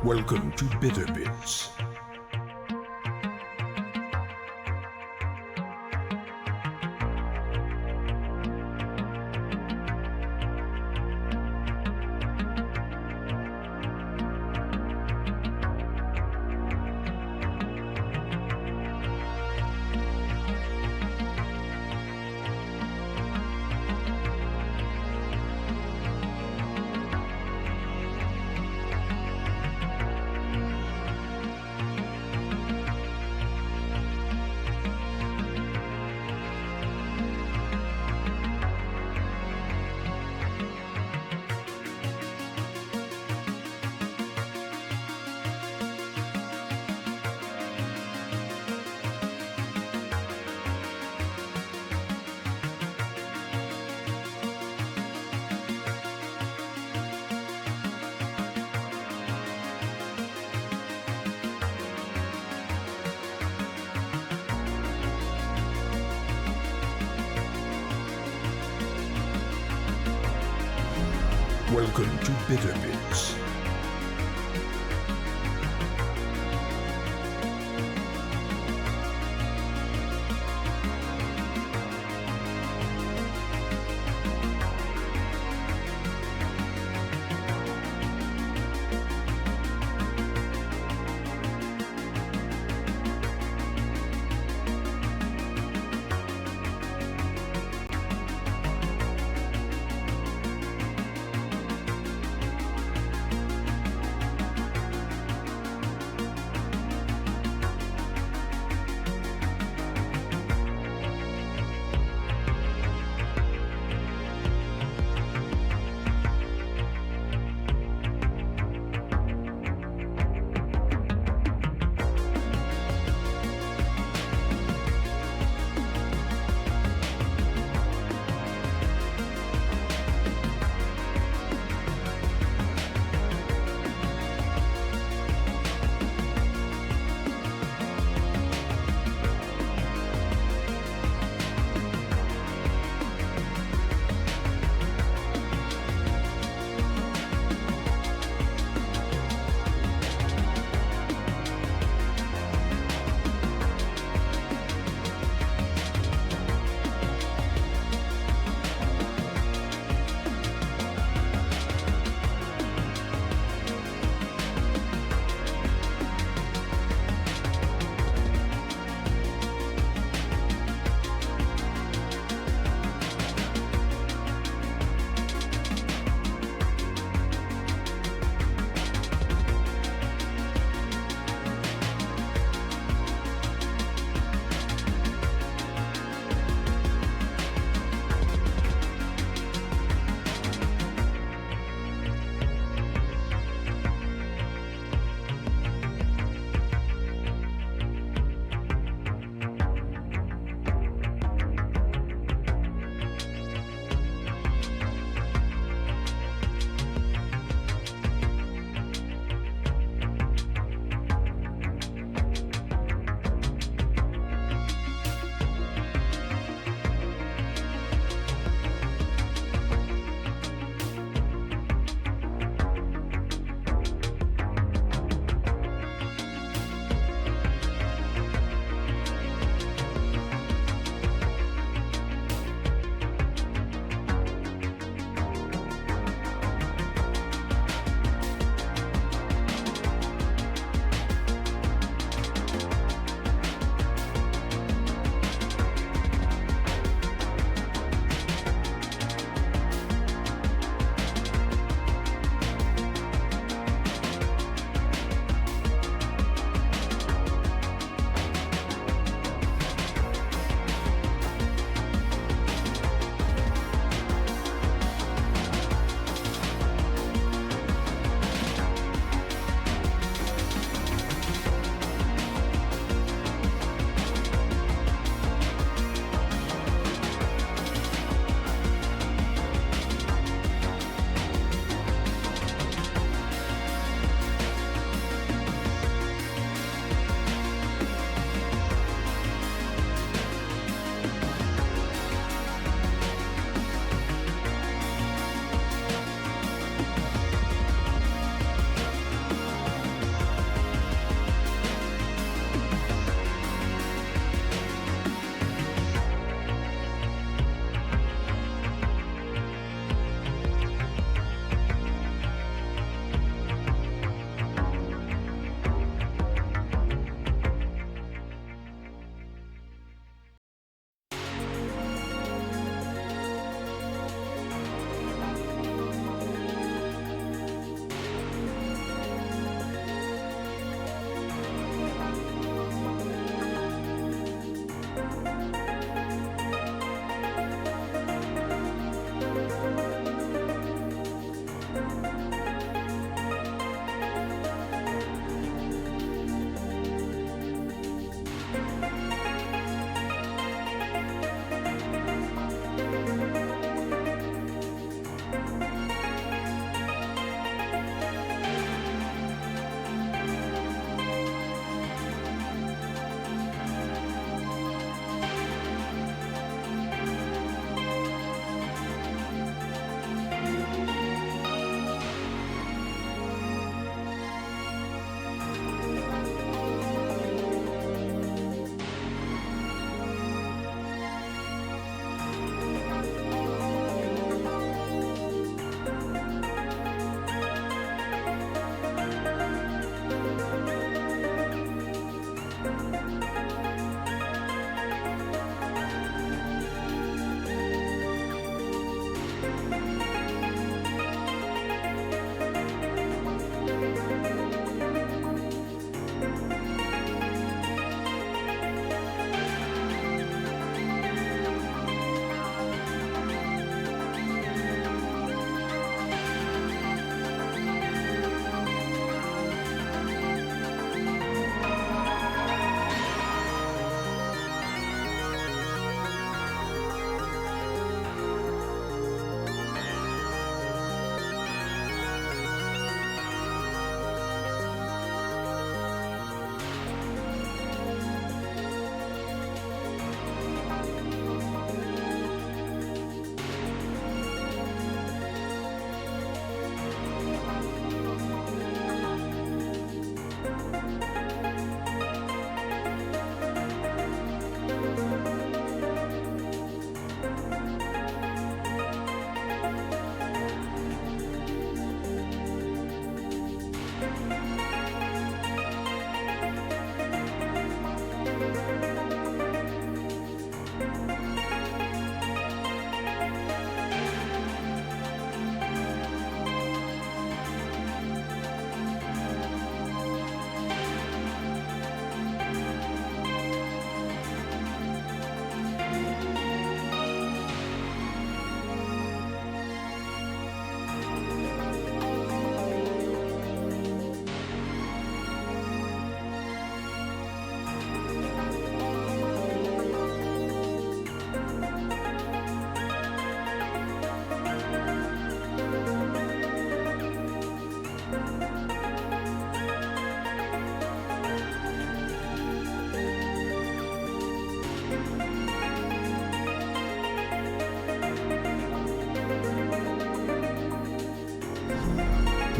Welcome to Bitter Bits. Welcome to Bitter Bits.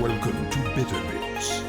Welcome to Bitter Bits.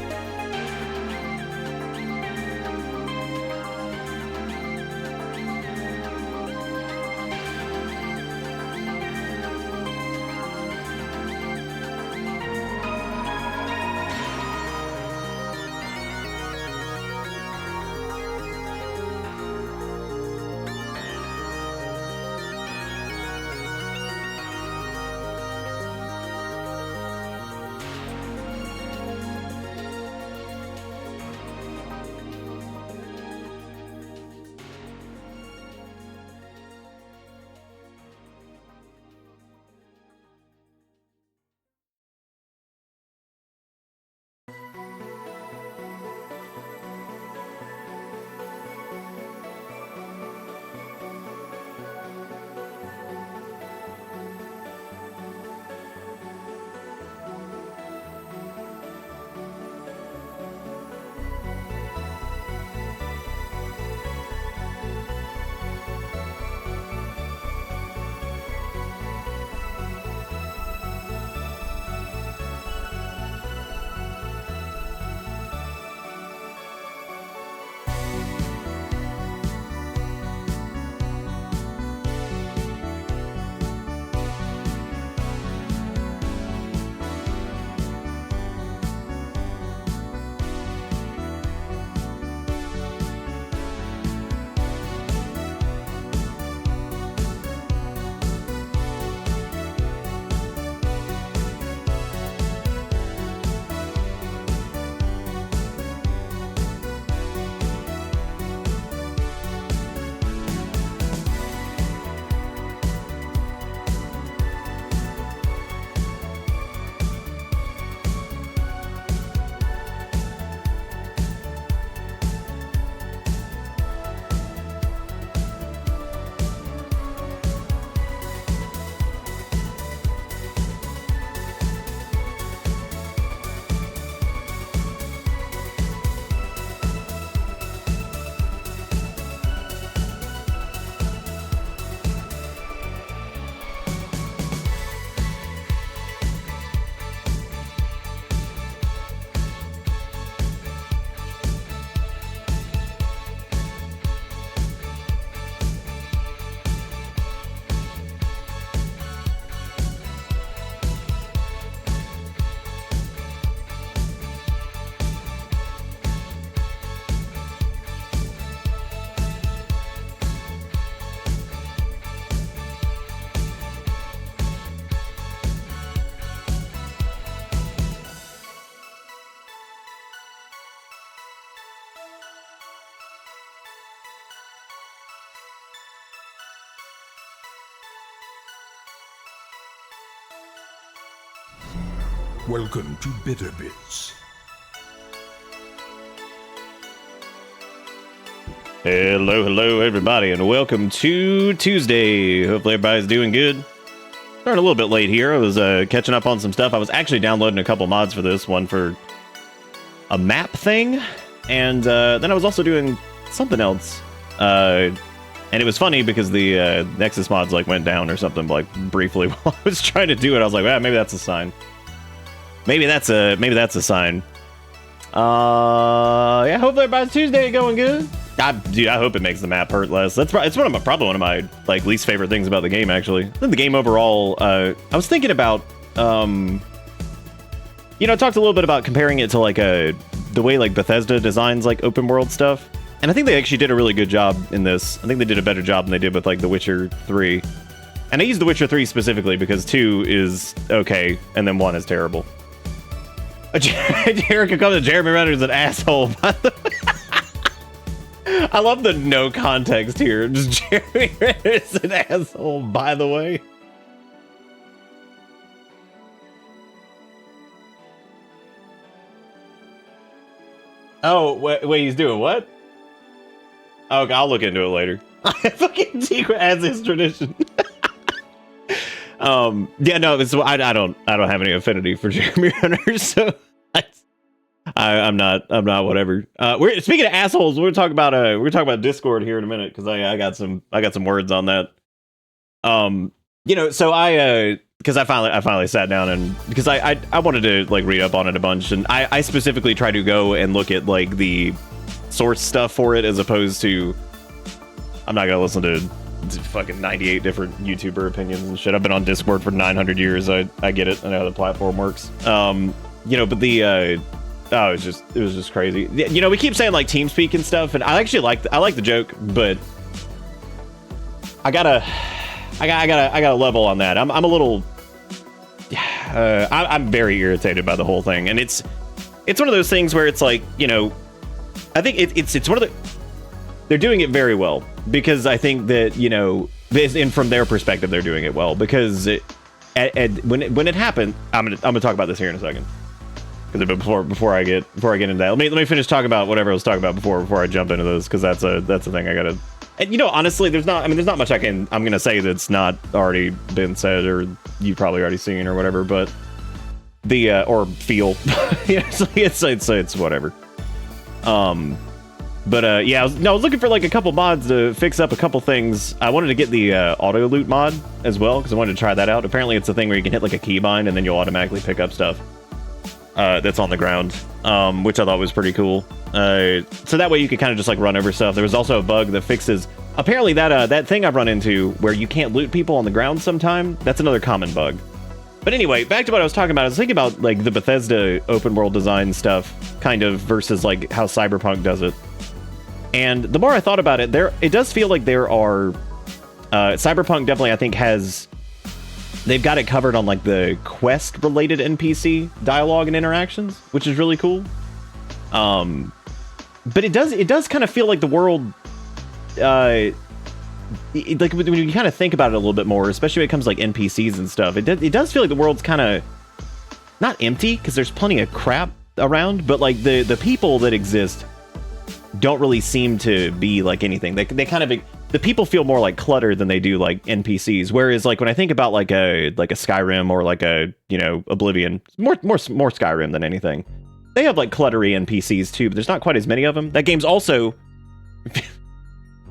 Welcome to Bitter Bits. Hello, everybody, and welcome to Tuesday. Hopefully everybody's doing good. Starting a little bit late here. I was catching up on some stuff. I was actually downloading a couple mods for this one for a map thing, and then I was also doing something else. And it was funny because the Nexus mods like went down or something like briefly while I was trying to do it. I was like, well, maybe that's a sign. Maybe that's a sign. Yeah, hopefully everybody's Tuesday going good. Dude, I hope it makes the map hurt less. It's probably one of my like least favorite things about the game. Actually, I think the game overall. I was thinking about, I talked a little bit about comparing it to like the way like Bethesda designs like open world stuff, and I think they actually did a really good job in this. I think they did a better job than they did with like The Witcher 3, and I use The Witcher 3 specifically because 2 is okay, and then 1 is terrible. Jericho comes to Jeremy Renner is an asshole, by the way. I love the no context here. Just Jeremy Renner is an asshole, by the way. Oh, wait, he's doing what? Okay, I'll look into it later. Fucking secret as is tradition. Yeah, no, I don't have any affinity for Jeremy Renner, so I'm not whatever. We're speaking of assholes. We're talking about Discord here in a minute because I got some words on that. So because I finally sat down, and because I wanted to like read up on it a bunch, and I specifically tried to go and look at like the source stuff for it, as opposed to, I'm not gonna listen to fucking 98 different YouTuber opinions and shit. I've been on Discord for 900 years. I get it. I know how the platform works. You know, but the it was just crazy. You know, we keep saying like TeamSpeak and stuff, and I actually like the joke, but I gotta level on that. I'm a little I'm very irritated by the whole thing, and it's one of those things where it's like, you know, I think it's one of the, they're doing it very well, because I think that, you know, and from their perspective they're doing it well, because when it happened, I'm gonna talk about this here in a second, because before I get into that, let me finish talking about whatever I was talking about before I jump into this, because that's a thing I gotta. And, you know, honestly, there's not much I'm gonna say that's not already been said, or you've probably already seen, or whatever, but or feel. Yeah, it's whatever. But yeah, I was looking for like a couple mods to fix up a couple things. I wanted to get the auto loot mod as well, because I wanted to try that out. Apparently it's a thing where you can hit like a keybind and then you'll automatically pick up stuff that's on the ground, which I thought was pretty cool. So that way you could kind of just like run over stuff. There was also a bug that fixes, apparently that thing I've run into where you can't loot people on the ground sometime. That's another common bug. But anyway, back to what I was talking about. I was thinking about like the Bethesda open world design stuff, kind of, versus like how Cyberpunk does it. And the more I thought about it, it does feel like there are Cyberpunk definitely, I think, they've got it covered on like the quest related NPC dialogue and interactions, which is really cool. But it does kind of feel like the world, like when you kind of think about it a little bit more, especially when it comes to like NPCs and stuff, it does feel like the world's kind of not empty, because there's plenty of crap around, but like the people that exist don't really seem to be like anything. They kind of, the people feel more like clutter than they do like NPCs. Whereas like when I think about like a Skyrim or like a, you know, Oblivion, more Skyrim than anything, they have like cluttery NPCs too, but there's not quite as many of them. That game's also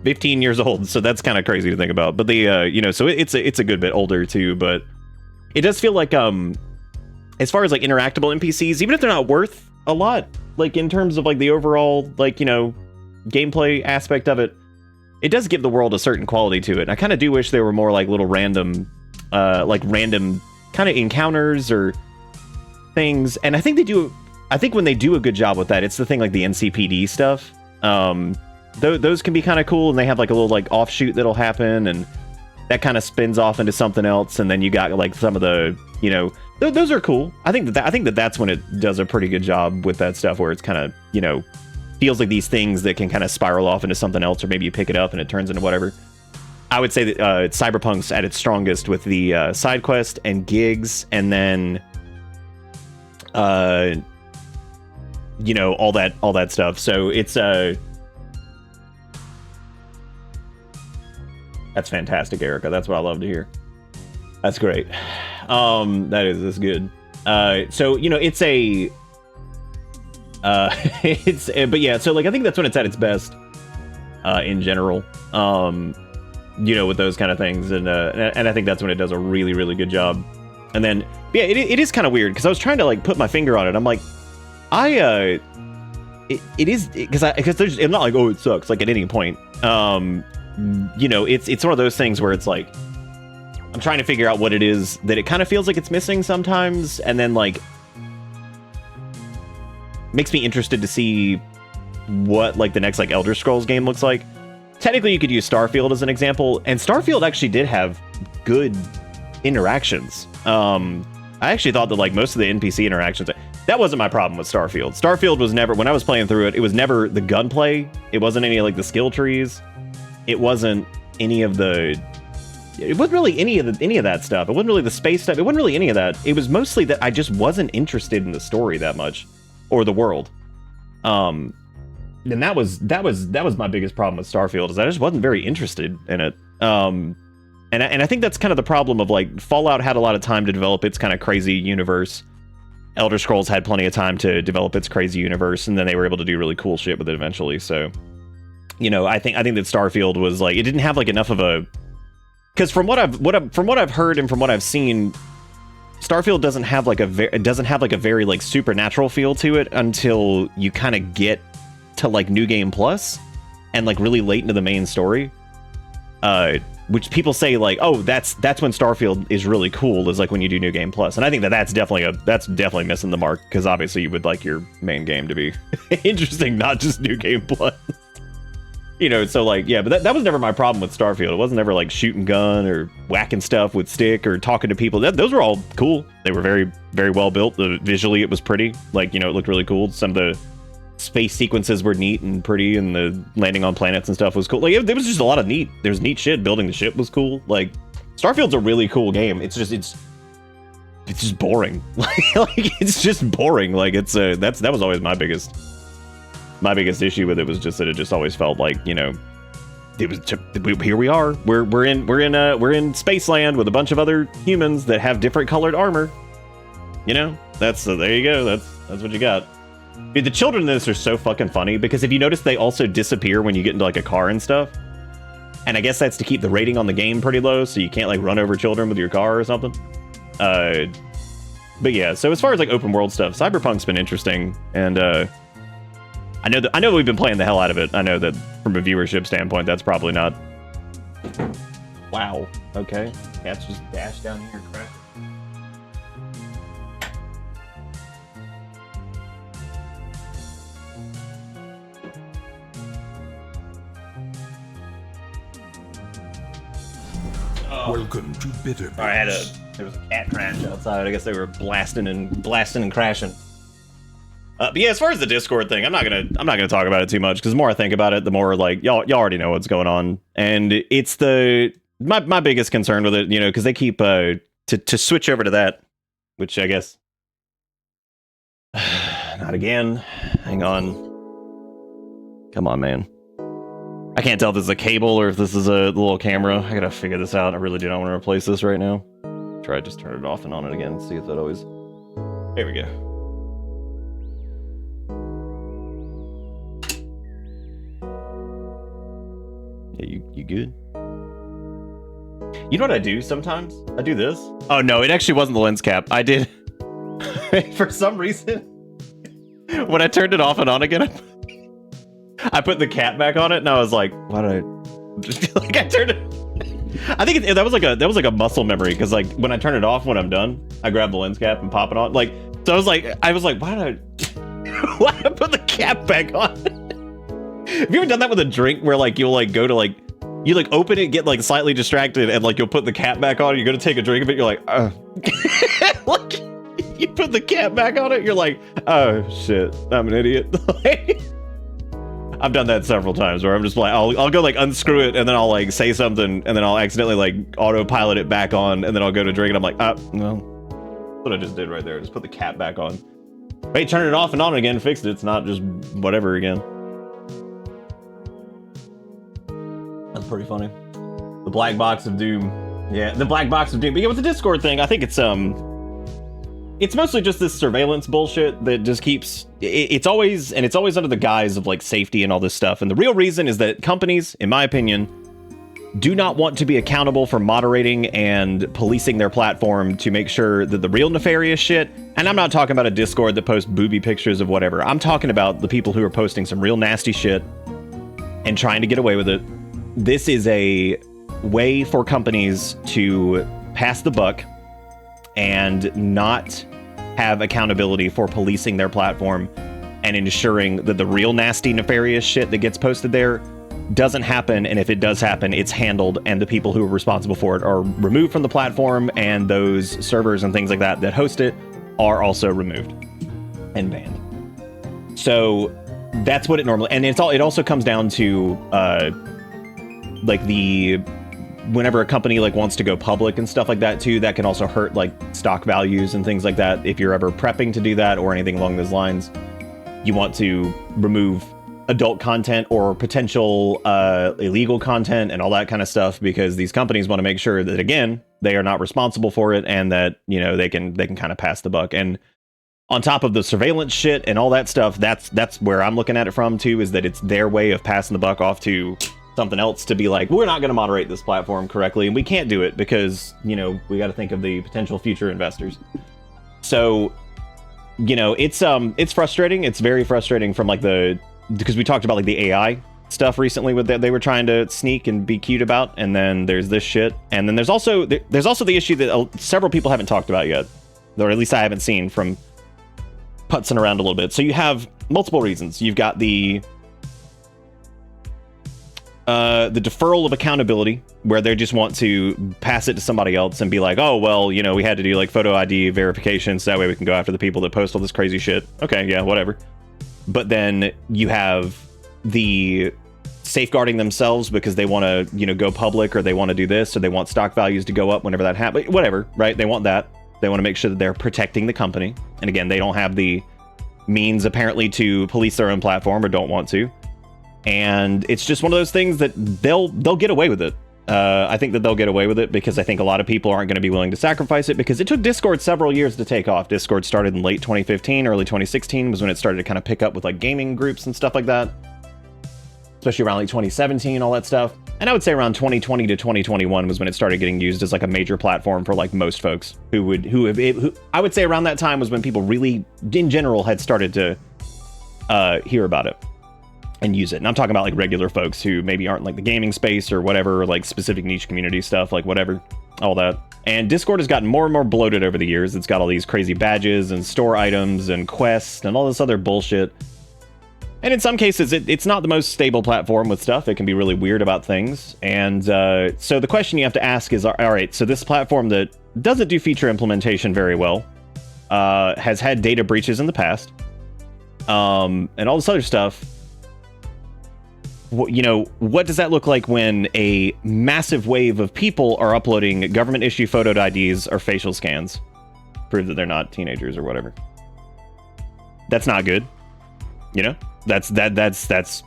15 years old, so that's kind of crazy to think about. But the you know, so it's a good bit older too, but it does feel like as far as like interactable NPCs, even if they're not worth a lot, like in terms of like the overall, like, you know, gameplay aspect of it, it does give the world a certain quality to it. And I kind of do wish there were more like little random kind of encounters or things. And I think when they do a good job with that, it's the thing like the NCPD stuff. Those can be kind of cool, and they have like a little like offshoot that'll happen, and that kind of spins off into something else. And then you got like some of the, you know, those are cool. I think that's when it does a pretty good job with that stuff, where it's kind of, you know, feels like these things that can kind of spiral off into something else, or maybe you pick it up and it turns into whatever. I would say that Cyberpunk's at its strongest with the side quest and gigs, and then you know, all that stuff. So it's that's fantastic, Erica. That's what I love to hear. That's great. That's good. So, you know, it's but yeah, so like I think that's when it's at its best in general. You know, with those kind of things, and I think that's when it does a really, really good job. And then yeah, it is kind of weird, because I was trying to like put my finger on it. I'm like, it is, because there's, it's not like, oh, it sucks like at any point. You know, it's one of those things where it's like, I'm trying to figure out what it is that it kind of feels like it's missing sometimes, and then like makes me interested to see what like the next like Elder Scrolls game looks like. Technically you could use Starfield as an example, and Starfield actually did have good interactions. I actually thought that like most of the NPC interactions, that wasn't my problem with Starfield. Starfield was never, when I was playing through it, it was never the gunplay. It wasn't any like the skill trees. It wasn't any of the, it wasn't really any of that stuff. It wasn't really the space stuff. It wasn't really any of that. It was mostly that I just wasn't interested in the story that much, or the world. And that was my biggest problem with Starfield, is I just wasn't very interested in it. And I think that's kind of the problem of like Fallout had a lot of time to develop its kind of crazy universe. Elder Scrolls had plenty of time to develop its crazy universe, and then they were able to do really cool shit with it eventually. So, you know, I think that Starfield was like, it didn't have like enough of a, because from what I've heard and from what I've seen, Starfield doesn't have like a very like supernatural feel to it until you kind of get to like New Game Plus and like really late into the main story. Which people say like, oh, that's when Starfield is really cool, is like when you do New Game Plus. And I think that's definitely missing the mark, because obviously you would like your main game to be interesting, not just New Game Plus. You know, so like, yeah, but that was never my problem with Starfield. It wasn't ever like shooting gun or whacking stuff with stick or talking to people. Those were all cool. They were very, very well built. Visually, it was pretty. Like, you know, it looked really cool. Some of the space sequences were neat and pretty, and the landing on planets and stuff was cool. Like, there was just a lot of neat. There was neat shit. Building the ship was cool. Like, Starfield's a really cool game. It's just boring. Like it's just boring. Like that was always my biggest issue with it, was just that it just always felt like, you know, here we are. We're in Spaceland with a bunch of other humans that have different colored armor. You know, there you go. That's what you got. Dude, the children in this are so fucking funny, because if you notice, they also disappear when you get into like a car and stuff. And I guess that's to keep the rating on the game pretty low, so you can't like run over children with your car or something. But yeah, so as far as like open world stuff, Cyberpunk's been interesting, and I know we've been playing the hell out of it. I know that from a viewership standpoint, that's probably not. Wow. Okay. Cats just dashed down here and crashed. Welcome to Bitter Bits. All right, there was a cat crash outside. I guess they were blasting and crashing. But yeah, as far as the Discord thing, I'm not gonna talk about it too much, because the more I think about it, the more like y'all already know what's going on, and it's my biggest concern with it, you know, because they keep to switch over to that, which I guess not again. Hang on, come on, man. I can't tell if this is a cable or if this is a little camera. I gotta figure this out. I really do not want to replace this right now. Try to just turn it off and on it again. See if that always. There we go. Yeah, you good? You know what I do sometimes? I do this. Oh no, it actually wasn't the lens cap. I did. For some reason, when I turned it off and on again, I put the cap back on it, and I was like, "Why did I?" Like I turned it. I think that was like a muscle memory, because like when I turn it off when I'm done, I grab the lens cap and pop it on. Like, so I was like, why did I put the cap back on? Have you ever done that with a drink, where like you'll like go to like you like open it, get like slightly distracted, and like you'll put the cap back on, you're gonna take a drink of it, you're like, like you put the cap back on it, you're like, oh shit, I'm an idiot. I've done that several times, where I'm just like, I'll go like unscrew it, and then I'll like say something, and then I'll accidentally like autopilot it back on, and then I'll go to drink, and I'm like, no, that's what I just did right there. Just put the cap back on. Hey, turn it off and on again, fixed it. It's not just whatever again. That's pretty funny. The black box of doom. Yeah, the black box of doom. But yeah, with the Discord thing, I think it's mostly just this surveillance bullshit that just keeps, it's always under the guise of like safety and all this stuff. And the real reason is that companies, in my opinion, do not want to be accountable for moderating and policing their platform to make sure that the real nefarious shit, and I'm not talking about a Discord that posts booby pictures of whatever. I'm talking about the people who are posting some real nasty shit and trying to get away with it. This is a way for companies to pass the buck and not have accountability for policing their platform and ensuring that the real nasty, nefarious shit that gets posted there doesn't happen. And if it does happen, it's handled, and the people who are responsible for it are removed from the platform, and those servers and things like that host it are also removed and banned. So that's what it normally, and it also comes down to like whenever a company like wants to go public and stuff like that too, that can also hurt like stock values and things like that. If you're ever prepping to do that or anything along those lines, you want to remove adult content or potential illegal content and all that kind of stuff, because these companies want to make sure that, again, they are not responsible for it, and that, you know, they can kind of pass the buck. And on top of the surveillance shit and all that stuff, that's where I'm looking at it from too, is that it's their way of passing the buck off to something else to be like, we're not going to moderate this platform correctly, and we can't do it because, you know, we got to think of the potential future investors. So, you know, it's frustrating. It's very frustrating from like because we talked about like the AI stuff recently with that they were trying to sneak and be cute about, and then there's this shit, and then there's also the issue that several people haven't talked about yet, or at least I haven't seen from putzing around a little bit. So you have multiple reasons. You've got the deferral of accountability, where they just want to pass it to somebody else and be like, oh, well, you know, we had to do like photo ID verification so that way we can go after the people that post all this crazy shit. Okay, yeah, whatever. But then you have the safeguarding themselves because they want to, you know, go public, or they want to do this, or they want stock values to go up whenever that happens. Whatever, right? They want that. They want to make sure that they're protecting the company. And again, they don't have the means apparently to police their own platform, or don't want to. And it's just one of those things that they'll get away with it. I think that they'll get away with it because I think a lot of people aren't going to be willing to sacrifice it, because it took Discord several years to take off. Discord started in late 2015, early 2016 was when it started to kind of pick up with like gaming groups and stuff like that. Especially around like 2017, all that stuff. And I would say around 2020 to 2021 was when it started getting used as like a major platform for like most folks who I would say around that time was when people really, in general, had started to hear about it and use it. And I'm talking about like regular folks who maybe aren't like the gaming space or whatever, or like specific niche community stuff, like whatever, all that. And Discord has gotten more and more bloated over the years. It's got all these crazy badges and store items and quests and all this other bullshit. And in some cases, it's not the most stable platform with stuff. It can be really weird about things. And so the question you have to ask is, all right, so this platform that doesn't do feature implementation very well, has had data breaches in the past, and all this other stuff, you know, what does that look like when a massive wave of people are uploading government issue photo IDs or facial scans? Prove that they're not teenagers or whatever. That's not good. You know? That's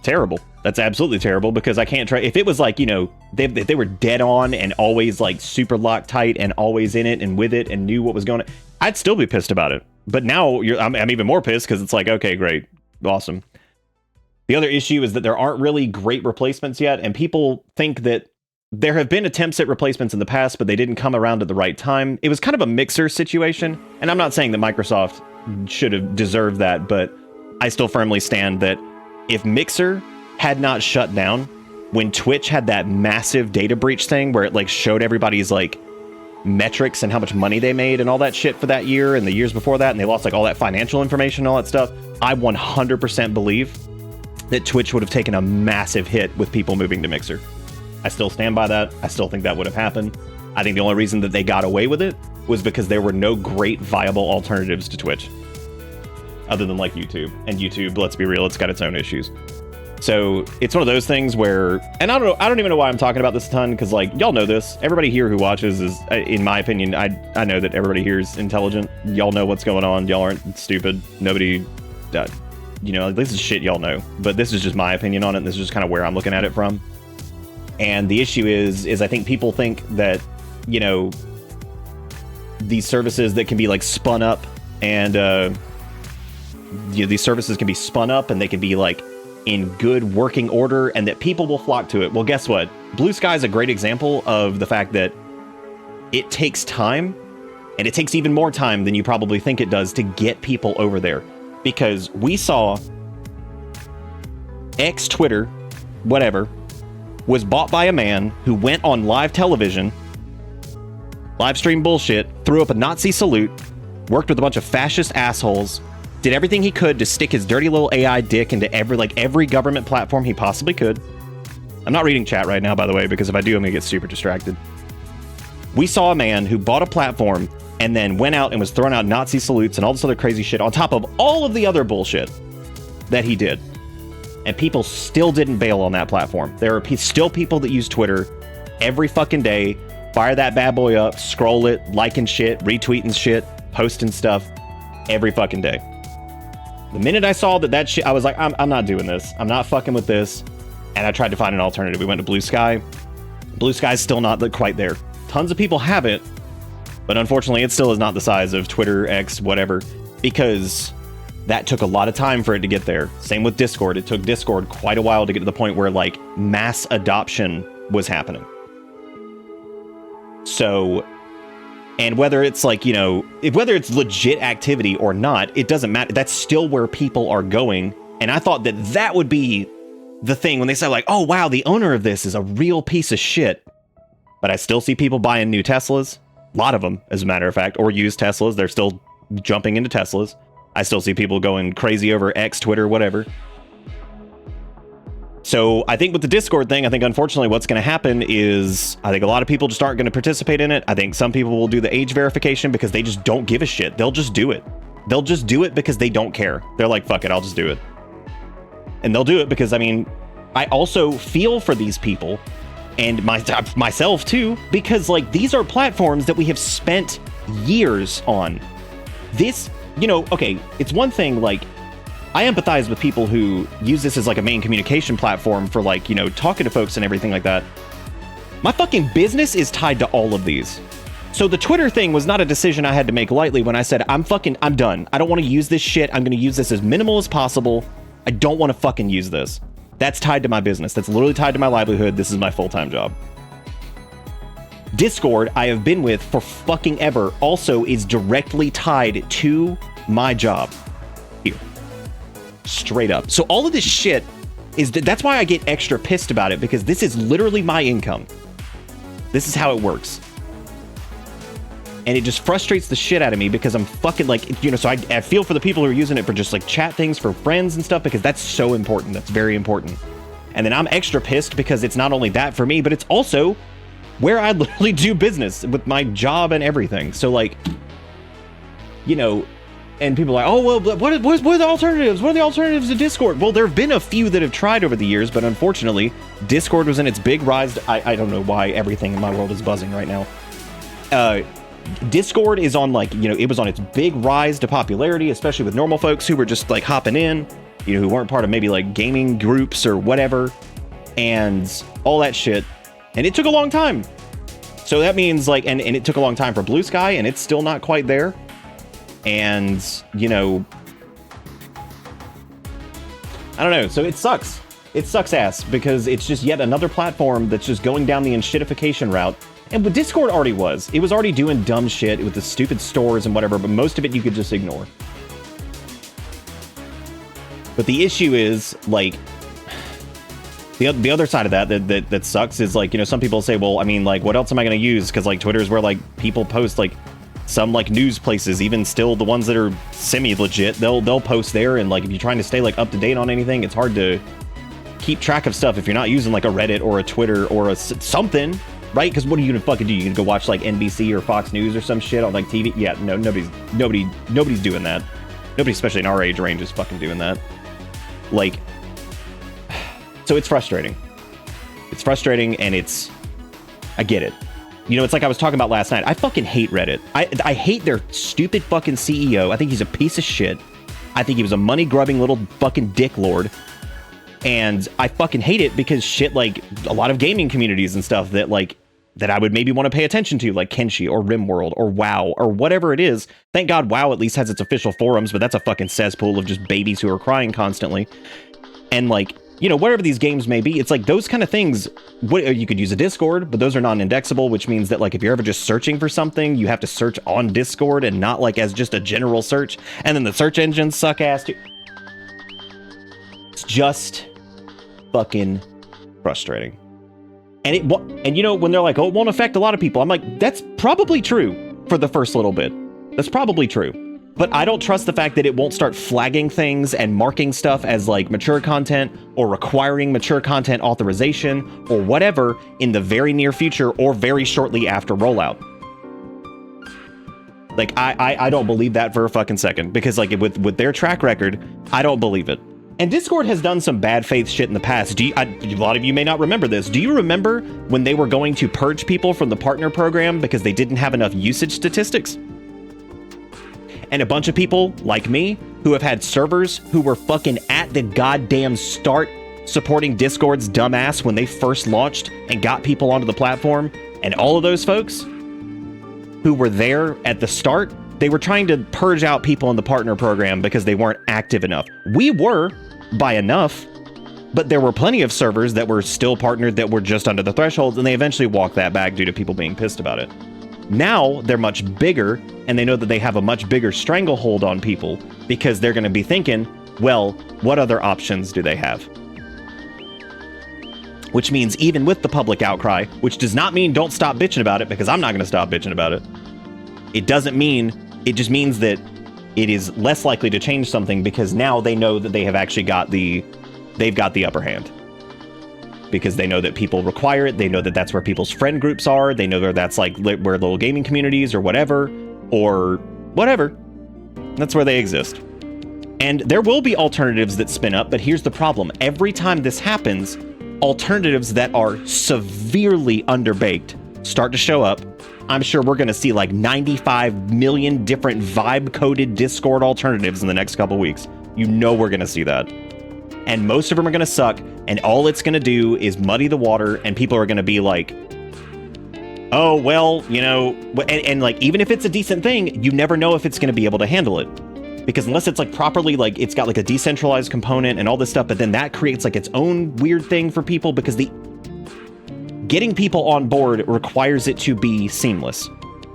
terrible. That's absolutely terrible, because I can't try. If it was like, you know, they were dead on and always like super locked tight and always in it and with it and knew what was going on, I'd still be pissed about it. But now I'm even more pissed, because it's like, okay, great, awesome. The other issue is that there aren't really great replacements yet, and people think that there have been attempts at replacements in the past, but they didn't come around at the right time. It was kind of a Mixer situation, and I'm not saying that Microsoft should have deserved that, but I still firmly stand that if Mixer had not shut down when Twitch had that massive data breach thing where it like showed everybody's like metrics and how much money they made and all that shit for that year and the years before that, and they lost like all that financial information and all that stuff, I 100% believe that Twitch would have taken a massive hit with people moving to Mixer. I still stand by that. I still think that would have happened. I think the only reason that they got away with it was because there were no great viable alternatives to Twitch, other than like YouTube. And YouTube, let's be real, it's got its own issues. So it's one of those things where, and I don't even know why I'm talking about this a ton, because like, y'all know this. Everybody here who watches is, in my opinion, I know that everybody here is intelligent. Y'all know what's going on. Y'all aren't stupid. Nobody, you know, this is shit y'all know. But this is just my opinion on it. And this is just kind of where I'm looking at it from. And the issue is I think people think that, you know, these services that can be like spun up and, you know, these services can be spun up and they can be like in good working order and that people will flock to it. Well, guess what? Blue Sky is a great example of the fact that it takes time, and it takes even more time than you probably think it does to get people over there. Because we saw Twitter, whatever, was bought by a man who went on live television, live stream bullshit, threw up a Nazi salute, worked with a bunch of fascist assholes, did everything he could to stick his dirty little AI dick into every government platform he possibly could. I'm not reading chat right now, by the way, because if I do, I'm gonna get super distracted. We saw a man who bought a platform and then went out and was throwing out Nazi salutes and all this other crazy shit on top of all of the other bullshit that he did. And people still didn't bail on that platform. There are still people that use Twitter every fucking day, fire that bad boy up, scroll it, liking shit, retweeting shit, posting stuff every fucking day. The minute I saw that shit, I was like, I'm not doing this. I'm not fucking with this. And I tried to find an alternative. We went to Blue Sky. Blue Sky's still not quite there. Tons of people have it, but unfortunately it still is not the size of Twitter, X, whatever, because That took a lot of time for it to get there. Same with Discord. It took Discord quite a while to get to the point where like mass adoption was happening. So, and whether it's like, you know, whether it's legit activity or not, it doesn't matter. That's still where people are going. And I thought that that would be the thing when they say like, oh, wow, the owner of this is a real piece of shit. But I still see people buying new Teslas. A lot of them, as a matter of fact, or used Teslas. They're still jumping into Teslas. I still see people going crazy over X, Twitter, whatever. So I think with the Discord thing, I think unfortunately what's going to happen is I think a lot of people just aren't going to participate in it. I think some people will do the age verification because they just don't give a shit. They'll just do it. They'll just do it because they don't care. They're like, fuck it, I'll just do it. And they'll do it because, I mean, I also feel for these people and myself too, because like these are platforms that we have spent years on. This, you know, okay, it's one thing, like, I empathize with people who use this as like a main communication platform for like, you know, talking to folks and everything like that. My fucking business is tied to all of these. So the Twitter thing was not a decision I had to make lightly when I said, I'm done. I don't want to use this shit. I'm going to use this as minimal as possible. I don't want to fucking use this. That's tied to my business. That's literally tied to my livelihood. This is my full-time job. Discord, I have been with for fucking ever, also is directly tied to my job here. Straight up. So all of this shit is that's why I get extra pissed about it, because this is literally my income. This is how it works. And it just frustrates the shit out of me because I'm fucking like, you know, so I feel for the people who are using it for just like chat things for friends and stuff, because that's so important. That's very important. And then I'm extra pissed because it's not only that for me, but it's also where I literally do business with my job and everything. So like, you know, and people are like, oh, well, what are the alternatives? What are the alternatives to Discord? Well, there have been a few that have tried over the years, but unfortunately, Discord was in its big rise. I don't know why everything in my world is buzzing right now. Discord is on like, you know, it was on its big rise to popularity, especially with normal folks who were just like hopping in, you know, who weren't part of maybe like gaming groups or whatever, and all that shit. And it took a long time. So that means like, and it took a long time for Blue Sky, and it's still not quite there. And, you know, I don't know. So it sucks. It sucks ass because it's just yet another platform that's just going down the enshittification route. And what Discord already was. It was already doing dumb shit with the stupid stores and whatever, but most of it you could just ignore. But the issue is, like, the other side of that sucks is, like, you know, some people say, well, I mean, like, what else am I going to use? Because, like, Twitter is where, like, people post, like, some, like, news places, even still the ones that are semi-legit, they'll post there, and, like, if you're trying to stay, like, up to date on anything, it's hard to keep track of stuff if you're not using, like, a Reddit or a Twitter or a something. Right? Because what are you gonna fucking do? You gonna go watch like NBC or Fox News or some shit on like TV? Yeah, no, nobody's doing that. Nobody, especially in our age range, is fucking doing that. Like, so it's frustrating. It's frustrating, and I get it. You know, it's like I was talking about last night. I fucking hate Reddit. I hate their stupid fucking CEO. I think he's a piece of shit. I think he was a money-grubbing little fucking dicklord. And I fucking hate it because shit, like a lot of gaming communities and stuff that like that I would maybe want to pay attention to, like Kenshi or RimWorld or WoW or whatever it is. Thank God WoW at least has its official forums, but that's a fucking cesspool of just babies who are crying constantly. And like, you know, whatever these games may be, it's like those kind of things. You could use a Discord, but those are non-indexable, which means that like if you're ever just searching for something, you have to search on Discord and not like as just a general search. And then the search engines suck ass too. It's just fucking frustrating. And you know, when they're like, oh, it won't affect a lot of people, I'm like, that's probably true for the first little bit. That's probably true. But I don't trust the fact that it won't start flagging things and marking stuff as like mature content or requiring mature content authorization or whatever in the very near future or very shortly after rollout. Like, I don't believe that for a fucking second, because like with their track record, I don't believe it. And Discord has done some bad faith shit in the past. A lot of you may not remember this. Do you remember when they were going to purge people from the partner program because they didn't have enough usage statistics? And a bunch of people, like me, who have had servers who were fucking at the goddamn start supporting Discord's dumbass when they first launched and got people onto the platform, and all of those folks who were there at the start, They were trying to purge out people in the partner program because they weren't active enough. We were, by enough, but there were plenty of servers that were still partnered that were just under the thresholds, and they eventually walked that back due to people being pissed about it. Now they're much bigger, and they know that they have a much bigger stranglehold on people because they're going to be thinking, well, what other options do they have? Which means even with the public outcry, which does not mean don't stop bitching about it, because I'm not going to stop bitching about it. It doesn't mean, it just means that it is less likely to change something because now they know that they have actually got they've got the upper hand. Because they know that people require it, they know that that's where people's friend groups are, they know that that's like where little gaming communities or whatever. That's where they exist. And there will be alternatives that spin up, but here's the problem. Every time this happens, alternatives that are severely underbaked start to show up. I'm sure we're going to see like 95 million different vibe-coded Discord alternatives in the next couple weeks. You know we're going to see that. And most of them are going to suck, and all it's going to do is muddy the water, and people are going to be like, oh, well, you know, and like, even if it's a decent thing, you never know if it's going to be able to handle it. Because unless it's like properly, like it's got like a decentralized component and all this stuff, but then that creates like its own weird thing for people because getting people on board requires it to be seamless.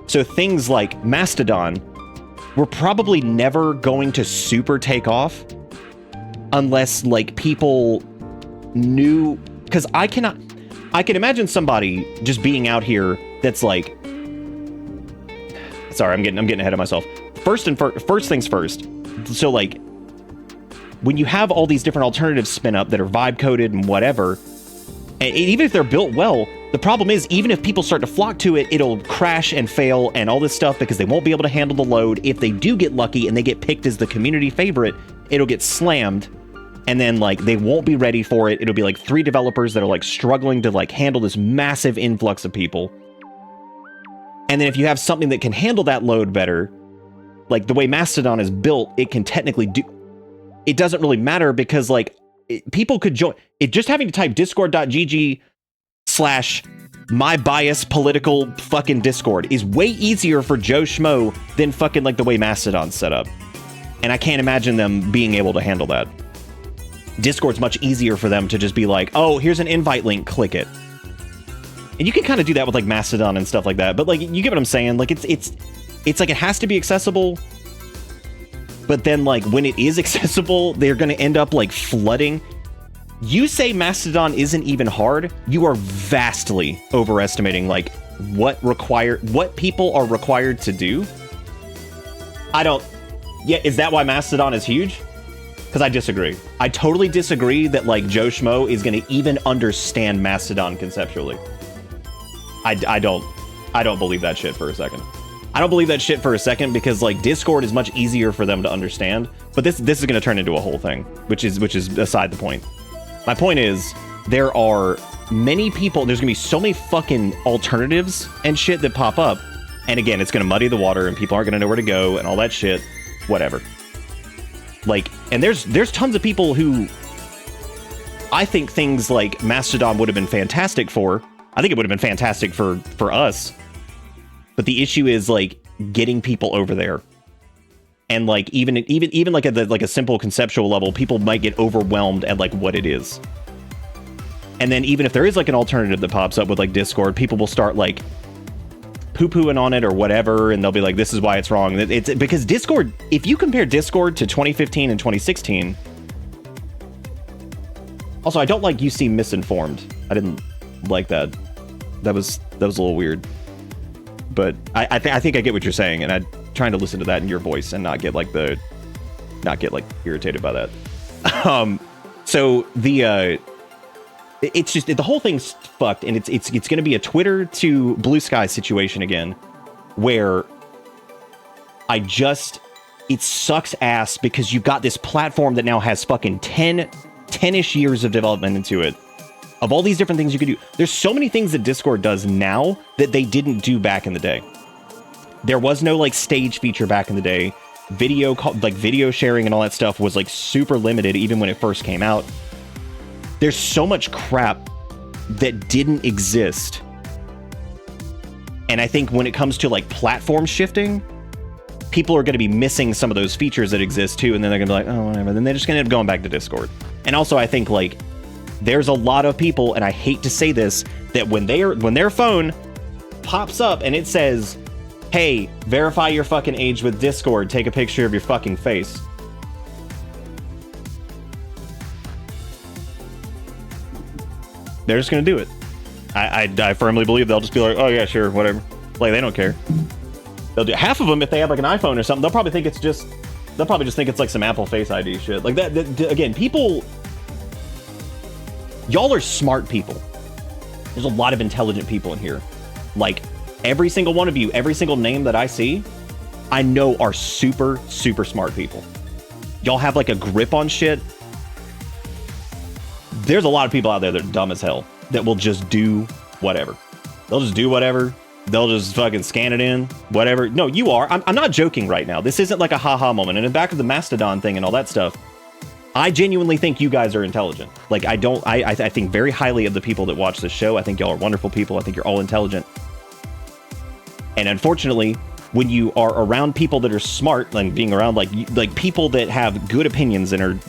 So things like Mastodon were probably never going to super take off unless like people knew, because I can imagine somebody just being out here that's like, sorry, I'm getting ahead of myself. First things first. So like, when you have all these different alternatives spin up that are vibe coded and whatever, and even if they're built well, the problem is even if people start to flock to it, it'll crash and fail and all this stuff because they won't be able to handle the load. If they do get lucky and they get picked as the community favorite, it'll get slammed, and then like they won't be ready for it. It'll be like 3 developers that are like struggling to like handle this massive influx of people. And then if you have something that can handle that load better, like the way Mastodon is built, it can technically do... It doesn't really matter because, like, people could join... Just having to type discord.gg/mybiaspolitical fucking Discord is way easier for Joe Schmo than fucking, like, the way Mastodon's set up. And I can't imagine them being able to handle that. Discord's much easier for them to just be like, oh, here's an invite link, click it. And you can kind of do that with, like, Mastodon and stuff like that. But, like, you get what I'm saying? Like, it's like it has to be accessible, but then like when it is accessible, they're going to end up like flooding. You say Mastodon isn't even hard, you are vastly overestimating like what people are required to do. Is that why Mastodon is huge? Because I disagree. I totally disagree that like Joe Schmo is going to even understand Mastodon conceptually. I don't believe that shit for a second. I don't believe that shit for a second because like Discord is much easier for them to understand, but this is going to turn into a whole thing, which is beside the point. My point is there are many people, there's going to be so many fucking alternatives and shit that pop up. And again, it's going to muddy the water and people aren't going to know where to go and all that shit, whatever. Like, and there's tons of people who I think things like Mastodon would have been fantastic for. I think it would have been fantastic for us. But the issue is like getting people over there, and like even like at a simple conceptual level, people might get overwhelmed at like what it is. And then even if there is like an alternative that pops up with like Discord, people will start like poo-pooing on it or whatever, and they'll be like, "This is why it's wrong." It's because Discord. If you compare Discord to 2015 and 2016, also I don't like you seem misinformed. I didn't like that. That was a little weird. But I think I get what you're saying, and I'm trying to listen to that in your voice and not get irritated by that. So it's just the whole thing's fucked, and it's going to be a Twitter to Blue Sky situation again, where it sucks ass because you've got this platform that now has fucking 10-ish years of development into it. Of all these different things you could do. There's so many things that Discord does now that they didn't do back in the day. There was no like stage feature back in the day. Video sharing and all that stuff was like super limited even when it first came out. There's so much crap that didn't exist. And I think when it comes to like platform shifting, people are going to be missing some of those features that exist too, and then they're going to be like, oh, whatever. Then they're just going to end up going back to Discord. And also, I think like there's a lot of people, and I hate to say this, that when their phone pops up and it says, hey, verify your fucking age with Discord, take a picture of your fucking face. They're just going to do it. I firmly believe they'll just be like, oh yeah, sure, whatever. Like, they don't care. They'll do half of them if they have like an iPhone or something. They'll probably just think it's like some Apple Face ID shit. Like that again, people, y'all are smart people. There's a lot of intelligent people in here. Like every single one of you, every single name that I see, I know are super, super smart people. Y'all have like a grip on shit. There's a lot of people out there that are dumb as hell that will just do whatever. They'll just do whatever. They'll just fucking scan it in, whatever. No, you are. I'm not joking right now. This isn't like a haha moment. And in back of the Mastodon thing and all that stuff, I genuinely think you guys are intelligent. Like, I think very highly of the people that watch this show. I think y'all are wonderful people. I think you're all intelligent. And unfortunately, when you are around people that are smart, and being around like people that have good opinions and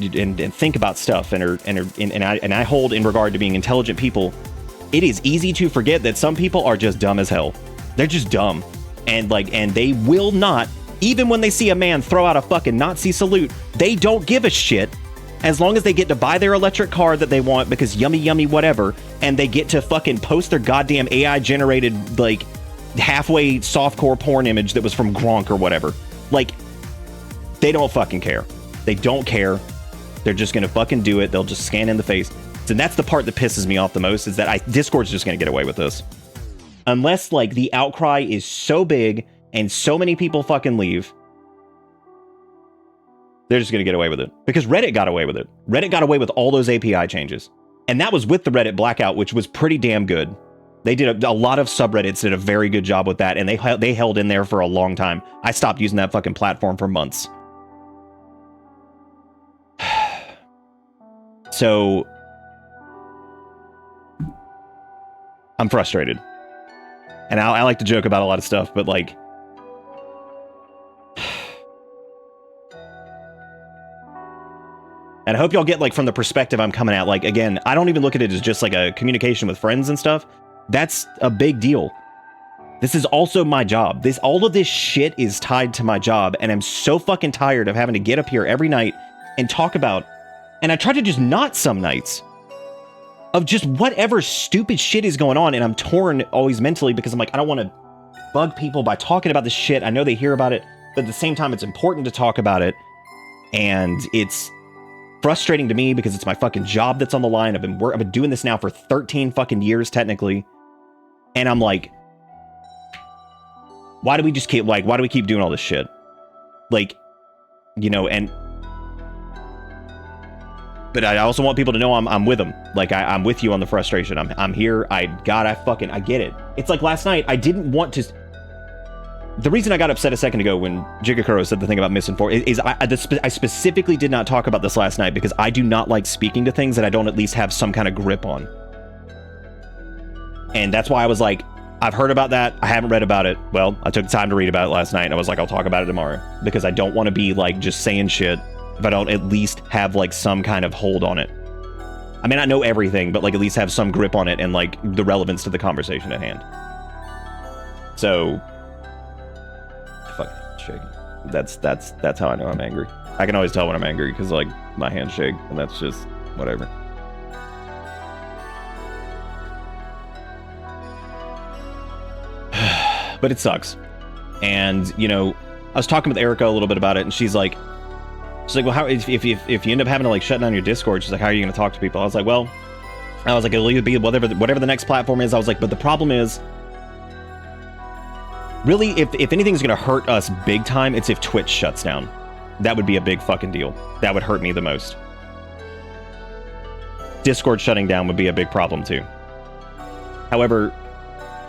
think about stuff and I hold in regard to being intelligent people, it is easy to forget that some people are just dumb as hell. They're just dumb. And they will not, even when they see a man throw out a fucking Nazi salute, they don't give a shit as long as they get to buy their electric car that they want because yummy whatever, and they get to fucking post their goddamn AI generated like halfway softcore porn image that was from Gronk or whatever. Like, they don't fucking care. They don't care. They're just gonna fucking do it. They'll just scan in the face. And that's the part that pisses me off the most, is that Discord's just gonna get away with this. Unless, like, the outcry is so big and so many people fucking leave, they're just gonna get away with it. Because Reddit got away with it. Reddit got away with all those API changes. And that was with the Reddit blackout, which was pretty damn good. They did a lot of subreddits did a very good job with that, and they held in there for a long time. I stopped using that fucking platform for months. So I'm frustrated. And I like to joke about a lot of stuff, but like, and I hope y'all get like from the perspective I'm coming at. Like, again, I don't even look at it as just like a communication with friends and stuff. That's a big deal. This is also my job. All of this shit is tied to my job, and I'm so fucking tired of having to get up here every night and talk about, and I try to just not some nights, of just whatever stupid shit is going on, and I'm torn always mentally because I'm like, I don't want to bug people by talking about this shit. I know they hear about it, but at the same time, it's important to talk about it, and it's frustrating to me because it's my fucking job that's on the line. I've been doing this now for 13 fucking years, technically, and I'm like, why do we keep doing all this shit? Like, you know, but I also want people to know I'm with them. Like, I'm with you on the frustration. I'm here. I get it. It's like last night, I didn't want to. The reason I got upset a second ago when Jigakuro said the thing about misinformed is I specifically did not talk about this last night because I do not like speaking to things that I don't at least have some kind of grip on. And that's why I was like, I've heard about that. I haven't read about it. Well, I took time to read about it last night, and I was like, I'll talk about it tomorrow because I don't want to be like just saying shit if I don't at least have like some kind of hold on it. I may not know everything, but like at least have some grip on it and like the relevance to the conversation at hand. So, fucking shaking. That's how I know I'm angry. I can always tell when I'm angry because like my hands shake, and that's just whatever. But it sucks. And, you know, I was talking with Erica a little bit about it, and she's like, well, how if you end up having to like shut down your Discord, she's like, how are you going to talk to people? I was like, it'll either be whatever the next platform is. I was like, but the problem is, really, if anything's going to hurt us big time, it's if Twitch shuts down. That would be a big fucking deal. That would hurt me the most. Discord shutting down would be a big problem too. However,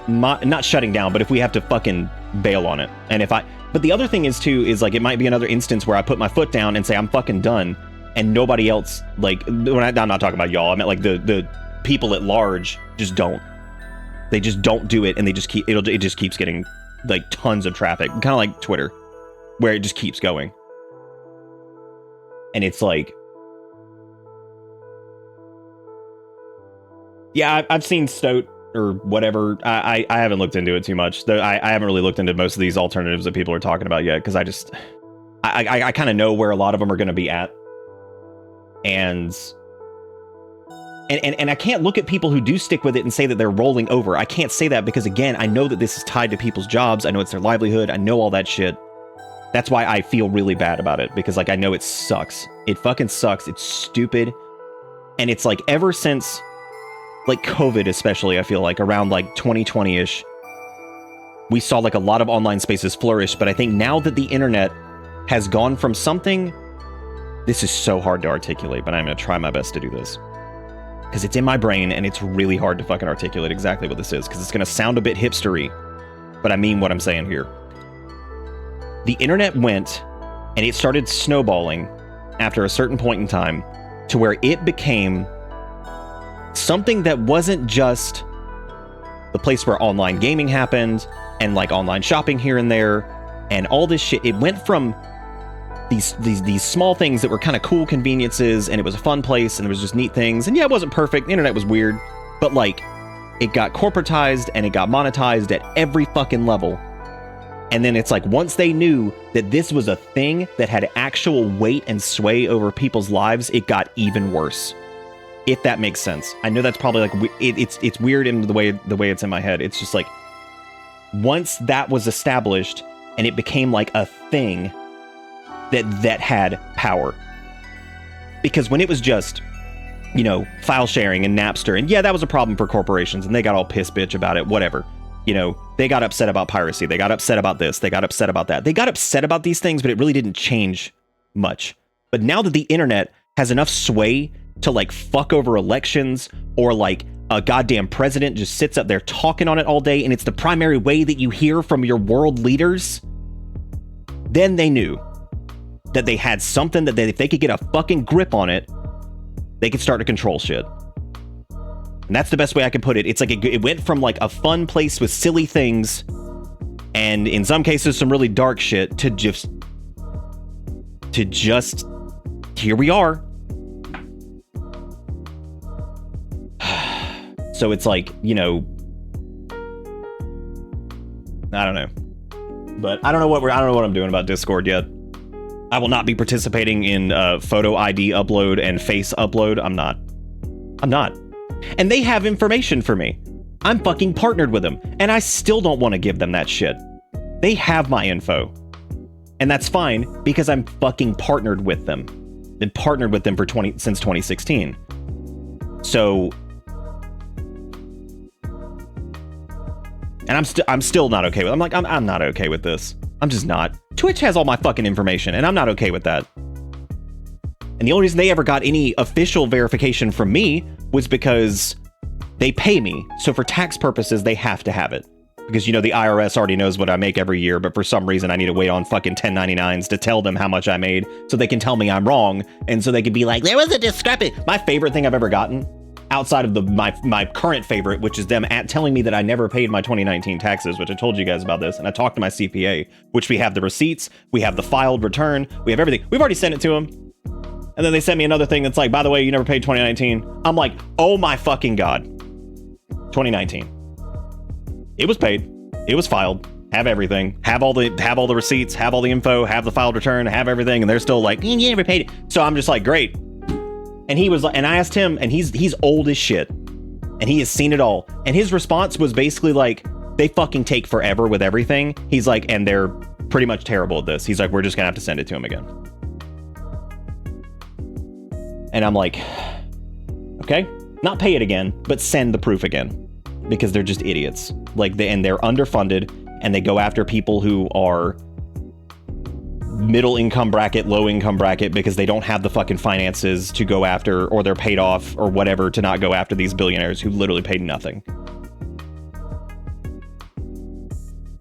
not shutting down, but if we have to fucking bail on it. And but the other thing is too, is like, it might be another instance where I put my foot down and say, I'm fucking done. And nobody else, like, I'm not talking about y'all. I meant like the people at large just don't. They just don't do it. And it just keeps getting like tons of traffic. Kind of like Twitter. where it just keeps going. And it's like, yeah, I've seen Stoat or whatever. I haven't looked into it too much. I haven't really looked into most of these alternatives that people are talking about yet, because I kind of know where a lot of them are going to be at. And I can't look at people who do stick with it and say that they're rolling over. I can't say that because, again, I know that this is tied to people's jobs. I know it's their livelihood. I know all that shit. That's why I feel really bad about it, because, like, I know it sucks. It fucking sucks. It's stupid. And it's like, ever since, like, COVID especially, I feel like around like 2020-ish, we saw like a lot of online spaces flourish. But I think now that the internet has gone from something, this is so hard to articulate, but I'm going to try my best to do this, because it's in my brain and it's really hard to fucking articulate exactly what this is, because it's going to sound a bit hipstery, but I mean what I'm saying here. The internet went and it started snowballing after a certain point in time to where it became something that wasn't just the place where online gaming happened and like online shopping here and there and all this shit. It went from these small things that were kind of cool conveniences, and it was a fun place, and there was just neat things. And yeah, it wasn't perfect. The internet was weird, but like, it got corporatized and it got monetized at every fucking level. And then it's like, once they knew that this was a thing that had actual weight and sway over people's lives, it got even worse. If that makes sense. I know that's probably like, it's weird in the way it's in my head. It's just like, once that was established and it became like a thing that had power. Because when it was just, you know, file sharing and Napster, and yeah, that was a problem for corporations, and they got all piss bitch about it, whatever. You know, they got upset about piracy, they got upset about this, they got upset about that. They got upset about these things, but it really didn't change much. But now that the internet has enough sway to like fuck over elections, or like a goddamn president just sits up there talking on it all day, and it's the primary way that you hear from your world leaders, then they knew that they had something that if they could get a fucking grip on it, they could start to control shit. And that's the best way I can put it. It's like it went from like a fun place with silly things, and in some cases some really dark shit, to just here we are. So it's like, you know, I don't know. But I don't know what I'm doing about Discord yet. I will not be participating in photo ID upload and face upload. I'm not. And they have information for me. I'm fucking partnered with them, and I still don't want to give them that shit. They have my info. And that's fine, because I'm fucking partnered with them. Been partnered with them for since 2016. So, and I'm still not okay with it. I'm not okay with this. I'm just not. Twitch has all my fucking information, and I'm not okay with that. And the only reason they ever got any official verification from me was because they pay me. So for tax purposes, they have to have it. Because, you know, the IRS already knows what I make every year, but for some reason I need to wait on fucking 1099s to tell them how much I made so they can tell me I'm wrong, and so they can be like, there was a discrepancy. My favorite thing I've ever gotten, outside of my current favorite, which is them telling me that I never paid my 2019 taxes, which I told you guys about this, and I talked to my CPA, which we have the receipts, we have the filed return, we have everything. We've already sent it to them. And then they sent me another thing that's like, by the way, you never paid 2019. I'm like, oh my fucking God. 2019. It was paid. It was filed. Have everything. Have all the receipts, have all the info, have the filed return, have everything, and they're still like, you never paid it. So I'm just like, great. And he was like, and I asked him, and he's old as shit, and he has seen it all. And his response was basically like, they fucking take forever with everything. He's like, and they're pretty much terrible at this. He's like, we're just gonna have to send it to him again. And I'm like, okay, not pay it again, but send the proof again, because they're just idiots. Like, they're underfunded, and they go after people who are middle income bracket, low income bracket, because they don't have the fucking finances to go after, or they're paid off or whatever, to not go after these billionaires who literally paid nothing.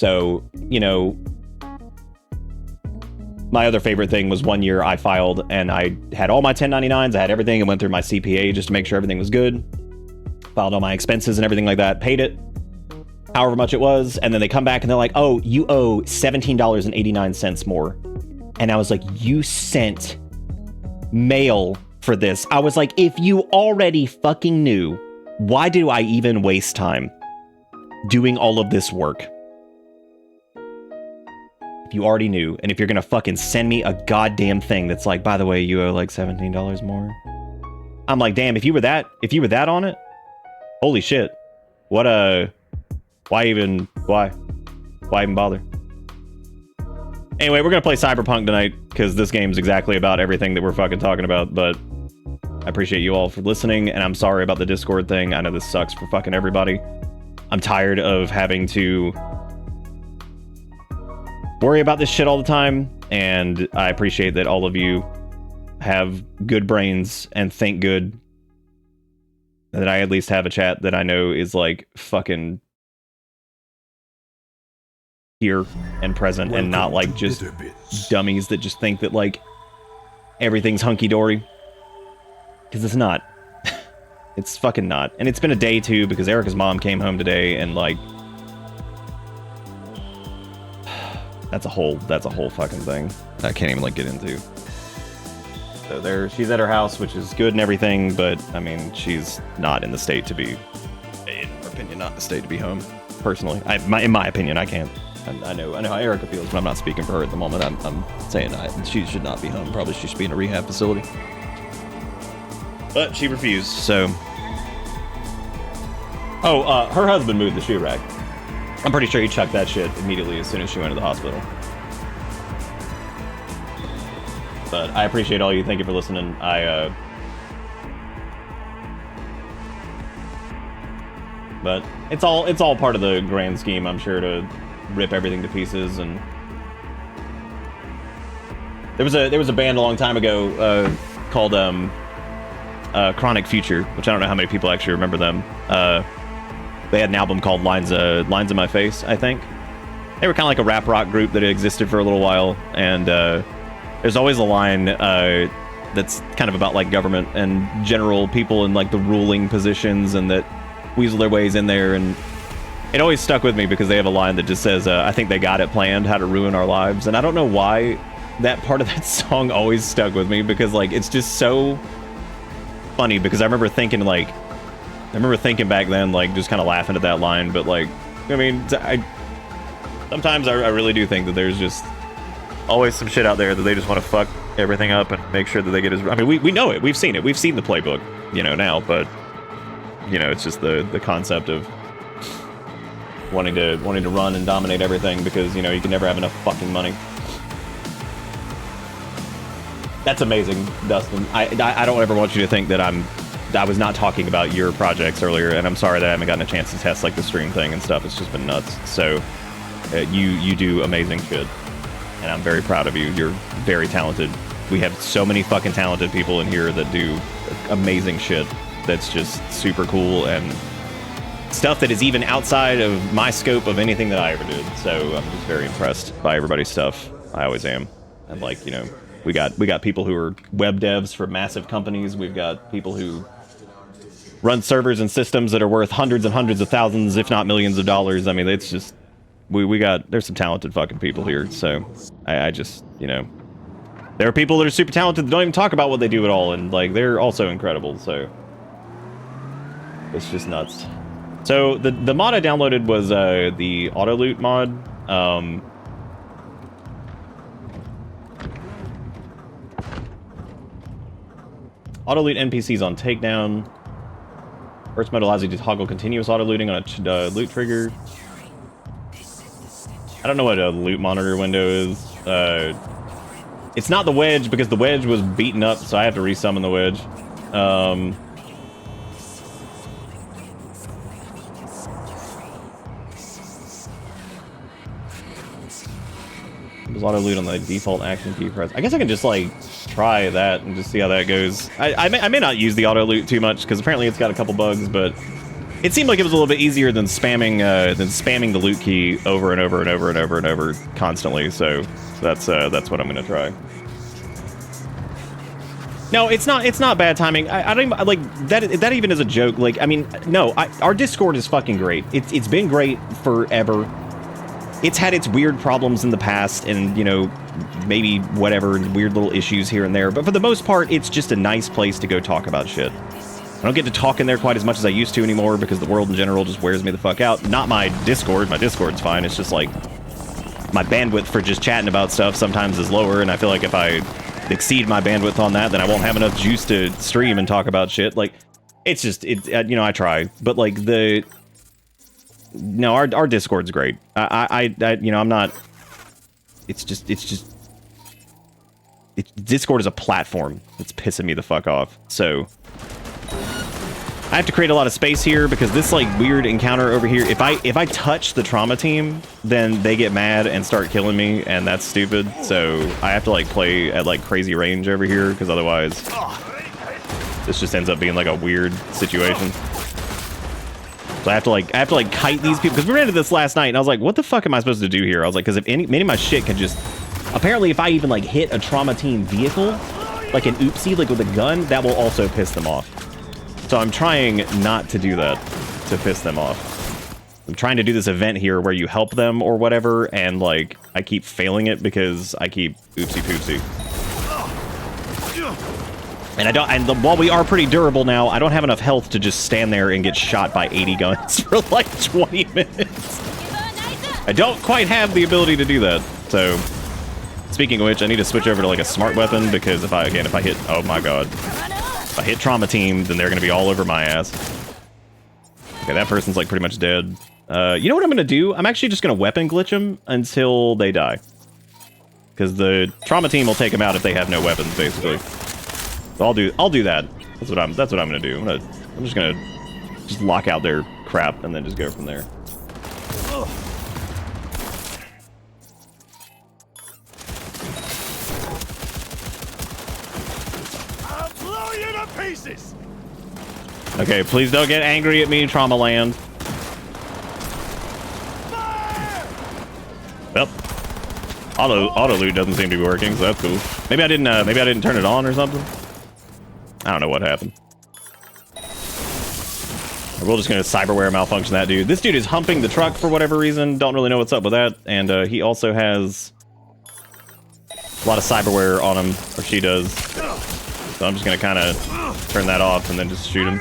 So, you know, my other favorite thing was one year I filed and I had all my 1099s, I had everything, and went through my CPA just to make sure everything was good. Filed all my expenses and everything like that, paid it. however much it was, and then they come back and they're like, oh, you owe $17.89 more. And I was like, you sent mail for this. I was like, if you already fucking knew, why do I even waste time doing all of this work? If you already knew, and if you're gonna fucking send me a goddamn thing that's like, by the way, you owe like $17 more. I'm like, damn, if you were that on it, holy shit. What why even bother? Anyway, we're gonna play Cyberpunk tonight because this game's exactly about everything that we're fucking talking about, but I appreciate you all for listening, and I'm sorry about the Discord thing. I know this sucks for fucking everybody. I'm tired of having to worry about this shit all the time, and I appreciate that all of you have good brains and think good, that I at least have a chat that I know is like fucking here and present. Welcome, and not like just dummies that just think that like everything's hunky-dory, because it's not. It's fucking not. And it's been a day too, because Erica's mom came home today, and like that's a whole fucking thing I can't even like get into. So there, she's at her house, which is good and everything, but I mean, she's not in the state to be, in her opinion, not in the state to be home. Personally, in my opinion, I can't. I know how Erica feels, but I'm not speaking for her at the moment. I'm saying she should not be home. Probably she should be in a rehab facility. But she refused, so. Oh, her husband moved the shoe rack. I'm pretty sure he chucked that shit immediately as soon as she went to the hospital. But I appreciate all you. Thank you for listening. But it's all part of the grand scheme, I'm sure, to rip everything to pieces. And there was a band a long time ago called Chronic Future, which I don't know how many people actually remember them. They had an album called Lines of My Face, I think. They were kind of like a rap rock group that existed for a little while, and there's always a line that's kind of about like government and general people in like the ruling positions, and that weasel their ways in there. And it always stuck with me because they have a line that just says, I think they got it planned, how to ruin our lives. And I don't know why that part of that song always stuck with me, because like it's just so funny, because I remember thinking back then, like just kind of laughing at that line. But like, I mean, sometimes I really do think that there's just always some shit out there that they just want to fuck everything up and make sure that they get as, I mean, we know it, we've seen the playbook, now, but it's just the concept of wanting to run and dominate everything, because you can never have enough fucking money. That's amazing, Dustin. I don't ever want you to think that I was not talking about your projects earlier, and I'm sorry that I haven't gotten a chance to test like the stream thing and stuff. It's just been nuts. So you do amazing shit, and I'm very proud of you. You're very talented. We have so many fucking talented people in here that do amazing shit that's just super cool, and stuff that is even outside of my scope of anything that I ever did. So I'm just very impressed by everybody's stuff. I always am. And like, we got people who are web devs for massive companies. We've got people who run servers and systems that are worth hundreds and hundreds of thousands, if not millions of dollars. I mean, it's just, there's some talented fucking people here. So I just, there are people that are super talented that don't even talk about what they do at all. And like, they're also incredible. So it's just nuts. So the mod I downloaded was the auto loot mod. Auto loot NPCs on takedown. Burst mode allows you to toggle continuous auto looting on a loot trigger. I don't know what a loot monitor window is. It's not the wedge, because the wedge was beaten up, so I have to resummon the wedge. There's auto loot on the default action key press. I guess I can just like try that and just see how that goes. I may not use the auto loot too much, because apparently it's got a couple bugs, but it seemed like it was a little bit easier than spamming the loot key over and over and over and over and over constantly. So that's what I'm gonna try. No, it's not. It's not bad timing. I don't even, like that. That even is a joke. Like, I mean, no. Our Discord is fucking great. It's been great forever. It's had its weird problems in the past, and you know, maybe whatever weird little issues here and there. But for the most part, it's just a nice place to go talk about shit. I don't get to talk in there quite as much as I used to anymore because the world in general just wears me the fuck out. Not my Discord. My Discord's fine. It's just like my bandwidth for just chatting about stuff sometimes is lower, and I feel like if I exceed my bandwidth on that, then I won't have enough juice to stream and talk about shit. Like, it's just, you know, I try, but like no, our Discord's great. I you know, I'm not, Discord is a platform that's pissing me the fuck off. So I have to create a lot of space here because this like weird encounter over here, if I touch the trauma team, then they get mad and start killing me, and that's stupid. So I have to like play at like crazy range over here because otherwise this just ends up being like a weird situation. So I have to like kite these people because we ran into this last night and I was like, what the fuck am I supposed to do here? I was like, because if many of my shit can just, apparently if I even like hit a trauma team vehicle, like an oopsie, like with a gun, that will also piss them off. So I'm trying not to do that to piss them off. I'm trying to do this event here where you help them or whatever, and like I keep failing it because I keep oopsie poopsie. And I don't. And while we are pretty durable now, I don't have enough health to just stand there and get shot by 80 guns for like 20 minutes. I don't quite have the ability to do that. So, speaking of which, I need to switch over to like a smart weapon because if I hit, oh my god. If I hit trauma team, then they're going to be all over my ass. Okay, that person's like pretty much dead. You know what I'm going to do? I'm actually just going to weapon glitch them until they die. Because the trauma team will take them out if they have no weapons, basically. So I'll do that. That's what I'm going to do. I'm just going to lock out their crap and then just go from there. Pieces. Okay, please don't get angry at me, Trauma Land. Well, auto loot doesn't seem to be working, so that's cool. Maybe I didn't turn it on or something. I don't know what happened. We're just gonna cyberware malfunction that dude. This dude is humping the truck for whatever reason. Don't really know what's up with that, and he also has a lot of cyberware on him, or she does. So I'm just gonna kind of turn that off and then just shoot him.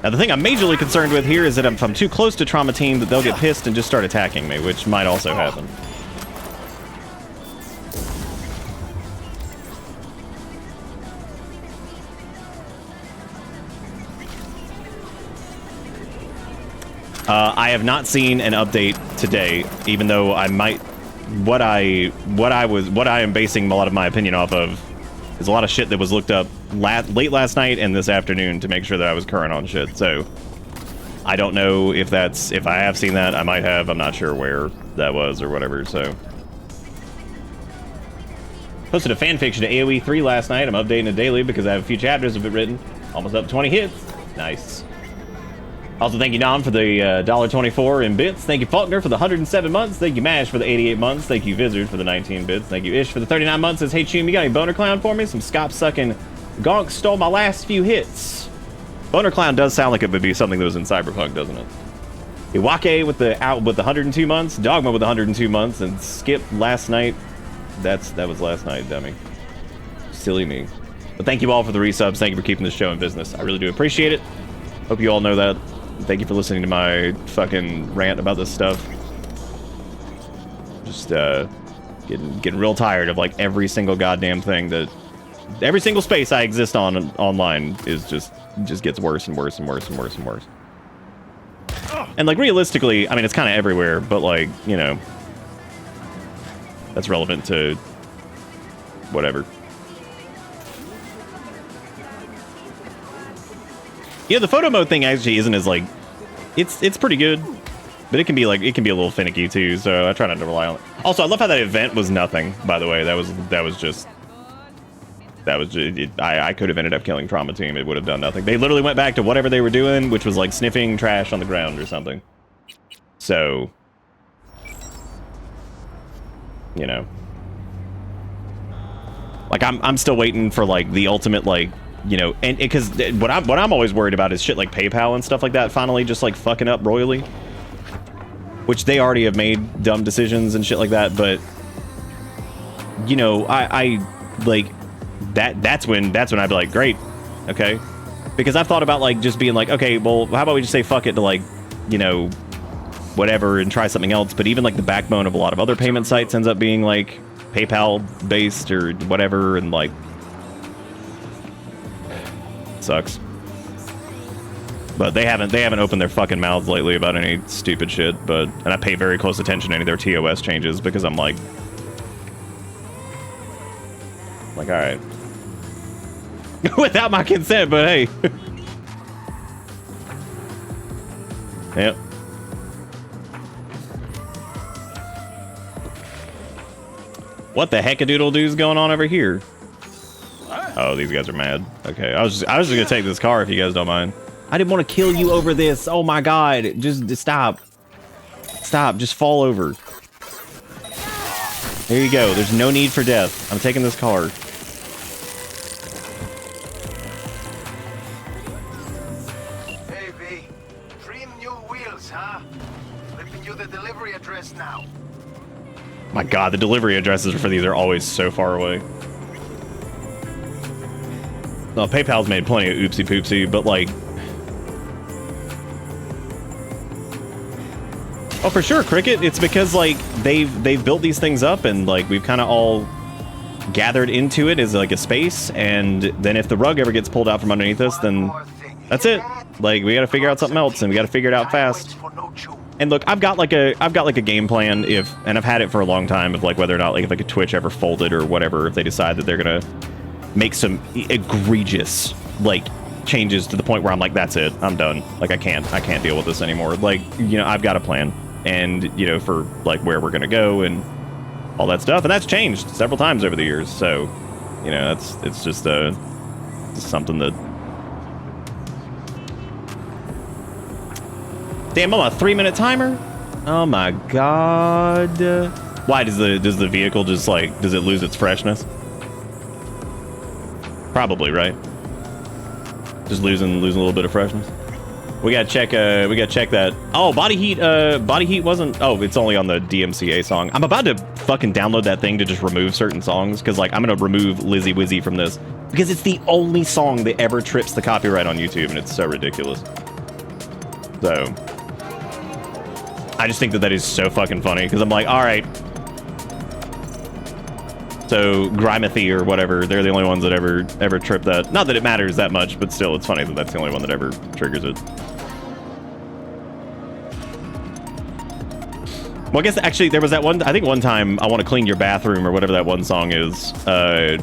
Now the thing I'm majorly concerned with here is that if I'm too close to trauma team, that they'll get pissed and just start attacking me, which might also happen. I have not seen an update today, even though I might. What I am basing a lot of my opinion off of is a lot of shit that was looked up late last night and this afternoon to make sure that I was current on shit. So I don't know if I have seen that. I might have. I'm not sure where that was or whatever. So posted a fanfiction to AoE 3 last night. I'm updating it daily because I have a few chapters of it written. Almost up to 20 hits. Nice. Also, thank you, Dom, for the $1.24 in bits. Thank you, Faulkner, for the 107 months. Thank you, Mash, for the 88 months. Thank you, Vizard, for the 19 bits. Thank you, Ish, for the 39 months. Says, hey, Chum, you got any boner clown for me? Some scop-sucking gonk stole my last few hits. Boner clown does sound like it would be something that was in Cyberpunk, doesn't it? Iwake with the 102 months. Dogma with 102 months. And Skip last night. That was last night, dummy. Silly me. But thank you all for the resubs. Thank you for keeping this show in business. I really do appreciate it. Hope you all know that. Thank you for listening to my fucking rant about this stuff. Just getting real tired of like every single goddamn thing that every single space I exist on online is just gets worse and worse and worse and worse and worse. And like realistically, I mean it's kind of everywhere, but like, you know, that's relevant to whatever. Yeah, the photo mode thing actually isn't as like, it's pretty good, but it can be a little finicky too. So I try not to rely on it. Also, I love how that event was nothing. By the way, I could have ended up killing Trauma Team. It would have done nothing. They literally went back to whatever they were doing, which was like sniffing trash on the ground or something. So, you know, Like I'm still waiting for like the ultimate, like, you know, and because what I'm always worried about is shit like PayPal and stuff like that finally just like fucking up royally, which they already have made dumb decisions and shit like that. But you know, I like that's when I'd be like, great, okay, because I've thought about like just being like, okay, well, how about we just say fuck it to like, you know, whatever and try something else. But even like the backbone of a lot of other payment sites ends up being like PayPal based or whatever, and like sucks. But they haven't opened their fucking mouths lately about any stupid shit. And I pay very close attention to any of their TOS changes because I'm like all right, without my consent, but hey. Yep. What the heck-a-doodle-doo's going on over here? Oh, these guys are mad. Okay, I was just gonna take this car if you guys don't mind. I didn't want to kill you over this. Oh my god, just stop. Stop, just fall over. There you go. There's no need for death. I'm taking this car. Hey, V. Trim new wheels, huh? Flipping you the delivery address now. My god, the delivery addresses for these are always so far away. No, PayPal's made plenty of oopsie poopsie, but like... Oh, for sure, Cricket. It's because like they've built these things up, and like we've kind of all gathered into it as like a space, and then if the rug ever gets pulled out from underneath us, then that's it. Like we got to figure out something else, and we got to figure it out fast. And look, I've got like a game plan and I've had it for a long time of like whether or not like if like a Twitch ever folded or whatever, if they decide that they're gonna make some egregious like changes to the point where I'm like, that's it, I'm done. Like I can't deal with this anymore. Like, you know, I've got a plan, and you know, for like where we're gonna go and all that stuff, and that's changed several times over the years. So, you know, it's just something that. Damn, I'm on a 3-minute timer. Oh my god. Why does the vehicle just like, does it lose its freshness? Probably, right? Just losing a little bit of freshness. We gotta check that. Oh, body heat wasn't. Oh, it's only on the DMCA song. I'm about to fucking download that thing to just remove certain songs, because like I'm gonna remove Lizzy Wizzy from this because it's the only song that ever trips the copyright on YouTube, and it's so ridiculous. So I just think that is so fucking funny, because I'm like, all right. So Grimathy or whatever, they're the only ones that ever trip that. Not that it matters that much, but still, it's funny that that's the only one that ever triggers it. Well, I guess actually there was that one. I think one time, I Want to Clean Your Bathroom or whatever that one song is. That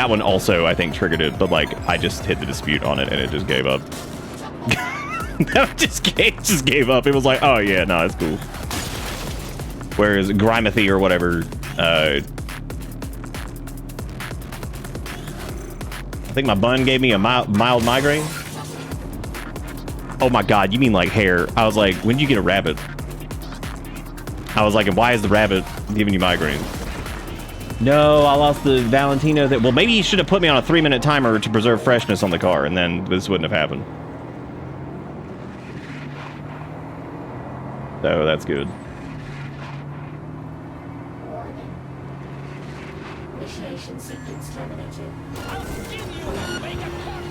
one also I think triggered it, but like I just hit the dispute on it and it just gave up. It just gave up. It was like, oh yeah, no, it's cool. Whereas Grimathy or whatever, I think my bun gave me a mild migraine. Oh my god, you mean like hair? I was like, when did you get a rabbit? I was like, and why is the rabbit giving you migraine? No, I lost the Valentino. Well, maybe he should have put me on a 3-minute timer to preserve freshness on the car, and then this wouldn't have happened. So that's good.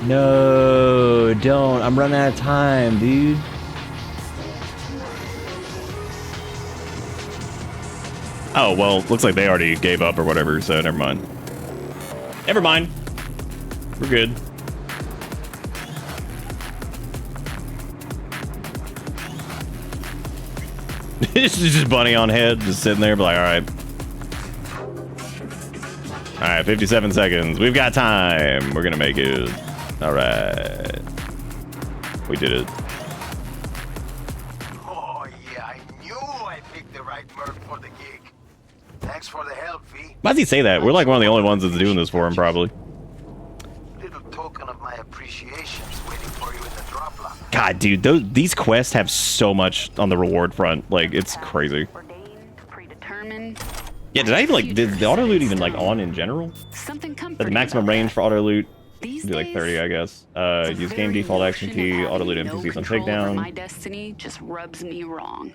No, don't. I'm running out of time, dude. Oh, well, looks like they already gave up or whatever, so never mind. Never mind. We're good. This is just bunny on head, just sitting there, but like, all right. All right, 57 seconds. We've got time. We're gonna make it. All right. We did it. Oh, yeah, I knew I picked the right Merc for the gig. Thanks for the help, V. Why does he say that? We're like one of the only ones that's doing this for him, probably. Little token of my appreciation is waiting for you in the drop lot. God, dude, these quests have so much on the reward front. Like, it's crazy. Ordained, predetermined. Yeah, did I even like, did the auto loot even like on in general? But the maximum range for auto loot, do like 30, I guess. Use game default action key, auto loot NPCs on takedown. My destiny just rubs me wrong.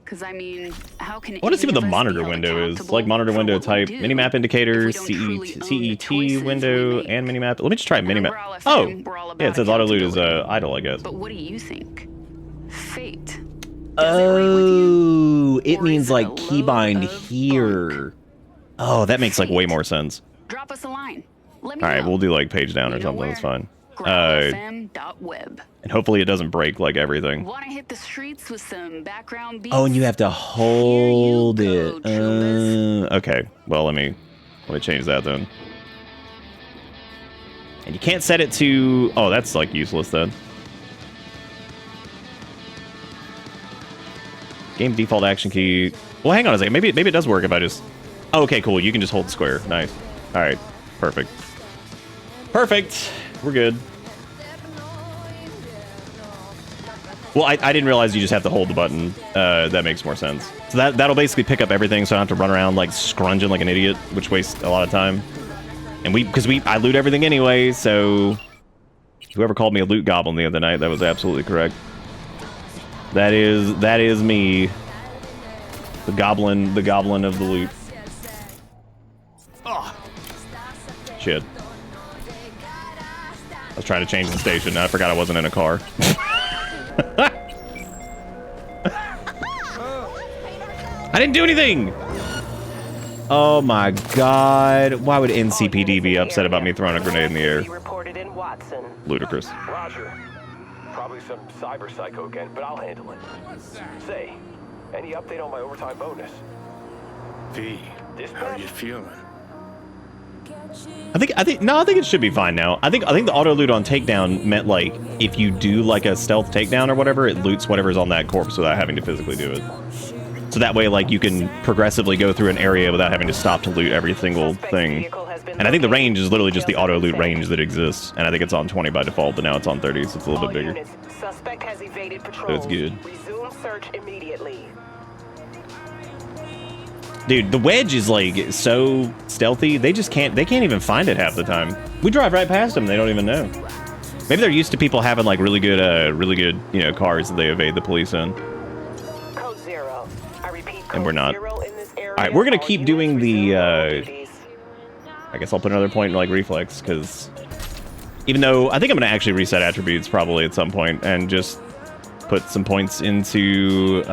Because I mean, how can I want to see what the monitor window is. Like monitor window type, minimap indicators, CET window, and minimap. Let me just try minimap. Oh, yeah, it says auto loot is idle, I guess. But what do you think? Fate. Oh, it means like keybind here. Oh, that makes like way more sense. Drop us a line. All right, we'll do like page down or something. That's fine. Growlfm.web. And hopefully it doesn't break like everything. Want to hit the streets with some background beats? Oh, and you have to hold it. Okay, well let me change that then. And you can't set it to. Oh, that's like useless then. Game default action key. Well, hang on a second. Maybe it does work if I just. Oh, okay, cool. You can just hold square. Nice. All right, perfect. Perfect. We're good. Well, I didn't realize you just have to hold the button. That makes more sense. So that'll basically pick up everything, so I don't have to run around like scrunging like an idiot, which wastes a lot of time. And I loot everything anyway, so whoever called me a loot goblin the other night, that was absolutely correct. That is me, the goblin of the loot. Oh. Shit. I was trying to change the station, and I forgot I wasn't in a car. I didn't do anything! Oh my god. Why would NCPD be upset about me throwing a grenade in the air? Ludicrous. Roger. Probably some cyber psycho again, but I'll handle it. Say, any update on my overtime bonus? V, how are you feeling? I think it should be fine now. I think the auto loot on takedown meant like if you do like a stealth takedown or whatever, it loots whatever's on that corpse without having to physically do it. So that way, like, you can progressively go through an area without having to stop to loot every single thing. And I think the range is literally just the auto loot range that exists. And I think it's on 20 by default, but now it's on 30, so it's a little bit bigger. Suspect has evaded patrol. So it's good. Resume search immediately. Dude, the wedge is like so stealthy. They can't even find it half the time. We drive right past them, they don't even know. Maybe they're used to people having like really good, you know, cars that they evade the police in. Code 0. I repeat, And we're not. All right, we're gonna keep doing the. I guess I'll put another point in like reflex because even though I think I'm gonna actually reset attributes probably at some point and just put some points into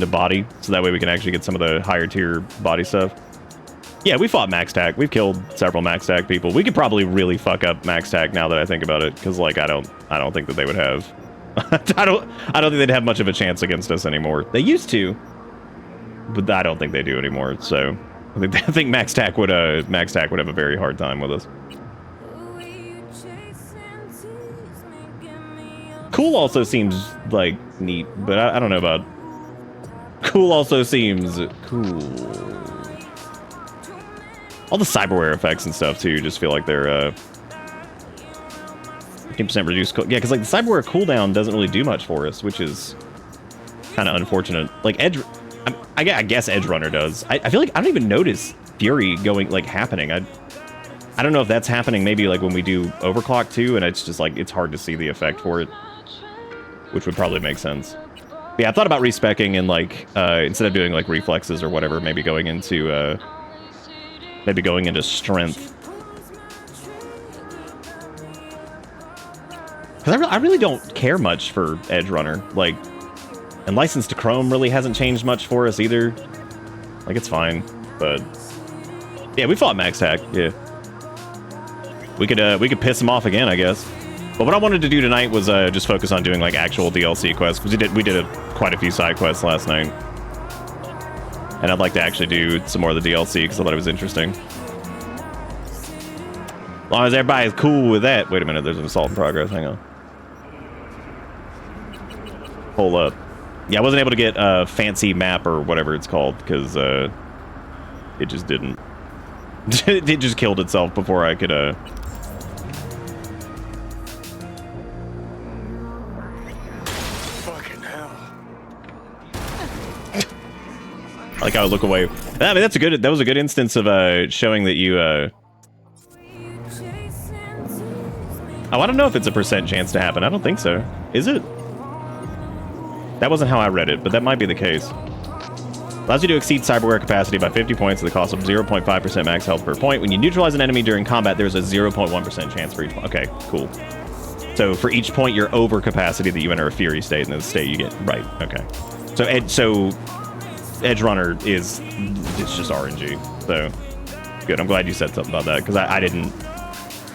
body, so that way we can actually get some of the higher tier body stuff. Yeah, we fought max tac. We've killed several max tac people. We could probably really fuck up max tac now that I think about it, because like I don't think that they would have. I don't think they'd have much of a chance against us anymore. They used to, but I don't think they do anymore. So I think max tac would have a very hard time with us. Cool also seems like neat, but I don't know about. Cool also seems cool. All the cyberware effects and stuff too just feel like they're 15% reduced. Yeah, because like the cyberware cooldown doesn't really do much for us, which is kind of unfortunate. Like Edge, I guess Edge Runner does. I feel like I don't even notice Fury going like happening. I don't know if that's happening maybe like when we do Overclock too, and it's just like it's hard to see the effect for it, which would probably make sense. But yeah, I thought about respecking and like instead of doing like reflexes or whatever, maybe going into strength. Because I really don't care much for Edge Runner, like, and License to Chrome really hasn't changed much for us either. Like it's fine, but yeah, we fought Max Hack. Yeah, we could piss him off again, I guess. But what I wanted to do tonight was just focus on doing like actual DLC quests, because we did quite a few side quests last night, and I'd like to actually do some more of the DLC because I thought it was interesting. As long as everybody's cool with that. Wait a minute, there's an assault in progress. Hang on. Hold up. Yeah, I wasn't able to get a fancy map or whatever it's called because it just didn't. It just killed itself before I could Fucking hell. Like I would look away. I mean, that was a good instance of showing that you. Oh, I don't know if it's a % chance to happen. I don't think so. Is it? That wasn't how I read it, but that might be the case. Allows you to exceed cyberware capacity by 50 points at the cost of 0.5% max health per point. When you neutralize an enemy during combat, there's a 0.1% chance for each point. Okay, cool. So for each point you're over capacity that you enter a fury state, and the state you get right. Okay. So Edge Runner it's just RNG. So good. I'm glad you said something about that because I didn't.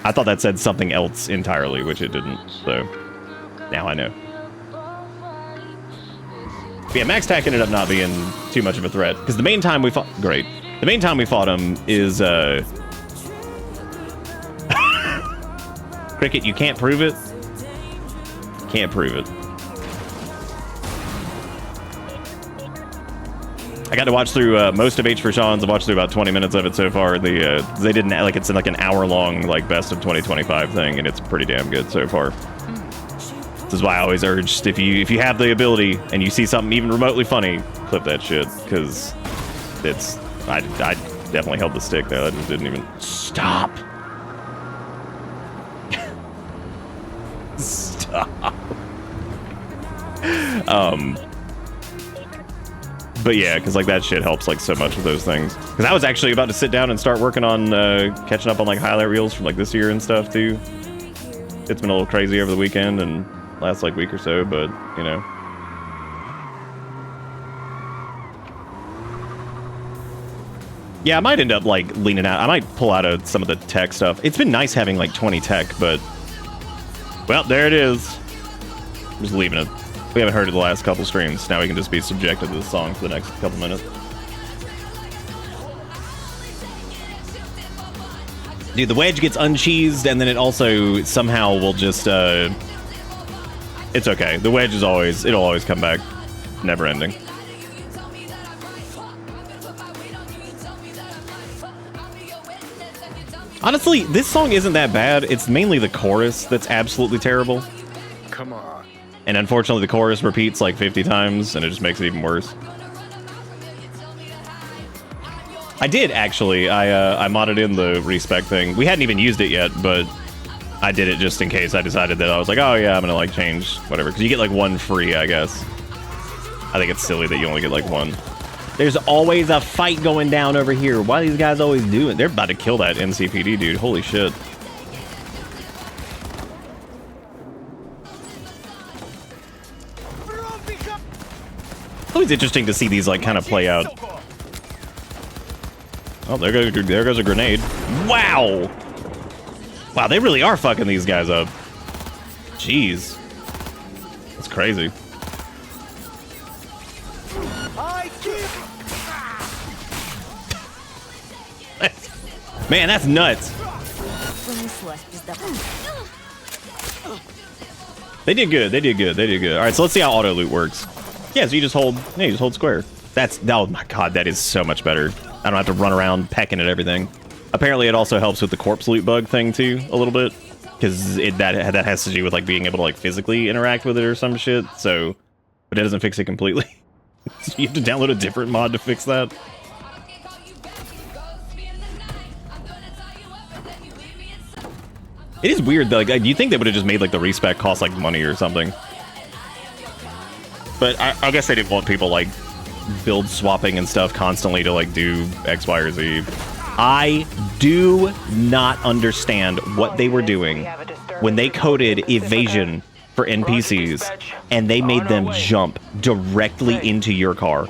I thought that said something else entirely, which it didn't. So now I know. But yeah, Max Tack ended up not being too much of a threat because the main time we fought. Great. The main time we fought him is Cricket. You can't prove it. Can't prove it. I got to watch through most of H for Sean's. I've watched through about 20 minutes of it so far. They didn't like it's in like an hour-long like best of 2025 thing, and it's pretty damn good so far. This is why I always urge if you have the ability and you see something even remotely funny, clip that shit because I definitely held the stick there. I just didn't even stop. Stop. But yeah, because like that shit helps like so much with those things. Because I was actually about to sit down and start working on catching up on like highlight reels from like this year and stuff too. It's been a little crazy over the weekend and last like week or so, but you know. Yeah, I might end up like leaning out. I might pull out of some of the tech stuff. It's been nice having like 20 tech, but well, there it is. I'm just leaving it. We haven't heard it the last couple streams. Now we can just be subjected to the song for the next couple minutes. Dude, the wedge gets uncheesed, and then it also somehow will just, it's okay. The wedge is it'll always come back. Never ending. Honestly, this song isn't that bad. It's mainly the chorus that's absolutely terrible. Come on. And unfortunately, the chorus repeats like 50 times, and it just makes it even worse. I did, actually. I modded in the respec thing. We hadn't even used it yet, but I did it just in case I decided that I was like, oh yeah, I'm gonna like change whatever. Because you get like one free, I guess. I think it's silly that you only get like one. There's always a fight going down over here. Why are these guys always doing? They're about to kill that NCPD dude. Holy shit. Always interesting to see these like kind of play out. Oh, there goes a grenade. Wow. Wow, they really are fucking these guys up. Jeez. That's crazy. Man, that's nuts. They did good. They did good. They did good. All right, so let's see how auto loot works. Yeah, so you just hold square. Oh my god, that is so much better. I don't have to run around pecking at everything. Apparently, it also helps with the corpse loot bug thing too, a little bit, because that has to do with like being able to like physically interact with it or some shit. So, but it doesn't fix it completely. So you have to download a different mod to fix that. It is weird though. Like, do you think they would have just made like the respec cost like money or something? But I guess they didn't want people like build swapping and stuff constantly to like do X, Y, or Z. I do not understand what they were doing when they coded evasion for NPCs and they made them jump directly into your car.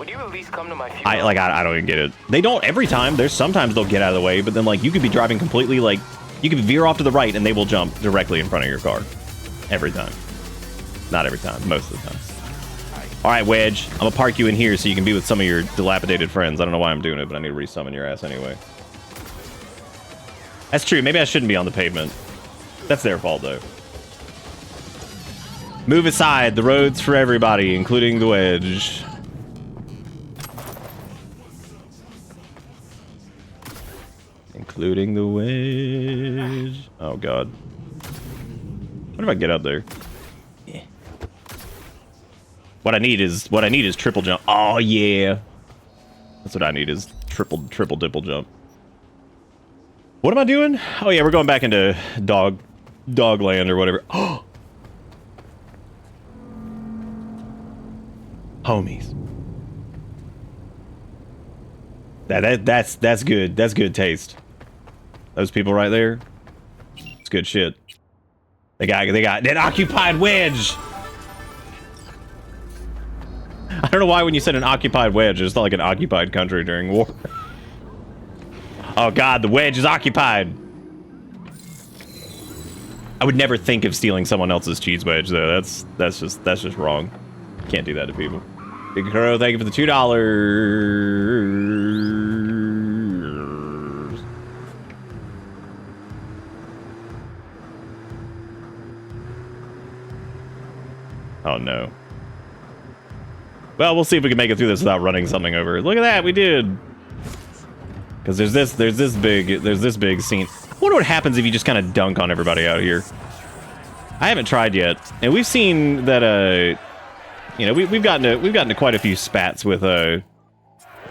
I don't even get it. They don't every time. There's sometimes they'll get out of the way, but then like you could be driving completely like you could veer off to the right and they will jump directly in front of your car. Every time. Not every time, most of the time. All right, Wedge, I'm gonna park you in here so you can be with some of your dilapidated friends. I don't know why I'm doing it, but I need to resummon your ass anyway. That's true. Maybe I shouldn't be on the pavement. That's their fault, though. Move aside. The road's for everybody, including the Wedge. Including the Wedge. Oh, God. What if I get up there? Yeah. What I need is triple jump. Oh, yeah. That's what I need is triple dipple jump. What am I doing? Oh yeah, we're going back into Dogland or whatever. Oh, homies. That's good. That's good taste. Those people right there. It's good shit. They got an occupied wedge. I don't know why when you said an occupied wedge, it's not like an occupied country during war. Oh god, the wedge is occupied. I would never think of stealing someone else's cheese wedge though. That's just wrong. Can't do that to people. Big Crow, thank you for the $2. Oh no. Well, we'll see if we can make it through this without running something over. Look at that, we did. Because there's this big scene. I wonder what happens if you just kind of dunk on everybody out here. I haven't tried yet, and we've seen that. You know, we've gotten to quite a few spats with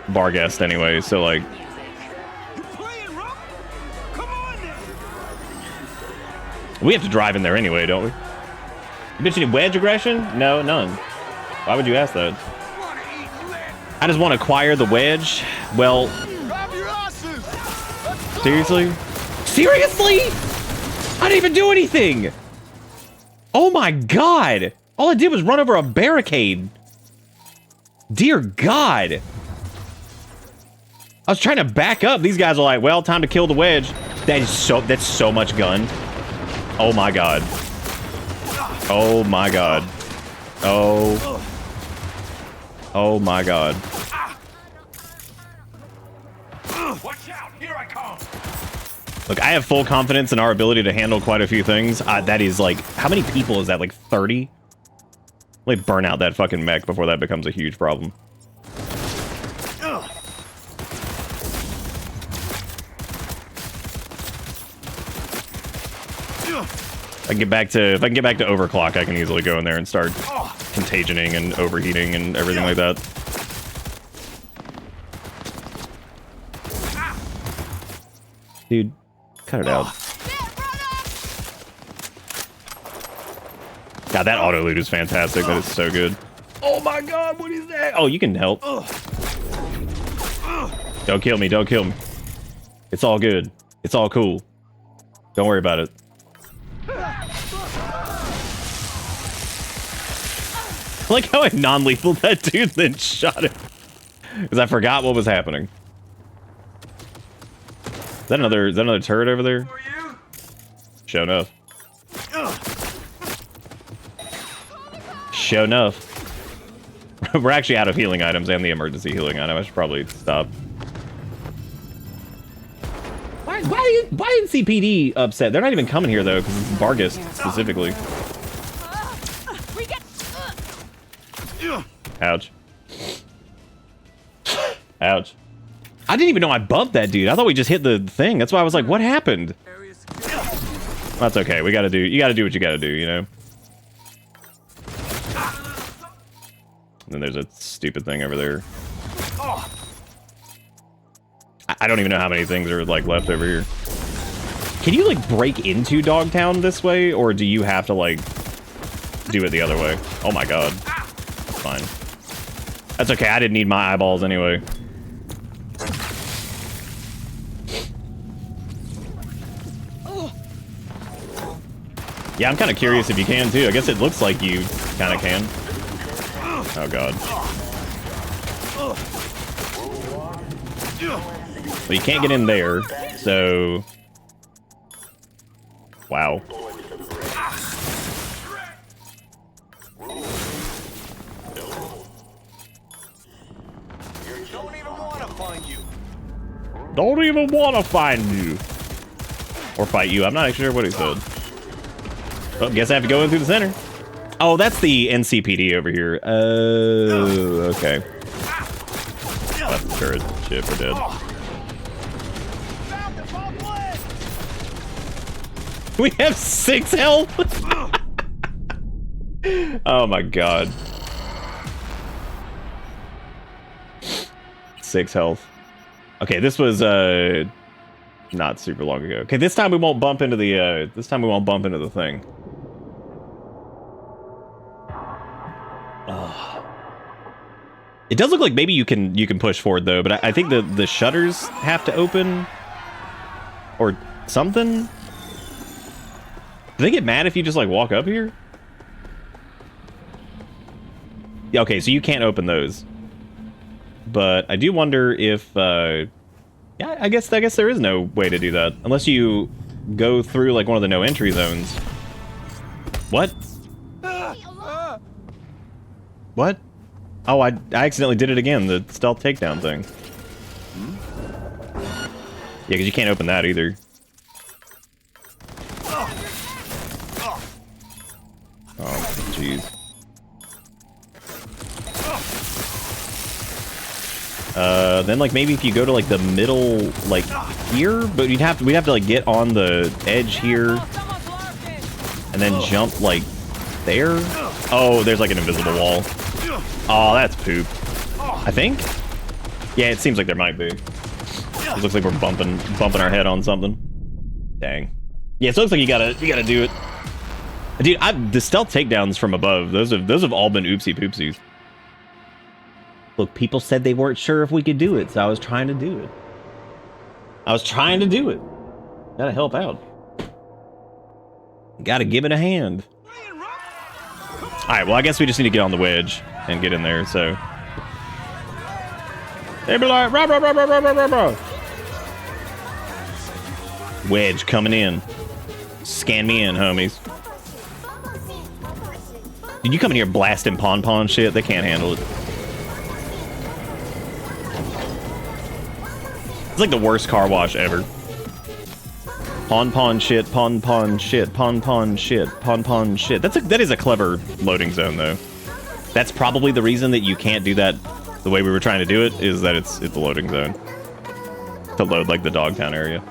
Barguest anyway. So like, we have to drive in there anyway, don't we? You mentioned any wedge aggression? No, none. Why would you ask that? I just want to acquire the wedge. Well, seriously? Seriously? I didn't even do anything. Oh my god. All I did was run over a barricade. Dear god. I was trying to back up. These guys are like, well, time to kill the wedge. That's so much gun. Oh my god. Oh my god. Oh. Oh my god. Watch out! Here I come! Look, I have full confidence in our ability to handle quite a few things. That is like, how many people is that? Like 30? Let me burn out that fucking mech before that becomes a huge problem. If I can get back to overclock, I can easily go in there and start contagioning and overheating and everything like that. Dude, cut it out. God, that auto loot is fantastic. That is so good. Oh my god, what is that? Oh, you can help. Don't kill me, don't kill me. It's all good. It's all cool. Don't worry about it. I like how I non-lethal that dude, then shot him. Because I forgot what was happening. Is that another turret over there? Show enough. Show enough. We're actually out of healing items and the emergency healing item. I should probably stop. Why NCPD upset? They're not even coming here though, because it's Barguest specifically. Ouch. Ouch. I didn't even know I bumped that dude. I thought we just hit the thing. That's why I was like, what happened? That's okay. You gotta do what you gotta do, you know? And then there's a stupid thing over there. I don't even know how many things are like left over here. Can you like break into Dogtown this way, or do you have to like do it the other way? Oh my god. Fine. That's okay. I didn't need my eyeballs anyway. Yeah, I'm kind of curious if you can too. I guess it looks like you kind of can. Oh god. Well, you can't get in there, so... Wow. Don't even want to find you. Don't even want to find you. Or fight you. I'm not actually sure what he said. Well, guess I have to go in through the center. Oh, that's the NCPD over here. Oh, okay. That's the turret. Shit, we're dead. We have 6 health? Oh my god. 6 health. Okay, this was not super long ago. Okay, this time we won't bump into the thing. It does look like maybe you can push forward though, but I think the shutters have to open or something. Do they get mad if you just like walk up here? Yeah, okay, so you can't open those. But I do wonder if yeah, I guess there is no way to do that unless you go through like one of the no entry zones. What? What? Oh, I accidentally did it again, the stealth takedown thing. Yeah, because you can't open that either. Oh, jeez. Then like maybe if you go to like the middle, like here, but we'd have to like get on the edge here, and then jump like there. Oh, there's like an invisible wall. Oh, that's poop. I think. Yeah, it seems like there might be. It looks like we're bumping our head on something. Dang. Yeah, so it looks like you gotta do it. Dude, the stealth takedowns from above, those have all been oopsie poopsies. Look, people said they weren't sure if we could do it, so I was trying to do it. Gotta help out. Gotta give it a hand. Alright, well I guess we just need to get on the wedge and get in there, so. They be like, rah, rah, rah, rah, rah, rah, rah. Wedge coming in. Scan me in, homies. Did you come in here blasting pon shit? They can't handle it. It's like the worst car wash ever. Pon shit, pon shit, pon shit, pon shit. That is a clever loading zone though. That's probably the reason that you can't do that the way we were trying to do it, is that it's a loading zone. To load like the Dogtown area.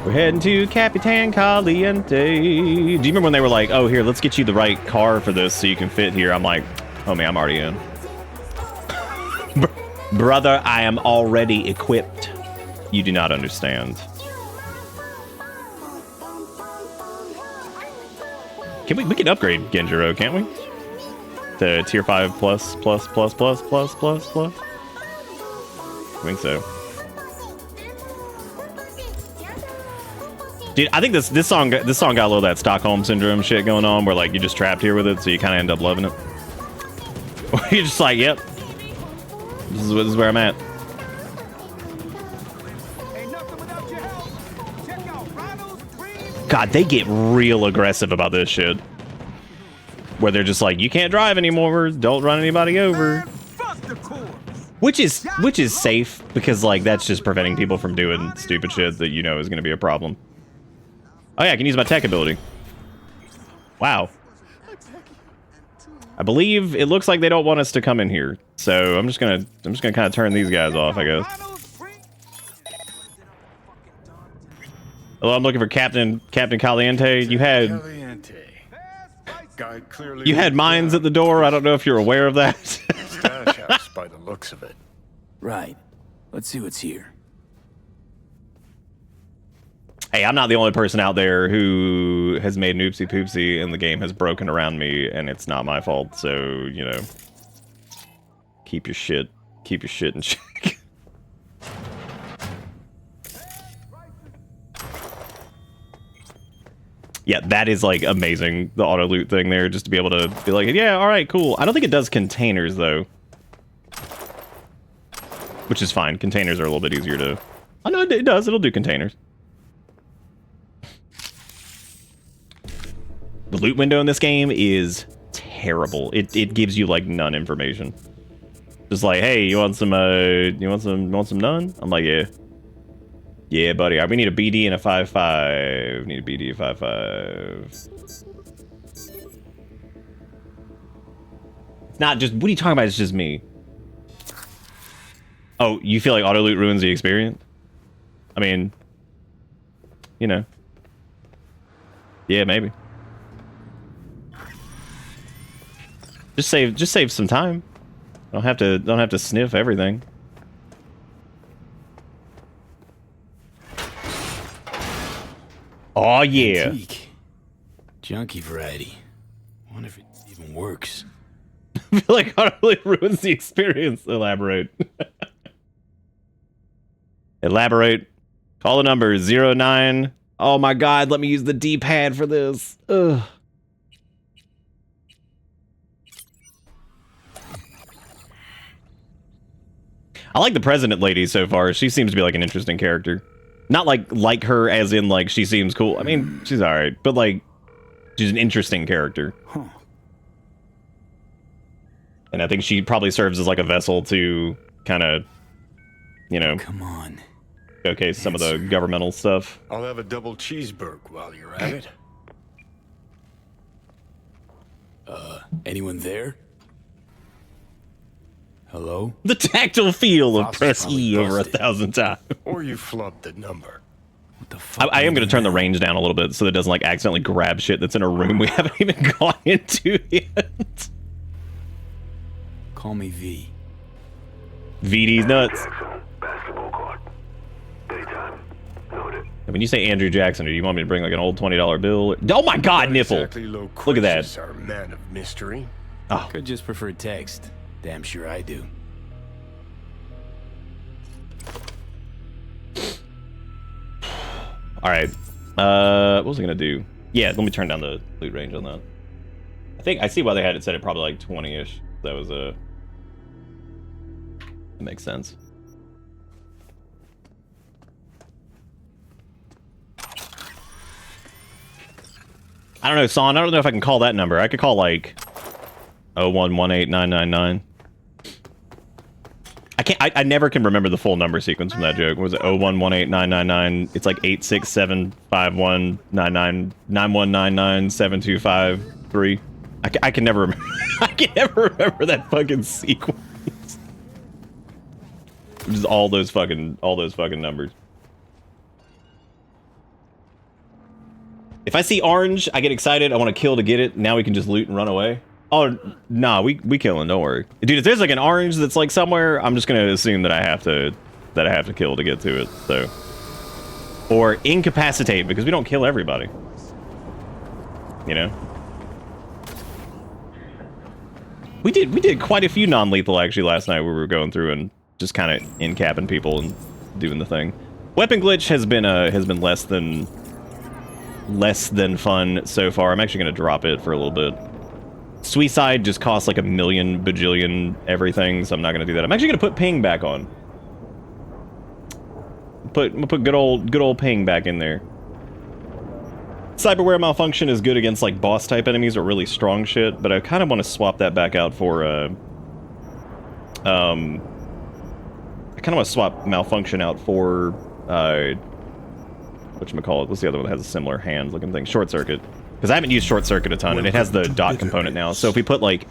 We're heading to Capitan Caliente. Do you remember when they were like, oh, here, let's get you the right car for this so you can fit here? I'm like, homie, I'm already in. Brother, I am already equipped. You do not understand. We can upgrade Genjiro, can't we? To tier 5 plus. I think so. Dude, I think this song got a little of that Stockholm syndrome shit going on, where like you're just trapped here with it, so you kind of end up loving it. Or you're just like, yep, this is where I'm at. God, they get real aggressive about this shit. Where they're just like, you can't drive anymore, don't run anybody over. Which is safe, because like that's just preventing people from doing stupid shit that you know is going to be a problem. Oh yeah, I can use my tech ability. Wow. I believe it looks like they don't want us to come in here, so I'm just gonna kind of turn these guys off, I guess. Hello, I'm looking for Captain Caliente. You had mines at the door. I don't know if you're aware of that. Stash house by the looks of it. Right. Let's see what's here. Hey, I'm not the only person out there who has made an oopsie poopsie and the game has broken around me, and it's not my fault. So, you know, keep your shit in check. Yeah, that is like amazing, the auto loot thing there, just to be able to be like, yeah, all right, cool. I don't think it does containers though, which is fine. Containers are a little bit easier to. Oh no, it does. It'll do containers. The loot window in this game is terrible. It gives you like none information. Just like, hey, you want some none? I'm like, yeah. Yeah, buddy. We need a BD and a 5.5. Need a BD and 5.5. It's not just. What are you talking about? It's just me. Oh, you feel like auto loot ruins the experience? I mean, you know. Yeah, maybe. Just save some time. Don't have to sniff everything. Oh yeah. Antique. Junky variety. Wonder if it even works. I feel like it really ruins the experience. Elaborate. Elaborate. Call the number 09. Oh my god, let me use the D-pad for this. Ugh. I like the president lady so far. She seems to be like an interesting character. Not like her as in like she seems cool. I mean, she's alright, but like she's an interesting character. Huh. And I think she probably serves as like a vessel to kind of, you know, Come on. showcase some of the governmental stuff. I'll have a double cheeseburger while you're at it. Anyone there? Hello? The tactile feel of Fox is press probably E over busted. 1,000 times. Or you flubbed the number. What the fuck? I am going to turn the range down a little bit so that it doesn't like accidentally grab shit that's in a room we haven't even gone into yet. Call me V. VD's nuts. Basketball court. Daytime. Noted. When you say Andrew Jackson, do you want me to bring like an old $20 bill? Oh my god, nipple! Exactly Look at that. Our man of mystery. Oh, Could just prefer text. Damn sure I do. alright. What was I going to do? Yeah, let me turn down the loot range on that. I see why they had it set at probably like 20-ish. That was that makes sense. I don't know, Son. I don't know if I can call that number. I could call like 0118999. I can't. I never can remember the full number sequence from that joke. What was it 0118999? It's like 867519991997253. I can never remember. I can never remember that fucking sequence. Just all those fucking numbers. If I see orange, I get excited. I want to kill to get it. Now we can just loot and run away. Oh, nah, we killing. Don't worry, dude. If there's like an orange that's like somewhere, I'm just gonna assume that I have to kill to get to it. So, or incapacitate because we don't kill everybody. You know. We did quite a few non-lethal actually last night where we were going through and just kind of incapping people and doing the thing. Weapon glitch has been less than fun so far. I'm actually going to drop it for a little bit. Suicide just costs like a million bajillion everything, so I'm not going to do that. I'm actually going to put ping back on. I'm gonna put good old ping back in there. Cyberware malfunction is good against like boss type enemies or really strong shit, but I kind of want to swap that back out for I kind of want to swap malfunction out for whatchamacallit, what's the other one that has a similar hand looking thing? Short circuit. Because I haven't used short circuit a ton, and it has the dot component now. So if we put like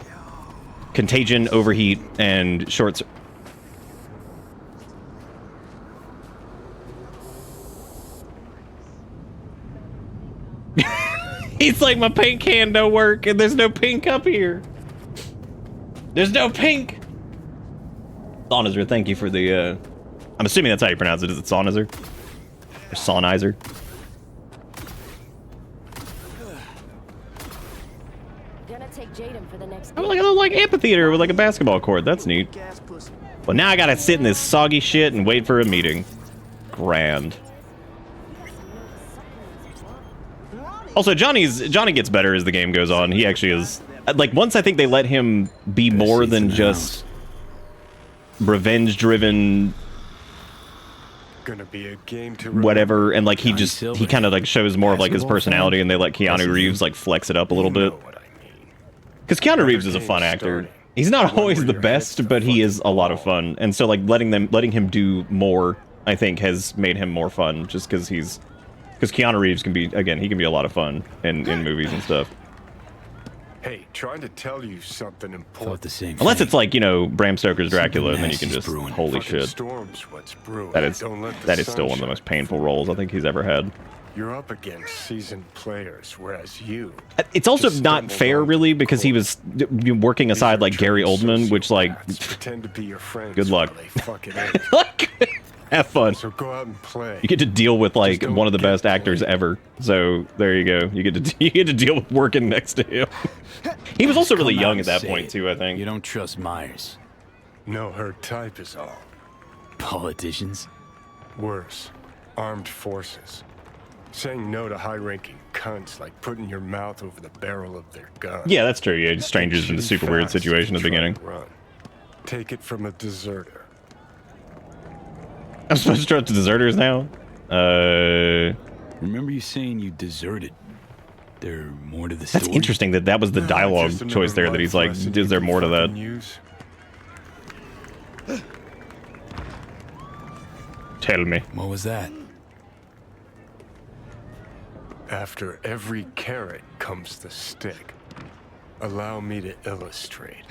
contagion, overheat, and short. He's like, my paint can don't work, and there's no pink up here. There's no pink. Sonizer, thank you for the. I'm assuming that's how you pronounce it. Is it Sonizer? Or Sonizer? Gonna take Jaden for the next. Oh, like a little like amphitheater with like a basketball court. That's neat. But now I gotta sit in this soggy shit and wait for a meeting. Grand. Also, Johnny gets better as the game goes on. He actually is. Like, once I think they let him be more than just revenge-driven, Gonna be a game to whatever, and like he Johnny just Silver. he kind of like shows more of like his Basketball personality, fan? and they let Keanu Reeves like flex it up a little You know bit. what I mean. Because Keanu Reeves is a fun actor. He's not always the best, but he is a lot of fun, and so like letting him do more, I think, has made him more fun. Just because Keanu Reeves can be, again, he can be a lot of fun in movies and stuff. Hey, trying to tell you something Thought important. the same. Unless thing. it's like, you know, Bram Stoker's Dracula, and then you can nasty's just, brewing. holy Fucking shit. storm's what's brewing. That is Don't let the still sun one of the shine most painful roles I think he's ever had. You're up against seasoned players, whereas you... It's also just not stumbled fair, onto really, the because he course. was working These aside are like Gary true Oldman, which like, sociopaths. Pretend to be your friends. good luck. while they fuck it up. have fun. So go out and play. You get to deal with like don't one of the get best actors played. ever. So there you go. You get to deal with working next to him. He was also really Come out young and at that say point it. too, I think. You don't trust Myers. No, her type is all. Politicians? Worse, armed forces. Saying no to high-ranking cunts like putting your mouth over the barrel of their gun. Yeah, that's true. Yeah, strangers in a super weird situation at the beginning. Run. Take it from a deserter. I'm supposed to trust the deserters now? Remember you saying you deserted? There more to the story? That's interesting that was the dialogue Just choice there, another that he's life like, lesson is there you more to that? fucking use? Tell me. What was that? After every carrot comes the stick. Allow me to illustrate.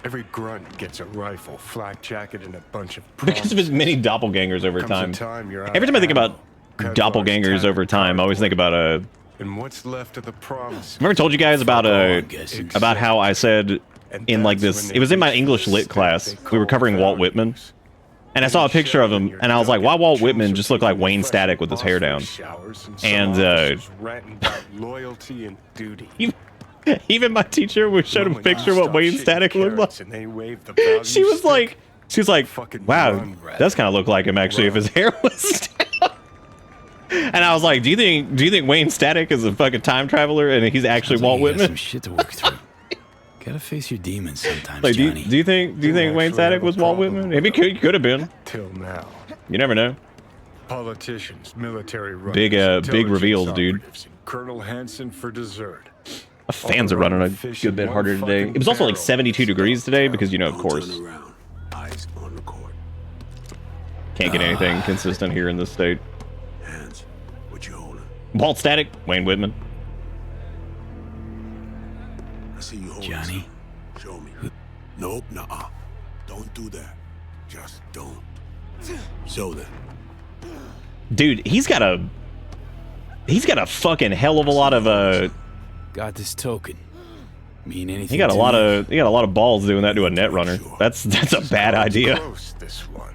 Every grunt gets a rifle, flak jacket, and a bunch of Because of his many doppelgangers over Comes a time. you're out Every time I of think about ammo. doppelgangers Kevlar's over time, I always think about And what's left of the promise? Remember I told you guys about I'm guessing. about how I said in like this, it was in my English lit class, we were covering Walt Whitman, and I saw a picture of him, and I was like, why Walt Whitman just looked like Wayne Static with his hair down? And, loyalty and duty. Even my teacher, we showed him a picture of what Wayne Static looked like. She was like, wow, does kind of look like him actually if his hair was down. And I was like, do you think Wayne Static is a fucking time traveler and he's actually Sounds like Walt you got Whitman? some shit to work through. Gotta face your demons sometimes, Like, do Johnny. you think Wayne Static was Walt Whitman? Maybe he could have been. Till now. You never know. Politicians, military runners, Big intelligence reveals, dude. operatives, and Colonel Hansen for dessert. Fans are running a good bit harder today. It was also like 72 degrees today because, you know, of course, Eyes on the court. can't get anything consistent here in this state. Hands. What you holding? Walt Static, Wayne Whitman. I see you holding. Johnny? something. Show me. Nope, nuh-uh. Don't do that. Just don't. So then. Dude, he's got a fucking hell of a lot of Got this token. Mean anything? he got a to lot me? of balls doing that to a net runner. That's a bad idea. Close, this one.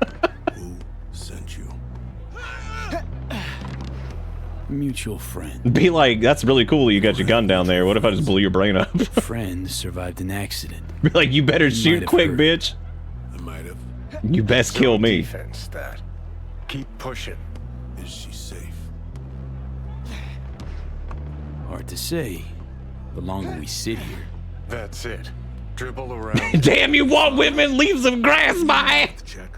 Who sent you? Mutual friend. Be like, that's really cool that you got your gun down there. What if I just blew your brain up? Friend survived an accident. Be like, you better might shoot have quick, heard. bitch. I might have. You best kill me. Defense, that. Keep pushing. Is she safe? Hard to say. The longer we sit here. That's it. Dribble around. Damn you, Walt Whitman, leave some grass by. Check.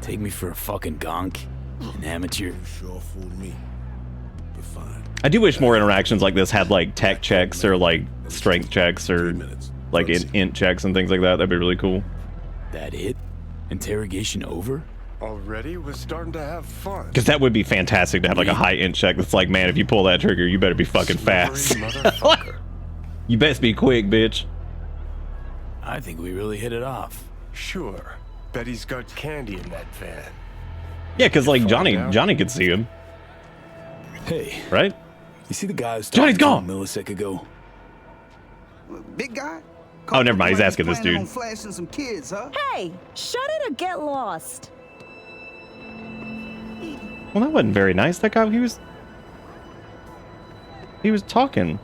Take me for a fucking gonk? An amateur? You sure fooled me. You're fine. I do wish more interactions like this had like tech checks or like strength checks or 3 minutes. like int checks and things like that. That'd be really cool. That it? Interrogation over? Already? We're starting to have fun. Because that would be fantastic to have like a high int check that's like, man, if you pull that trigger, you better be fucking fast. Slippery motherfucker. You best be quick, bitch. I think we really hit it off. Sure. Bet he's got candy in that van. Yeah, because like Find out. Johnny could see him, Hey, right? you see the guy who's Johnny's talking gone. to a millisecond ago? Big guy? Oh, never mind. He's asking this Planning dude. on flashing some kids, huh? Hey, shut it or get lost. Well, that wasn't very nice. That guy, he was talking.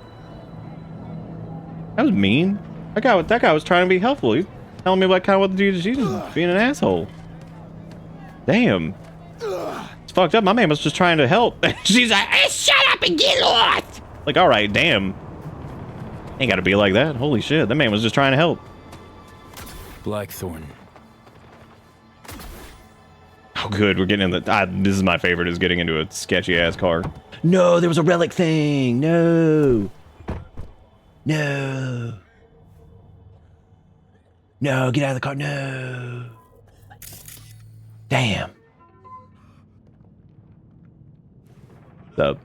That was mean. That guy was trying to be helpful. He was telling me about kind of what the dude is just being an asshole. Damn. It's fucked up. My man was just trying to help. She's like, hey, shut up and get lost. Like, all right, damn. Ain't got to be like that. Holy shit. That man was just trying to help. Blackthorn. Oh, good. We're getting in the... this is my favorite, is getting into a sketchy-ass car. No, there was a relic thing. No. No. No, get out of the car. No. Damn. What's up?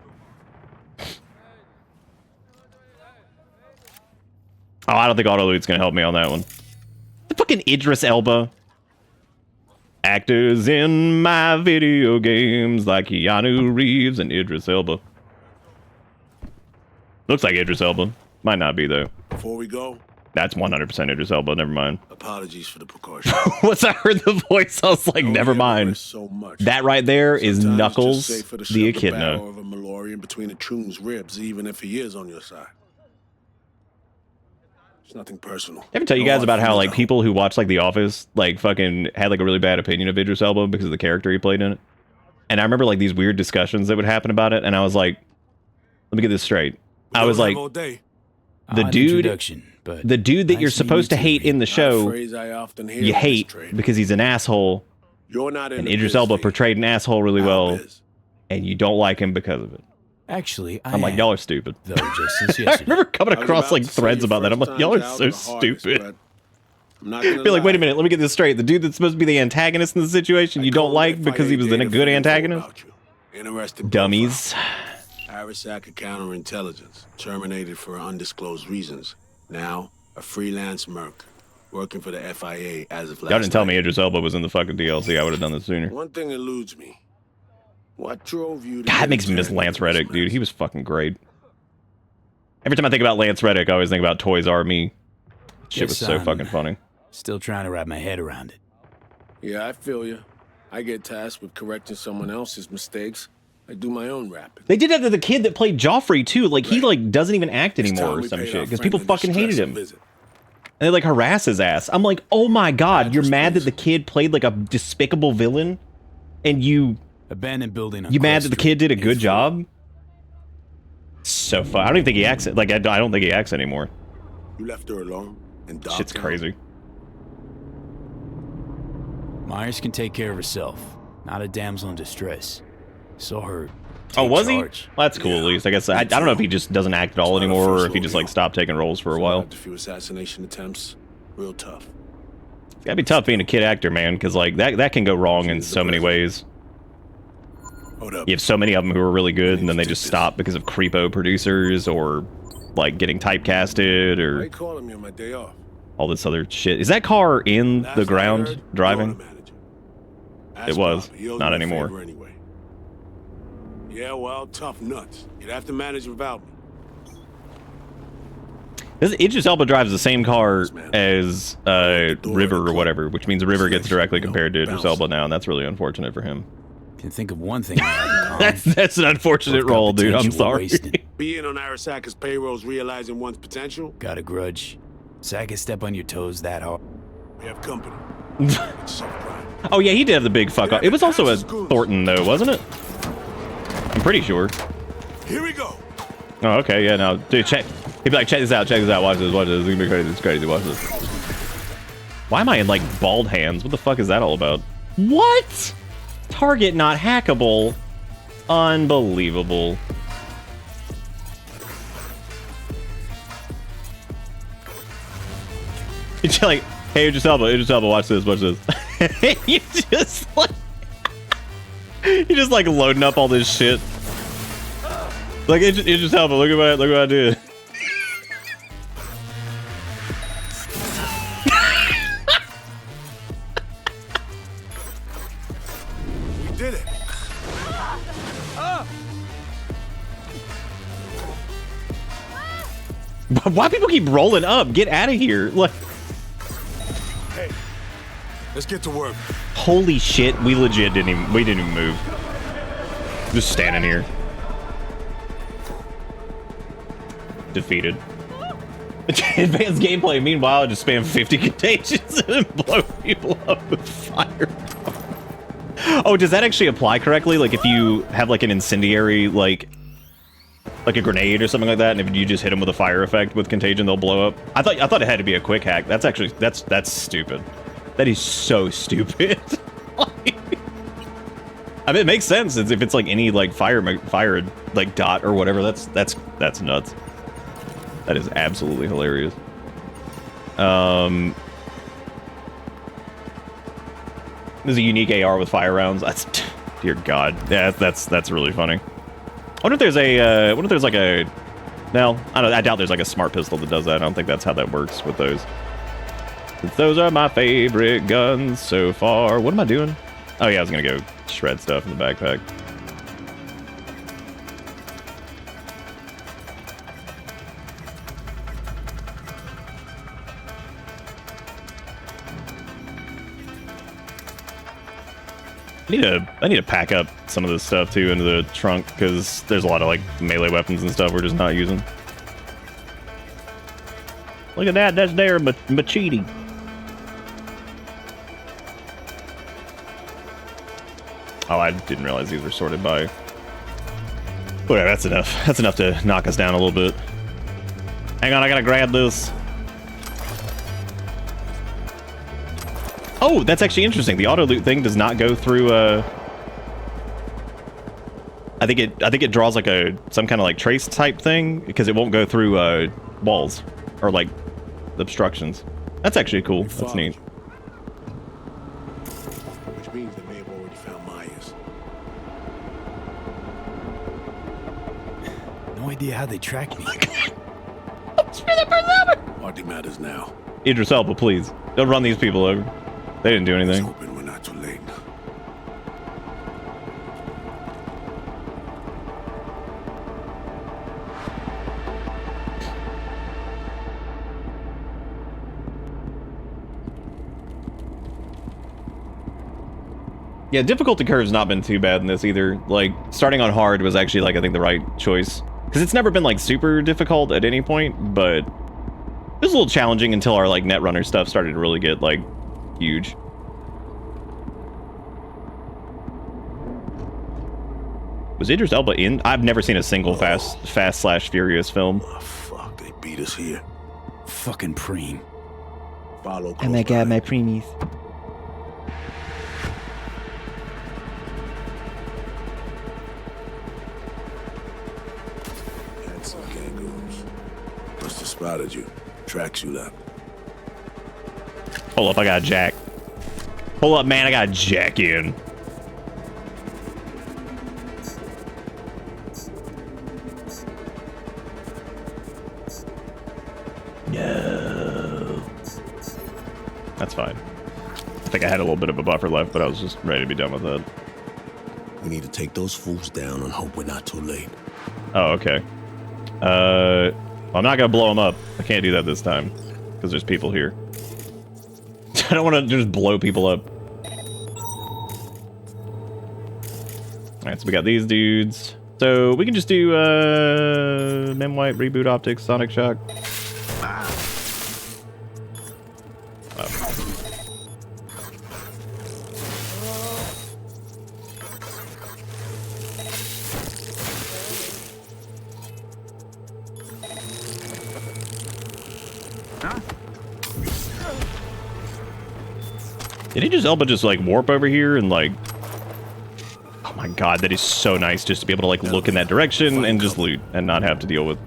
Oh, I don't think auto loot's gonna help me on that one. The fucking Idris Elba. Actors in my video games like Keanu Reeves and Idris Elba. Looks like Idris Elba. Might not be, though. Before we go, That's 100% Idris Elba. Never mind. apologies for the precaution. Once I heard the voice, I was like, never mind. So much. That right there is Sometimes Knuckles, it's just safer to the shove the echidna. barrel of a Malorian between a Troon's ribs, even if he is on your side. It's nothing personal. Ever tell you No guys hard about how feelings, like I people who watch like The Office like fucking had like a really bad opinion of Idris Elba because of the character he played in it? And I remember like these weird discussions that would happen about it, and I was like, let me get this straight. I was like, the Odd dude introduction, but that nice you're meeting supposed to you, hate V. in the A show, phrase I often hear you in this hate trade. because he's an asshole, You're not in and the Idris biz, Elba V. portrayed an asshole really Our well, biz. and you don't like him because of it. Actually, I'm like, y'all are stupid. though just since I yesterday. remember coming I was across about like to say threads your about that. I'm first like, y'all are time's so out of the hardest, stupid. but I'm not gonna Be like, wait a lie. minute, let me get this straight. The dude that's supposed to be the antagonist in the situation, you don't like because he was in a good antagonist? Interesting Dummies. Arasaka counterintelligence, terminated for undisclosed reasons. Now, a freelance merc, working for the FIA as of last Y'all didn't tell me night. Idris Elba was in the fucking DLC. I would have done this sooner. One thing eludes me. What drove you to God, get it makes me miss involved Lance in this Reddick, dude. mess? He was fucking great. Every time I think about Lance Reddick, I always think about Toys R Me. Shit was Yes, so son. fucking funny. Still trying to wrap my head around it. Yeah, I feel you. I get tasked with correcting someone else's mistakes. I do my own rapping. They did that to the kid that played Joffrey too. Like he Right. like doesn't even act It's anymore time or we some paid shit our because friend people in fucking hated distress a him. visit. And they like harass his ass. I'm like, oh my god, you're Address, mad that please. the kid played like a despicable villain, and you Abandoned building on mad Cross that the Street, kid did a 8th good floor. job? So fun. I don't even think he acts like I don't think he acts anymore. You left her alone and dogged Shit's her? crazy. Myers can take care of herself. Not a damsel in distress. Saw her. Oh, take was charge. he? Well, that's cool. At least I guess I don't know if he just doesn't act at all It's not anymore, our or first if he just rodeo. like stopped taking roles for a while. Survived a few assassination attempts. Real tough. It's gotta be tough being a kid actor, man, because like that can go wrong in She's the so many ways. Hold up. You have so many of them who are really good, and then they Take just this. stop because of creepo producers or like getting typecasted Why or you calling me on my day off? all this other shit. Is that car in Last the I ground heard, driving? you're the manager. It was. Bobby, he owes Not me a anymore. favor Anyway. Yeah, well, tough nuts. You'd have to manage without me. Idris Elba drives the same car Man. as door of the River or club. whatever, which means River gets Selection, directly you know, compared to Idris bouncing. Elba now, and that's really unfortunate for him. Can think of one thing we have in common. That's an unfortunate Both got role, dude. I'm potential we're sorry. wasting. Being on Arasaka's payroll is realizing one's potential. Got a grudge. So I can step on your toes that hard. We have company. It's self-pride. Oh yeah, he did have the big fuck up. It was also a Thornton though, wasn't it? I'm pretty sure. Here we go. Oh, okay, yeah, no, dude, check. He'd be like, check this out, watch this, watch this. It's gonna be crazy, it's crazy, watch this. Why am I in like bald hands? What the fuck is that all about? What? Target not hackable. Unbelievable. It's like, hey, Idris Elba, watch this, watch this. you just like loading up all this shit. Like Idris Elba, look at what I did. We did it. Why people keep rolling up? Get out of here. Like, Hey, let's get to work. holy shit, we legit didn't even move. Just standing here. Defeated. Advanced gameplay, meanwhile, just spam 50 contagions and blow people up with fire. Oh, does that actually apply correctly? Like if you have like an incendiary, like a grenade or something like that, and if you just hit them with a fire effect with contagion, they'll blow up? I thought it had to be a quick hack. That's actually, that's stupid. That is so stupid. I mean, it makes sense if it's like any like fire like dot or whatever. That's nuts. That is absolutely hilarious. There's a unique AR with fire rounds. That's, dear God, yeah, that's really funny. I wonder if there's a, like a, no, I doubt there's like a smart pistol that does that. I don't think that's how that works with those. Since those are my favorite guns so far. What am I doing? Oh yeah, I was gonna go shred stuff in the backpack. I need to pack up some of this stuff too into the trunk because there's a lot of like melee weapons and stuff we're just not using. Look at that, that's their machete. Oh, I didn't realize these were sorted by. Whatever, that's enough. That's enough to knock us down a little bit. Hang on, I gotta grab this. Oh, that's actually interesting. The auto loot thing does not go through. I think it draws like some kind of like trace type thing because it won't go through walls or like obstructions. That's actually cool. That's neat. Which means they may have already found Myers. No idea how they tracked me. Hardly matters now. Idris Elba, please don't run these people over. They didn't do anything. Let's hoping we're not too late. Yeah, difficulty curve's not been too bad in this either. Like, starting on hard was actually, like, I think the right choice. Because it's never been, like, super difficult at any point, but it was a little challenging until our, like, Netrunner stuff started to really get, like, huge. Was Idris Elba in? I've never seen a single Fast/Furious film. Oh, fuck, they beat us here. Fucking preem. Follow Oh my god, my preemies. Handsome kangaroos. Must have spotted you. Tracksuit up. Hold up, I got a jack. Hold up, man, I got a jack in. No. That's fine. I think I had a little bit of a buffer left, but I was just ready to be done with it. We need to take those fools down and hope we're not too late. Oh, okay. I'm not gonna blow them up. I can't do that this time because there's people here. I don't want to just blow people up. Alright, so we got these dudes. So we can just do Mem White, Reboot Optics, Sonic Shock. Did Idris Elba just like warp over here and like... Oh my god, that is so nice just to be able to like look in that direction and just loot and not have to deal with...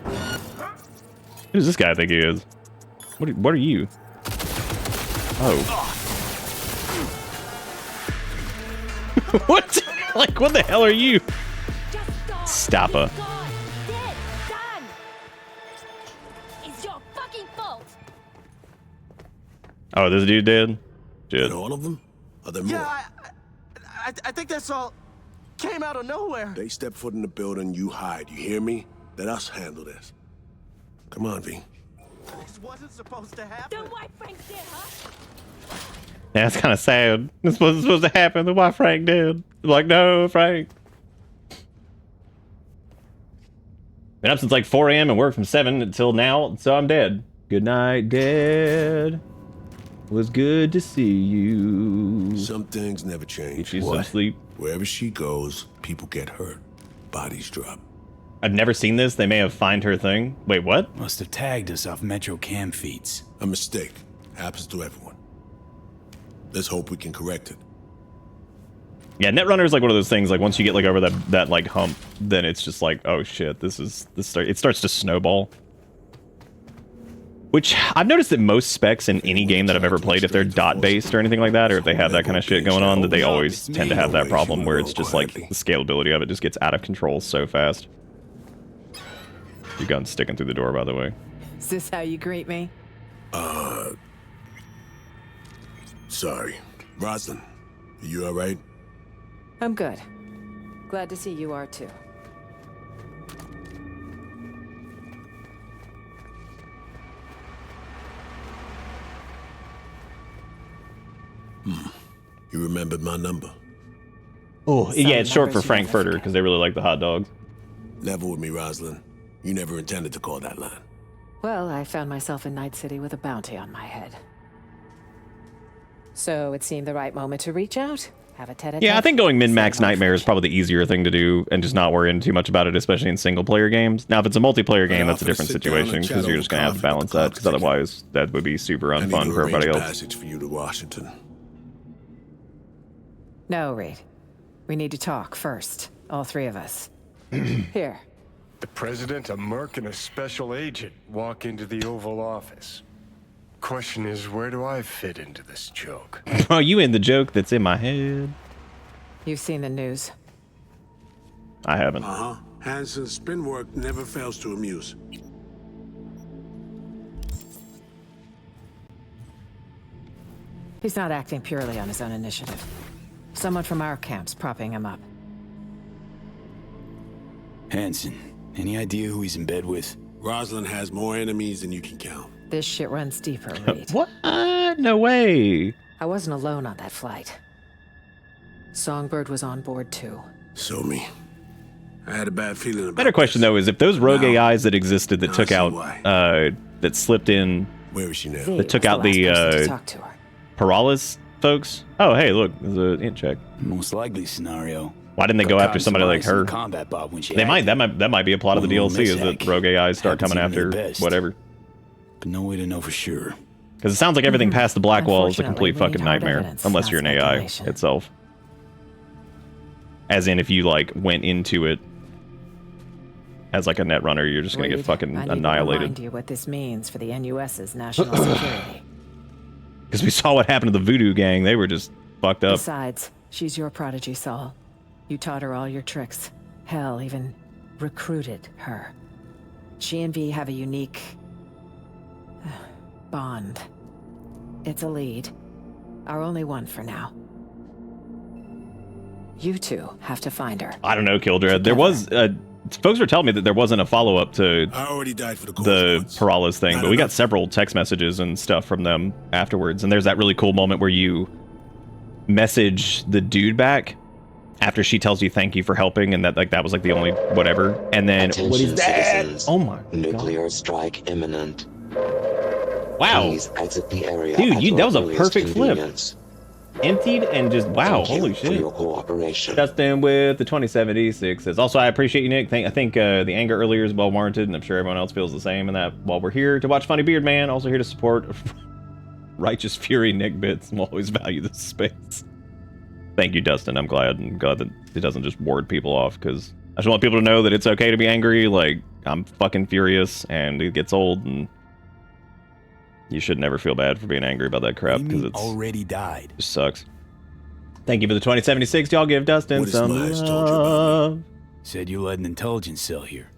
Who does this guy think he is? What are you? Oh. What? Like, what the hell are you? Stop her. Oh, this dude dead? Shit. All of them? Are there more? Yeah, I think that's all came out of nowhere. They step foot in the building, you hide. You hear me? Let us handle this. Come on, V. This wasn't supposed to happen. Then why Frank did, huh? Yeah, it's kind of sad. This wasn't supposed to happen. Then why Frank did? Like, no, Frank. Been up since like 4 a.m. and worked from 7 until now, so I'm dead. Good night, Dad. Was good to see you. Some things never change. Get you some sleep. Wherever she goes, people get hurt. Bodies drop. I've never seen this. They may have find her thing. Wait, what? Must have tagged us off Metro Cam feeds. A mistake. Happens to everyone. Let's hope we can correct it. Yeah, Netrunner is like one of those things. Like once you get like over that like hump, then it's just like, oh shit, it starts to snowball. Which I've noticed that most specs in any game that I've ever played, if they're dot based or anything like that, or if they have that kind of shit going on, that they always tend to have that problem where it's just like the scalability of it just gets out of control so fast. Your gun's sticking through the door, by the way. Is this how you greet me? sorry. Rosalind, are you all right? I'm good. Glad to see you are too. You remembered my number? Oh, yeah, it's short for numbers you never Frankfurter forget. because they really like the hot dogs. Level with me, Rosalind. You never intended to call that line. Well, I found myself in Night City with a bounty on my head. So it seemed the right moment to reach out, have a tete-a-tete. Yeah, I think going min-max Set up Nightmare is probably the easier thing to do and just not worrying too much about it, especially in single-player games. Now, if it's a multiplayer game, that's a different situation because you're just going to have to balance that because otherwise that would be super unfun for everybody else. Passage for you to Washington. No, Reed. We need to talk first. All three of us. Here. The president, a merc, and a special agent walk into the Oval Office. Question is, where do I fit into this joke? Oh, you in the joke that's in my head? You've seen the news. I haven't. Uh-huh. Hansen's spin work never fails to amuse. He's not acting purely on his own initiative. Someone from our camp's propping him up. Hansen, any idea who he's in bed with? Rosalind has more enemies than you can count. This shit runs deeper, Reed. What? No way. I wasn't alone on that flight. Songbird was on board too. So me. I had a bad feeling about Better question, this. though, is if those rogue Now- AIs that existed that now I took see out, why. that slipped in Where is she now? V That took was out last the, person to uh, talk to her. Paralysis folks? Oh, hey, look, there's an int check. Most likely scenario. Why didn't they go after somebody like her? Combat bot when she They might. acted, That might be a plot of the One DLC. Is that mishap. rogue AIs start coming Happens even after to the best. whatever? but no way to know for sure. Because it sounds like everything past the black wall is a Unfortunately, complete we need fucking hard nightmare, evidence, unless not you're an AI speculation. itself. As in, if you like went into it as like a net runner, you're just gonna get Reed, fucking I need to remind annihilated. you what this means for the NUS's national security. Because we saw what happened to the Voodoo Gang; they were just fucked up. Besides, she's your prodigy, Saul. You taught her all your tricks. Hell, even recruited her. She and V have a unique bond. It's a lead. Our only one for now. You two have to find her. I don't know, Kildred. There was folks were telling me that there wasn't a follow up to I already died for the cause the once. Paralysis thing, Not but we got enough. several text messages and stuff from them afterwards. And there's that really cool moment where you message the dude back after she tells you thank you for helping, and that that was like the only whatever. And then Attention, what is that? citizens. Oh my Nuclear strike imminent. wow! Please exit the area. Dude, at that your was a earliest perfect flip. convenience. Emptied and just wow! Thank you Holy for shit! your cooperation. Dustin with the 2076 says, also, I appreciate you, Nick. I think the anger earlier is well warranted, and I'm sure everyone else feels the same. And that while we're here to watch Funny Beard Man, also here to support Righteous Fury Nick Bits, and will always value this space. Thank you, Dustin. I'm glad that it doesn't just ward people off, because I just want people to know that it's okay to be angry. Like, I'm fucking furious, and it gets old, and you should never feel bad for being angry about that crap, because it's already died. just sucks. Thank you for the 2076. Y'all give Dustin What has some Miles told you about love. Said you led an intelligence cell here.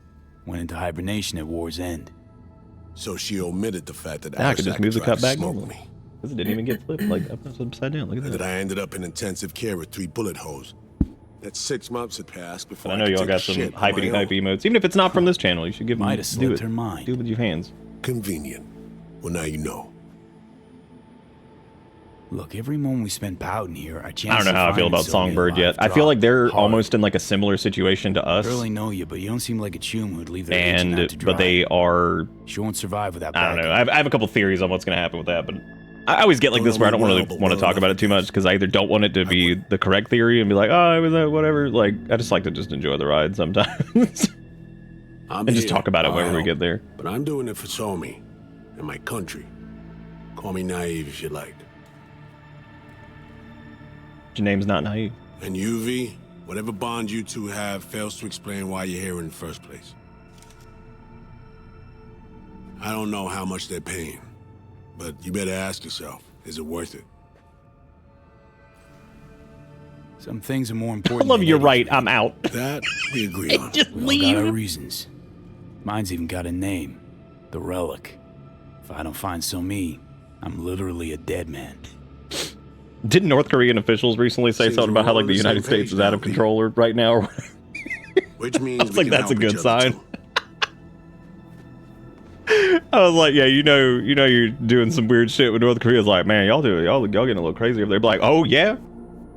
Went into hibernation at war's end. So she omitted the fact that Now I could just move the cut back smoked normally. me. Because it didn't even get flipped like upside down. Look at And that. that I ended up in intensive care with 3 bullet holes. That 6 months had passed before And I know could y'all take got a some shit on hypey my own. emotes. Even if it's not from this channel, you should give them. Might have Do slipped it. her mind. Do it with your hands. Convenient. Well, now you know. Look, every moment we spend pouting here, our I chances don't know how I of feel finding about Sylvia Songbird yet. alive I feel drop like they're hard. almost in like a similar situation to us. Barely know you, but you don't seem like a chum who'd leave their agent out to dry. But they are. She won't survive without I don't know. backup. I have a couple theories on what's going to happen with that, but I always get like this where I don't really want to talk about it too much because I either don't want it to be the correct theory and be like, oh, it was whatever. Like, I just like to just enjoy the ride sometimes I'm and just here. talk about it I'll whenever we help. get there. But I'm doing it for Somi and my country. Call me naive if you like. Your name's not naive. And UV, whatever bond you two have fails to explain why you're here in the first place. I don't know how much they're paying, but you better ask yourself, is it worth it? Some things are more I important. love than you're others, right. man. I'm out. That we agree on. Just We all got our leave. reasons. Mine's even got a name. The Relic. If I don't find Somi, I'm literally a dead man. Didn't North Korean officials recently say Seems something about we're how all like on the the United same States page is out now, of V. control right now? Or Which means I was we like, can that's a help good each other, sign. too. I was like, yeah, you know, you're doing some weird shit with North Korea's like, man, y'all getting a little crazy over there. Be like, oh yeah,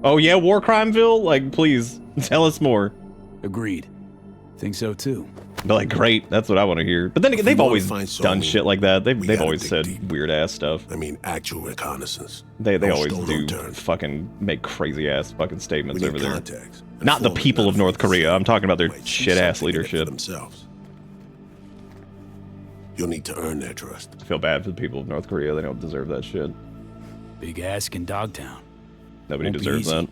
war crimeville. Like, please tell us more. Agreed. Think so too. But like, great, that's what I want to hear. But then again, they've always done Sony, shit like that. They've gotta always dig said deep. weird ass stuff. I mean, actual reconnaissance. They No always stone do unturned. fucking make crazy ass fucking statements We over need there. contacts. Not the Informants, people not of North afraid to Korea. say I'm talking about their might see shit ass something in it for leadership. themselves. You'll need to earn their trust. I feel bad for the people of North Korea. They don't deserve that shit. Big ask in Dogtown. Nobody Won't be deserves easy. that.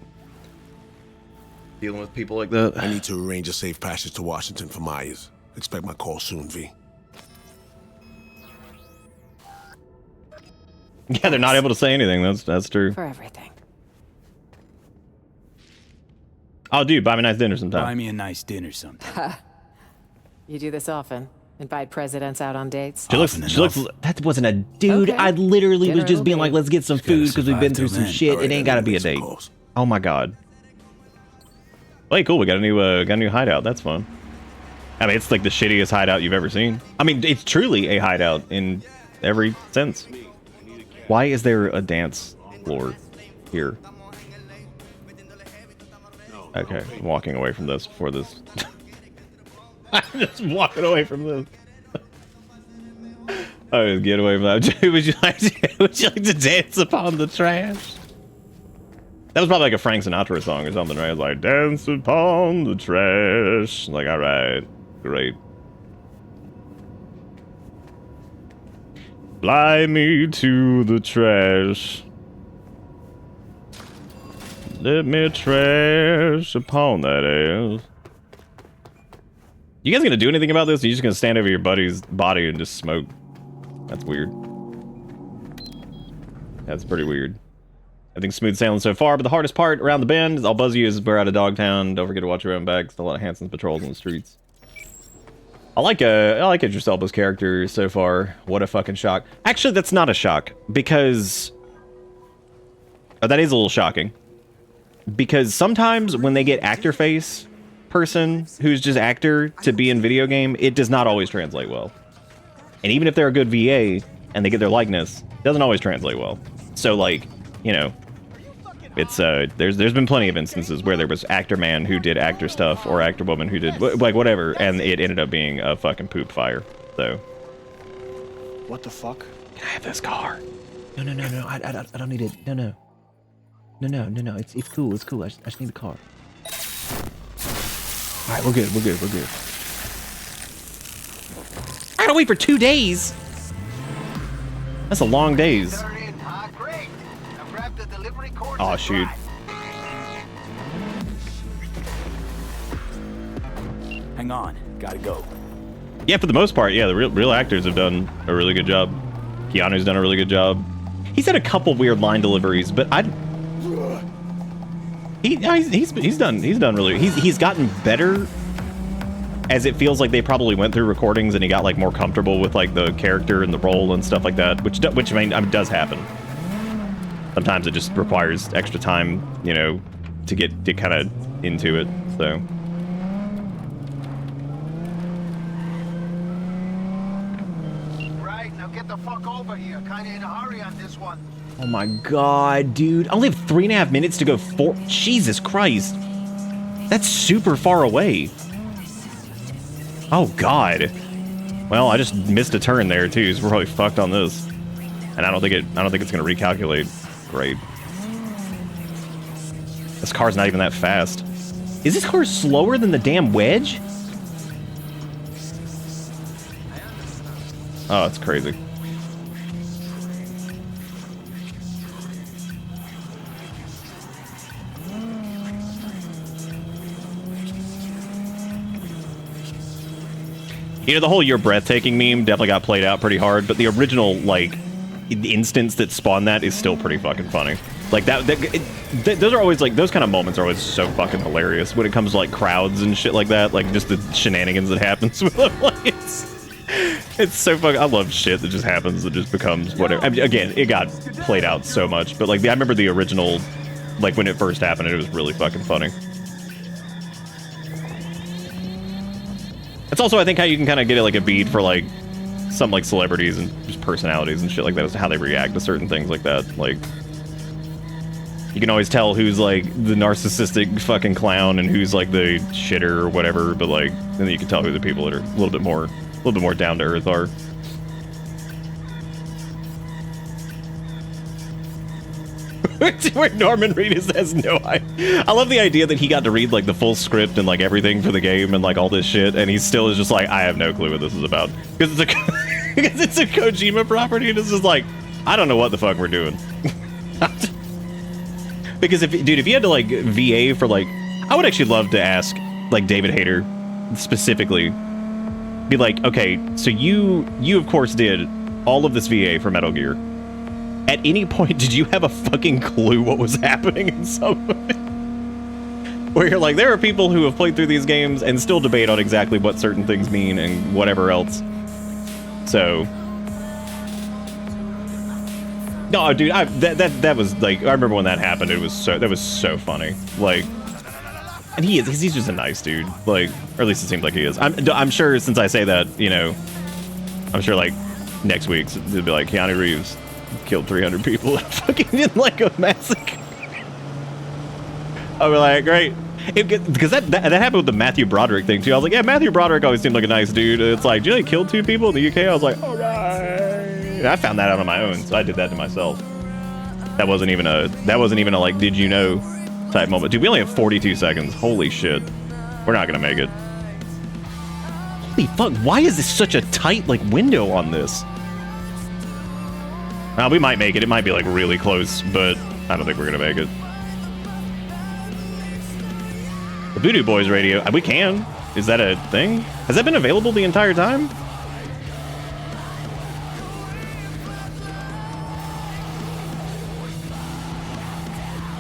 Dealing with people like that. I need to arrange a safe passage to Washington for Myers. Expect my call soon, V. Yeah, they're not able to say anything. That's true. For everything. Oh, dude, buy me a nice dinner sometime. Buy me a nice dinner sometime. You do this often? Invite presidents out on dates? She looks. That wasn't a dude. Okay. I literally was Dinner just will being be. like, let's get some Just gotta food because we've been survive through till some then. shit. All right, It ain't I got to gotta be a make some date. calls. Oh my god. Hey, cool. We got a new hideout. That's fun. I mean, it's like the shittiest hideout you've ever seen. I mean, it's truly a hideout in every sense. Why is there a dance floor here? Okay, I'm walking away from this before this. I'm just walking away from this. I just get away from that. Would you like to dance upon the trash? That was probably like a Frank Sinatra song or something, right? It was like, dance upon the trash. Like, all right, great. Fly me to the trash. Let me trash upon that ass. You guys gonna do anything about this? Or are you just gonna stand over your buddy's body and just smoke? That's weird. That's pretty weird. I think smooth sailing so far, but the hardest part around the bend is I'll buzz you as we're out of Dogtown. Don't forget to watch your own bags. A lot of Hanson's patrols on the streets. I like Idris Elba's character so far. What a fucking shock. Actually, that's not a shock because that is a little shocking. Because sometimes when they get actor face person who's just actor to be in video game, it does not always translate well. And even if they're a good VA and they get their likeness, it doesn't always translate well. So like, you know, it's there's been plenty of instances where there was actor man who did actor stuff or actor woman who did like whatever, and it ended up being a fucking poop fire. So What the fuck? can I have this car? No, I don't need it. No. It's cool. I just need the car. All right, we're good. I gotta wait for 2 days. That's a long days. They're in, huh? Great. Now grab the delivery cords Oh and shoot. drive. Hang on. Gotta go. Yeah, for the most part, yeah, the real actors have done a really good job. Keanu's done a really good job. He's had a couple weird line deliveries, but he's done really. He's gotten better as it feels like they probably went through recordings and he got like more comfortable with like the character and the role and stuff like that, which I mean does happen. Sometimes it just requires extra time, you know, to get kind of into it. So. Right, now get the fuck over here. Kinda in a hurry on this one. Oh my god, dude. I only have 3.5 minutes to go for. Jesus Christ. That's super far away. Oh god. Well, I just missed a turn there too, so we're probably fucked on this. And I don't think it's gonna recalculate. Great. This car's not even that fast. Is this car slower than the damn Wedge? Oh, it's crazy. You know, the whole "you're breathtaking" meme definitely got played out pretty hard, but the original, like, instance that spawned that is still pretty fucking funny. Like, those are always, like, those kind of moments are always so fucking hilarious when it comes to, like, crowds and shit like that. Like, just the shenanigans that happens with them. Like, It's so fucking. I love shit that just happens that just becomes whatever. I mean, again, it got played out so much, but like I remember the original, like when it first happened, it was really fucking funny. It's also, I think, how you can kind of get like a bead for like some like celebrities and just personalities and shit like that as to how they react to certain things like that. Like, you can always tell who's like the narcissistic fucking clown and who's like the shitter or whatever, but like then you can tell who the people that are a little bit more down to earth are. Where Norman Reedus has no idea. I love the idea that he got to read like the full script and like everything for the game and like all this shit, and he still is just like, I have no clue what this is about because it's a because it's a Kojima property, and it's just like, I don't know what the fuck we're doing. Because if you had to like VA for like, I would actually love to ask like David Hayter specifically, be like, okay, so you of course did all of this VA for Metal Gear. At any point, did you have a fucking clue what was happening in some of it? Where you're like, there are people who have played through these games and still debate on exactly what certain things mean and whatever else. So, no, dude, that was like, I remember when that happened. That was so funny. Like, and he's just a nice dude. Like, or at least it seems like he is. I'm sure since I say that, you know, I'm sure like next week it'll be like Keanu Reeves killed 300 people fucking in like a massacre. I'll be like, great. Because that happened with the Matthew Broderick thing too. I was like, yeah, Matthew Broderick always seemed like a nice dude. It's like, did he kill 2 people in the UK? I was like, all right. I found that out on my own, so I did that to myself. That wasn't even a like, did you know type moment. Dude, we only have 42 seconds. Holy shit. We're not gonna make it. Holy fuck, why is this such a tight like window on this? We might make it. It might be like really close, but I don't think we're gonna make it. The Voodoo Boys radio. We can. Is that a thing? Has that been available the entire time?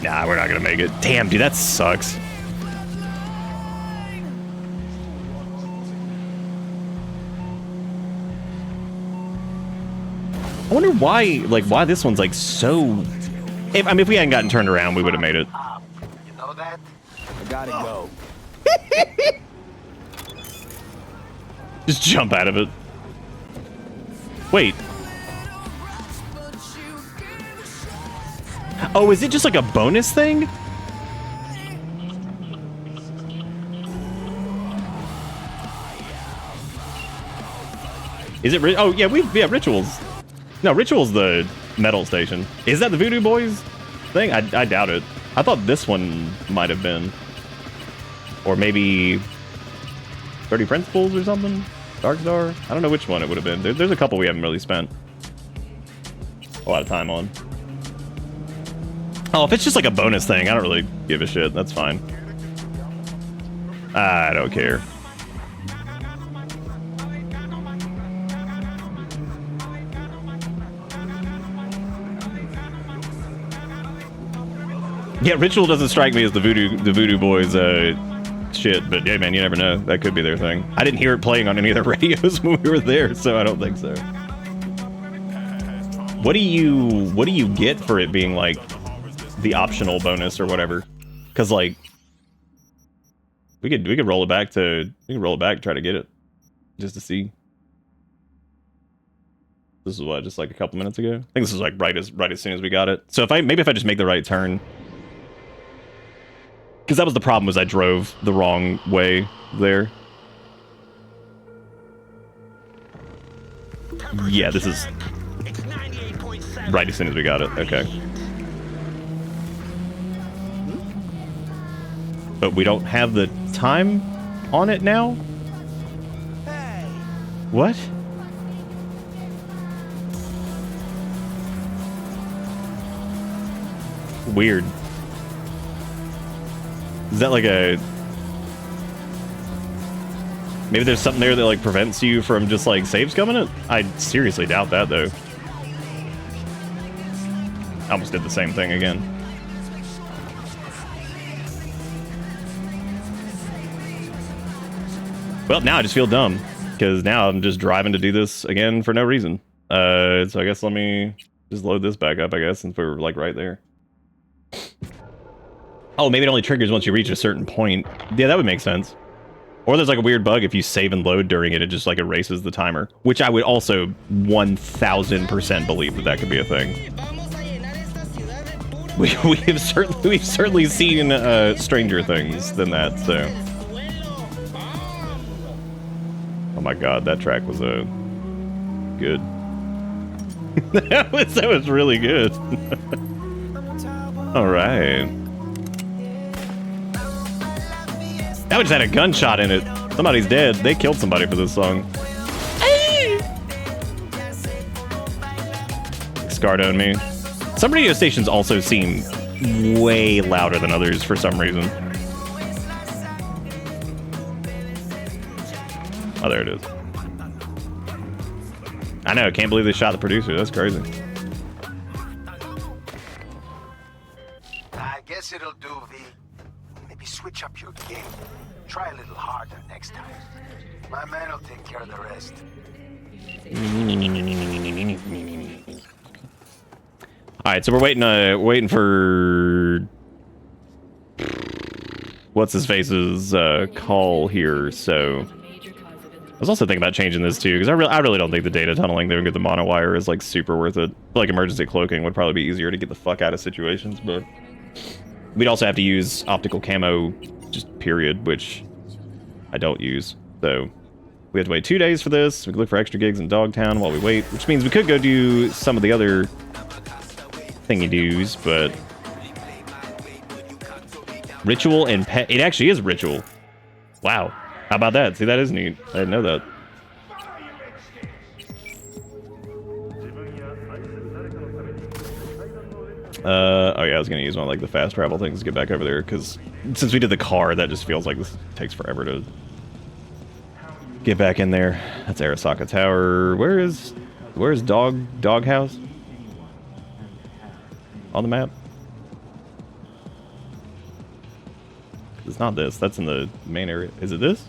Nah, we're not gonna make it. Damn, dude, that sucks. I wonder why, like, why this one's like so. I mean, if we hadn't gotten turned around, we would have made it. You know that? I gotta go. Just jump out of it. Wait. Oh, is it just like a bonus thing? Is it? Oh, yeah, Rituals. No, Ritual's the metal station. Is that the Voodoo Boys thing? I doubt it. I thought this one might have been. Or maybe 30 Principles or something? Dark Star? I don't know which one it would have been. There's a couple we haven't really spent a lot of time on. Oh, if it's just like a bonus thing, I don't really give a shit. That's fine. I don't care. Yeah, Ritual doesn't strike me as the Voodoo Boys shit, but yeah, man, you never know. That could be their thing. I didn't hear it playing on any of the radios when we were there, so I don't think so. What do you get for it being like the optional bonus or whatever? Because like we could roll it back and try to get it just to see. This is what, just like a couple minutes ago. I think this was like right as soon as we got it. So if I just make the right turn. Because that was the problem, was I drove the wrong way there. Yeah, this is right as soon as we got it. Okay. But we don't have the time on it now? What? Weird. Is that like a... Maybe there's something there that like prevents you from just like saves coming in? I seriously doubt that though. I almost did the same thing again. Well, now I just feel dumb. because now I'm just driving to do this again for no reason. So I guess let me just load this back up, I guess, since we're like right there. Oh, maybe it only triggers once you reach a certain point. Yeah, that would make sense. Or there's like a weird bug if you save and load during it, it just like erases the timer. Which I would also 1000% believe that that could be a thing. We've certainly seen stranger things than that, so. Oh my god, that track was good. that was really good. All right. That one just had a gunshot in it. Somebody's dead. They killed somebody for this song. Scardo and me. Some radio stations also seem way louder than others for some reason. Oh, there it is. I know, can't believe they shot the producer. That's crazy. I guess it'll do, V. Maybe switch up your game. Try a little harder next time. My man will take care of the rest. All right, so we're waiting for what's his face's call here. So I was also thinking about changing this too, because I really don't think the data tunneling there with the monowire is like super worth it. I feel like emergency cloaking would probably be easier to get the fuck out of situations, but we'd also have to use optical camo, just period, which I don't use. So we have to wait 2 days for this. We can look for extra gigs in Dogtown while we wait, which means we could go do some of the other thingy-doos, but ritual and pet. It actually is ritual. Wow. How about that? See, that is neat. I didn't know that. Oh yeah, I was gonna use one of like the fast travel things to get back over there, because since we did the car, that just feels like this takes forever to get back in there. That's Arasaka Tower. Where's Doghouse? On the map? It's not this. That's in the main area. Is it this?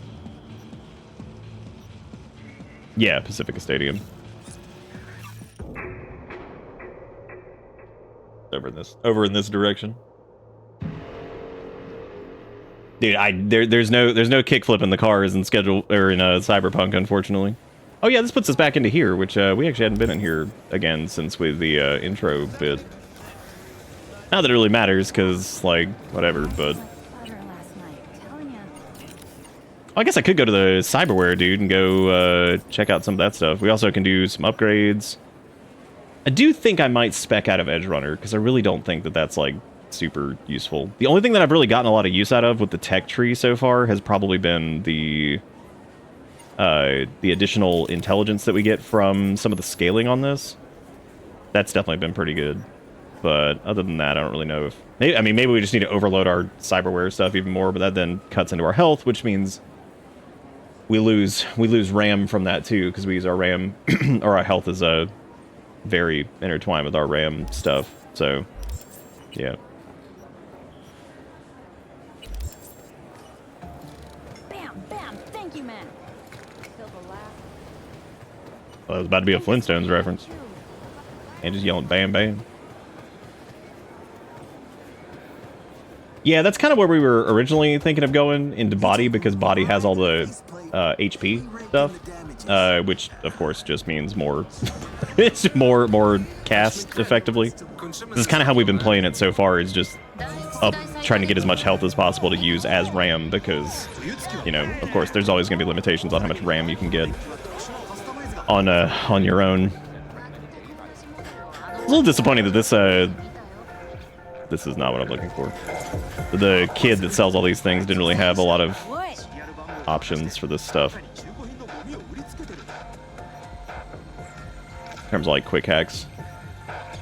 Yeah, Pacifica Stadium. Over in this direction. Dude, there's no kickflip in the cars in Schedule or in Cyberpunk, unfortunately. Oh yeah, this puts us back into here, which we actually hadn't been in here again since with the intro bit. Not that it really matters, because like whatever, but I guess I could go to the cyberware dude and go check out some of that stuff. We also can do some upgrades. I do think I might spec out of Edge Runner, because I really don't think that that's like super useful. The only thing that I've really gotten a lot of use out of with the tech tree so far has probably been the additional intelligence that we get from some of the scaling on this. That's definitely been pretty good. But other than that, I don't really know if... Maybe we just need to overload our cyberware stuff even more, but that then cuts into our health, which means we lose RAM from that too, because we use our RAM, or our health is very intertwined with our RAM stuff. So, yeah. Bam, bam, thank you, man. Well, it was about to be a Flintstones reference. And just yelling bam, bam. Yeah, that's kind of where we were originally thinking of going, into Body, because Body has all the HP stuff, which of course just means more, it's more cast effectively. This is kind of how we've been playing it so far, is just trying to get as much health as possible to use as RAM, because, you know, of course there's always going to be limitations on how much RAM you can get on your own. It's a little disappointing that this is not what I'm looking for. The kid that sells all these things didn't really have a lot of options for this stuff. In terms of like quick hacks.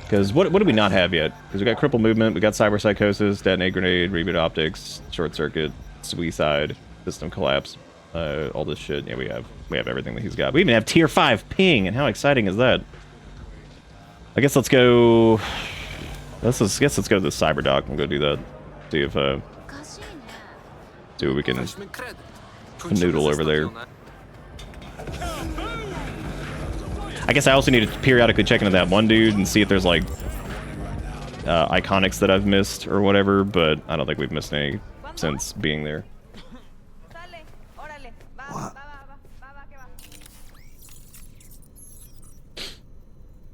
Because what do we not have yet? Because we got cripple movement, we got cyber psychosis, detonate grenade, reboot optics, short circuit, suicide, system collapse, all this shit. Yeah, we have everything that he's got. We even have tier 5 ping, and how exciting is that? I guess let's go. Let's go to the cyber dock and go do that. See if see what we can noodle over there. I guess I also need to periodically check into that one dude and see if there's like iconics that I've missed or whatever, but I don't think we've missed any since being there.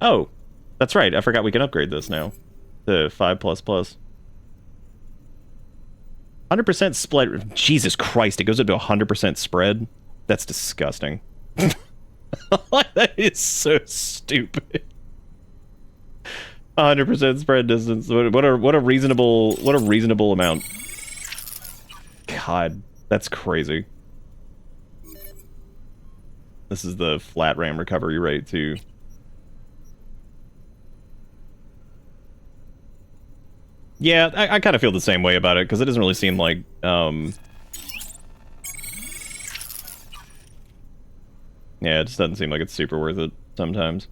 Oh, that's right. I forgot we can upgrade this now to 5++. 100% spread. Jesus Christ, it goes up to 100% spread. That's disgusting. That is so stupid. 100% spread distance. What a reasonable amount. God, that's crazy. This is the flat RAM recovery rate too. Yeah, I kind of feel the same way about it because it doesn't really seem like yeah, it just doesn't seem like it's super worth it sometimes.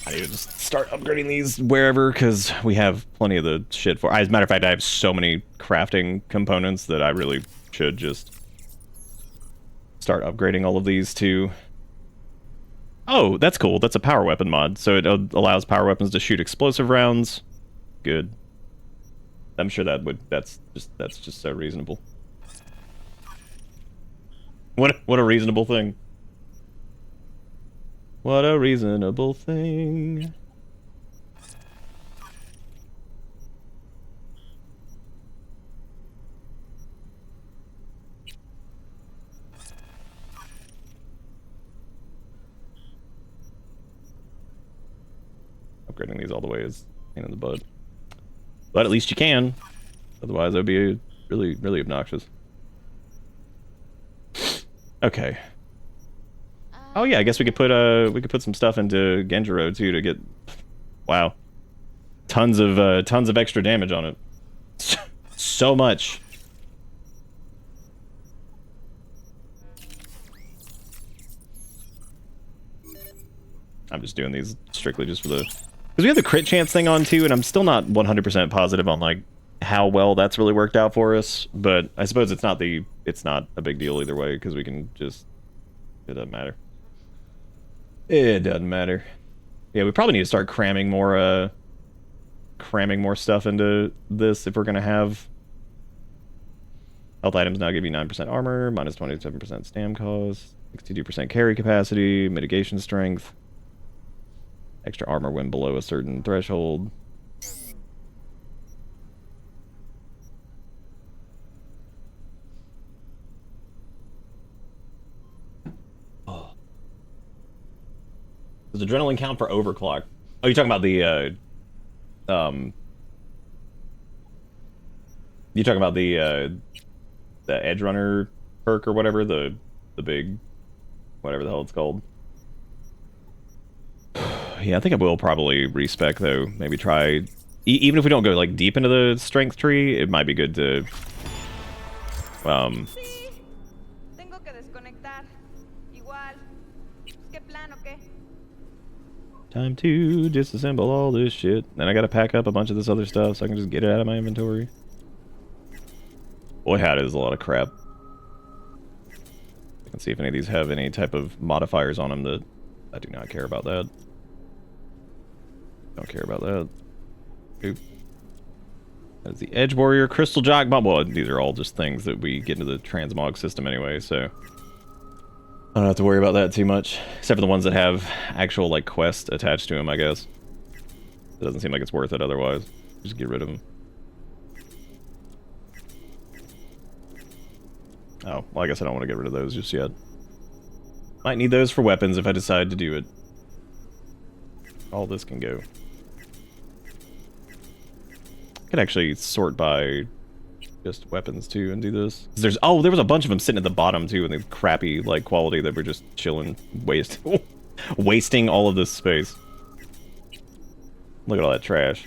I need to just start upgrading these wherever because we have plenty of the shit for. As a matter of fact, I have so many crafting components that I really should just start upgrading all of these to. Oh, that's cool. That's a power weapon mod. So it allows power weapons to shoot explosive rounds. Good. I'm sure that's just so reasonable. What a reasonable thing. What a reasonable thing. Upgrading these all the way is a pain in the butt. But at least you can. Otherwise, that would be really, really obnoxious. Okay. Oh yeah, I guess we could put some stuff into Genjiro too to get, wow, tons of extra damage on it. So much. I'm just doing these strictly just for the, because we have the crit chance thing on too, and I'm still not 100% positive on like how well that's really worked out for us. But I suppose it's not a big deal either way because we can just, it doesn't matter. It doesn't matter. Yeah, we probably need to start cramming more stuff into this if we're gonna have health items now give you 9% armor, minus 27% stam cost, 62% carry capacity, mitigation strength, extra armor when below a certain threshold. Does adrenaline count for overclock? Oh, you're talking about the, you're talking about the Edge Runner perk or whatever, the big, whatever the hell it's called. Yeah, I think I will probably respec though. Maybe try, even if we don't go like deep into the strength tree, it might be good to, time to disassemble all this shit. Then I gotta pack up a bunch of this other stuff so I can just get it out of my inventory. Boy, howdy, there's a lot of crap. I can see if any of these have any type of modifiers on them that I do not care about that. Don't care about that. Oop. That's the Edge Warrior, Crystal Jock Bomb. Well, these are all just things that we get into the transmog system anyway, so I don't have to worry about that too much, except for the ones that have actual, like, quest attached to them, I guess. It doesn't seem like it's worth it otherwise. Just get rid of them. Oh, well, I guess I don't want to get rid of those just yet. Might need those for weapons if I decide to do it. All this can go. Could actually sort by just weapons too and do this. There was a bunch of them sitting at the bottom too in the crappy like quality that were just chilling, wasting all of this space. Look at all that trash.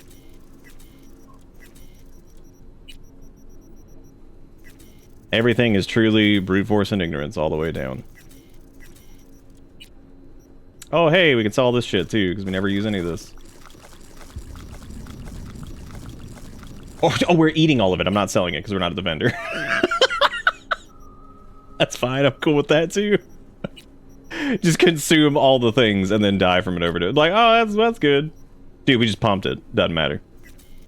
Everything is truly brute force and ignorance all the way down. Oh hey, we can sell all this shit too because we never use any of this. Oh, we're eating all of it. I'm not selling it because we're not at the vendor. That's fine. I'm cool with that too. Just consume all the things and then die from an overdose. Like, oh, that's good. Dude, we just pumped it. Doesn't matter.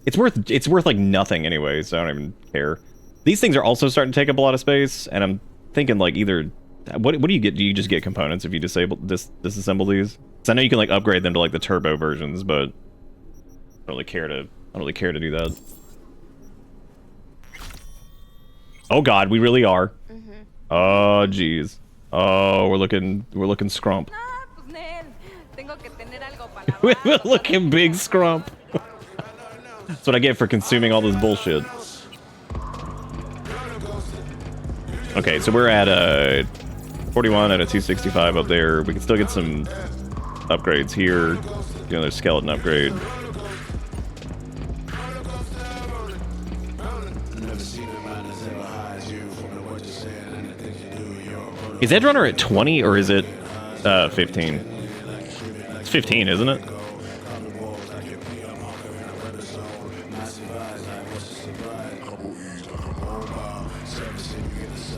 It's worth like nothing anyway, so I don't even care. These things are also starting to take up a lot of space, and I'm thinking like either what do you get? Do you just get components if you disassemble these? So I know you can like upgrade them to like the turbo versions, but I don't really care to do that. Oh god, we really are. Oh jeez. Oh, we're looking scrump. We're looking big scrump. That's what I get for consuming all this bullshit. Okay, so we're at 41 out of 265 up there. We can still get some upgrades here. Do another skeleton upgrade. Is Edge Runner at 20 or is it 15? It's 15, isn't it?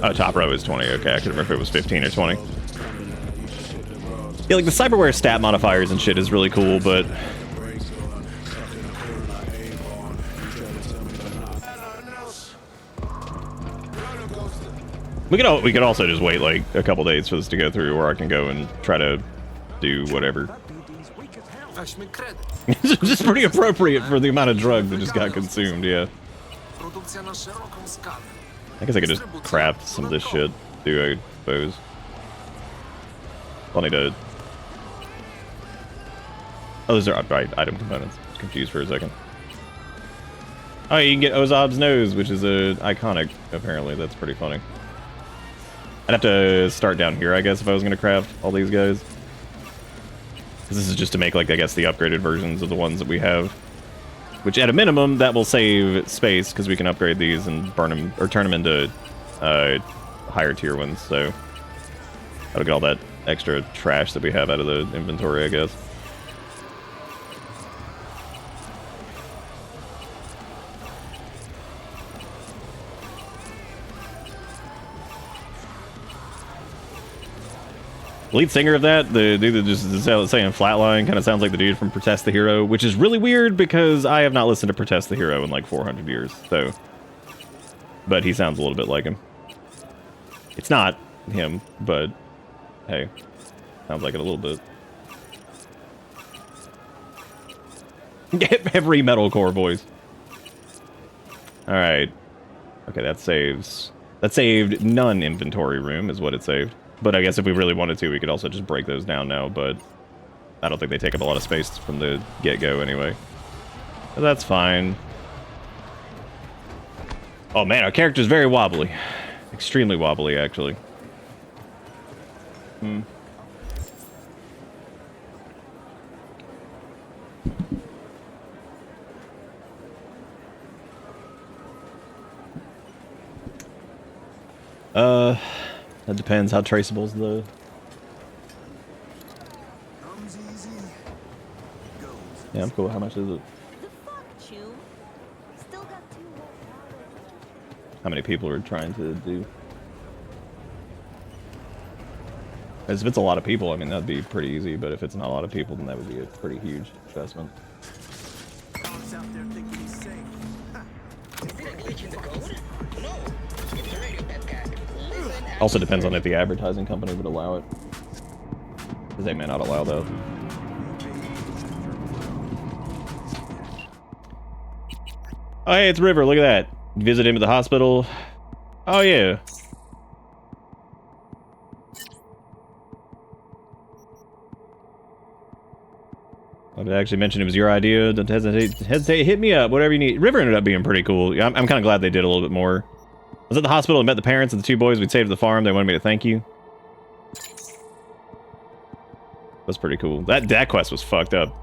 Oh, top row is 20. Okay, I couldn't remember if it was 15 or 20. Yeah, like the cyberware stat modifiers and shit is really cool, but we could also just wait like a couple days for this to go through, where I can go and try to do whatever. Just pretty appropriate for the amount of drug that just got consumed. Yeah. I guess I could just craft some of this shit, I suppose. I'll need to... Oh, those are right item components. I was confused for a second. Oh, you can get Ozob's nose, which is iconic, apparently. That's pretty funny. I'd have to start down here, I guess, if I was going to craft all these guys. Because this is just to make, like, I guess, the upgraded versions of the ones that we have. Which, at a minimum, that will save space, because we can upgrade these and burn them, or turn them into higher tier ones, so... That'll get all that extra trash that we have out of the inventory, I guess. Lead singer of that, the dude that just is saying Flatline, kind of sounds like the dude from Protest the Hero, which is really weird because I have not listened to Protest the Hero in like 400 years, so... But he sounds a little bit like him. It's not him, but hey, sounds like it a little bit. Every metalcore voice. Alright. Okay, that saves... That saved none inventory room, is what it saved. But I guess if we really wanted to, we could also just break those down now, but I don't think they take up a lot of space from the get-go anyway. But that's fine. Oh man, our character's very wobbly. Extremely wobbly, actually. That depends how traceable is the... Yeah, I'm cool. How much is it? How many people are trying to do? As if it's a lot of people, I mean, that'd be pretty easy, but if it's not a lot of people, then that would be a pretty huge investment. Also depends on if the advertising company would allow it. Because they may not allow that. Oh, hey, it's River. Look at that. Visit him at the hospital. Oh, yeah. I would actually mention it was your idea. Don't hesitate. Hit me up. Whatever you need. River ended up being pretty cool. I'm kind of glad they did a little bit more. I was at the hospital and met the parents of the two boys we'd saved at the farm. They wanted me to thank you. That's pretty cool. That quest was fucked up.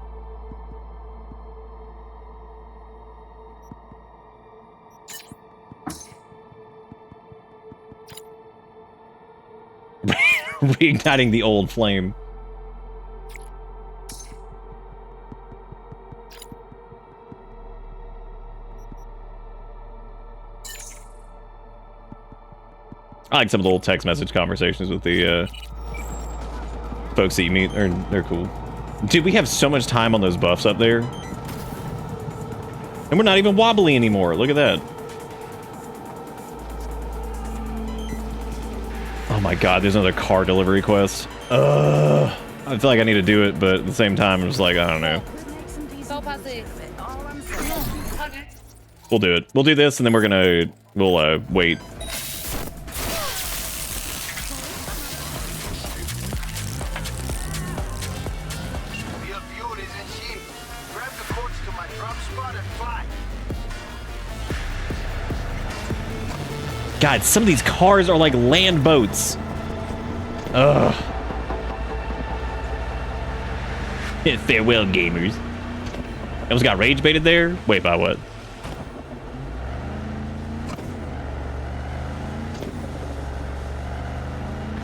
Reigniting the old flame. I like some of the old text message conversations with the folks that you meet. They're cool. Dude, we have so much time on those buffs up there. And we're not even wobbly anymore. Look at that. Oh my god, there's another car delivery quest. I feel like I need to do it, but at the same time, I'm just like, I don't know. We'll do it. We'll do this, and then we'll wait. God, some of these cars are like land boats. Ugh. Farewell, gamers. I almost got rage baited there. Wait, by what?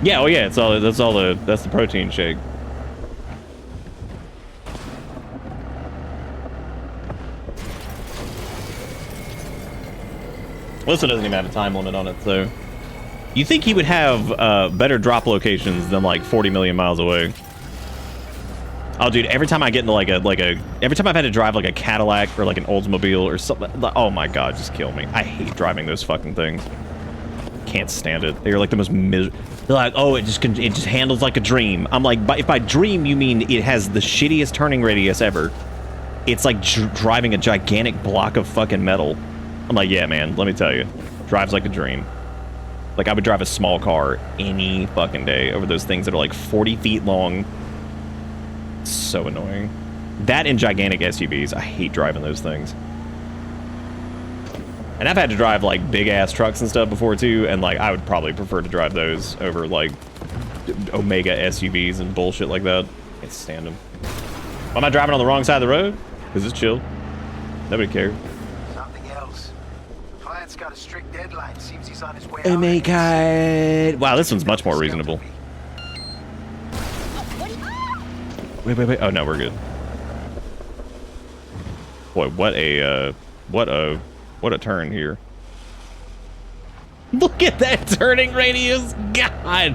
Yeah, oh yeah, that's the protein shake. Listen, doesn't even have a time limit on it, so you think he would have better drop locations than like 40 million miles away? Oh, dude, every time I get into every time I've had to drive like a Cadillac or like an Oldsmobile or something, oh my god, just kill me. I hate driving those fucking things. Can't stand it. They're like the most miserable. They're like, oh, it just handles like a dream. I'm like, if by dream you mean it has the shittiest turning radius ever, it's like driving a gigantic block of fucking metal. I'm like, yeah, man, let me tell you, drives like a dream. Like, I would drive a small car any fucking day over those things that are like 40 feet long. So annoying. That and gigantic SUVs. I hate driving those things. And I've had to drive like big ass trucks and stuff before too, and like I would probably prefer to drive those over like Omega SUVs and bullshit like that. Can't stand them. Why am I driving on the wrong side of the road? Because it's chill. Nobody cares. Something else. The client's got a strict deadline. Seems he's on his way Oh my god. Wow, this one's much more reasonable. Wait. Oh no, we're good. Boy, what a turn here. Look at that turning radius. God.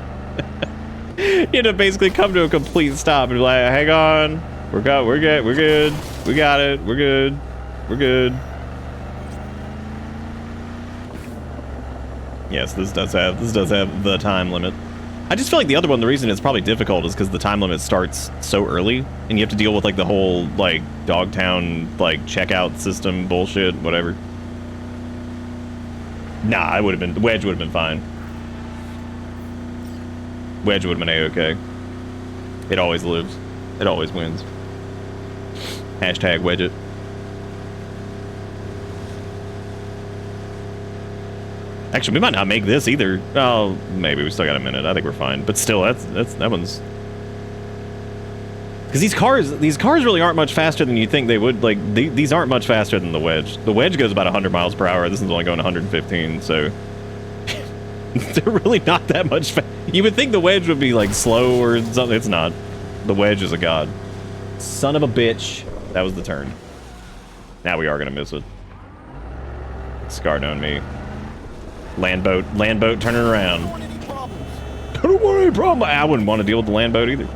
You had to basically come to a complete stop and be like, hang on. We're good. We got it. We're good. Yes, this does have the time limit. I just feel like the other one, the reason it's probably difficult is because the time limit starts so early, and you have to deal with like the whole like Dogtown like checkout system bullshit, whatever. Nah, Wedge would have been fine. Wedge would have been A-okay. It always lives. It always wins. Hashtag Wedge it. Actually, we might not make this either. Oh, maybe we still got a minute. I think we're fine. But still, that one's. Because these cars really aren't much faster than you think they would. Like these aren't much faster than the Wedge. The Wedge goes about 100 miles per hour. This one's only going 115. So they're really not that much. You would think the Wedge would be like slow or something. It's not. The Wedge is a god. Son of a bitch. That was the turn. Now we are gonna miss it. Scar known me. Land boat turning around. I don't want any problem. I wouldn't want to deal with the land boat either.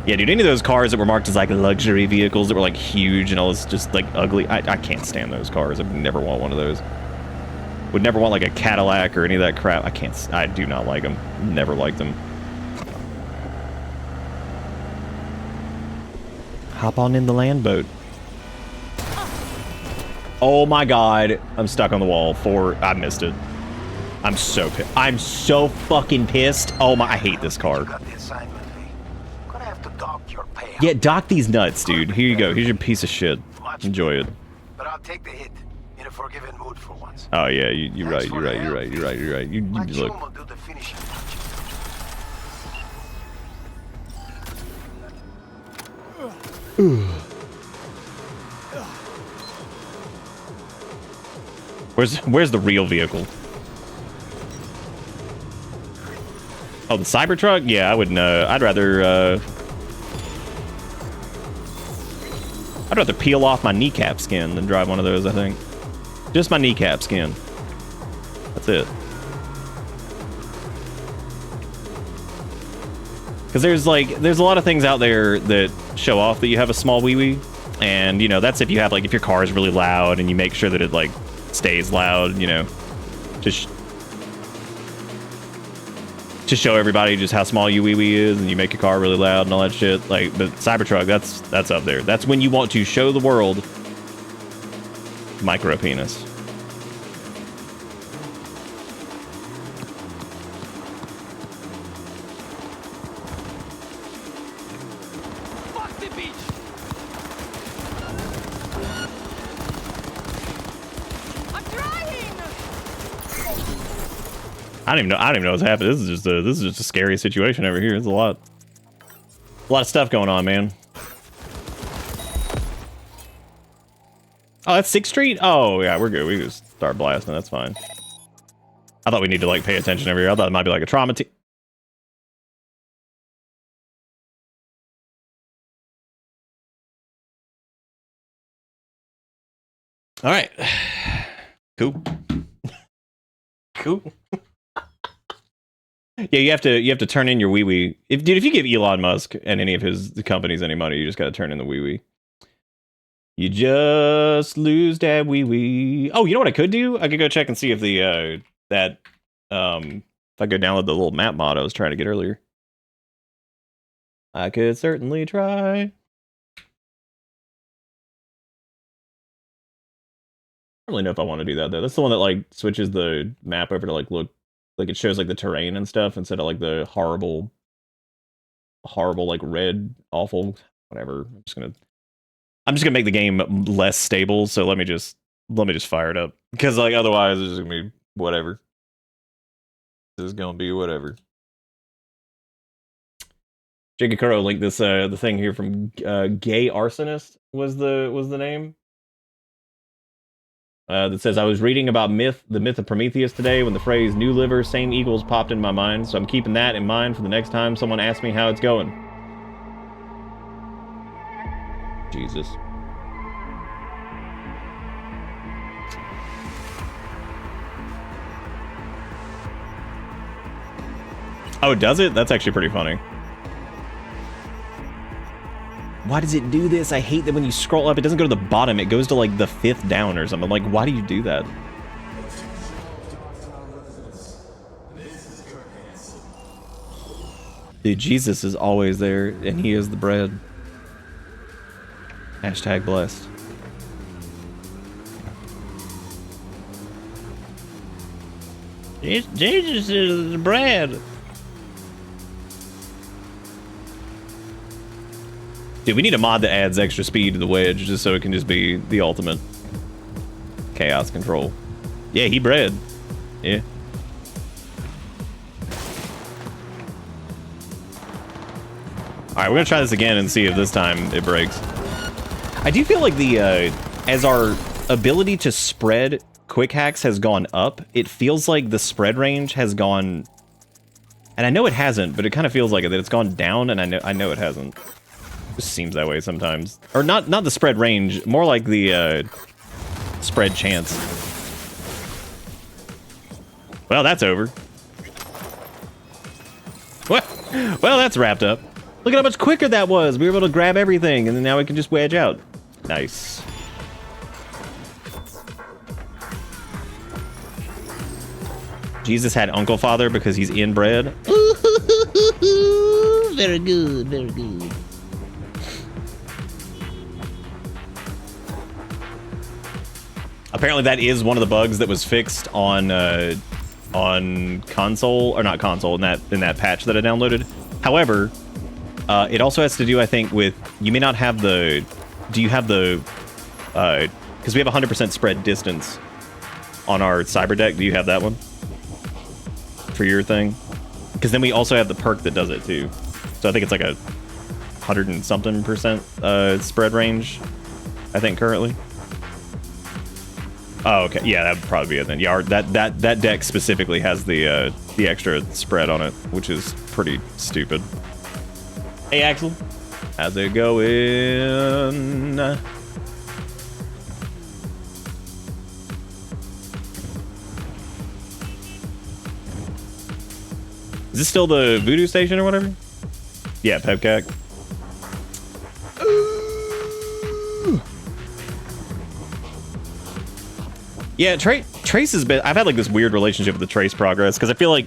Yeah, dude, any of those cars that were marked as like luxury vehicles that were like huge and all this just like ugly, I can't stand those cars. I would never want one of those. Would never want like a Cadillac or any of that crap. I do not like them. Never liked them. Hop on in the land boat. Oh my god. I'm stuck on the wall. I missed it. I'm so pissed. I'm so fucking pissed. Oh my, I hate this car. Yeah, dock these nuts, dude. Here you go. Here's your piece of shit. Enjoy it. But I'll take the hit. In a forgiving mood for once. Oh yeah, you're right. You look. Where's the real vehicle? Oh, the Cybertruck? Yeah, I wouldn't. I'd rather I'd rather peel off my kneecap skin than drive one of those, I think. Just my kneecap skin. That's it. Because there's a lot of things out there that show off that you have a small wee-wee. And, you know, that's if you have, like, if your car is really loud and you make sure that it, like, stays loud, you know. Just to show everybody just how small your wee-wee is, and you make your car really loud and all that shit. Like, but Cybertruck, that's up there. That's when you want to show the world micro penis. Fuck the beach! I'm trying! I don't even know what's happening. This is just a scary situation over here. There's a lot of stuff going on, man. Oh, that's 6th Street? Oh, yeah, we're good. We just start blasting. That's fine. I thought we need to, like, pay attention over here. I thought it might be like a trauma team. All right. Cool. Cool. Yeah, you have to turn in your wee-wee. Dude, if you give Elon Musk and any of his companies any money, you just got to turn in the wee-wee. You just lose that wee-wee. Oh, you know what I could do? I could go check and see if the if I go download the little map mod I was trying to get earlier. I could certainly try. I don't really know if I want to do that though. That's the one that like switches the map over to like look like it shows like the terrain and stuff instead of like the horrible like red awful whatever. I'm just gonna make the game less stable, so let me just fire it up. Because like otherwise it's just gonna be whatever. This is gonna be whatever. Jigakuro linked this the thing here from Gay Arsonist was the name. That says, I was reading about the myth of Prometheus today when the phrase new liver, same equals popped in my mind, so I'm keeping that in mind for the next time someone asks me how it's going. Jesus. Oh, does it? That's actually pretty funny. Why does it do this? I hate that when you scroll up, it doesn't go to the bottom. It goes to like the 5th down or something. Like, why do you do that? Dude, Jesus is always there, and he is the bread. Hashtag blessed. Jesus is the bread. Dude, we need a mod that adds extra speed to the wedge just so it can just be the ultimate chaos control. Yeah, he bred. Yeah. Alright, we're gonna try this again and see if this time it breaks. I do feel like the, as our ability to spread quick hacks has gone up, it feels like the spread range has gone... And I know it hasn't, but it kind of feels like it, that it's gone down, and I know it hasn't. It just seems that way sometimes. Or not the spread range, more like the, spread chance. Well, that's over. Well, that's wrapped up. Look at how much quicker that was. We were able to grab everything, and then now we can just wedge out. Nice. Jesus had Uncle Father because he's inbred. Very good, very good. Apparently that is one of the bugs that was fixed on console, or not console, in that patch that I downloaded. However, it also has to do, I think, with, you may not have the, do you have the, because we have 100% spread distance on our cyber deck. Do you have that one for your thing? Because then we also have the perk that does it too. So I think it's like a 100 and something percent spread range, I think currently. Oh, okay. Yeah, that'd probably be it then. Yeah, that deck specifically has the extra spread on it, which is pretty stupid. Hey, Axel. How's it going? Is this still the voodoo station or whatever? Yeah, Pepcac. Yeah, Trace has been... I've had like this weird relationship with the Trace progress because I feel like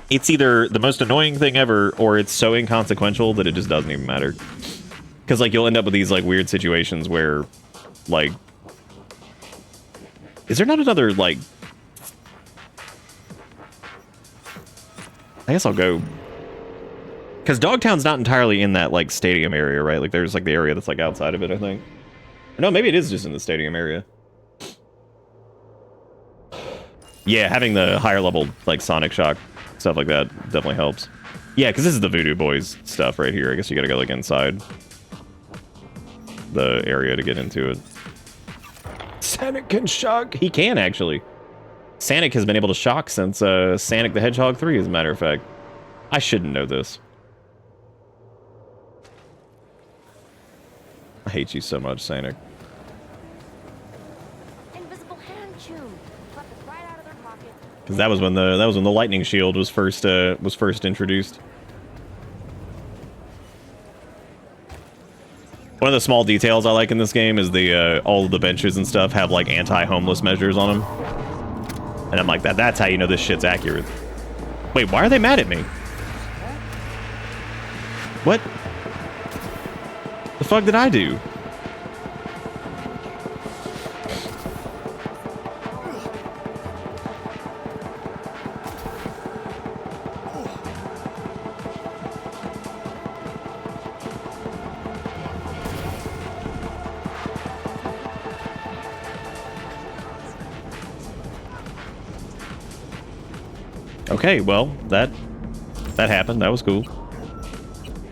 it's either the most annoying thing ever or it's so inconsequential that it just doesn't even matter. Because like you'll end up with these like weird situations where like... Is there not another like... I guess I'll go... Because Dogtown's not entirely in that like stadium area, right? Like there's like the area that's like outside of it, I think. No, maybe it is just in the stadium area. Yeah, having the higher level, like, Sonic Shock, stuff like that definitely helps. Yeah, because this is the Voodoo Boys stuff right here. I guess you gotta go, like, inside the area to get into it. Sonic can shock! He can, actually. Sonic has been able to shock since Sonic the Hedgehog 3, as a matter of fact. I shouldn't know this. I hate you so much, Sonic. Because that was when the lightning shield was first introduced. One of the small details I like in this game is the all of the benches and stuff have like anti-homeless measures on them, and I'm like that's how you know this shit's accurate. Wait, why are they mad at me? What? The fuck did I do? Okay, well, that happened. That was cool.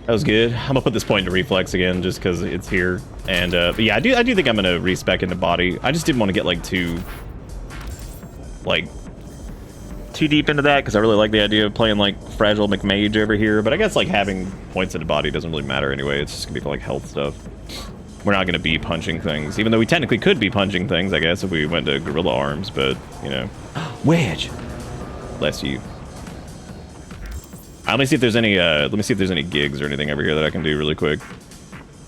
That was good. I'm gonna put this point into reflex again just because it's here. And but yeah, I do think I'm gonna respec into body. I just didn't want to get like too deep into that because I really like the idea of playing like Fragile McMage over here. But I guess like having points into body doesn't really matter anyway. It's just gonna be for like health stuff. We're not gonna be punching things, even though we technically could be punching things, I guess, if we went to Gorilla Arms. But you know, Wedge. Bless you. Let me see if there's any gigs or anything over here that I can do really quick.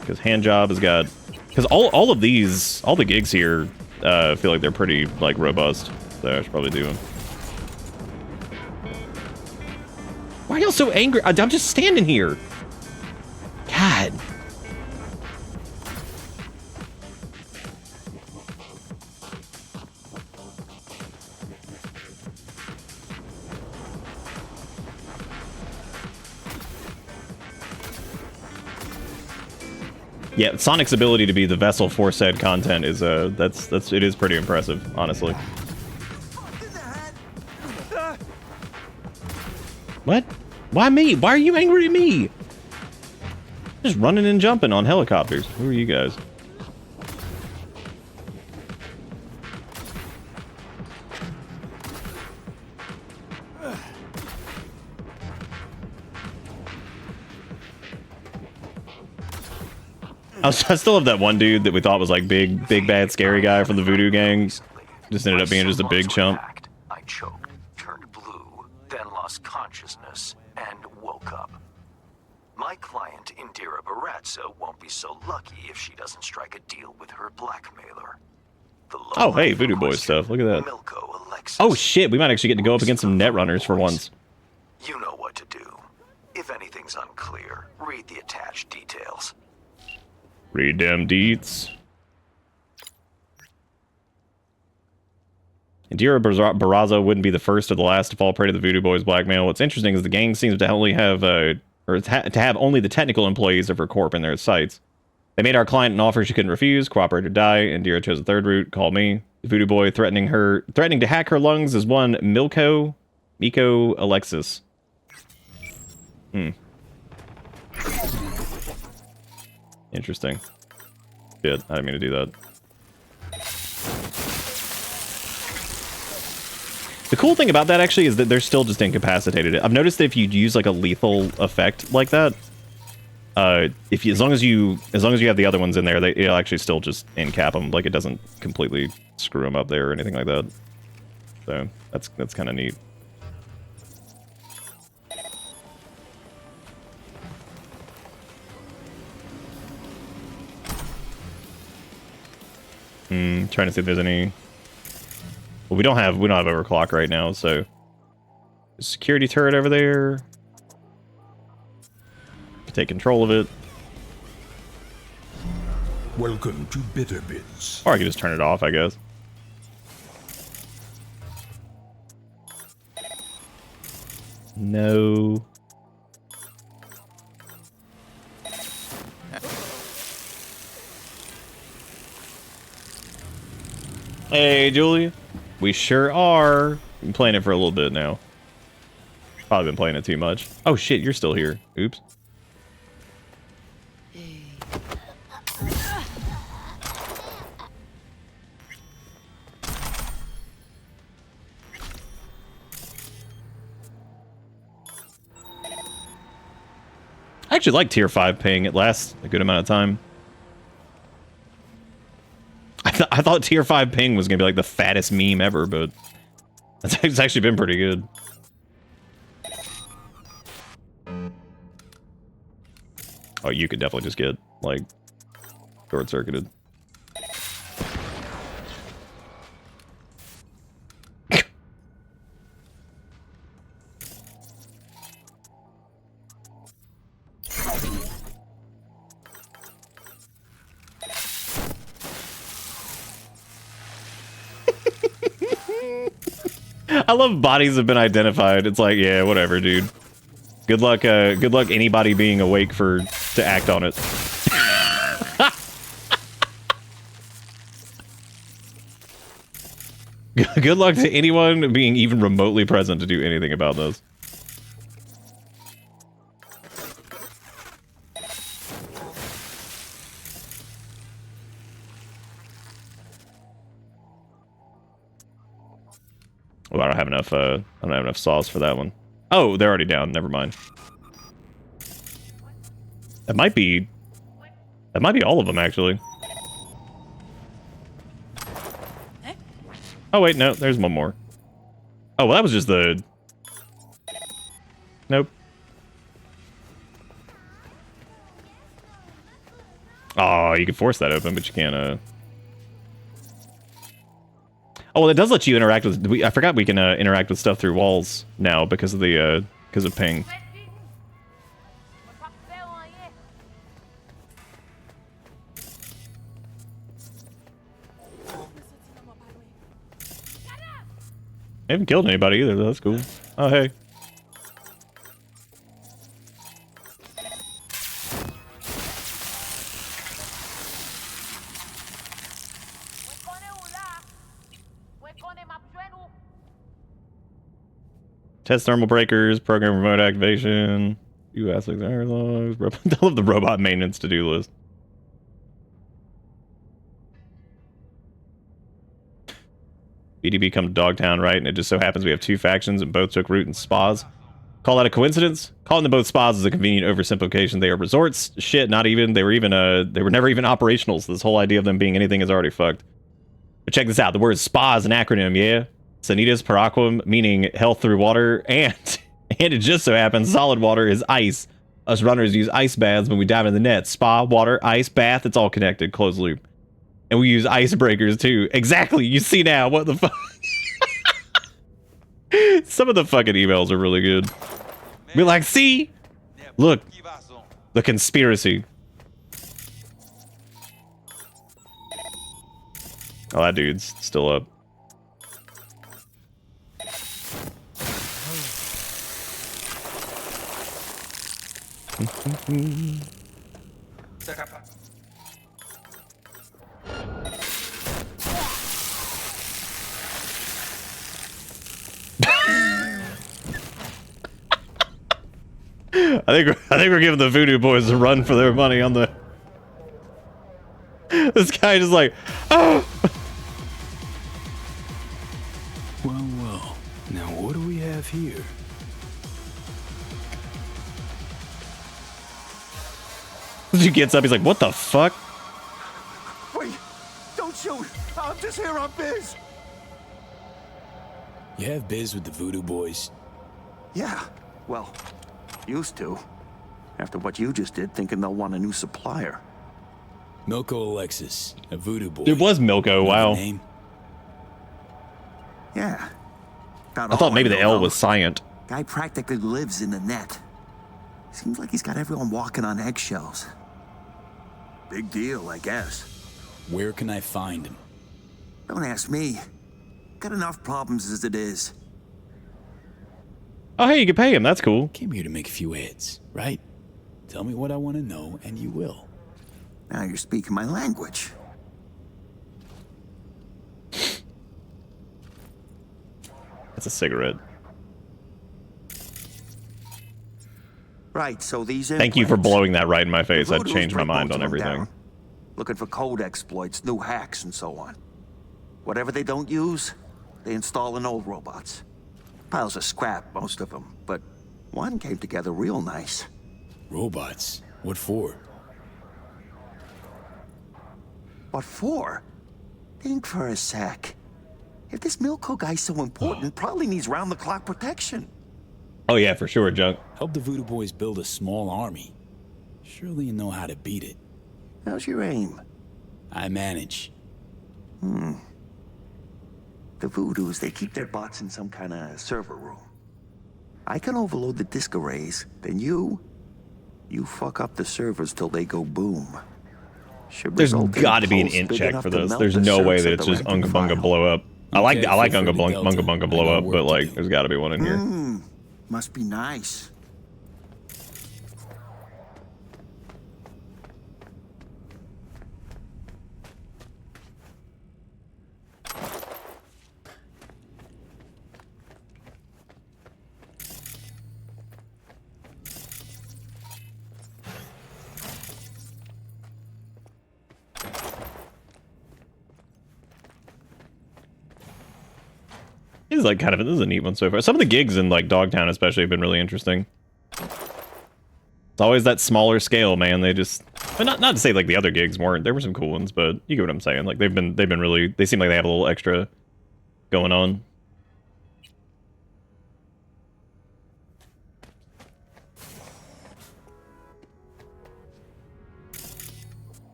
Because hand job has got, because all of these, all the gigs here, feel like they're pretty like robust. So I should probably do them. Why are y'all so angry? I'm just standing here. God. Yeah, Sonic's ability to be the vessel for said content is it is pretty impressive, honestly. What? Why me? Why are you angry at me? Just running and jumping on helicopters. Who are you guys? I still have that one dude that we thought was like big bad scary guy from the Voodoo gang. Just ended up being just a big chump. I choked, turned blue, then lost consciousness, and woke up. My client, Indira Baratza, won't be so lucky if she doesn't strike a deal with her blackmailer. Oh, hey, Voodoo Boy stuff. Look at that. Oh, shit. We might actually get to go up against some Netrunners for once. You know what to do. If anything's unclear, read the attached details. Read them deets. Indira Barraza wouldn't be the first or the last to fall prey to the Voodoo Boys' blackmail. What's interesting is the gang seems to only have, to have only the technical employees of her corp in their sights. They made our client an offer she couldn't refuse. Cooperate or die. Indira chose the third route. Call me. The Voodoo Boy threatening to hack her lungs is one Miko Alexis. Interesting. Good. I didn't mean to do that. The cool thing about that actually is that they're still just incapacitated. I've noticed that if you use like a lethal effect like that, as long as you have the other ones in there, it'll actually still just incap them. Like it doesn't completely screw them up there or anything like that. So that's kind of neat. Trying to see if there's any. Well, we don't have overclock right now, so security turret over there. Take control of it. Welcome to Bitter Bits. Or I can just turn it off, I guess. No. Hey, Julia. We sure are. Been playing it for a little bit now. Probably been playing it too much. Oh shit, you're still here. Oops. I actually like tier 5 ping. It lasts a good amount of time. I thought tier 5 ping was gonna be like the fattest meme ever, but it's actually been pretty good. Oh, you could definitely just get like short-circuited. I love bodies have been identified. It's like, yeah, whatever, dude. Good luck anybody being awake to act on it. Good luck to anyone being even remotely present to do anything about this. Well, I don't have enough saws for that one. Oh, they're already down. Never mind. That might be all of them, actually. Oh, wait, no, there's one more. Oh, well, that was just the... Nope. Oh, you can force that open, but you can't, Oh, well, it does let you interact with... I forgot we can interact with stuff through walls now because of the because of ping. I haven't killed anybody either, though. That's cool. Oh, hey. Test thermal breakers, program remote activation, few aspects, air logs. I love the robot maintenance to-do list. BDB come to Dogtown, right? And it just so happens we have two factions and both took root in spas. Call that a coincidence? Calling them both spas is a convenient oversimplification. They are resorts. Shit, not even. They were never even operational, so this whole idea of them being anything is already fucked. But check this out. The word spa is an acronym, yeah? Sanitas per aquam, meaning health through water, and it just so happens solid water is ice. Us runners use ice baths when we dive in the net. Spa, water, ice, bath, it's all connected, closed loop. And we use icebreakers too. Exactly, you see now, what the fuck? Some of the fucking emails are really good. Be like, see? Look, the conspiracy. Oh, that dude's still up. I think we're giving the Voodoo Boys a run for their money on the. This guy just like, oh. Well. Now what do we have here? He gets up, he's like, what the fuck? Wait, don't shoot. I'm just here on biz. You have biz with the Voodoo Boys? Yeah, well, used to. After what you just did, thinking they'll want a new supplier. Milko Alexis, a voodoo boy. It was Milko, wow. Name? Yeah. I thought maybe the L was Scient. Guy practically lives in the net. Seems like he's got everyone walking on eggshells. Big deal, I guess. Where can I find him? Don't ask me. Got enough problems as it is. Oh, hey, you can pay him. That's cool. Came here to make a few heads, right? Tell me what I want to know, and you will. Now you're speaking my language. That's a cigarette. Right, so these Thank you for implants, blowing that right in my face. the I'd changed my Voodoos mind break on most of them everything. down, looking for code exploits, new hacks, and so on. Whatever they don't use, they install in old robots. Piles of scrap, most of them, but one came together real nice. Robots? What for? What for? Think for a sec. If this Milko guy's so important, probably needs round-the-clock protection. Oh yeah, for sure, Junk. Help the voodoo boys build a small army. Surely you know how to beat it. How's your aim? I manage. The Voodoos, they keep their bots in some kind of server room. I can overload the disk arrays, then you fuck up the servers till they go boom. Should There's result in got to be an pulse int big check enough for to this. melt There's the no way circuits that of it's the just rank Unga and Bunga file. blow up. I like Okay, Unga feel free to Bunga Delta. Bunga I blow got up, work but to like do. there's got to be one in here. Must be nice. This is like this is a neat one so far. Some of the gigs in like Dogtown especially have been really interesting. It's always that smaller scale, man. They just, but not to say like the other gigs weren't. There were some cool ones, but you get what I'm saying. Like they've been really. They seem like they have a little extra going on.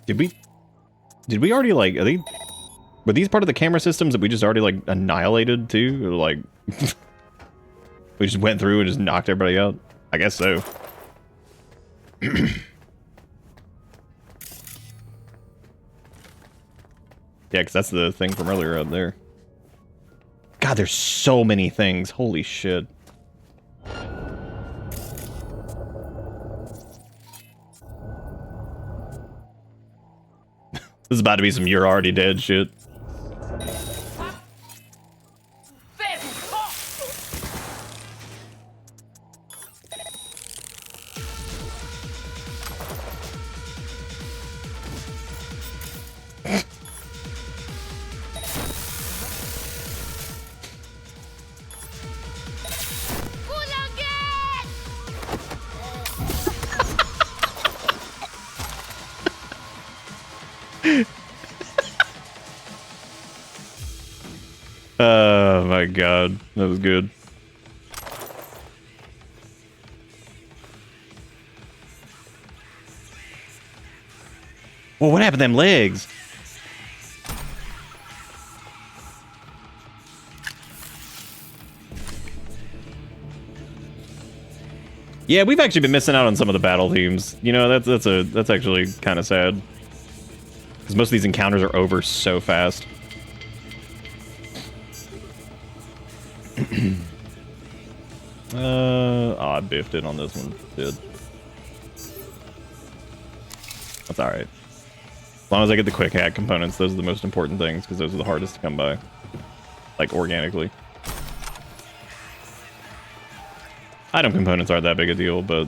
Did we already like? Were these part of the camera systems that we just already like annihilated too? Or, like we just went through and just knocked everybody out? I guess so. Yeah, because that's the thing from earlier up there. God, there's so many things. Holy shit. This is about to be some you're already dead shit. Oh my god, that was good. Well, what happened to them legs? Yeah, we've actually been missing out on some of the battle themes. You know, that's actually kind of sad. Because most of these encounters are over so fast. I biffed it on this one. Did. That's alright. As long as I get the quick hack components, those are the most important things, because those are the hardest to come by. Like, organically. Item components aren't that big a deal, but...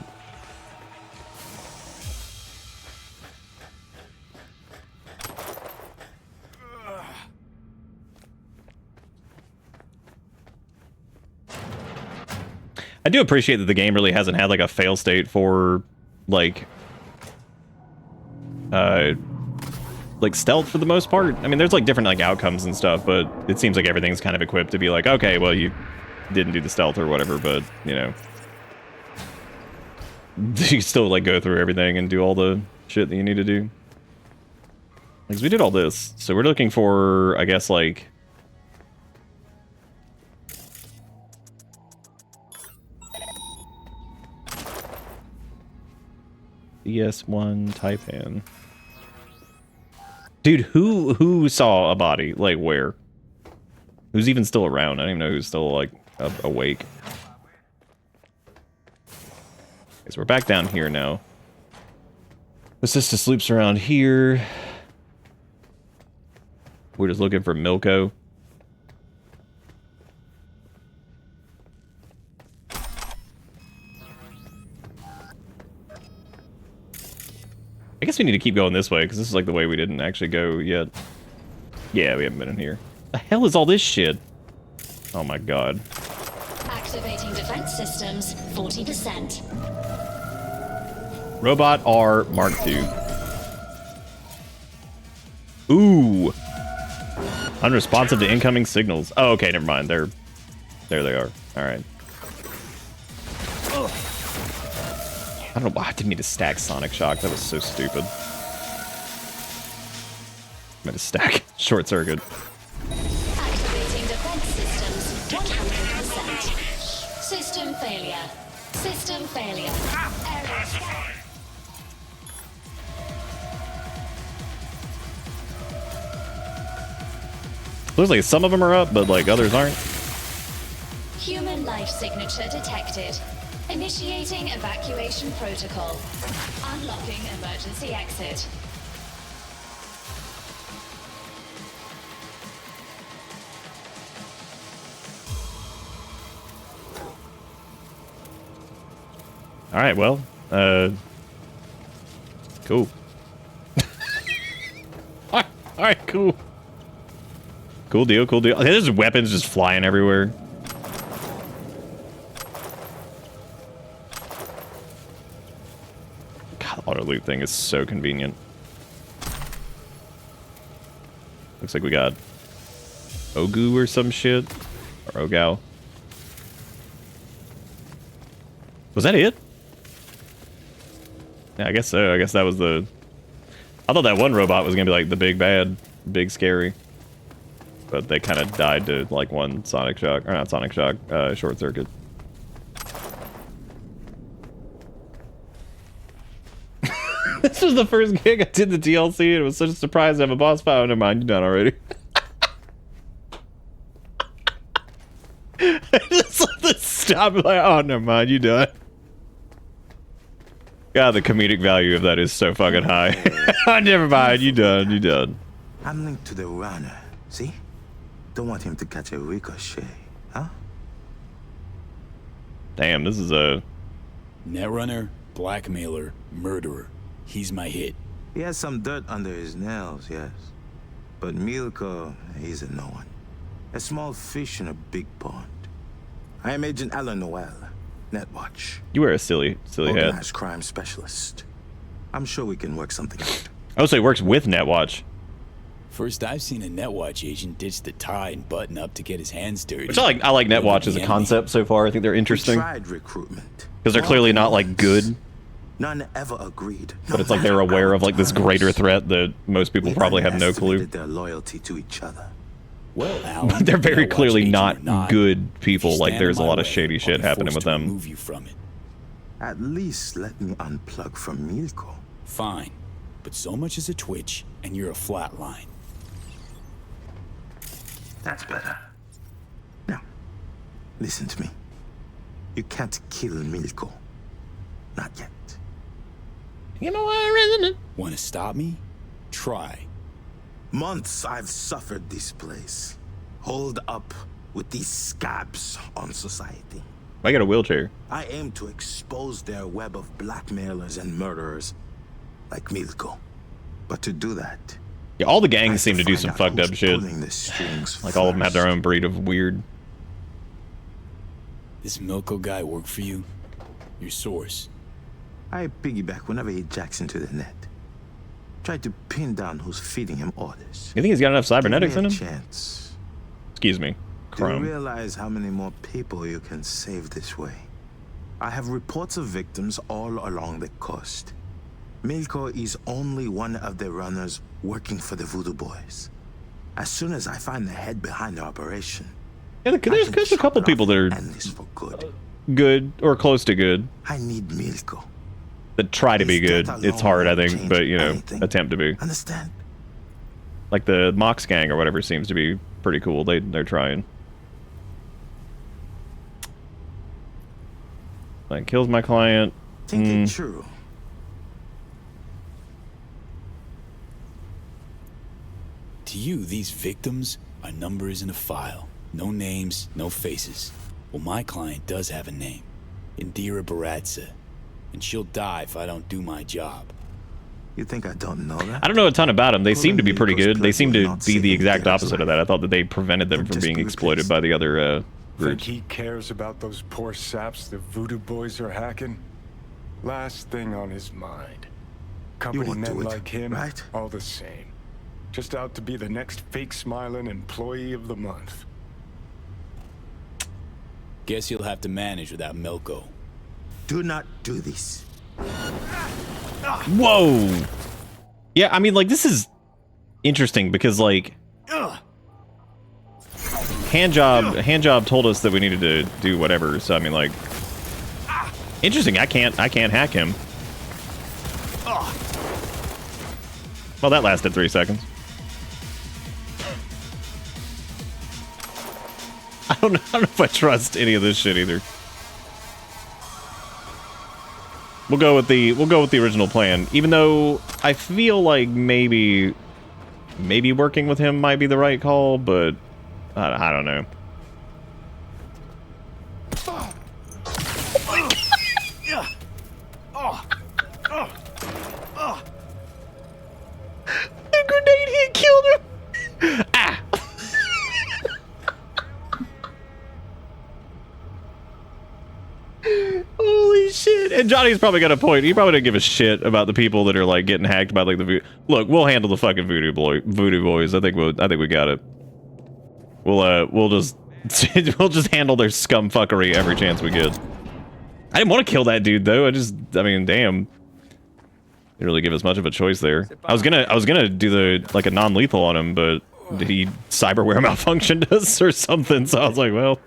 I do appreciate that the game really hasn't had like a fail state for like stealth for the most part. I mean, there's like different like outcomes and stuff, but it seems like everything's kind of equipped to be like, okay, well, you didn't do the stealth or whatever, but you know, you still like go through everything and do all the shit that you need to do. Because we did all this, so we're looking for, I guess, like... ES1 Taipan. Dude, who saw a body? Like, where? Who's even still around? I don't even know who's still, like, awake. Okay, so we're back down here now. The sister sleeps around here. We're just looking for Milko. I guess we need to keep going this way, because this is like the way we didn't actually go yet. Yeah, we haven't been in here. The hell is all this shit? Oh my god. Activating defense systems, 40%. Robot R Mark II. Ooh. Unresponsive to incoming signals. Oh, okay, never mind. There they are. Alright. I don't know why I didn't mean to stack Sonic Shock. That was so stupid. I meant to stack Short Circuit. Activating defense systems, 100%. System failure. System failure. Error. Looks like some of them are up, but like others aren't. Human life signature detected. Initiating evacuation protocol. Unlocking emergency exit. All right, well, cool. All right, cool. Cool deal, cool deal. There's weapons just flying everywhere. God, the auto loot thing is so convenient. Looks like we got Ogu or some shit. Or Ogao. Was that it? Yeah, I guess so. I guess that was the... I thought that one robot was gonna be like the big bad, big scary. But they kind of died to like one Sonic Shock, or not Sonic Shock, Short Circuit. This was the first gig I did the DLC, and it was such a surprise to have a boss fight. Oh, never mind, you're done already. I just let this stop, like, oh, never mind, you done. God, the comedic value of that is so fucking high. Oh, never mind, you done, you done. I'm linked to the runner, see? Don't want him to catch a ricochet, huh? Damn, this is a... Netrunner, blackmailer, murderer. He's my hit. He has some dirt under his nails, yes. But Milko, he's a no one. A small fish in a big pond. I am Agent Alan Noel, Netwatch. You wear a silly head. Organized crime specialist. I'm sure we can work something out. Oh, so he works with Netwatch. First I've seen a Netwatch agent ditch the tie and button up to get his hands dirty. Which I like Netwatch as a concept so far. I think they're interesting. We tried recruitment. Because they're clearly not like good. None ever agreed. But it's like they're aware of like this greater threat that most people probably have no clue. Their loyalty to each other. Well, Alan, they're very clearly not good people. Like there's a lot of shady shit happening with them. Remove you from it. At least let me unplug from Milko. Fine, but so much as a twitch, and you're a flatline. That's better. Now, listen to me. You can't kill Milko. Not yet. You know what? Want to stop me? Try. Months I've suffered this place. Hold up with these scabs on society. I got a wheelchair. I aim to expose their web of blackmailers and murderers like Milko. But to do that, yeah, all the gangs seem to do some fucked up shit. Like all of them have their own breed of weird. This Milko guy work for you? Your source? I piggyback whenever he jacks into the net. Try to pin down who's feeding him orders. You think he's got enough cybernetics in him? Chance. Excuse me, Do you Chrome. realize how many more people you can save this way? I have reports of victims all along the coast. Milko is only one of the runners working for the Voodoo Boys. As soon as I find the head behind the operation, yeah, there's a couple people that are good or close to good. I need Milko. That try to be good. It's hard, I think, but you know, attempt to be. Understand? Like the Mox gang or whatever seems to be pretty cool. They're trying. Like kills my client. Think it's true. To you, these victims are numbers in a file. No names, no faces. Well, my client does have a name. Indira Baratza. And she'll die if I don't do my job. You think I don't know that? I don't know a ton about them. They seem to be pretty good. They seem to be the exact opposite of that. I thought that they prevented them from being exploited by the other Think groups. he cares about those poor saps the Voodoo Boys are hacking? Last thing on his mind. Company won't men do it, like him, right? all the same. Just out to be the next fake smiling employee of the month. Guess you'll have to manage without Milko. Do not do this. Whoa! Yeah, I mean, like, this is interesting because, like, Handjob told us that we needed to do whatever. So I mean, like, interesting. I can't hack him. Well, that lasted 3 seconds. I don't know if I trust any of this shit either. We'll go with the original plan, even though I feel like maybe working with him might be the right call, but I don't know. The grenade hit killed him. Ah. Holy shit. And Johnny's probably got a point. He probably didn't give a shit about the people that are like getting hacked by like the Look, we'll handle the fucking voodoo boys. I think we got it. We'll just handle their scumfuckery every chance we get. I didn't want to kill that dude though. I mean, damn. Didn't really give us much of a choice there. I was gonna do a non-lethal on him, but he cyberware malfunctioned us or something, so I was like, well.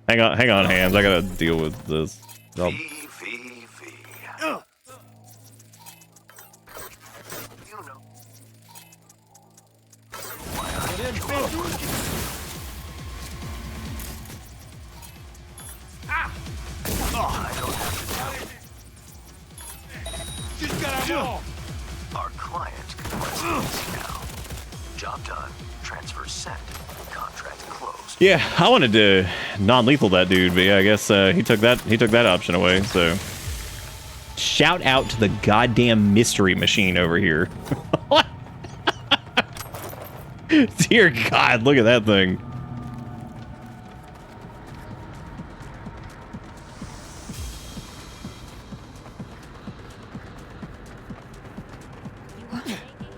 Hang on, Hands. I gotta deal with this. Our client requests now. Job done. Transfer sent. Contract closed. Yeah, I wanted to non-lethal that dude, but yeah, I guess he took that option away. So, shout out to the goddamn mystery machine over here. Dear God, look at that thing.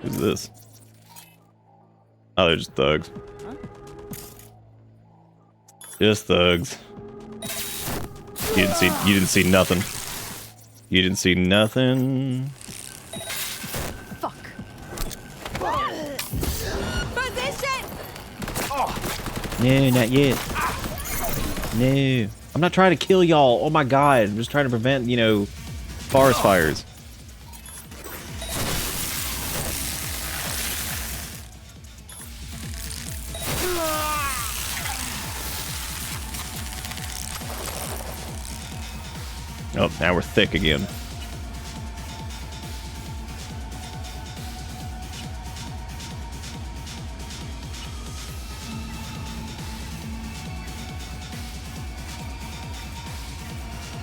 Who's this? Oh, they're just thugs. Just thugs. You didn't see nothing. You didn't see nothing. Fuck. Position. No, not yet. No. I'm not trying to kill y'all. Oh my God. I'm just trying to prevent, forest fires. Oh, now we're thick again.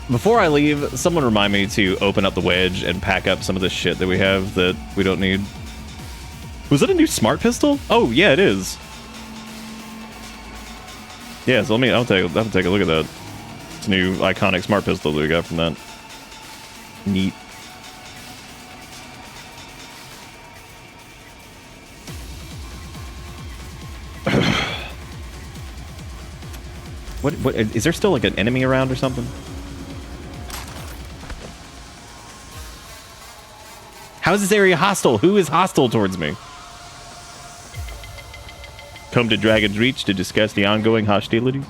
Before I leave, someone remind me to open up the wedge and pack up some of the shit that we have that we don't need. Was it a new smart pistol? Oh, yeah, it is. Yeah, so I'll take a look at that. It's a new iconic smart pistol that we got from that. Neat. What is there still like an enemy around or something? How is this area hostile? Who is hostile towards me? Come to Dragon's Reach to discuss the ongoing hostilities.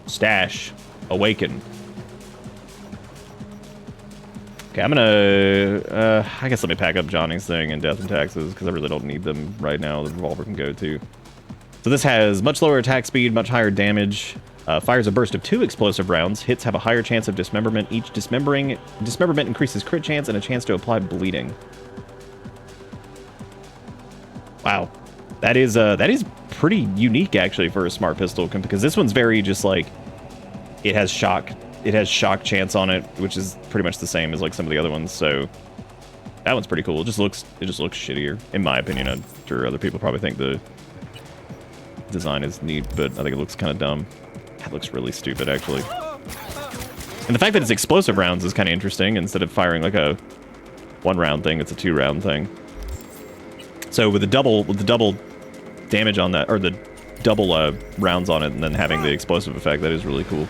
Stash. Awaken. Okay, I'm gonna... I guess let me pack up Johnny's thing and Death and Taxes, because I really don't need them right now. The revolver can go too. So this has much lower attack speed, much higher damage. Fires a burst of 2 explosive rounds. Hits have a higher chance of dismemberment. Each dismemberment increases crit chance and a chance to apply bleeding. Wow. That is pretty unique, actually, for a smart pistol, because this one's very just like... It has shock chance on it, which is pretty much the same as like some of the other ones, so that one's pretty cool. It just looks shittier, in my opinion. I'm sure other people probably think the design is neat, but I think it looks kind of dumb. That looks really stupid, actually. And the fact that it's explosive rounds is kind of interesting. Instead of firing like a 1-round thing, it's a 2-round thing. So with the double damage on that, or the double rounds on it, and then having the explosive effect, that is really cool.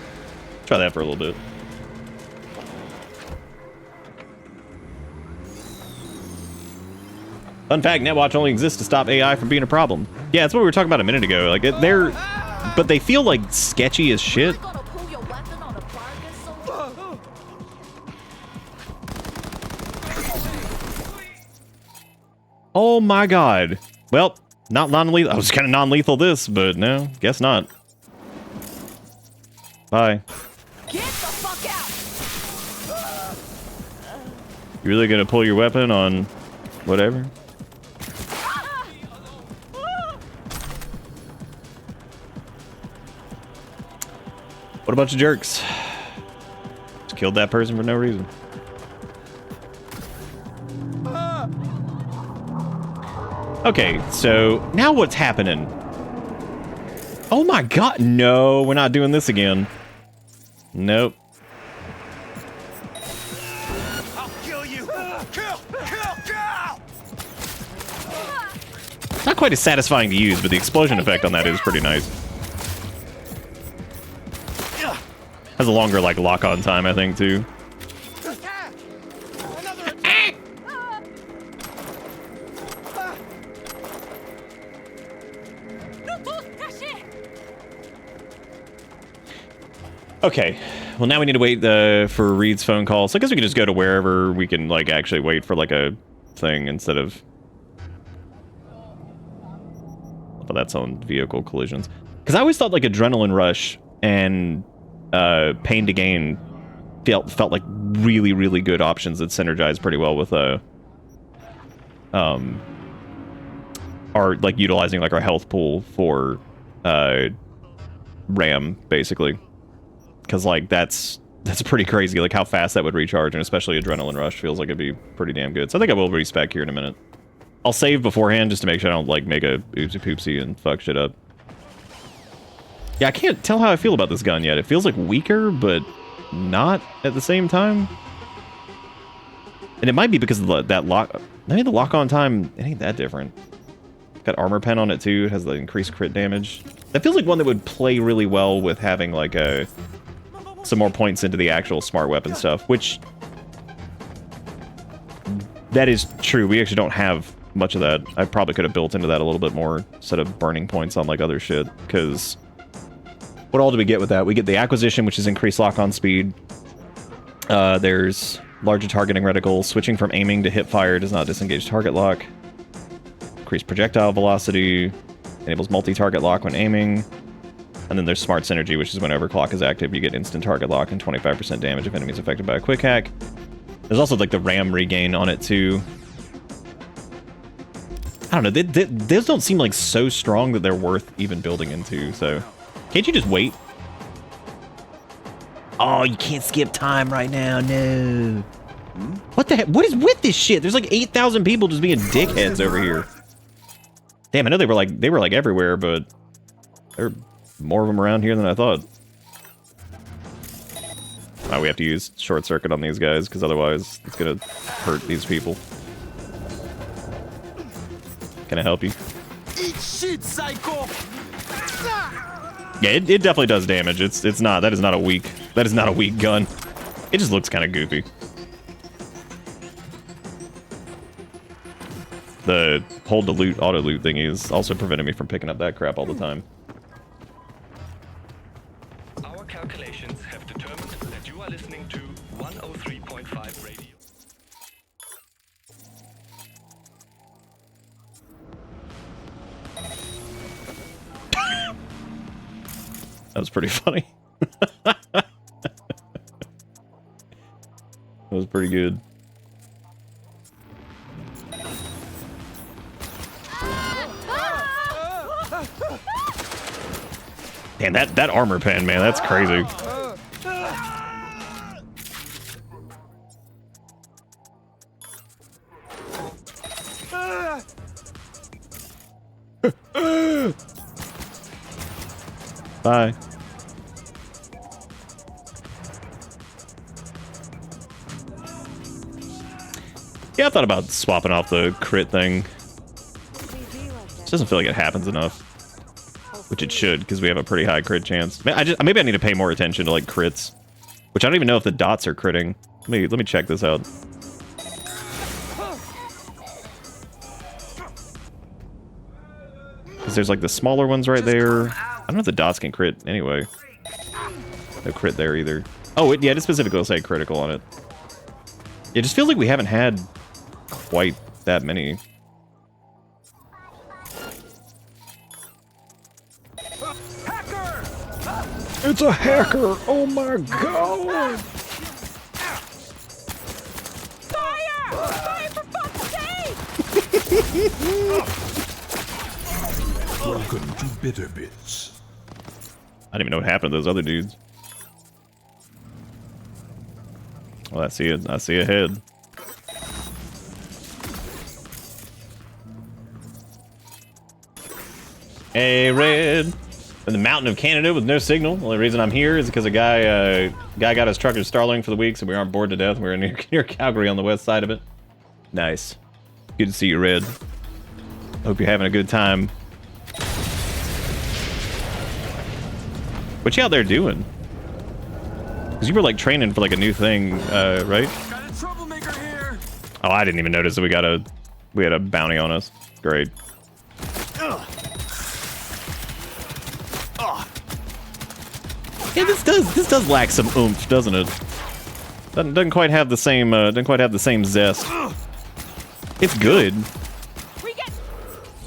Try that for a little bit. Fun fact, NetWatch only exists to stop AI from being a problem. Yeah, that's what we were talking about a minute ago. Like, but they feel like sketchy as shit. Oh my god. Well, not non-lethal. I was kind of non-lethal this, but no, guess not. Bye. Get the fuck out! You really gonna pull your weapon on whatever? What a bunch of jerks. Just killed that person for no reason. Okay, so now what's happening? Oh my god, no, we're not doing this again. Nope. I'll kill you. Kill! It's not quite as satisfying to use, but the explosion effect on that is pretty nice. Has a longer, like, lock-on time, I think, too. Okay, well now we need to wait for Reed's phone call. So I guess we can just go to wherever we can like actually wait for like a thing instead of... Oh, that's on vehicle collisions. Because I always thought like Adrenaline Rush and Pain to Gain felt like really, really good options that synergize pretty well with our like utilizing like our health pool for RAM basically. Because, like, that's pretty crazy, like, how fast that would recharge, and especially Adrenaline Rush feels like it'd be pretty damn good. So I think I will respec here in a minute. I'll save beforehand just to make sure I don't, like, make a oopsie-poopsie and fuck shit up. Yeah, I can't tell how I feel about this gun yet. It feels, like, weaker, but not at the same time. And it might be because of that lock... I mean, the lock-on time, it ain't that different. Got armor pen on it, too. It has the increased crit damage. That feels like one that would play really well with having, like, some more points into the actual smart weapon stuff, which... That is true. We actually don't have much of that. I probably could have built into that a little bit more instead of burning points on, like, other shit, because... What all do we get with that? We get the acquisition, which is increased lock-on speed. There's larger targeting reticle. Switching from aiming to hip fire does not disengage target lock. Increased projectile velocity. Enables multi-target lock when aiming. And then there's Smart Synergy, which is when overclock is active, you get instant target lock and 25% damage if enemies affected by a quick hack. There's also like the RAM regain on it too. I don't know, those don't seem like so strong that they're worth even building into, so... Can't you just wait? Oh, you can't skip time right now, no. What the heck? What is with this shit? There's like 8,000 people just being dickheads over here. Damn, I know they were like everywhere, but there are more of them around here than I thought. We have to use short circuit on these guys because otherwise it's gonna hurt these people. Can I help you? Eat shit, psycho! Yeah, it definitely does damage. It's not, that is not a weak gun. It just looks kind of goofy. The hold to loot, auto loot thingy is also preventing me from picking up that crap all the time. Our calculations have determined that you are listening to 103.5 radio. That was pretty funny. That was pretty good. Damn, that armor pen, man, that's crazy. Bye. Yeah, I thought about swapping off the crit thing. It doesn't feel like it happens enough, which it should, because we have a pretty high crit chance. Maybe I need to pay more attention to like crits, which I don't even know if the dots are critting. Let me check this out. Because there's like the smaller ones right there. I don't know if the dots can crit anyway. No crit there either. Oh, yeah, it specifically will say critical on it. It just feels like we haven't had quite that many. It's a hacker! Oh my god! Fire! Fire for fuck's sake! Welcome to Bitter Bits. I didn't even know what happened to those other dudes. Well, I see it. I see a head. Hey, Red. In the mountain of Canada with no signal. The only reason I'm here is because a guy got his truck at Starling for the week, so we aren't bored to death. We're near Calgary on the west side of it. Nice. Good to see you, Red. Hope you're having a good time. What you out there doing? Because you were like training for like a new thing, right? Got a troublemaker here. Oh, I didn't even notice that we had a bounty on us. Great. Yeah, this does lack some oomph, doesn't it? Doesn't quite have the same zest. It's good.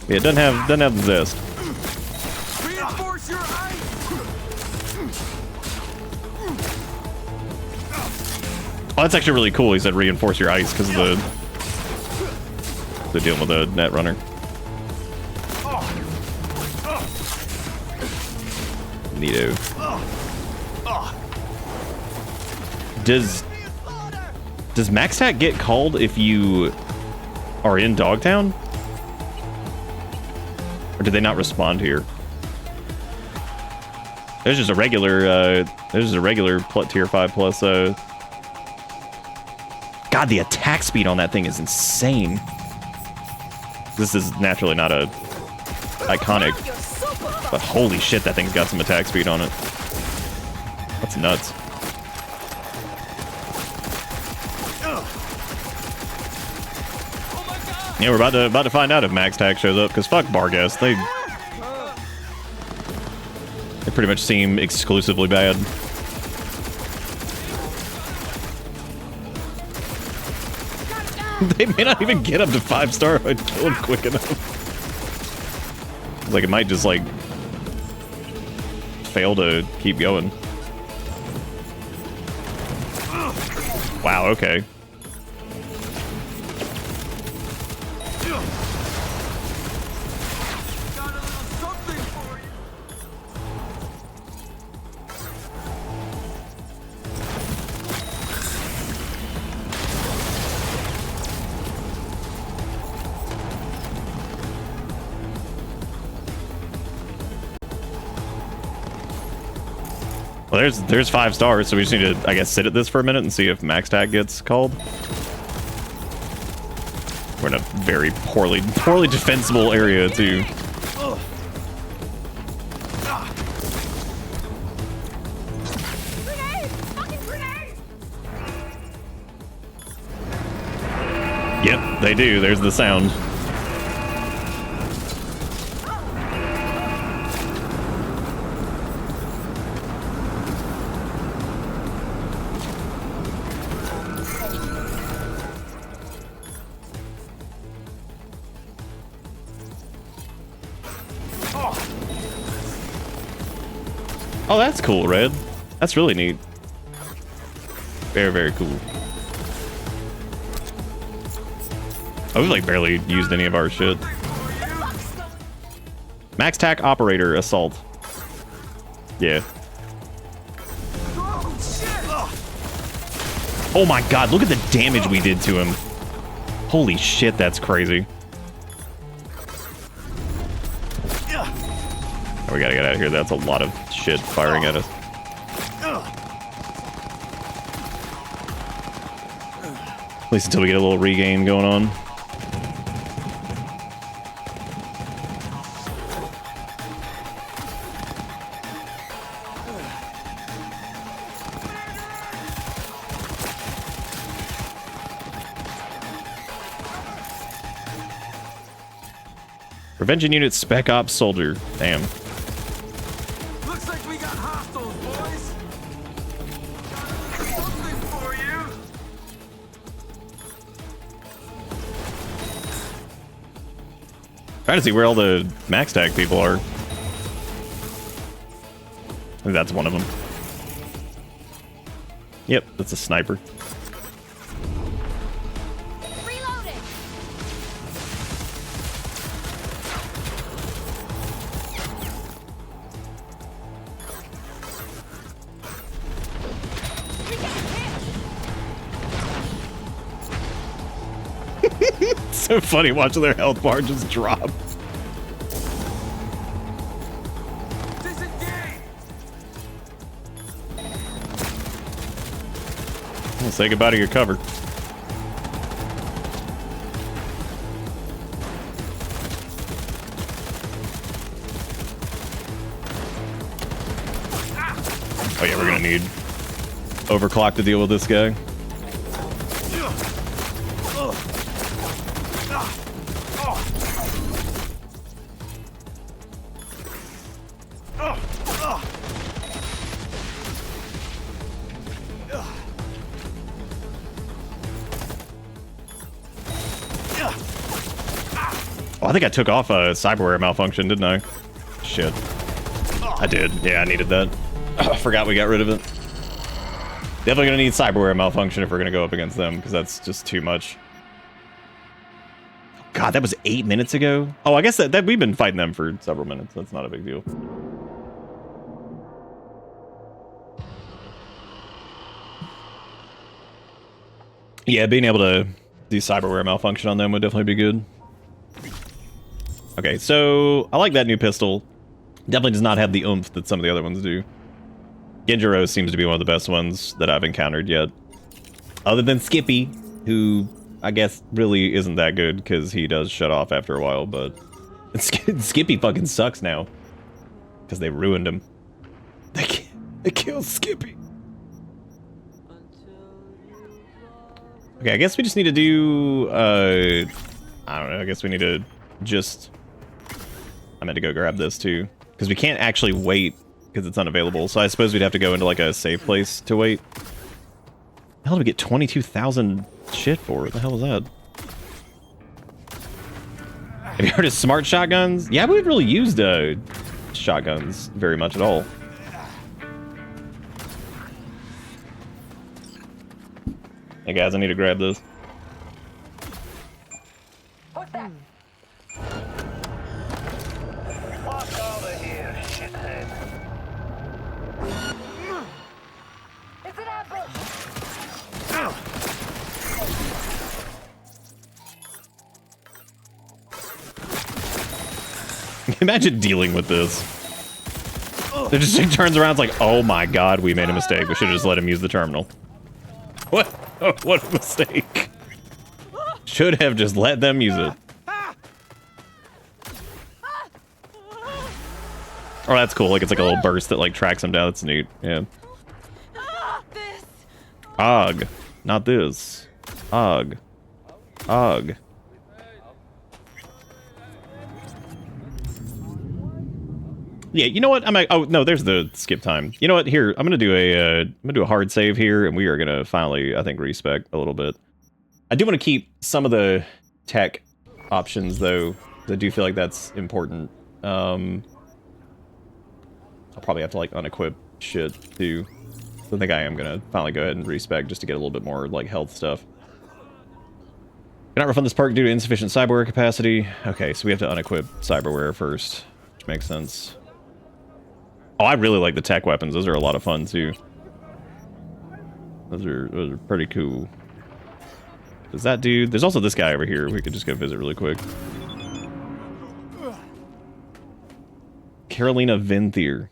Yeah, it doesn't have the zest. Reinforce your ice. Oh, that's actually really cool. He said reinforce your ice because of the dealing with the net runner. Neato. Does max tack get called if you are in Dogtown? Or do they not respond here? There's just a regular tier 5 plus God, the attack speed on that thing is insane. This is naturally not a iconic, but holy shit, that thing's got some attack speed on it. That's nuts. Yeah, we're about to find out if Max Tack shows up, because fuck Barghest. They pretty much seem exclusively bad. They may not even get up to 5-star if I kill him quick enough. It's like it might just like fail to keep going. Wow, okay. Well, there's 5 stars, so we just need to, I guess, sit at this for a minute and see if max tag gets called. We're in a very poorly defensible area too. Yep, they do. There's the sound. Oh, that's cool, Red. That's really neat. Very, very cool. Oh, we've like barely used any of our shit. Max tac operator assault. Yeah. Oh my god, look at the damage we did to him. Holy shit, that's crazy. Oh, we gotta get out of here. That's a lot of shit firing at us. At least until we get a little regain going on. Prevention unit spec ops soldier. Damn. Looks like we got hostiles, boys. Something for you. Trying to see where all the max tag people are. I think that's one of them. Yep, that's a sniper. So funny watching their health bar just drop. We'll say goodbye to your cover. Oh yeah, we're gonna need overclock to deal with this guy. Oh, I think I took off a cyberware malfunction, didn't I? Shit. I did. Yeah, I needed that. I forgot we got rid of it. Definitely gonna need cyberware malfunction if we're gonna go up against them, because that's just too much. God, that was 8 minutes ago? Oh, I guess that we've been fighting them for several minutes. That's not a big deal. Yeah, being able to do cyberware malfunction on them would definitely be good. Okay, so I like that new pistol. Definitely does not have the oomph that some of the other ones do. Genjiro seems to be one of the best ones that I've encountered yet. Other than Skippy, who I guess really isn't that good because he does shut off after a while, but Skippy fucking sucks now because they ruined him. They killed Skippy. Okay, I guess we just need to do, I don't know, I guess we need to just, I meant to go grab this too, because we can't actually wait because it's unavailable, so I suppose we'd have to go into like a safe place to wait. The hell did we get 22,000 shit for? What the hell was that? Have you heard of smart shotguns? Yeah, we haven't really used shotguns very much at all. Hey guys, I need to grab this. What's that? Walk over here, shithead. It's an ambush. Imagine dealing with this. It just turns around, it's like, oh my god, we made a mistake. We should have just let him use the terminal. What? Oh, what a mistake. Should have just let them use it. Oh, that's cool. Like, it's like a little burst that, like, tracks him down. That's neat. Yeah. Og. Not this. Og. Ugh. Yeah, you know what? Oh no, there's the skip time. You know what? Here, I'm gonna do a hard save here, and we are gonna finally, I think, respec a little bit. I do want to keep some of the tech options though. I do feel like that's important. I'll probably have to like unequip shit too. So I think I am gonna finally go ahead and respec just to get a little bit more like health stuff. Cannot refund this perk due to insufficient cyberware capacity. Okay, so we have to unequip cyberware first, which makes sense. Oh, I really like the tech weapons. Those are a lot of fun too. Those are pretty cool. There's that dude. There's also this guy over here. We could just go visit really quick. Carolina Vinthier.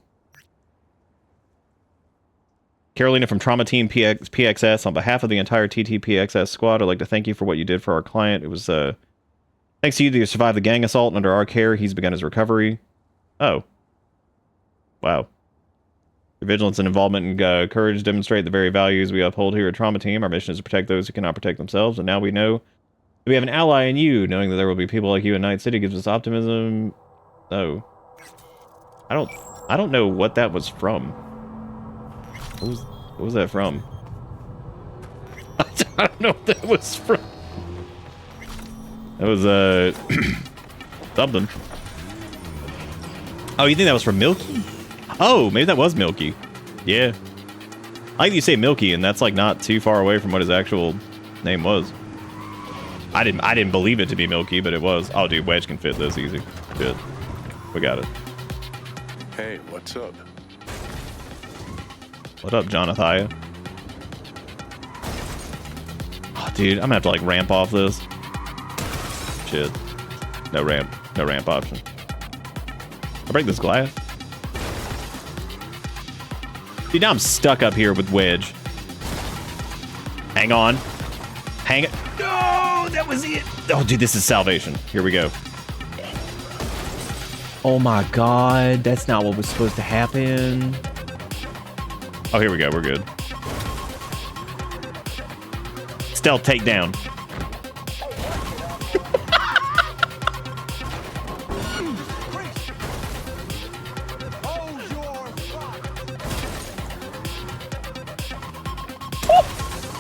Carolina from Trauma Team PXS. On behalf of the entire TTPXS squad, I'd like to thank you for what you did for our client. It was thanks to you that you survived the gang assault, and under our care, he's begun his recovery. Oh. Wow. Your vigilance and involvement and courage demonstrate the very values we uphold here at Trauma Team. Our mission is to protect those who cannot protect themselves, and now we know that we have an ally in you. Knowing that there will be people like you in Night City gives us optimism. Oh. I don't know what that was from. What was that from? I don't know what that was from. That was something. Oh, you think that was from Milky? Oh, maybe that was Milky. Yeah. I like you say Milky, and that's like not too far away from what his actual name was. I didn't believe it to be Milky, but it was. Oh, dude, Wedge can fit this easy. Good. We got it. Hey, what's up? What up, Jonathan? Oh, dude, I'm gonna have to like ramp off this. Shit. No ramp option. I'll break this glass. Dude, now I'm stuck up here with Wedge. Hang on. Hang it. No, that was it. Oh, dude, this is salvation. Here we go. Oh my god, that's not what was supposed to happen. Oh, here we go. We're good. Stealth takedown.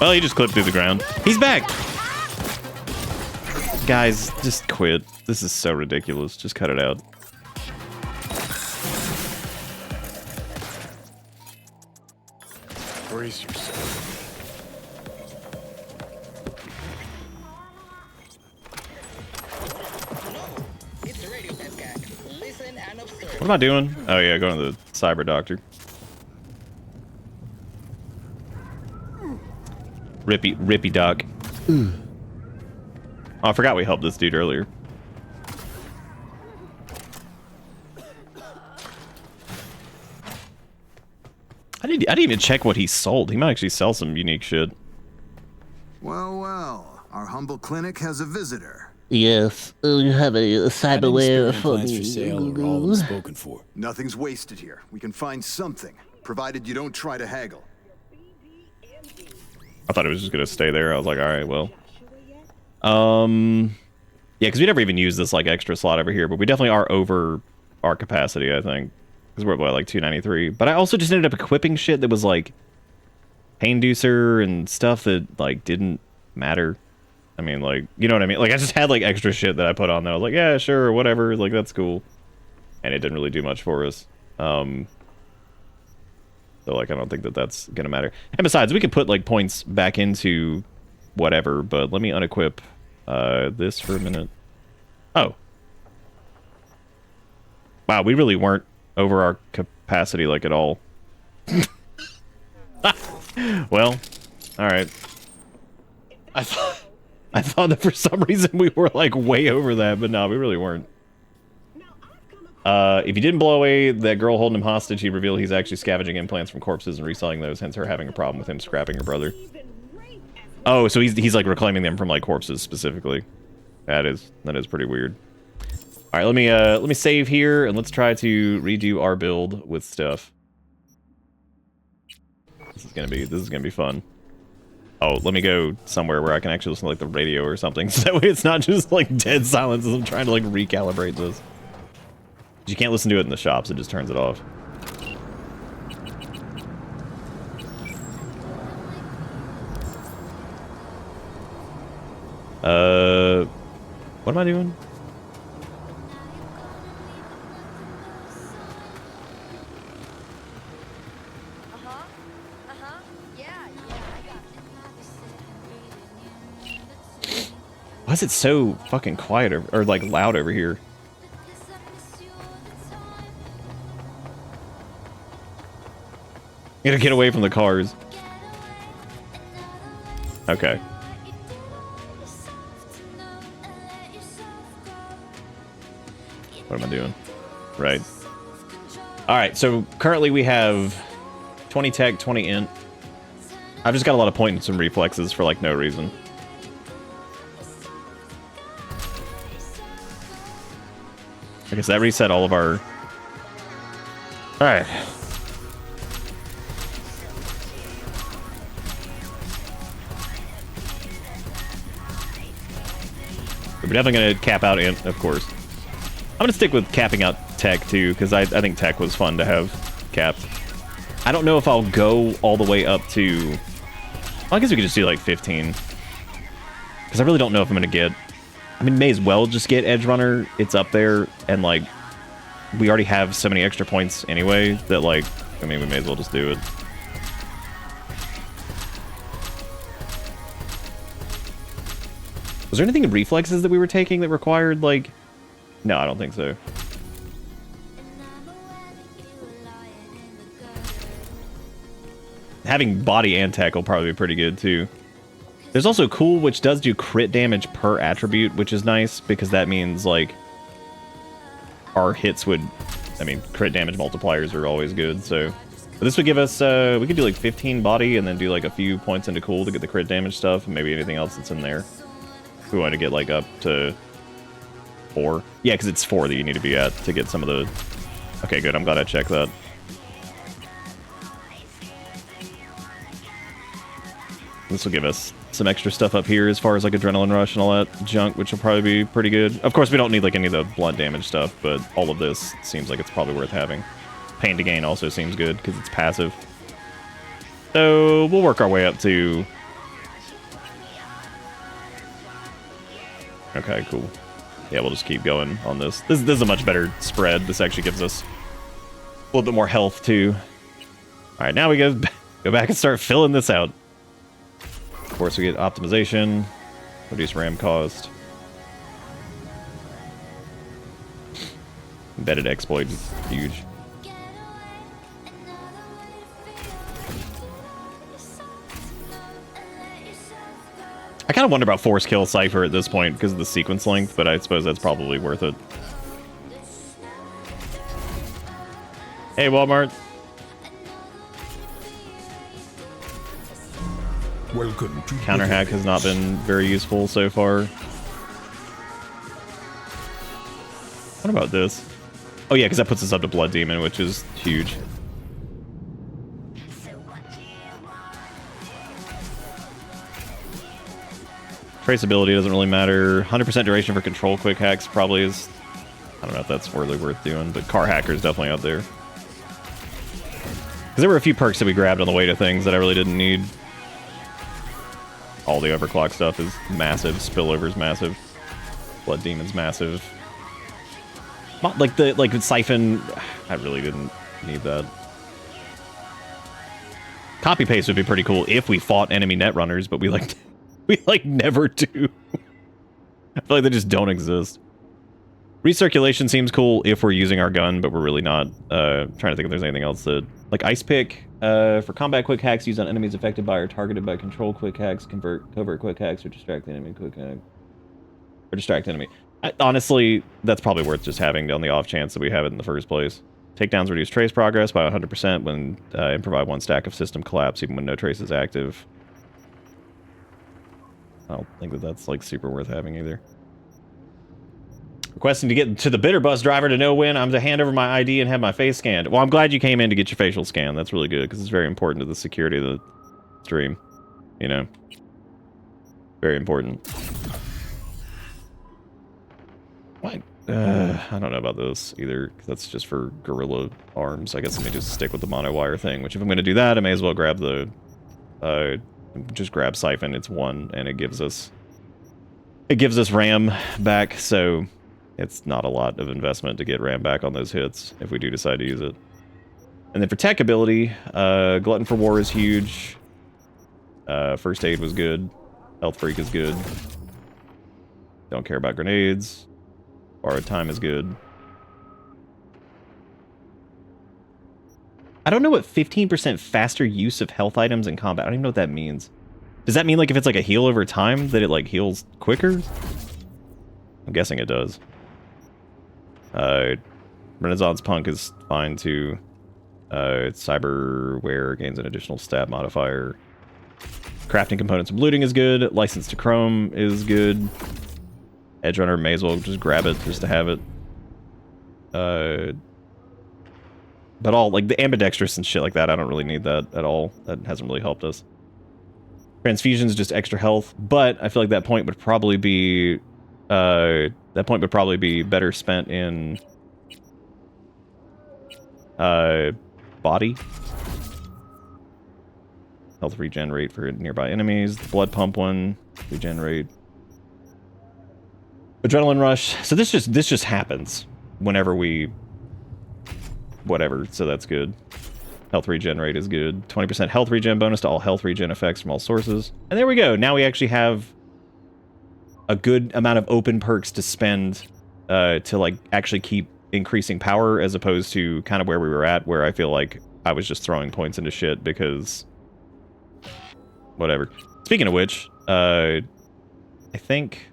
Well, he just clipped through the ground. He's back! Guys, just quit. This is so ridiculous. Just cut it out. Brace yourself. What am I doing? Oh yeah, going to the cyber doctor. Rippy doc. Oh, I forgot we helped this dude earlier. I didn't even check what he sold. He might actually sell some unique shit. Well, well, our humble clinic has a visitor. Yes, you have a cyberware for Implants for sale are all unspoken for. Nothing's wasted here. We can find something, provided you don't try to haggle. I thought it was just gonna stay there. I was like, all right, well. Yeah, because we never even used this like extra slot over here, but we definitely are over our capacity, I think. Because we're at like 293. But I also just ended up equipping shit that was like pain inducer and stuff that like didn't matter. I mean, like, you know what I mean? Like, I just had like extra shit that I put on that I was like, yeah, sure, whatever, like that's cool. And it didn't really do much for us. So like, I don't think that that's gonna matter. And besides, we can put like points back into whatever, but let me unequip this for a minute. Oh. Wow, we really weren't over our capacity like at all. Well, all right. I thought that for some reason we were like way over that, but no, we really weren't. If you didn't blow away that girl holding him hostage, he revealed he's actually scavenging implants from corpses and reselling those, hence her having a problem with him scrapping her brother. Oh, so he's like reclaiming them from like corpses specifically. That is pretty weird. All right, let me save here and let's try to redo our build with stuff. This is gonna be fun. Oh, let me go somewhere where I can actually listen to like the radio or something. So that way it's not just like dead silence as I'm trying to like recalibrate this. You can't listen to it in the shops, it just turns it off. What am I doing? Why is it so fucking quiet or like loud over here? Gotta get away from the cars. Okay. What am I doing? Right. Alright, so currently we have 20 tech, 20 int. I've just got a lot of point and some reflexes for like no reason. I guess that reset all of our... Alright. We're definitely going to cap out int, of course. I'm going to stick with capping out tech too, because I think tech was fun to have capped. I don't know if I'll go all the way up to... Well, I guess we could just do like 15. Because I really don't know if I'm going to get... I mean, may as well just get Edge Runner. It's up there, and like, we already have so many extra points anyway that like, I mean, we may as well just do it. Was there anything in reflexes that we were taking that required like... No, I don't think so. Having body and tech will probably be pretty good too. There's also cool, which does do crit damage per attribute, which is nice because that means like our hits would, I mean, crit damage multipliers are always good. So but this would give us, we could do like 15 body and then do like a few points into cool to get the crit damage stuff and maybe anything else that's in there. If we want to get like up to 4. Yeah, because it's 4 that you need to be at to get some of the... Okay, good. I'm glad I checked that. This will give us some extra stuff up here as far as like adrenaline rush and all that junk, which will probably be pretty good. Of course, we don't need like any of the blunt damage stuff, but all of this seems like it's probably worth having. Pain to gain also seems good because it's passive. So we'll work our way up to... Okay, cool. Yeah, we'll just keep going on this. This is a much better spread. This actually gives us a little bit more health too. All right, now we go back and start filling this out. Of course, we get optimization, reduce RAM cost. Embedded exploit is huge. I kind of wonder about force kill Cypher at this point because of the sequence length, but I suppose that's probably worth it. Hey, Walmart. Welcome to Counter hack has not been very useful so far. What about this? Oh yeah, because that puts us up to Blood Demon, which is huge. Traceability doesn't really matter. 100% duration for control quick hacks probably is... I don't know if that's really worth doing, but car hacker is definitely up there. Because there were a few perks that we grabbed on the way to things that I really didn't need. All the overclock stuff is massive. Spillover's massive. Blood Demon's massive. Like Siphon, I really didn't need that. Copy paste would be pretty cool if we fought enemy netrunners, but we never do. I feel like they just don't exist. Recirculation seems cool if we're using our gun, but we're really not. Trying to think if there's anything else that... Like Ice Pick, for combat quick hacks used on enemies affected by or targeted by control quick hacks, convert covert quick hacks, or distract the enemy quick hack. Or distract enemy. Honestly, that's probably worth just having on the off chance that we have it in the first place. Takedowns reduce trace progress by 100% when and provide 1 stack of system collapse even when no trace is active. I don't think that that's like super worth having either. Requesting to get to the bidder bus driver to know when I'm to hand over my ID and have my face scanned. Well, I'm glad you came in to get your facial scan. That's really good because it's very important to the security of the stream. you know. Very important. What? I don't know about this either. 'Cause that's just for gorilla arms. I guess let me just stick with the monowire thing. Which if I'm going to do that, I may as well grab the, just grab Siphon. It's 1, and it gives us RAM back. So it's not a lot of investment to get RAM back on those hits if we do decide to use it. And then for tech ability, Glutton for War is huge. First Aid was good. Health Freak is good. Don't care about grenades. Borrowed Time is good. I don't know what 15% faster use of health items in combat. I don't even know what that means. Does that mean like if it's like a heal over time that it like heals quicker? I'm guessing it does. Renaissance Punk is fine too. Cyberware gains an additional stat modifier. Crafting components and looting is good. License to Chrome is good. Edge Runner may as well just grab it just to have it. But all like the ambidextrous and shit like that, I don't really need that at all. That hasn't really helped us. Transfusion is just extra health, but I feel like that point would probably be better spent in body. Health regenerate for nearby enemies. The blood pump one, regenerate. Adrenaline rush. So this just happens whenever we whatever, so that's good. Health regenerate is good. 20% health regen bonus to all health regen effects from all sources. And there we go. Now we actually have a good amount of open perks to spend to like actually keep increasing power, as opposed to kind of where we were at, where I feel like I was just throwing points into shit because whatever. Speaking of which, I think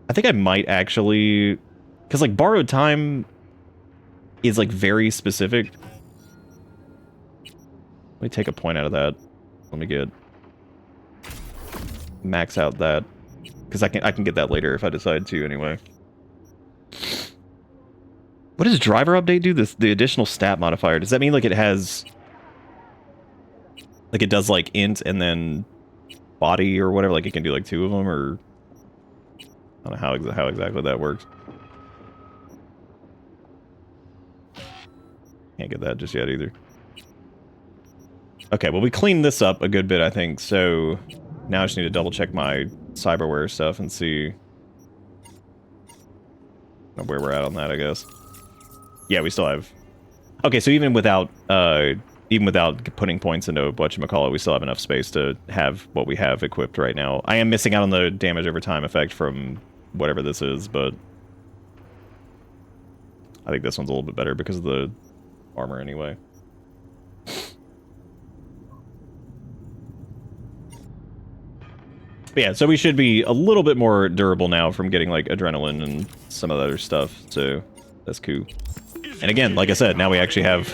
I might actually, because like borrowed time is like very specific. Let me take a point out of that. Let me get max out that, because I can get that later if I decide to anyway. What does driver update do? The additional stat modifier. Does that mean like it has, like it does like int and then body or whatever? Like it can do like 2 of them, or I don't know how exactly that works. Can't get that just yet either. Okay, well we cleaned this up a good bit, I think. So now I just need to double check my cyberware stuff and see where we're at on that, I guess. Yeah, we still have. Okay, so even without putting points into whatchamacallit, we still have enough space to have what we have equipped right now. I am missing out on the damage over time effect from whatever this is, but I think this one's a little bit better because of the armor anyway. But yeah, so we should be a little bit more durable now from getting like adrenaline and some of the other stuff, so that's cool. And again, like I said, now we actually have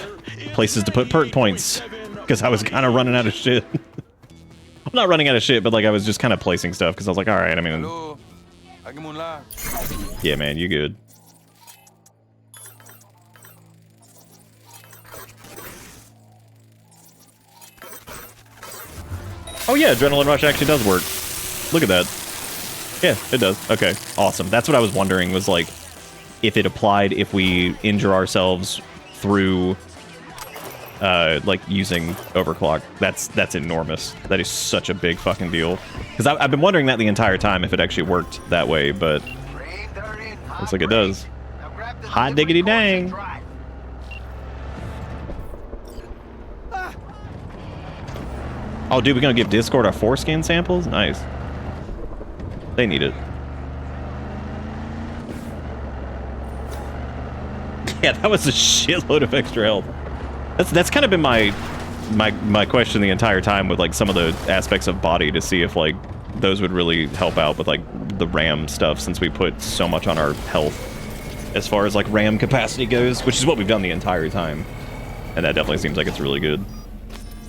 places to put perk points, because I was kind of running out of shit. I'm not running out of shit, but like I was just kind of placing stuff because I was like, all right, I mean, yeah, man, you good. Oh yeah, Adrenaline Rush actually does work. Look at that. Yeah, it does. Okay, awesome. That's what I was wondering, was like, if it applied if we injure ourselves through, like, using overclock. That's enormous. That is such a big fucking deal. Because I've been wondering that the entire time, if it actually worked that way, but looks like it does. Hot diggity dang. Oh, dude, we're gonna give Discord our foreskin samples? Nice. They need it. Yeah, that was a shitload of extra health. That's kind of been my question the entire time with like some of the aspects of body, to see if like those would really help out with like the RAM stuff, since we put so much on our health as far as like RAM capacity goes, which is what we've done the entire time. And that definitely seems like it's really good.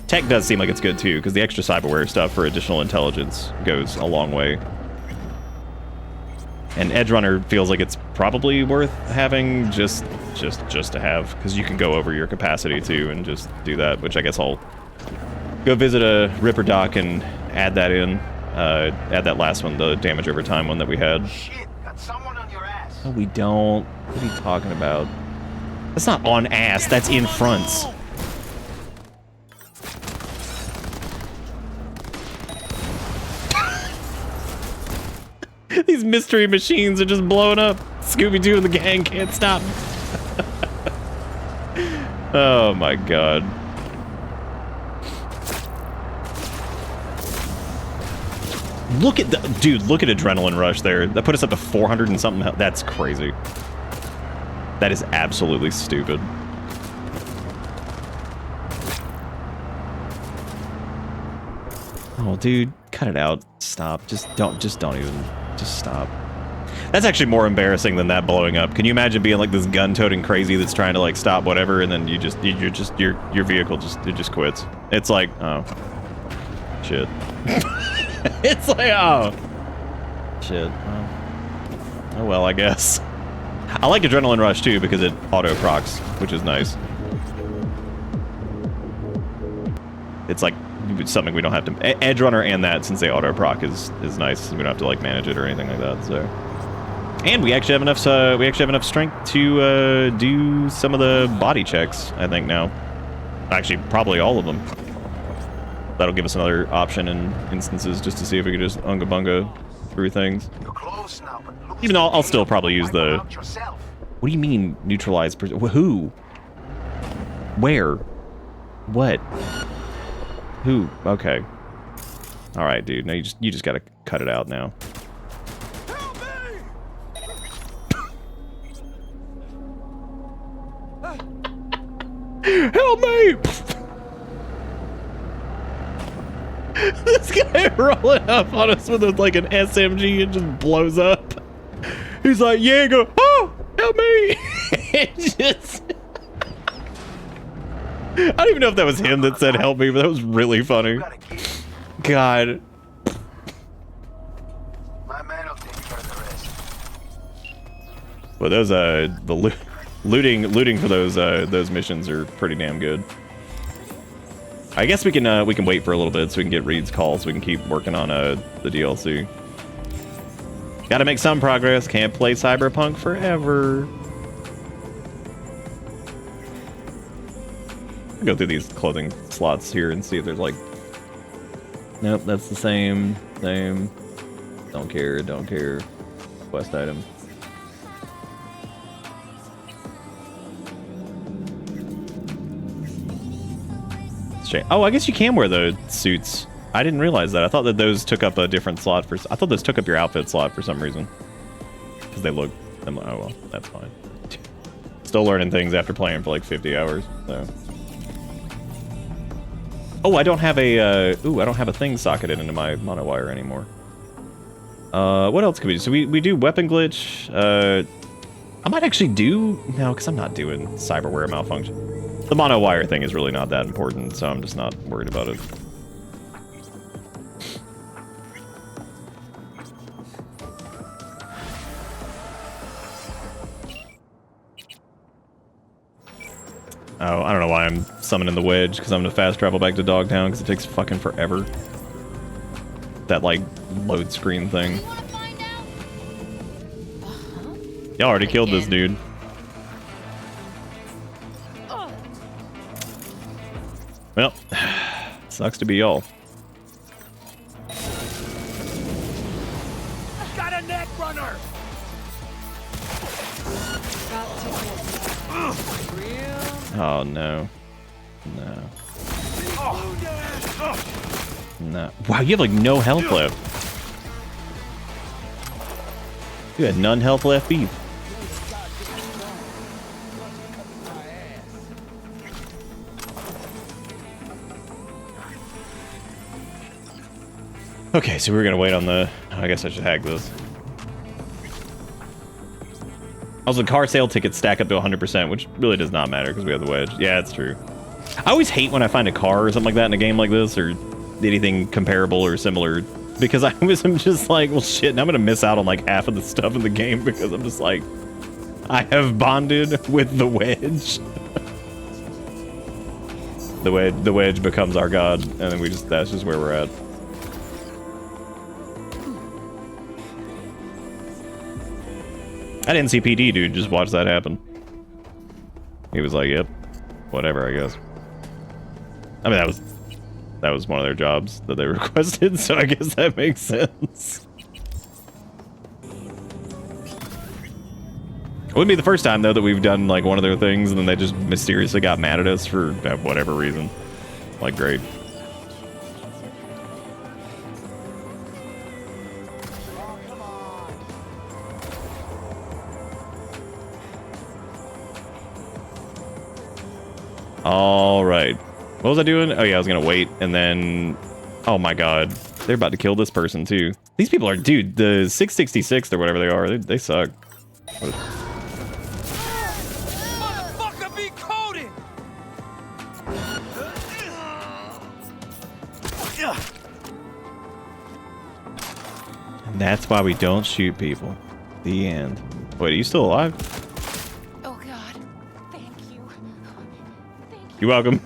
Tech does seem like it's good too, because the extra cyberware stuff for additional intelligence goes a long way. And Edge Runner feels like it's probably worth having just to have, because you can go over your capacity too and just do that, which I guess I'll Go visit a Ripper Doc and add that in. Add that last one, the damage over time one that we had. Shit, got someone on your ass. No, we don't. What are you talking about? That's not on ass, that's in fronts. These mystery machines are just blowing up. Scooby-Doo and the gang can't stop. Oh my god. Look at the dude, look at Adrenaline Rush there. That put us up to 400 and something. That's crazy. That is absolutely stupid. Oh dude, cut it out. Stop. Just don't even just stop. That's actually more embarrassing than that blowing up. Can you imagine being like this gun-toting crazy that's trying to like stop whatever, and then your vehicle just quits? It's like, oh shit. It's like, oh shit. Oh well, I guess. I like Adrenaline Rush too because it auto procs, which is nice. It's like something we don't have to Edge Runner, and that, since they auto proc, is nice. We don't have to like manage it or anything like that. So, and we actually have enough strength to do some of the body checks, I think now. Actually, probably all of them. That'll give us another option in instances just to see if we can just unga bunga through things. Even though I'll still probably use the. What do you mean neutralize? Who? Where? What? Who? Okay. All right, dude. Now you just gotta cut it out now. Help me! This guy rolling up on us with like an SMG and just blows up. He's like, yeah, go, oh, help me! It just. I don't even know if that was him that said help me, but that was really funny. God. Well, those the looting for those missions are pretty damn good. I guess we can wait for a little bit so we can get Reed's call so we can keep working on the DLC. Gotta make some progress. Can't play Cyberpunk forever. Go through these clothing slots here and see if there's like. Nope, that's the same. Don't care. Quest item. Oh, I guess you can wear the suits. I didn't realize that. I thought that those took up a different slot for. I thought those took up your outfit slot for some reason. Because they look. Oh well, that's fine. Still learning things after playing for like 50 hours. So. Oh, I don't have a. I don't have a thing socketed into my monowire anymore. What else could we do? So we do weapon glitch. I might actually do no, because I'm not doing cyberware malfunction. The monowire thing is really not that important, so I'm just not worried about it. Oh, I don't know why I'm summoning the wedge, because I'm gonna fast travel back to Dogtown, because it takes fucking forever. That, like, load screen thing. Y'all already killed this dude. Well, sucks to be y'all. Got a neck runner. Oh no. No. Wow, you have like no health left. You had none health left, beef. Okay, so we're gonna wait on the. I guess I should hack this. Also, car sale tickets stack up to 100%, which really does not matter because we have the wedge. Yeah, it's true. I always hate when I find a car or something like that in a game like this, or anything comparable or similar, because I'm just like, well, shit, and I'm gonna miss out on like half of the stuff in the game because I'm just like, I have bonded with the wedge. The wedge becomes our god, and then that's just where we're at. That NCPD dude just watched that happen. He was like, "Yep, whatever, I guess." I mean, that was one of their jobs that they requested, so I guess that makes sense. It wouldn't be the first time though that we've done like one of their things, and then they just mysteriously got mad at us for whatever reason. Like, great. All right. What was I doing? Oh yeah, I was gonna wait, and then, oh my god, they're about to kill this person too. These people are, dude, the 666 or whatever they are, they suck. Motherfucker be coded! And that's why we don't shoot people. The end. Wait, are you still alive? Oh god, thank you. You're welcome.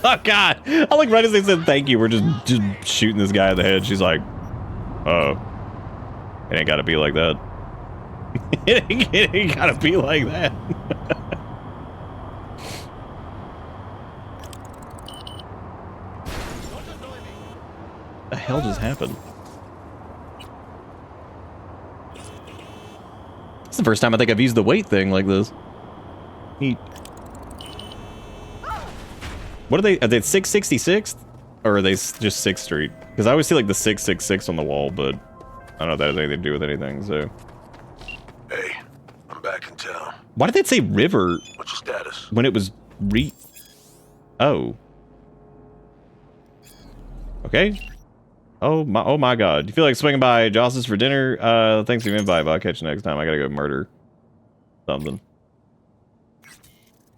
Oh god! I like right as they said thank you, we're just shooting this guy in the head. She's like, oh, it ain't gotta be like that. It ain't gotta be like that. The hell just happened? It's the first time I think I've used the weight thing like this. Neat. What are they 666? Or are they just 6th Street? Because I always see like the 666 on the wall, but I don't know if that has anything to do with anything, so. Hey, I'm back in town. Why did that say river? What's your status? When it was Oh. Okay. Oh my god. You feel like swinging by Joss's for dinner? Thanks for the invite, but I'll catch you next time. I gotta go murder something.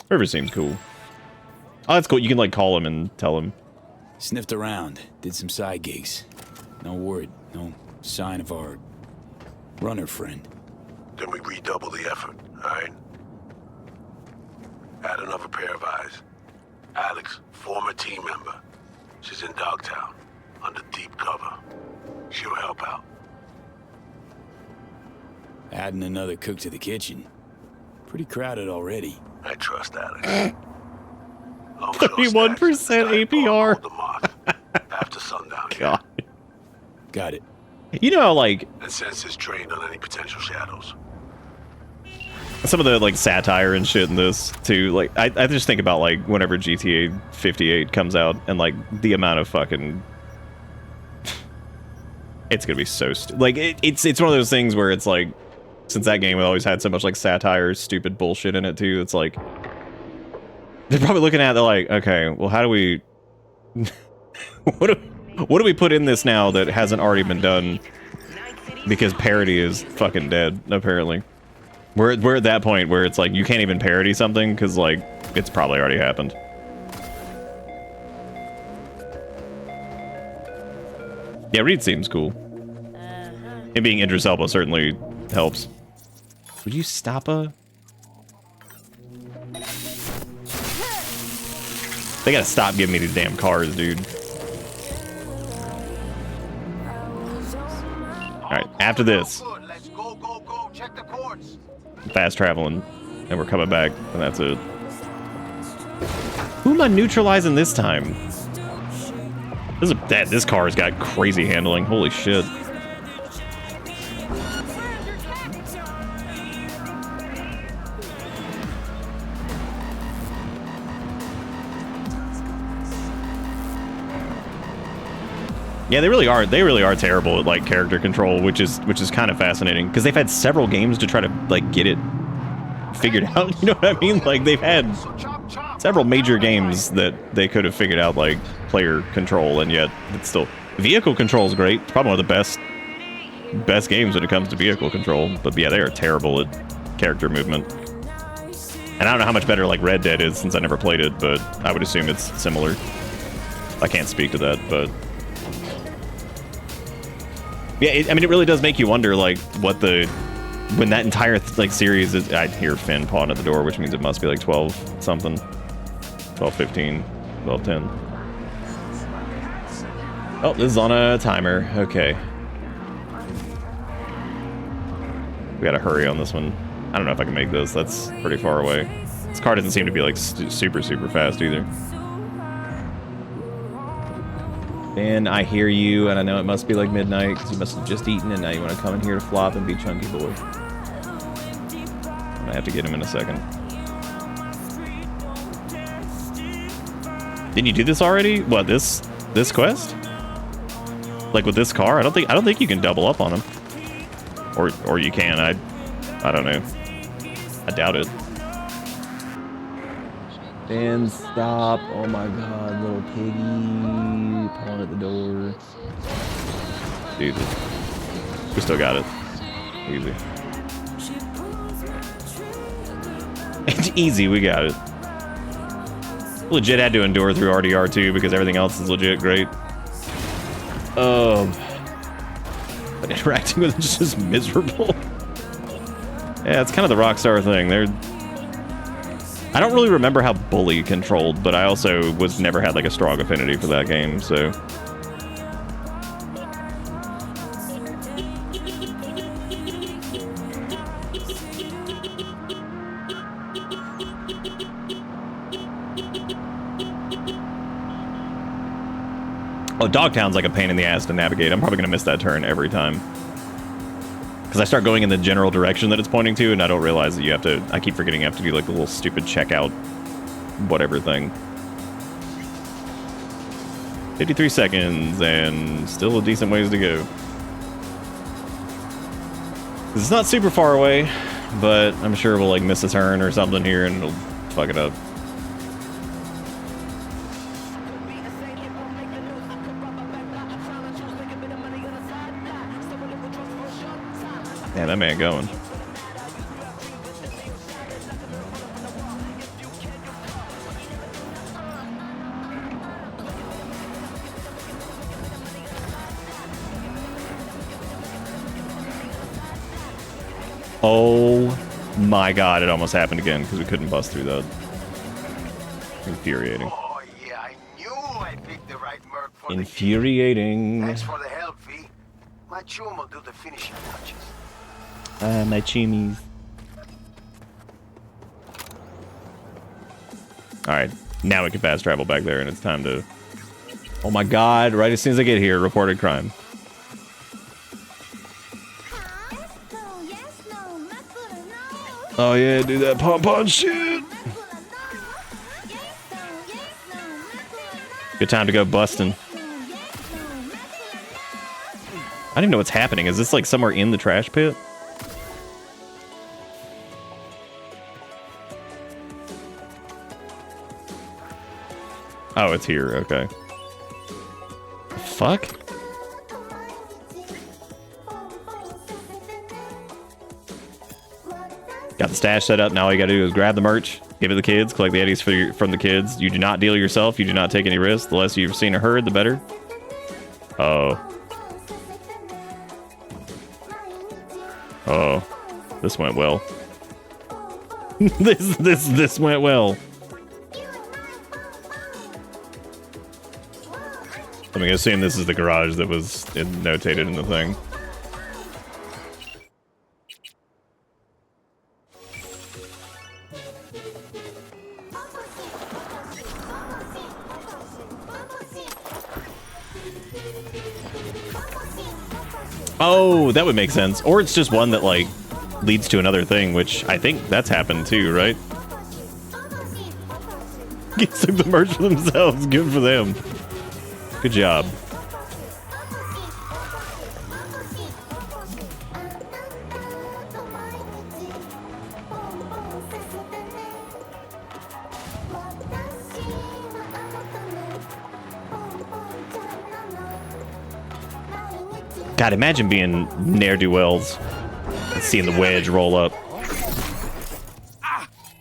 River seems cool. Oh, that's cool. You can like call him and tell him. Sniffed around, did some side gigs. No word, no sign of our runner friend. Then we redouble the effort, alright? Add another pair of eyes. Alex, former team member. She's in Dogtown, under deep cover. She'll help out. Adding another cook to the kitchen. Pretty crowded already. I trust Alex. 31% APR. After sundown. God. Got it. You know, like, And senses trained on any potential shadows. some of the like satire and shit in this too. Like, I just think about like whenever GTA 58 comes out and like the amount of fucking. It's gonna be so like it's one of those things where it's like, since that game always had so much like satire, stupid bullshit in it too. It's like they're probably looking at it, they're like, okay, well, how do we what do we put in this now that hasn't already been done? Because parody is fucking dead, apparently. We're at that point where it's like you can't even parody something because like it's probably already happened. Yeah, Reed seems cool. Him being Idris Elba certainly helps. Would you stop a? They gotta stop giving me these damn cars, dude. Alright, after this. Fast traveling. And we're coming back, and that's it. Who am I neutralizing this time? This car's got crazy handling. Holy shit. Yeah, they really are terrible at like character control, which is kind of fascinating because they've had several games to try to like get it figured out. You know what I mean? Like they've had several major games that they could have figured out like player control, and yet it's still vehicle control is great. It's probably one of the best games when it comes to vehicle control. But yeah, they are terrible at character movement. And I don't know how much better like Red Dead is since I never played it, but I would assume it's similar. I can't speak to that, but. Yeah, I mean, it really does make you wonder, like, when that entire, like, series is, I hear Finn pawing at the door, which means it must be, like, 12 something, 12, 15. 12:10. Oh, this is on a timer. Okay. We gotta hurry on this one. I don't know if I can make this. That's pretty far away. This car doesn't seem to be like super fast either. And I hear you, and I know it must be like midnight because you must have just eaten, and now you want to come in here to flop and be chunky boy. I have to get him in a second. Didn't you do this already? What, this quest? Like with this car? I don't think you can double up on him. Or you can. I don't know. I doubt it. And stop. Oh my god, little piggy. Pulling at the door. Dude, we still got it. Easy. It's easy, we got it. Legit had to endure through RDR 2 because everything else is legit great. But interacting with it is just miserable. Yeah, it's kind of the Rockstar thing. I don't really remember how Bully controlled, but I also never had like a strong affinity for that game, so. Oh, Dogtown's like a pain in the ass to navigate. I'm probably gonna miss that turn every time. Because I start going in the general direction that it's pointing to, and I don't realize that you have to... I keep forgetting you have to do like the little stupid checkout whatever thing. 53 seconds, and still a decent ways to go. It's not super far away, but I'm sure we'll like miss a turn or something here, and it'll fuck it up. Man, that man going. Oh my god, it almost happened again because we couldn't bust through that. Infuriating. Oh yeah, I knew I picked the right merc for Infuriating. Thanks for the help, V. My chum will do the finishing touches. My chimmies. Alright, now we can fast travel back there and it's time to... Oh my god, right as soon as I get here, reported crime. Oh yeah, do that pom-pom shit! Good time to go busting. I don't even know what's happening. Is this like somewhere in the trash pit? Oh, it's here. Okay. Fuck? Got the stash set up. Now all you gotta do is grab the merch, give it to the kids, collect the eddies from the kids. You do not deal yourself. You do not take any risks. The less you've seen or heard, the better. Oh. Oh. This went well. This went well. I'm gonna assume this is the garage that was notated in the thing. Oh, that would make sense. Or it's just one that, like, leads to another thing, which I think that's happened too, right? Kids took the merch for themselves. Good for them. Good job. God, imagine being ne'er-do-wells and seeing the wedge roll up.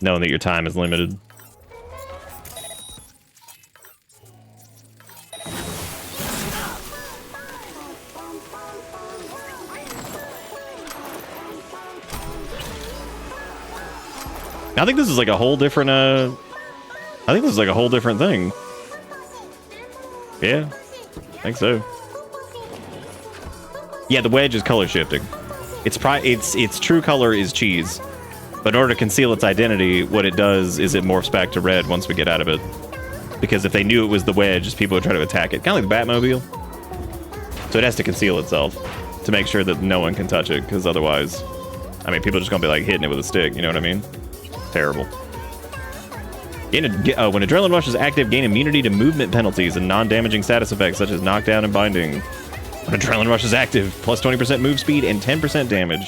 Knowing that your time is limited. I think this is like a whole different, I think this is like a whole different thing. Yeah, I think so. Yeah, the wedge is color shifting. Its true color is cheese, but in order to conceal its identity, what it does is it morphs back to red once we get out of it. Because if they knew it was the wedge, people would try to attack it, kind of like the Batmobile. So it has to conceal itself to make sure that no one can touch it, because otherwise, I mean, people are just gonna be like hitting it with a stick. You know what I mean? Terrible. When Adrenaline Rush is active, gain immunity to movement penalties and non-damaging status effects such as knockdown and binding. When Adrenaline Rush is active, plus 20% move speed and 10% damage.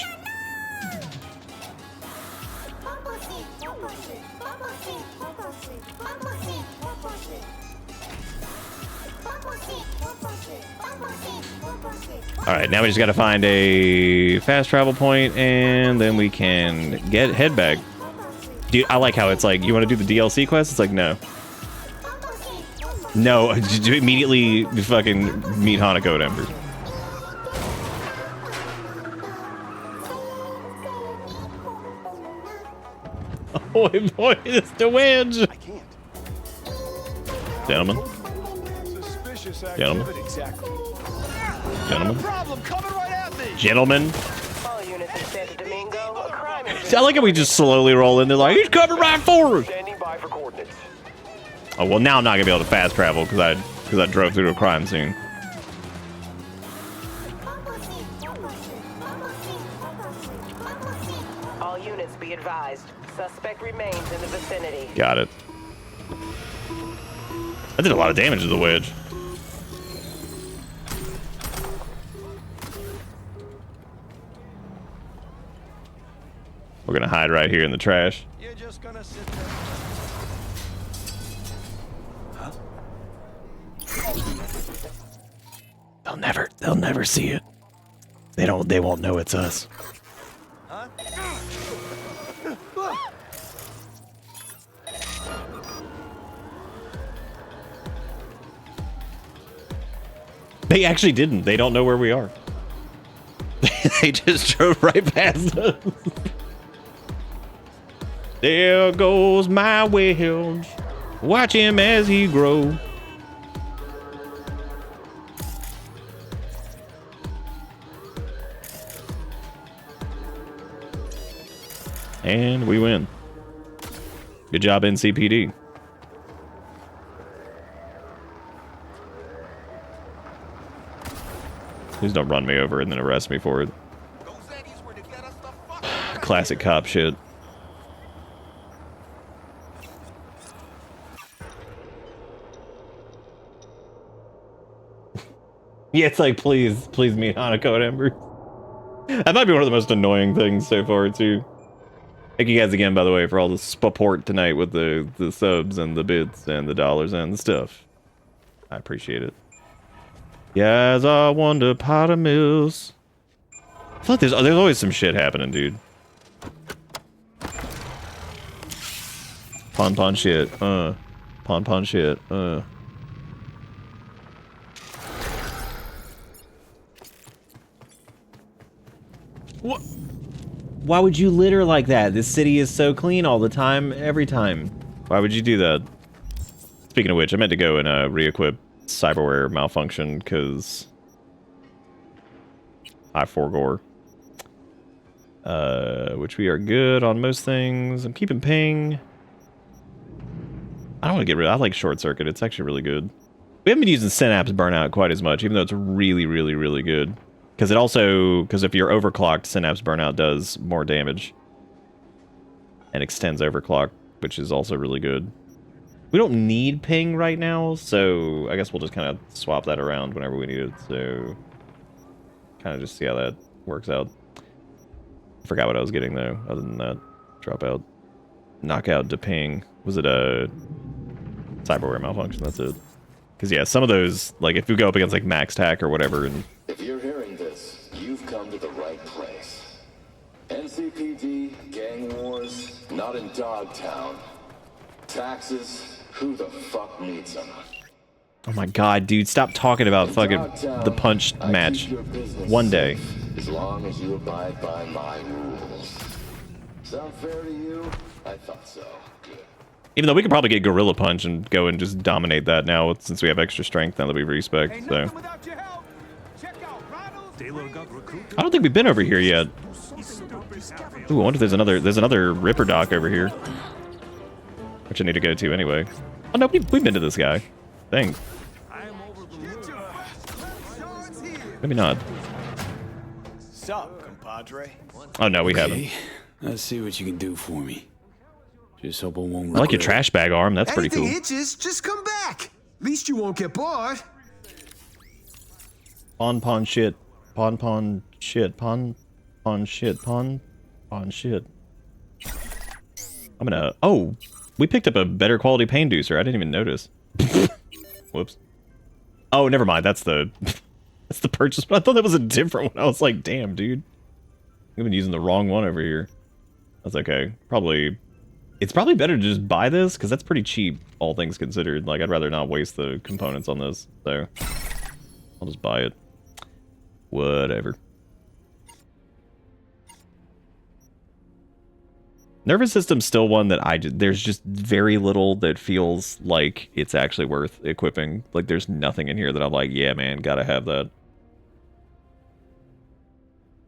Alright, now we just gotta find a fast travel point and then we can head back. Dude, I like how it's like, you want to do the DLC quest? It's like, no. No, immediately fucking meet Hanako at Ember. Oh boy, it's the wedge! I can't. Gentlemen. Gentlemen. Gentlemen. Gentlemen. I like how we just slowly roll in. They're like, he's coming right for us. Oh well, now I'm not gonna be able to fast travel because I drove through a crime scene. All units be advised. Suspect remains in the vicinity. Got it. I did a lot of damage to the wedge. We're gonna hide right here in the trash. You're just gonna sit there. Huh? They'll never see it. They won't know it's us. Huh? They actually didn't. They don't know where we are. They just drove right past us. There goes my wedge. Watch him as he grows. And we win. Good job, NCPD. Please don't run me over and then arrest me for it. Classic cop shit. Yeah, it's like, please meet Hanako at Ember. That might be one of the most annoying things so far, too. Thank you guys again, by the way, for all the support tonight with the subs and the bits and the dollars and the stuff. I appreciate it. Guys, I wonder Potter Mills. I feel like there's always some shit happening, dude. Pon shit. Pon shit. What? Why would you litter like that? This city is so clean all the time, every time. Why would you do that? Speaking of which, I meant to go and re-equip Cyberware Malfunction because I forgore. Which we are good on most things. I'm keeping ping. I don't want to get rid of. I like Short Circuit. It's actually really good. We haven't been using Synapse Burnout quite as much, even though it's really, really, really good. Because if you're overclocked, Synapse Burnout does more damage. And extends overclock, which is also really good. We don't need ping right now, so I guess we'll just kind of swap that around whenever we need it. So, kind of just see how that works out. Forgot what I was getting, though, other than that. Drop out. Knockout to ping. Was it a Cyberware Malfunction? That's it. Because, yeah, some of those, like, if you go up against, like, Max Tack or whatever, and... If you're hearing this, you've come to the right place. NCPD, gang wars, not in Dogtown. Taxes, who the fuck needs them? Oh my god, dude, stop talking about fucking the punch match. One day. As long as you abide by my rules. Sound fair to you? I thought so. Good. Even though we could probably get Gorilla Punch and go and just dominate that now, since we have extra strength now that we respec. So I don't think we've been over here yet. Ooh, I wonder if there's another Ripper Dock over here, which I need to go to anyway. Oh no, we've been to this guy. Dang. Maybe not. Sup, compadre? Oh no, we haven't. Let's see what you can do for me. Just hope I won't. I like your trash bag arm. That's pretty cool. Anything itches, just come back. At least you won't get bored. Pon shit. Pon shit. Pon shit. Pon shit. I'm gonna. Oh, we picked up a better quality pain deucer. I didn't even notice. Whoops. Oh, never mind. That's the purchase. But I thought that was a different one. I was like, damn, dude. I've been using the wrong one over here. That's okay. It's probably better to just buy this, because that's pretty cheap, all things considered. Like, I'd rather not waste the components on this, so I'll just buy it. Whatever. Nervous system's still one that there's just very little that feels like it's actually worth equipping. Like, there's nothing in here that I'm like, yeah, man, gotta have that.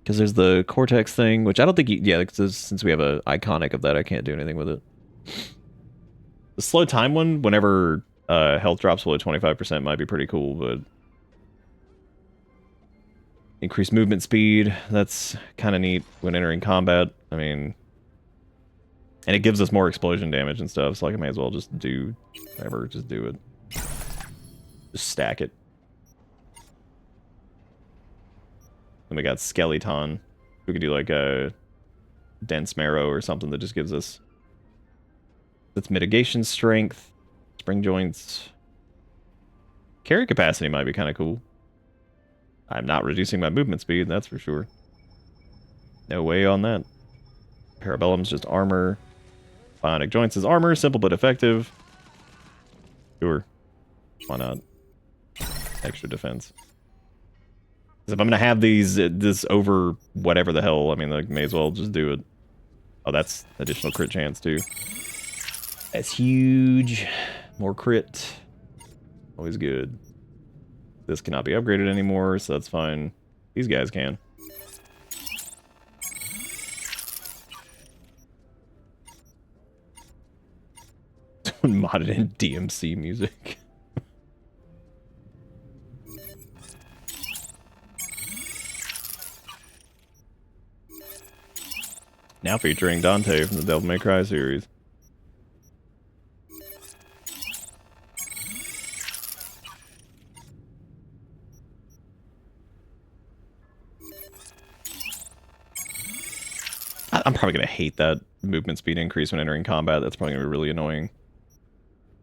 Because there's the Cortex thing, which I don't think, since we have a iconic of that, I can't do anything with it. The slow time one, whenever health drops below 25%, might be pretty cool, but increased movement speed, that's kind of neat when entering combat. I mean, and it gives us more explosion damage and stuff, so like I may as well just do whatever, just do it. Just stack it. And we got Skeleton. We could do like a dense marrow or something that just gives us that's mitigation strength, spring joints. Carry capacity might be kind of cool. I'm not reducing my movement speed, that's for sure. No way on that. Parabellum's just armor. Bionic joints is armor, simple but effective. Sure. Why not? Extra defense. If I'm gonna have this over whatever the hell, I mean, like, may as well just do it. Oh, that's additional crit chance too. That's huge. More crit. Always good. This cannot be upgraded anymore, so that's fine. These guys can. Modded in DMC music. Now featuring Dante from the Devil May Cry series. I'm probably going to hate that movement speed increase when entering combat. That's probably going to be really annoying.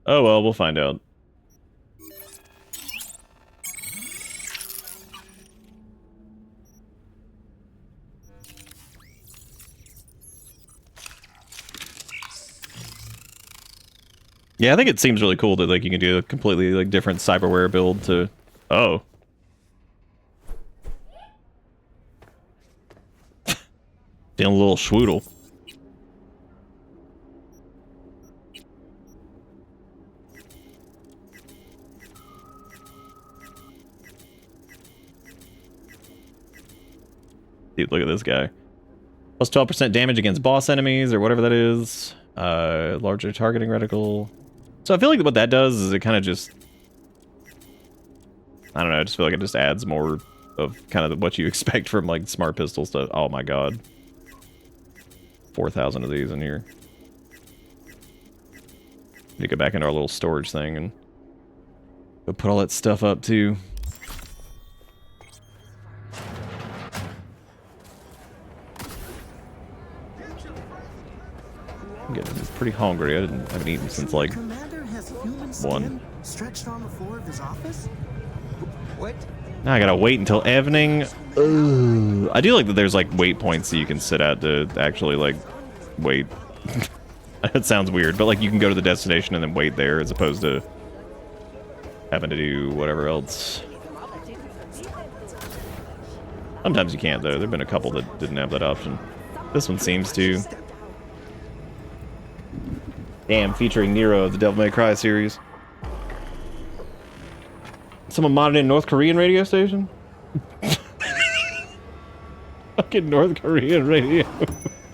Oh well, we'll find out. Yeah, I think it seems really cool that like you can do a completely like different cyberware build to... Oh. Feeling a little schwoodle. Dude, look at this guy. Plus 12% damage against boss enemies or whatever that is. Larger targeting reticle. So I feel like what that does is it kind of just... I don't know, I just feel like it just adds more of kind of what you expect from like smart pistol stuff. Oh my god. 4,000 of these in here. Need to go back into our little storage thing and go put all that stuff up too. I'm getting pretty hungry. I haven't eaten since like 1. Stretched on the floor of his office? What? Now I gotta wait until evening. Ugh. I do like that there's like wait points that you can sit at to actually like wait. It sounds weird, but like you can go to the destination and then wait there as opposed to having to do whatever else. Sometimes you can't though. There've been a couple that didn't have that option. This one seems to. Damn, featuring Nero of the Devil May Cry series. Someone modded in North Korean radio station? Fucking North Korean radio.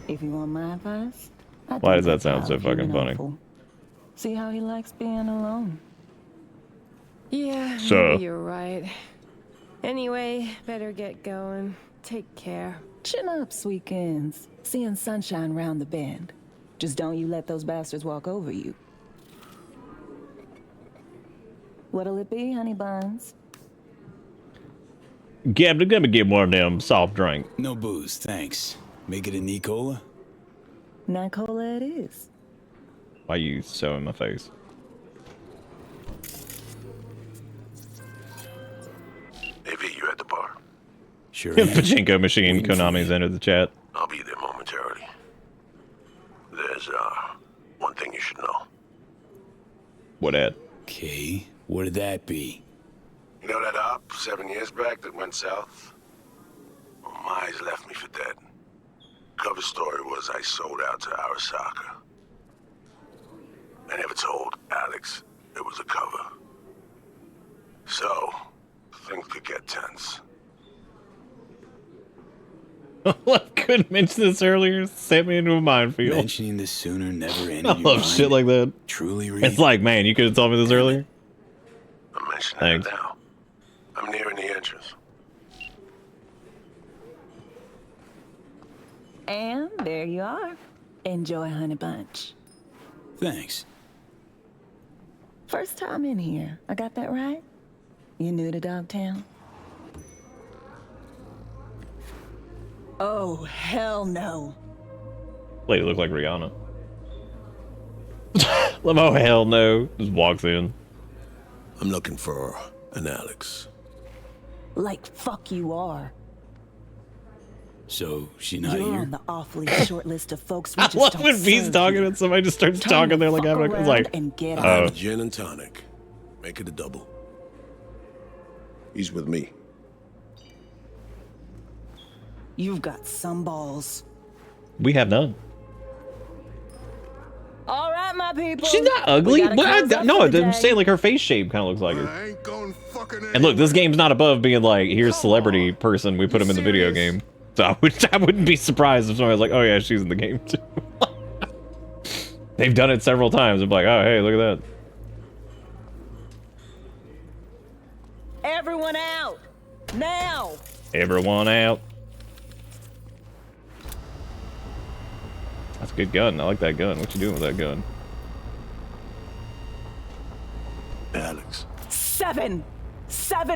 If you want my advice, Why does that sound so fucking funny? Awful. See how he likes being alone. Yeah, So. maybe you're right. Anyway, better get going. Take care. Chin up, Sweekends. Seeing sunshine round the bend. Just don't you let those bastards walk over you. What'll it be, honey buns? Gab, let me get one of them soft drink. No booze, thanks. Make it a Nicola? Nicola it is. Why you so in my face? Hey, V, you at the bar? Sure. Pachinko machine. Konami's entered the chat. I'll be there momentarily. There's, one thing you should know. What at? Okay, what'd that be? You know that op 7 years back that went south? Well, my eyes left me for dead. Cover story was I sold out to Arasaka. I never told Alex it was a cover. So, things could get tense. I couldn't mention this earlier. Sent me into a minefield. Mentioning this sooner never ended. I love shit like that. Truly, it's like, man, you could have told me this earlier. I'm mentioning Thanks. it now. I'm nearing the entrance. And there you are. Enjoy, honey bunch. Thanks. First time in here. I got that right? You new to Dogtown? Oh, hell no. Lady look like Rihanna. Oh, hell no. Just walks in. I'm looking for an Alex. Like fuck you are. So, she not You're here? on the awfully short list of folks we I just love don't when V's serve talking here. and somebody just starts Turn talking. the They're like, fuck having a, it's around like, and get I have oh. a gin and tonic. Make it a double. He's with me. You've got some balls. We have none. All right, my people. She's not ugly. We gotta close up No, for the I'm day. saying like her face shape kind of looks like her. And look, this game's not above being like, here's celebrity person. We put him in the video game. So I wouldn't be surprised if somebody was like, oh yeah, she's in the game too. They've done it several times. I'm like, oh hey, look at that. Everyone out now. Everyone out. That's a good gun. I like that gun. What you doing with that gun? Alex. 7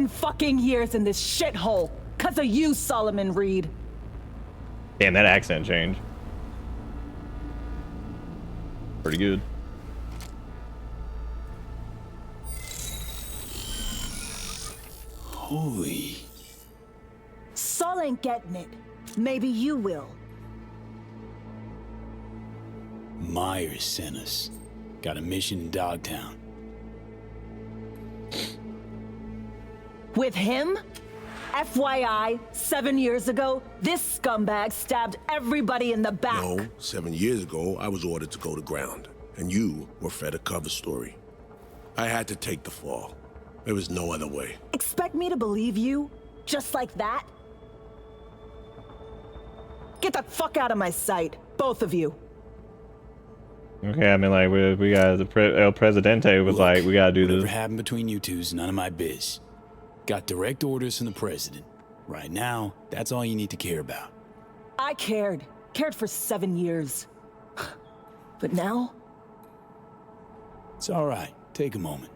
fucking years in this shithole. 'Cause of you, Solomon Reed. Damn, that accent change. Pretty good. Holy. Sol ain't getting it. Maybe you will. Myers sent us. Got a mission in Dogtown. With him? FYI, 7 years ago, this scumbag stabbed everybody in the back. No, 7 years ago, I was ordered to go to ground, and you were fed a cover story. I had to take the fall. There was no other way. Expect me to believe you? Just like that? Get the fuck out of my sight, both of you. Okay, I mean, like, we got El Presidente was like, we gotta do Whatever this. happened between you two's none of my biz. Got direct orders from the president. Right now, that's all you need to care about. I cared. Cared for 7 years. But now? It's all right. Take a moment.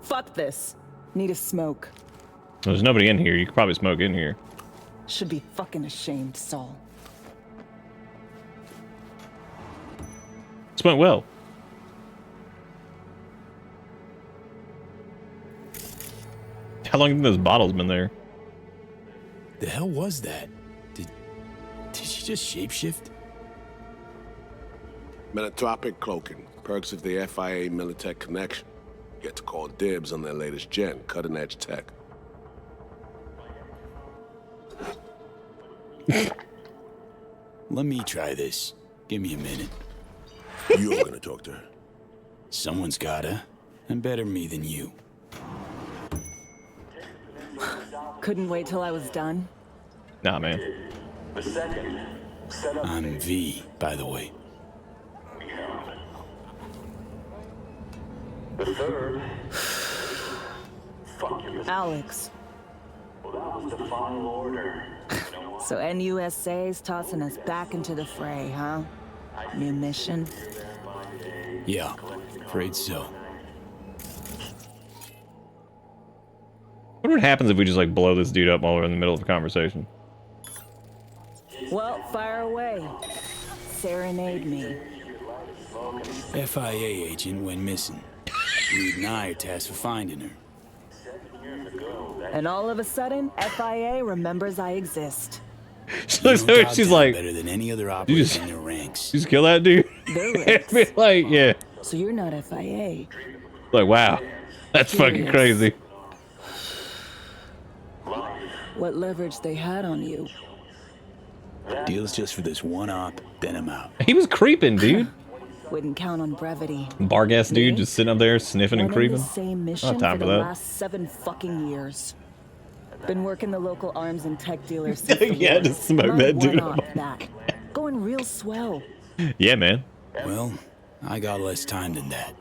Fuck this. Need a smoke. There's nobody in here. You could probably smoke in here. Should be fucking ashamed, Saul. This went well. How long have those bottles been there? The hell was that? Did she just shapeshift? Metatropic cloaking. Perks of the FIA Militech connection. Get to call dibs on their latest gen, cutting-edge tech. Let me try this. Give me a minute. You're gonna talk to her. Someone's gotta. And better me than you. Couldn't wait till I was done. Nah, man. I'm V, by the way. The third. Alex. Well, that was the final order. So NUSA's tossing us back into the fray, huh? New mission? Yeah, afraid so. What happens if we just like blow this dude up while we're in the middle of a conversation? Well, fire away. Serenade me. FIA agent went missing. Reed and I are tasked for finding her. And all of a sudden, FIA remembers I exist. She looks at her, she's like, better than any other you operator just, in their ranks. you just kill that dude? Their ranks. Like, yeah. So you're not FIA. Like, wow. That's fucking crazy. What leverage they had on you? Deal's just for this one op, then I'm out. He was creeping, dude. Wouldn't count on brevity. Bargass dude just sitting up there sniffing and creeping. The same mission Not time for for the that. last 7 fucking years. Been working the local arms and tech dealers since the Yeah, war. just smoke Not that dude one up. off that. Going real swell. Yeah, man. Well, I got less time than that.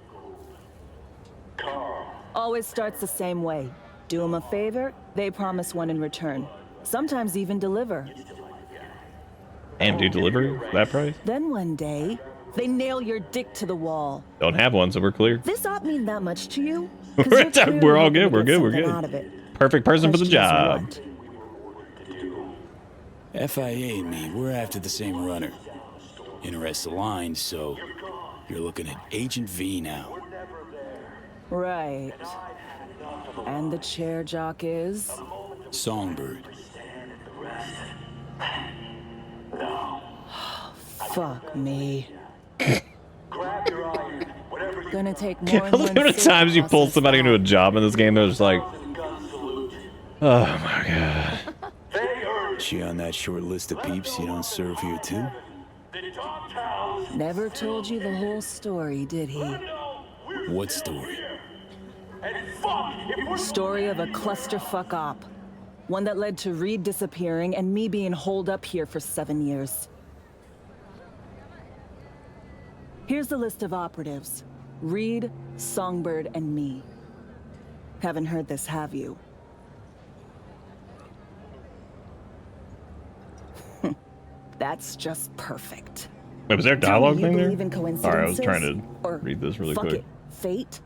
Always starts the same way. Do them a favor, they promise one in return. Sometimes even deliver. Damn, dude, delivery? That price? Then one day, they nail your dick to the wall. Don't have one, so we're clear. This ought mean that much to you? We're all good, we're good, we're good. Out of it. Perfect person for the Questions job. FIA and me, we're after the same runner. Interests aligned, so you're looking at Agent V now. Right. And the chair jock is? Songbird. Fuck me. Gonna take more Yeah, than how one many sip times you to pull process somebody that. into a job in this game, they're just like, oh my god. She on that short list of peeps you don't serve here too? Never told you the whole story, did he? What story? Story of a clusterfuck op. One that led to Reed disappearing and me being holed up here for 7 years. Here's the list of operatives. Reed, Songbird, and me. Haven't heard this, have you? That's just perfect. Wait, was there a Tell me dialogue you thing there? believe in Sorry, I was trying to coincidences? Or read this really fuck quick. it, fate?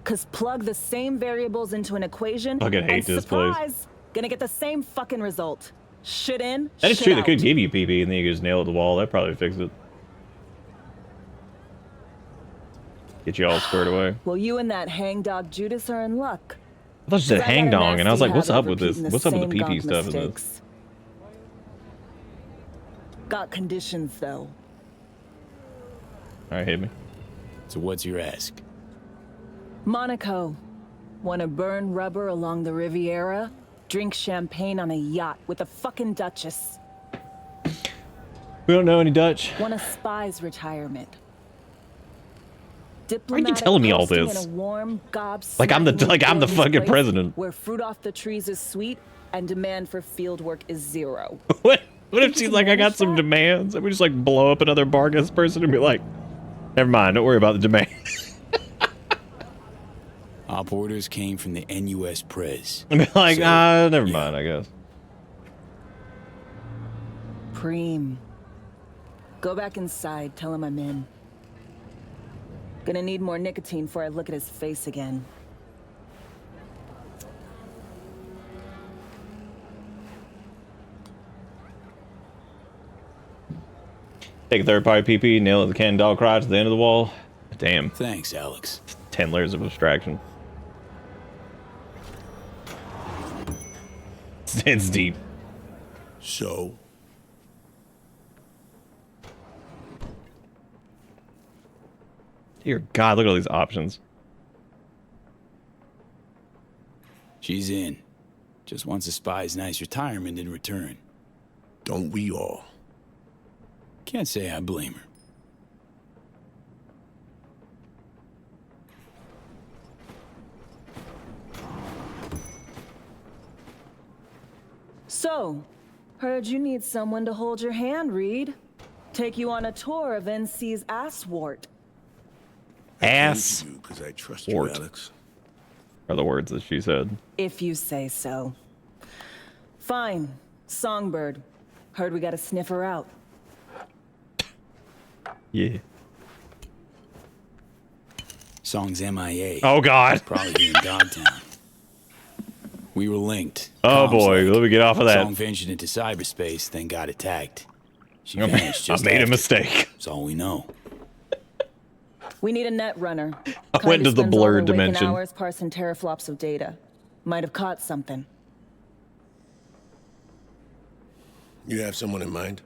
Cause plug the same variables into an equation, Fucking hate and this place. surprise, gonna get the same fucking result. Shit in, That is shit true, they out. could give you PP and then you could just nail it to the wall. That probably fix it. Get you all squared away. Well, you and that hangdog Judas are in luck. I thought she said 'Cause I got hang a dong, and I was nasty like, what's habit up of with this? repeating What's up with the same PP gonk stuff in this? mistakes. Got conditions, though. Alright, hit me. So what's your ask? Monaco. Wanna burn rubber along the Riviera? Drink champagne on a yacht with a fucking Duchess. We don't know any Dutch. Want a spy's retirement. Why are you telling me all Diplomatic this? posting in a warm, Like I'm the gobsmacking fucking place president. Where fruit off the trees is sweet and demand for field work is zero. What if she's like, I got some demands? And we just like blow up another Bargas person and be like, never mind, don't worry about the demand. Op orders came from the NUS Prez. And be like, So, never mind, I guess. Preem. Go back inside, tell him I'm in. Gonna need more nicotine before I look at his face again. Take a third party PP, nail it to the cannon dog crotch at the end of the wall. Damn. Thanks, Alex. 10 layers of abstraction. It's deep. So? Dear God, look at all these options. She's in. Just wants a spy's nice retirement in return. Don't we all? Can't say I blame her. So, heard you need someone to hold your hand, Reed. Take you on a tour of NC's asswart. Ass. Because I trust Wart. you, Alex. Are the words that she said. If you say so. Fine. Songbird. Heard we got a sniffer out. Yeah. Song's MIA. Oh, God. Probably in Dogtown. We were linked. Oh, Comms boy. linked. Let me get off of that. Song ventured into cyberspace, then got attacked. She vanished I just made a after. mistake. That's all we know. We need a net runner. I went to the blurred dimension. Hours parsing teraflops of data. Might have caught something. You have someone in mind?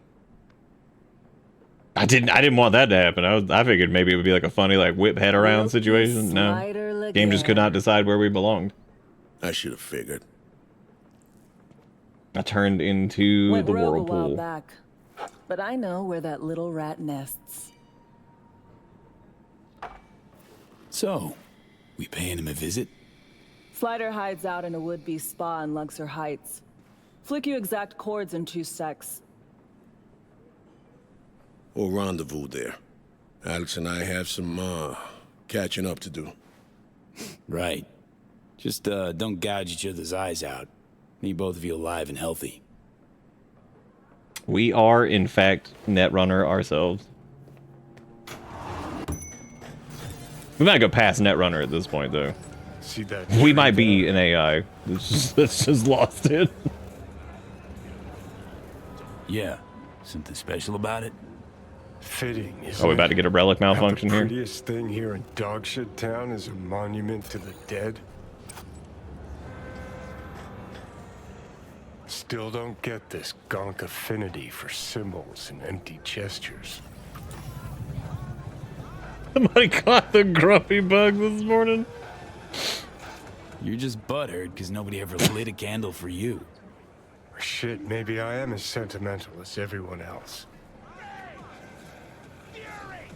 I didn't want that to happen. I figured maybe it would be like a funny like whip head around situation. No. Game just could not decide where we belonged. I should have figured. I turned into Went the rogue a while whirlpool. back, but I know where that little rat nests. So, we paying him a visit? Slider hides out in a would-be spa in Luxor Heights. Flick you exact chords in 2 secs. We'll rendezvous there. Alex and I have some, catching up to do. Right. Just, don't gouge each other's eyes out. Need both of you alive and healthy. We are, in fact, Netrunner ourselves. We might go past Netrunner at this point, though. See that? We might be an AI. Let's just lost it. Yeah. Something special about it? Fitting, isn't Are we it? about to get a relic How malfunction the here? prettiest thing here in Dogshit Town is a monument to the dead. Still don't get this gonk affinity for symbols and empty gestures. Somebody caught the grumpy bug this morning. You're just butthurt because nobody ever lit a candle for you. Or shit, maybe I am as sentimental as everyone else.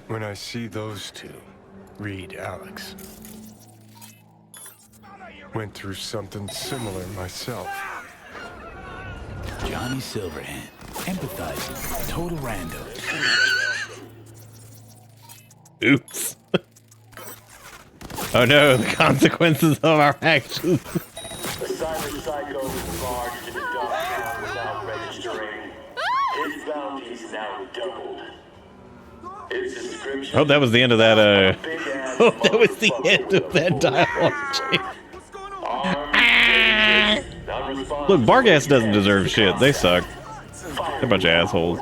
When I see those two, Reed, Alex, went through something similar myself. Johnny Silverhand, empathizing, total rando. Oops. Oh no, the consequences of our actions. The cyber psycho was barged into Dogtown without registering. His bounty's now doubled. His description. Oh, that was the end of that, Oh, that was the end of that dialogue. Look, Bargas doesn't deserve shit. They suck. They're a bunch of assholes.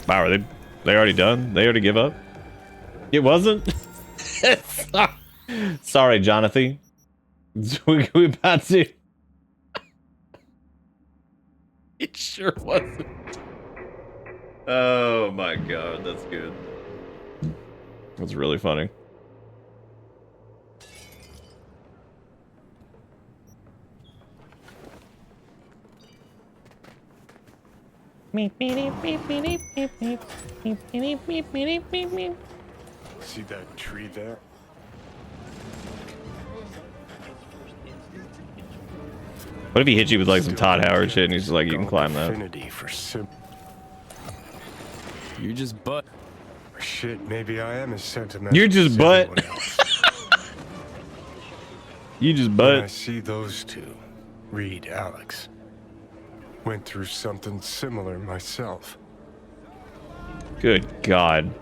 Wow, are they already done? They already give up? It wasn't? Sorry, Jonathan. We about to... It sure wasn't. Oh my god, that's good. That's really funny. See that tree there? What if he hit you with like some Todd Howard shit and he's just like, you can climb that? Affinity for You're just butt. Shit, maybe I am as sentimental. You're just as butt. everyone else. You just When I butt. see those two, Reed, Alex, went through something similar myself. Good God.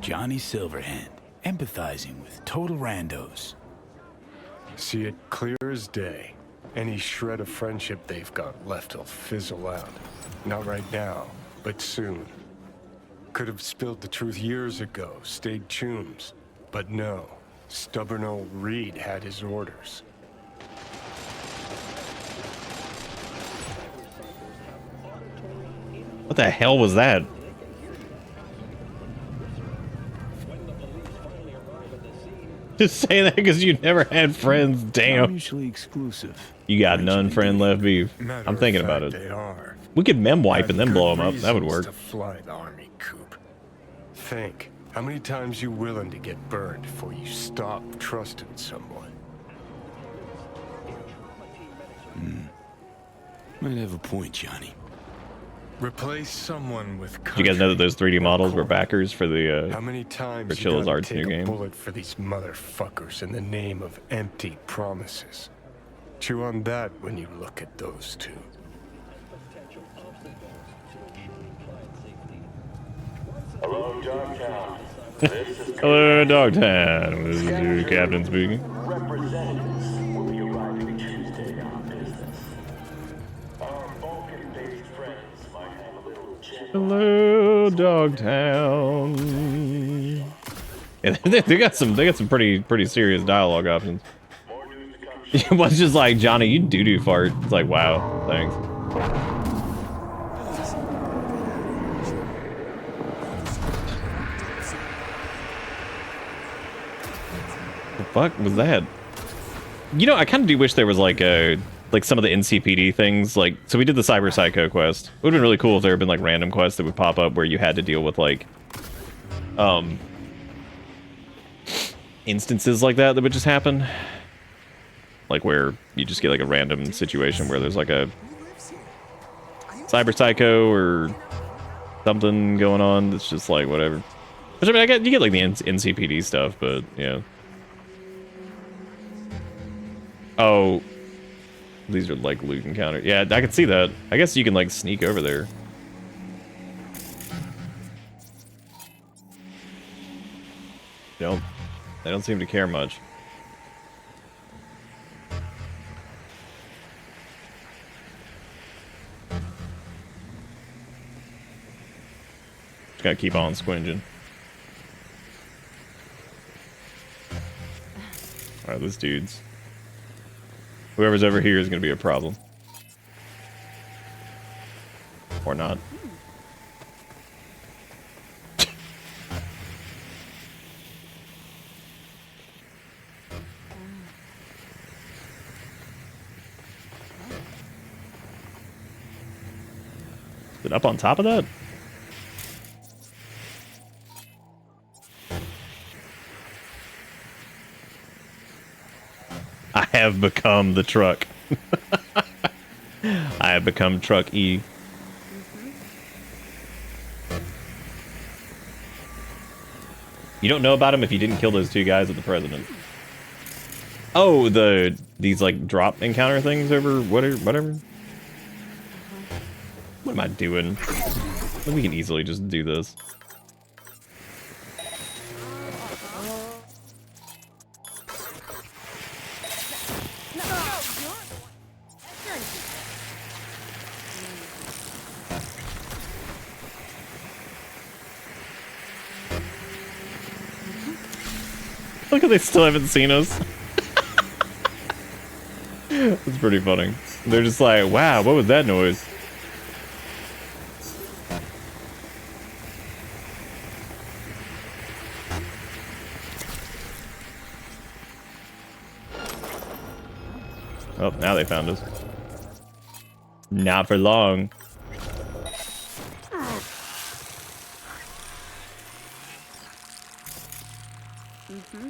Johnny Silverhand, empathizing with total randos. See it clear as day. Any shred of friendship they've got left will fizzle out. Not right now, but soon. Could have spilled the truth years ago, stayed chooms. But no, stubborn old Reed had his orders. What the hell was that? Just saying that because you never had friends. Damn. Mutually exclusive. You got none friend left beef. Matter I'm thinking of about fact, it. They are. We could mem wipe and Had then blow them good up. That would reasons work. To fly the army coop. Think, how many times you willing to get burned before you stop trusting someone? Might have a point, Johnny. Replace someone with. Did you guys know that those 3D models were backers for the How many times for you Chilla's gotta Arts take new a game? bullet for these motherfuckers in the name of empty promises? Chew on that when you look at those two. Hello, Dogtown. Hello, Dogtown. This is your captain speaking. Representatives will be arriving Tuesday on business. Our Vulcan-based friends might have a little chat. Hello, Dogtown. Yeah, they got some pretty serious dialogue options. It was just like, Johnny, you doo-doo fart. It's like, wow, thanks. The fuck was that? You know, I kind of do wish there was like some of the NCPD things. Like, so we did the Cyber Psycho quest. It would have been really cool if there had been like random quests that would pop up where you had to deal with like, instances like that would just happen. Like where you just get like a random situation where there's like a Cyber Psycho or something going on that's just like whatever. Which I mean, you get like the NCPD stuff, but yeah. Oh, these are like loot encounters. Yeah, I can see that. I guess you can like sneak over there. They don't seem to care much. Just gotta keep on squinging. Alright, this dude's. Whoever's over here is gonna be a problem. Or not. Is it up on top of that? I have become the truck. I have become Truck E. You don't know about him if you didn't kill those two guys with the president. Oh, these like drop encounter things over whatever. What am I doing? We can easily just do this. Look how they still haven't seen us. It's pretty funny. They're just like, wow, what was that noise? Oh, now they found us. Not for long. Mm-hmm.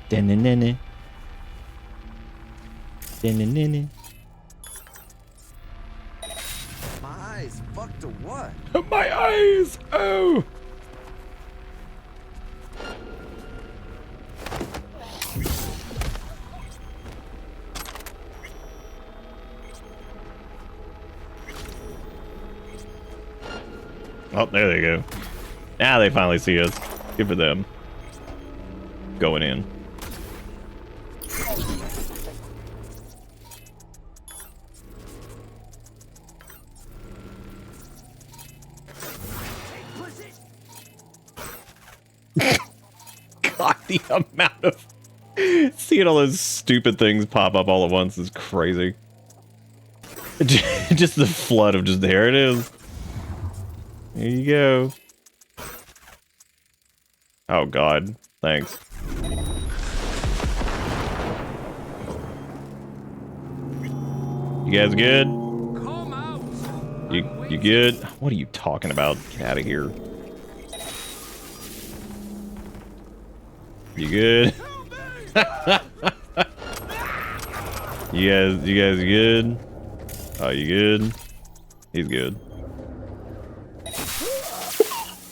Da-na-na-na. Da-na-na-na. My eyes fucked or what? My eyes! Oh! Oh, there they go. Now they finally see us. Good for them. Going in. God, the amount of seeing all those stupid things pop up all at once is crazy. Just the flood of just there it is. Here you go. Oh God, thanks. You guys good? You good? What are you talking about? Get out of here. You good? You guys good? Oh, you good? He's good.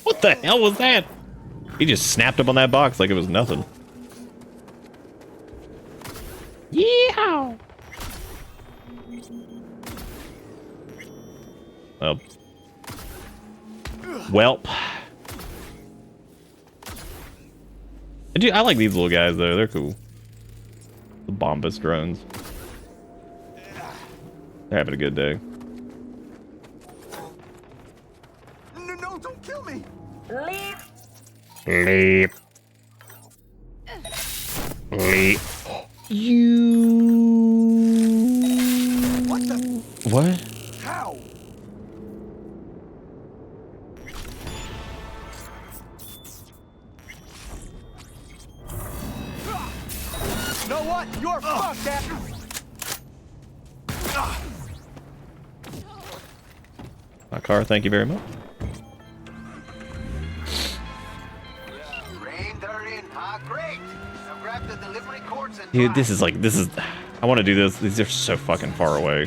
What the hell was that? He just snapped up on that box like it was nothing. Yeehaw! Well. Welp. I like these little guys though, they're cool. The Bombus drones. They're having a good day. No, don't kill me! Leap. Leap. Leap. You. What the? What? How? You know what? You're fucked, Dad. My car, thank you very much. Dude, this is I want to do this. These are so fucking far away.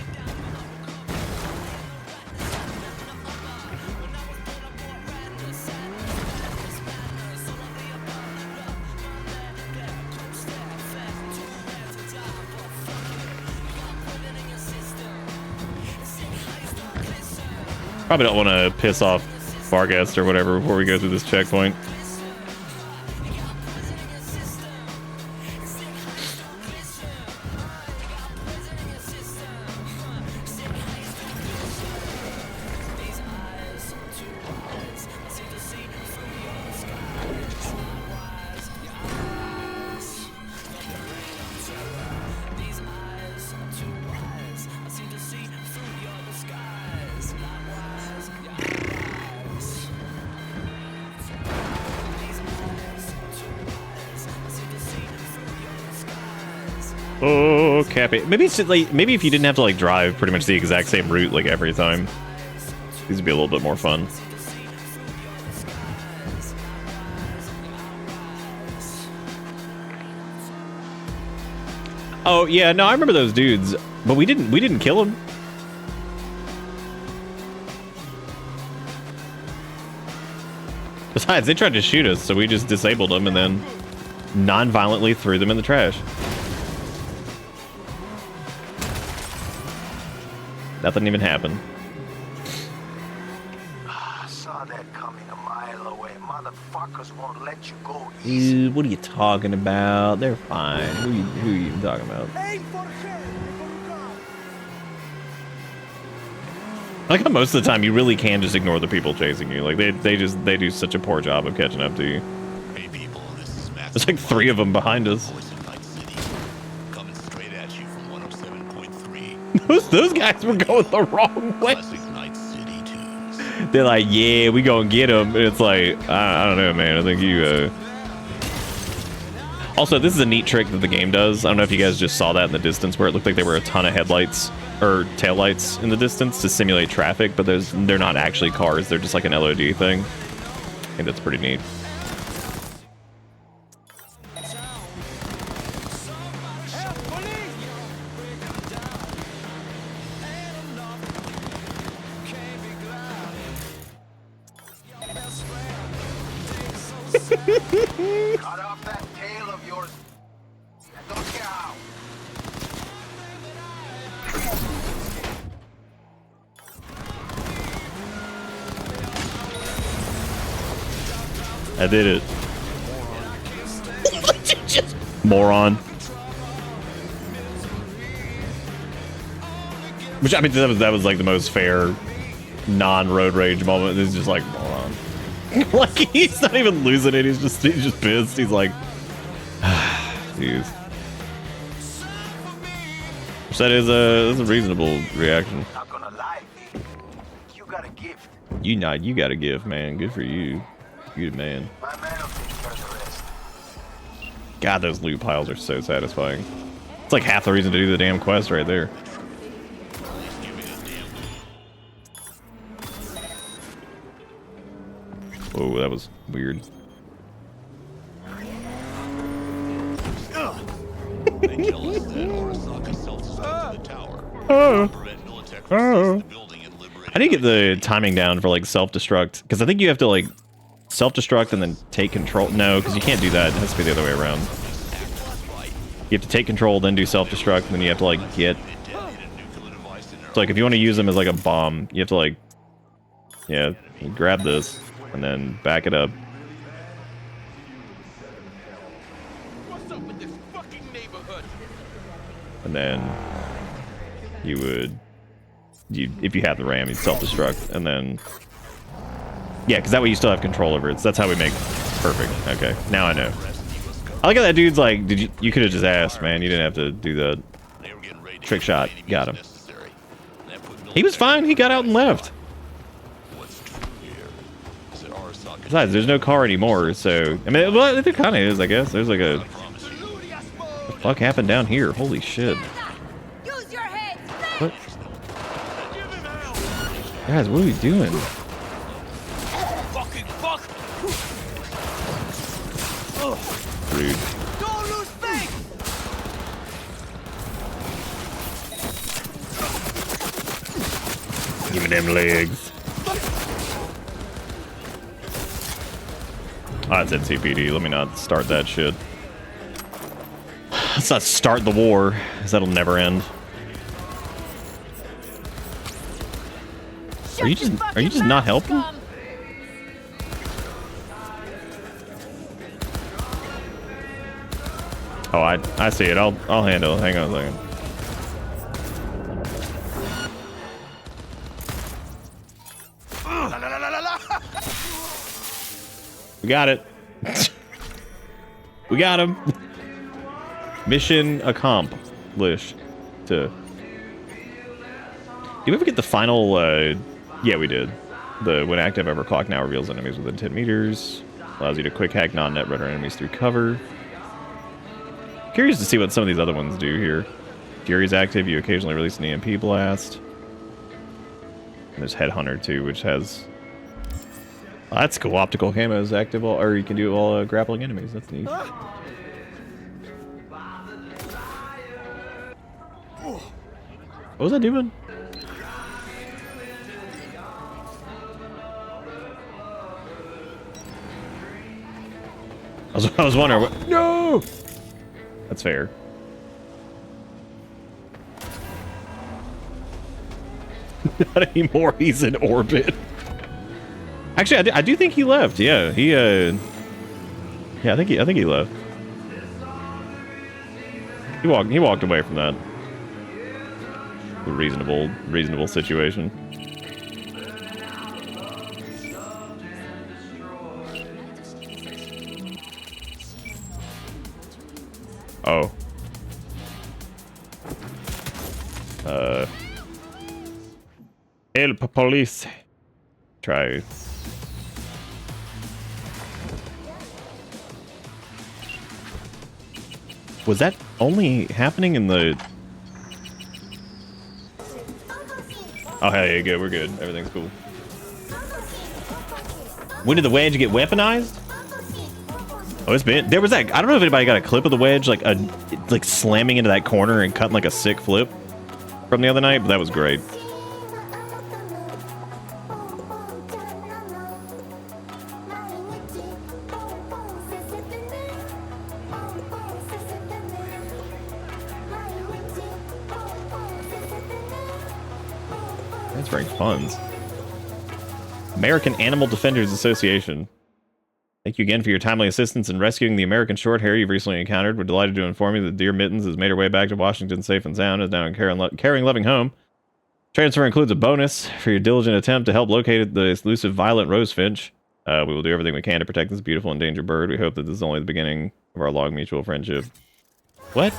Probably don't want to piss off Farguest or whatever before we go through this checkpoint. Oh, Cappy. Maybe it's just like, maybe if you didn't have to like drive pretty much the exact same route like every time, these would be a little bit more fun. Oh yeah, no, I remember those dudes, but we didn't kill them. Besides, they tried to shoot us, so we just disabled them and then non-violently threw them in the trash. Nothing even happened. I saw that coming a mile away. Motherfuckers won't let you go Dude, what are you talking about? They're fine. Who are you talking about? Like how most of the time you really can just ignore the people chasing you. Like they do such a poor job of catching up to you. Hey people, this is Max. There's like 3 of them behind us. Coming straight at you from 107.3. Those guys were going the wrong way. They're like, yeah, we gonna get them. And it's like, I don't know, man. I think you. Also, this is a neat trick that the game does. I don't know if you guys just saw that in the distance, where it looked like there were a ton of headlights or taillights in the distance to simulate traffic, but they're not actually cars. They're just like an LOD thing. I think that's pretty neat. Cut off that tail of yours. And don't get out. I did it. Moron. Which, I mean, that was like the most fair non-road rage moment. It's just like, moron. Like, he's not even losing it. He's just pissed. He's like, jeez. Which that is a reasonable reaction. Not gonna lie, you got a gift. You gotta give, man. Good for you. Good man. God, those loot piles are so satisfying. It's like half the reason to do the damn quest right there. Whoa, that was weird. They tell us that Arasaka self-destructed the tower. Prevent Militech from seizing the building and liberating. I need to get the timing down for like self-destruct, because I think you have to like self-destruct and then take control. No, because you can't do that. It has to be the other way around. You have to take control, then do self-destruct, and then you have to like get. So like if you want to use them as like a bomb, you have to like, yeah, you grab this and then back it up. And then you would, if you have the RAM, you'd self-destruct, and then, yeah, because that way you still have control over it. So that's how we make perfect. Okay, now I know. I like how that dude's like, you could have just asked, man. You didn't have to do that. Trick shot, got him. He was fine. He got out and left. Besides, there's no car anymore, so I mean, well, there kind of is, I guess. There's like a. What the fuck happened down here? Holy shit! What? Guys, what are we doing? Fucking fuck! Rude. Don't lose faith! Give me them legs. Ah, it's NCPD. Let me not start that shit. Let's not start the war, because that'll never end. Are you just not helping? Oh, I see it. I'll handle it. Hang on a second. We got it. We got him. Mission accomplished. Did we ever get the final? Yeah, we did. The when active overclock now reveals enemies within 10 meters. Allows you to quick hack non-netrunner enemies through cover. Curious to see what some of these other ones do here. Fury's active. You occasionally release an EMP blast. And there's Headhunter too, which has. Oh, that's cool. Optical camo is active, or you can do it while grappling enemies. That's neat. What was I doing? I was wondering what. No! That's fair. Not anymore. He's in orbit. Actually, I do think he left. Yeah, yeah, I think he left. He walked away from that. A reasonable situation. Oh. El police. Try. Was that only happening in the... Oh, hell yeah, good. We're good. Everything's cool. When did the wedge get weaponized? Oh, it's been... There was that... I don't know if anybody got a clip of the wedge, like slamming into that corner and cutting like a sick flip from the other night, but that was great. Transferring funds. American Animal Defenders Association. Thank you again for your timely assistance in rescuing the American short hair you've recently encountered. We're delighted to inform you that Dear Mittens has made her way back to Washington safe and sound, is now in caring, loving home. Transfer includes a bonus for your diligent attempt to help locate the elusive Violet Rosefinch. We will do everything we can to protect this beautiful endangered bird. We hope that this is only the beginning of our long mutual friendship. What?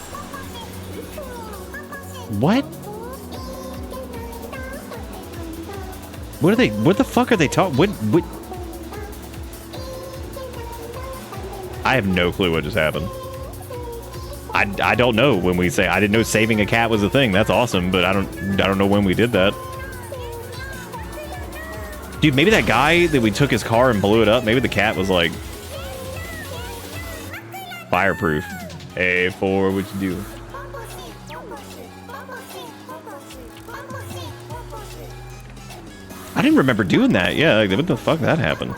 What? What the fuck are they talking? What? I have no clue what just happened. I don't know when we say I didn't know saving a cat was a thing. That's awesome, but I don't know when we did that. Dude, maybe that guy that we took his car and blew it up, maybe the cat was like fireproof. Hey, what you do? I didn't remember doing that. Yeah, like, what the fuck that happened?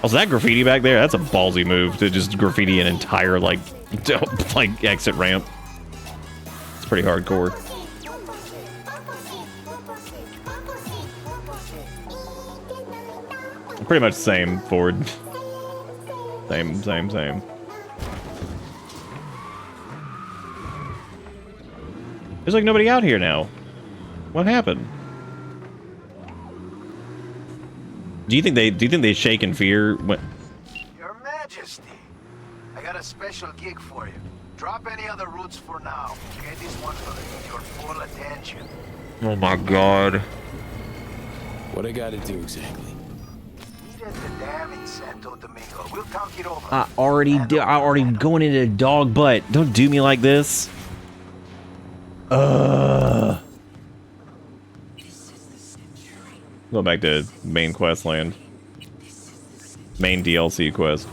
Also, that graffiti back there, that's a ballsy move to just graffiti an entire, like exit ramp. It's pretty hardcore. Pretty much same, Ford. Same. There's like nobody out here now. What happened? Do you think they shake in fear when... Your Majesty, I got a special gig for you. Drop any other routes for now. Okay, this one's gonna need your full attention. Oh my god. What I gotta do exactly? Meet at the dam in Santo Domingo. We'll talk it over. I already going into a dog butt. Don't do me like this. Go back to main quest land. Main DLC quest.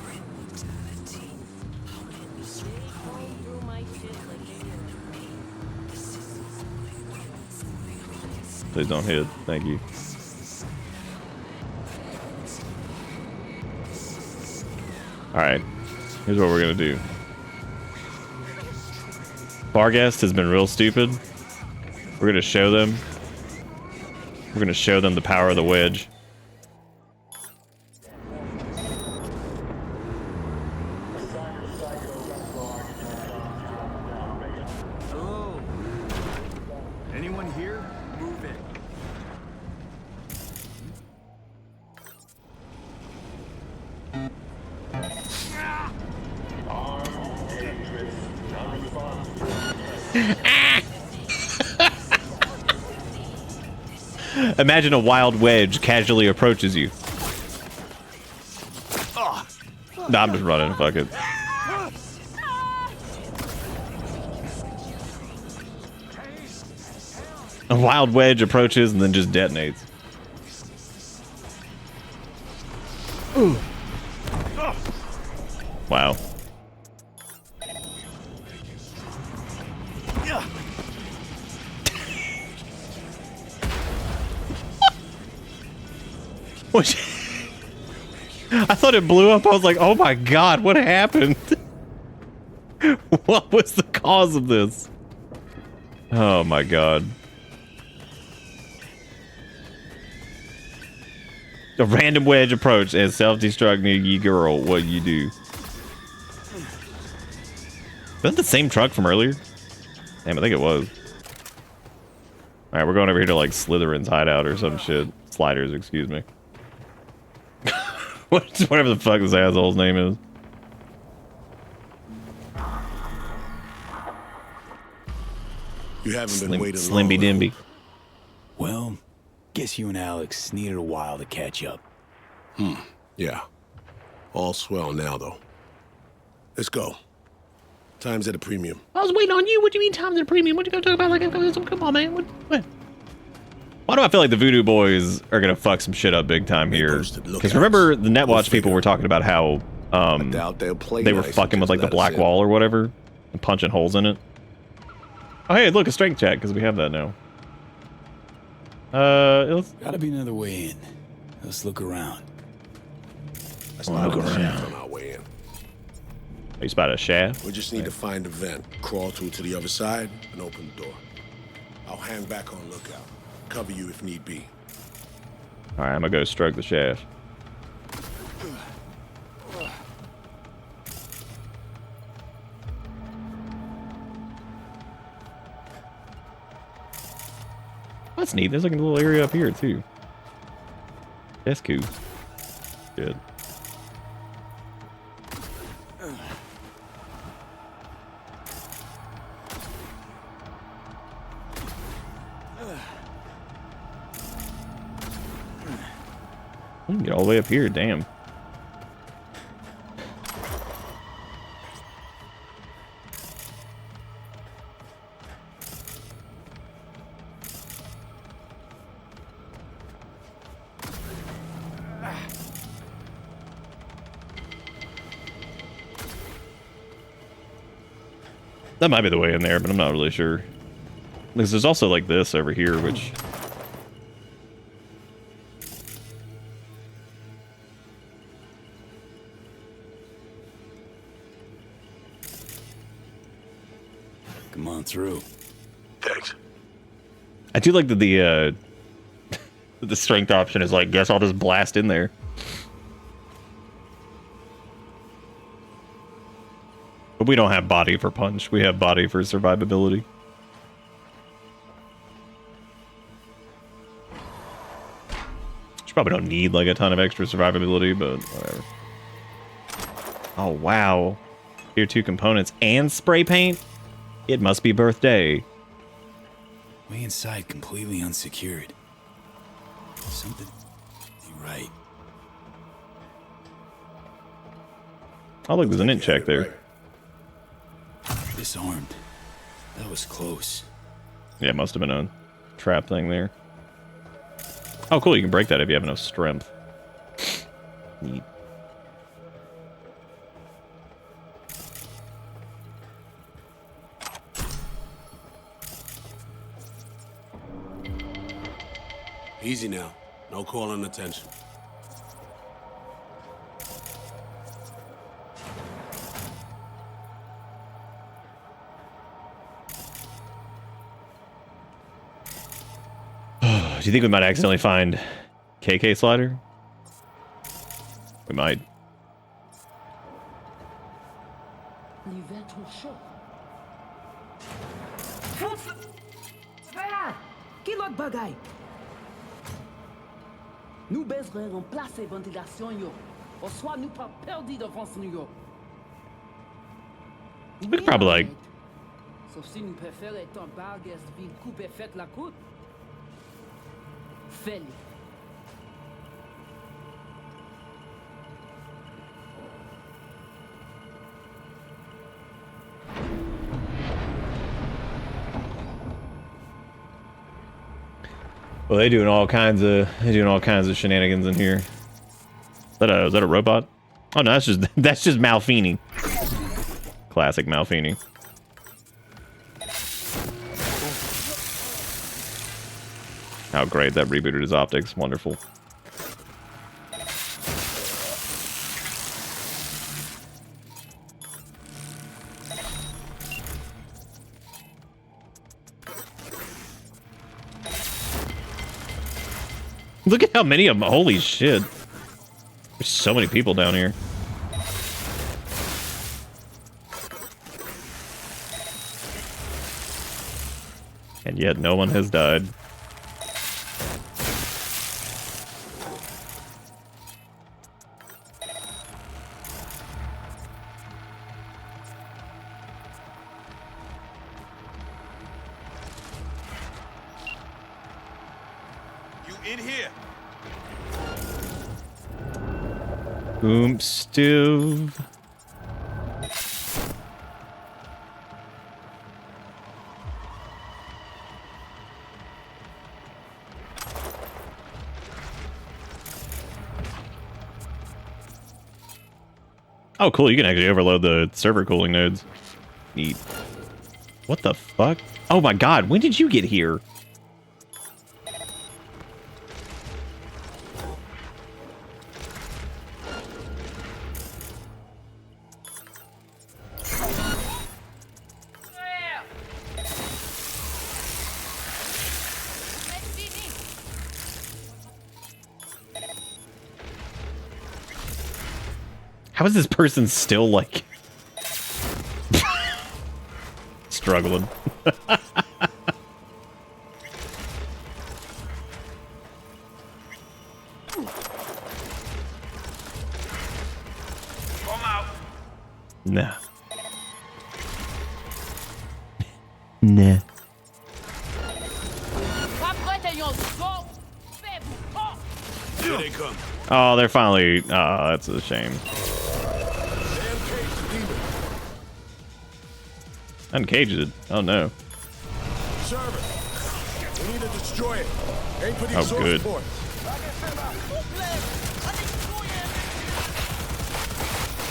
Please don't hit. Thank you. Alright. Here's what we're gonna do. Barghest has been real stupid. We're gonna show them. We're gonna show them the power of the wedge. Hello. Anyone here? Move in. Imagine a wild wedge casually approaches you. Nah, I'm just running. Fuck it. A wild wedge approaches and then just detonates. Wow. I thought it blew up. I was like, oh my god, what happened? What was the cause of this? Oh my god. A random wedge approach and self-destruct near ye girl. What you do? Was that the same truck from earlier? Damn, I think it was. Alright, we're going over here to like Slytherin's hideout or some shit. Sliders, excuse me. Whatever the fuck this asshole's name is. You haven't been waiting Slimby long. Dimby. Well, guess you and Alex needed a while to catch up. Yeah. All swell now, though. Let's go. Time's at a premium. I was waiting on you. What do you mean time's at a premium? What you gonna talk about? Like, come on, man. What? Why do I feel like the Voodoo Boys are gonna fuck some shit up big time here? Because remember the Netwatch people were talking about how they were fucking with like the black wall or whatever and punching holes in it. Oh hey, look, a strength check because we have that now. Gotta be another way in. Let's look around. Let's look around on our way in. You spot a shaft? We just need to find a vent, crawl through to the other side, and open the door. I'll hang back on lookout. Cover you if need be. Alright, I'm gonna go stroke the shaft. That's neat. There's like a little area up here too. That's cool. Good. We can get all the way up here, damn. That might be the way in there, but I'm not really sure. Because there's also like this over here, which... Come on through. Thanks. I do like that the the strength option is like, guess I'll just blast in there. But we don't have body for punch. We have body for survivability. Which probably don't need like a ton of extra survivability, but whatever. Oh wow. Tier 2 components and spray paint? It must be birthday. Way inside, completely unsecured. Something ain't right. Oh look, there's an int check there. Disarmed. That was close. Yeah, it must have been a trap thing there. Oh cool, you can break that if you have enough strength. Neat. Easy now. No calling attention. Do you think we might accidentally find KK Slider? We might. Kilot bagay. Nous besoin remplacer ventilation yo. Ou soit nous pas perdu devant nous yo. We could probably like... Sauf si nous préférons ton baguette ville couper fait la côte. Fais-le. Well, they're doing all kinds of shenanigans in here. Is that a robot? Oh no, that's just Malfini. Classic Malfini. How great that rebooted his optics. Wonderful. Look at how many of them. Holy shit. There's so many people down here. And yet no one has died. Boom, stove. Oh, cool. You can actually overload the server cooling nodes. Neat. What the fuck? Oh my god, when did you get here? How is this person still, like, struggling? Nah. Nah. Here they come. Oh, they're finally. Oh, that's a shame. Uncaged. Oh no. Server. We need to destroy it. Aim for the Oh, exhaust good. port.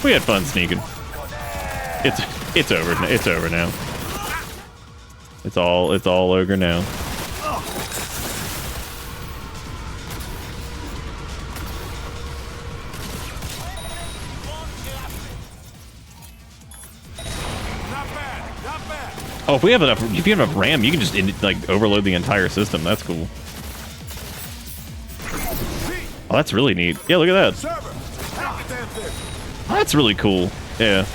We had fun sneaking. It's over. It's over now. It's all over now. Oh, if you have enough RAM, you can just like overload the entire system. That's cool. Oh, that's really neat. Yeah, look at that. Oh, that's really cool. Yeah.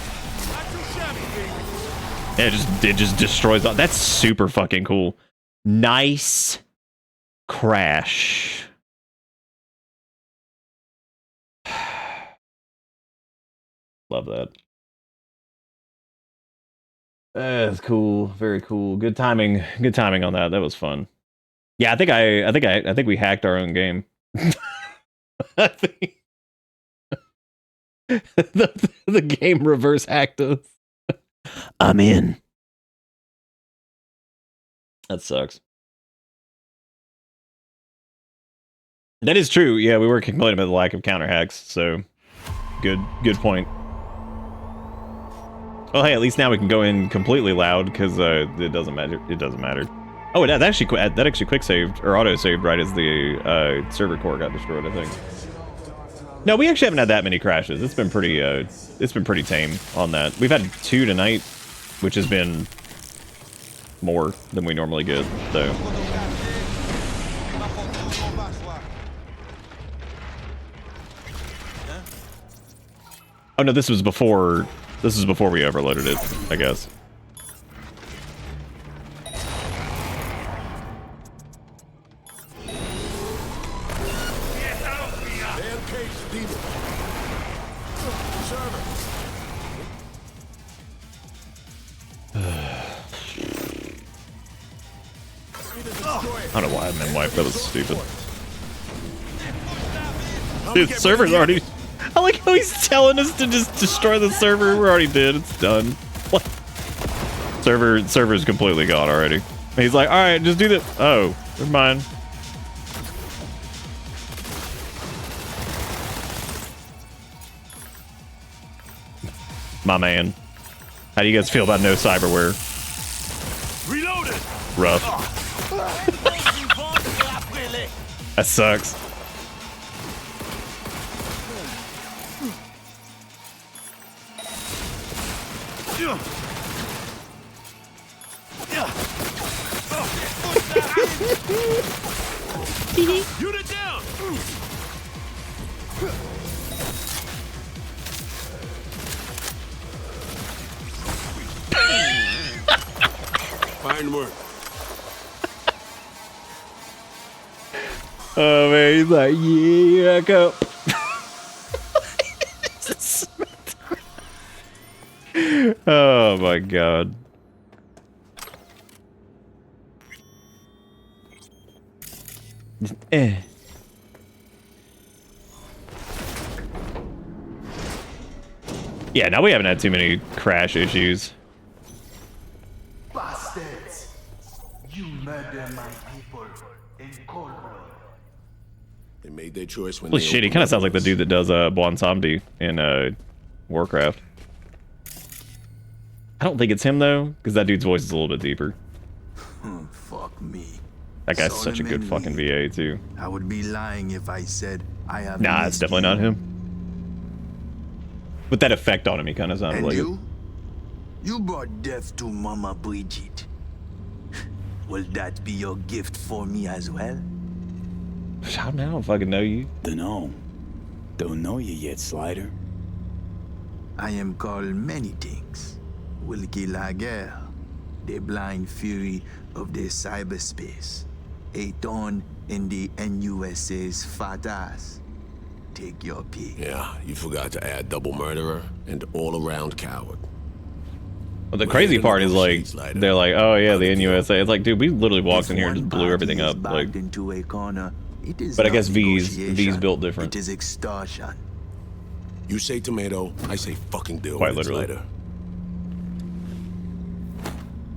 Yeah, it just destroys all. That's super fucking cool. Nice crash. Love that. That's cool. Very cool. Good timing. Good timing on that. That was fun. Yeah, I think we hacked our own game. I think the game reverse hacked us. I'm in. That sucks. That is true. Yeah, we were complaining about the lack of counter hacks. So, good point. Well, hey, at least now we can go in completely loud because it doesn't matter. It doesn't matter. Oh, that actually quick saved or auto saved right as the server core got destroyed. I think. No, we actually haven't had that many crashes. It's been pretty tame on that. We've had 2 tonight, which has been more than we normally get. So. Oh no, this was before we overloaded it, I guess. I don't know why I meant wipe. That was stupid. Dude, the server's already... I like how he's telling us to just destroy the server. We already did. It's done. What? Server's completely gone already. He's like, all right, just do that. Oh, never mind. My man. How do you guys feel about no cyberware? Reloaded. Rough. That sucks. Unit down. Fine work. Oh man, he's like, yeah, go. Oh my god. Yeah, now we haven't had too many crash issues. Bastards! You murder my people in cold blood. They made their choice when Holy they shit, he kind of sounds like the dude that does Bwansamdi in Warcraft. I don't think it's him though, because that dude's voice is a little bit deeper. Fuck me. That guy's such a good fucking VA too. I would be lying if I said I have. Nah, it's definitely not him. With that effect on him, he kind of sounded like it. You brought death to Mama Bridget. Will that be your gift for me as well? I don't fucking know you. Don't know you yet, Slider. I am called many things. Wilkie Laguerre, the blind fury of the cyberspace. A thorn in the NUSA's fat ass. Take your pick. Yeah, you forgot to add double murderer and all-around coward. Well, the crazy part is like they're like, oh yeah, the NUSA. It's like, dude, we literally walked in here and just blew everything up. Like, into a corner It is But I not guess V's negotiation. built different. It is extortion. You say tomato, I say fucking deal Quite with it, literally. Slider.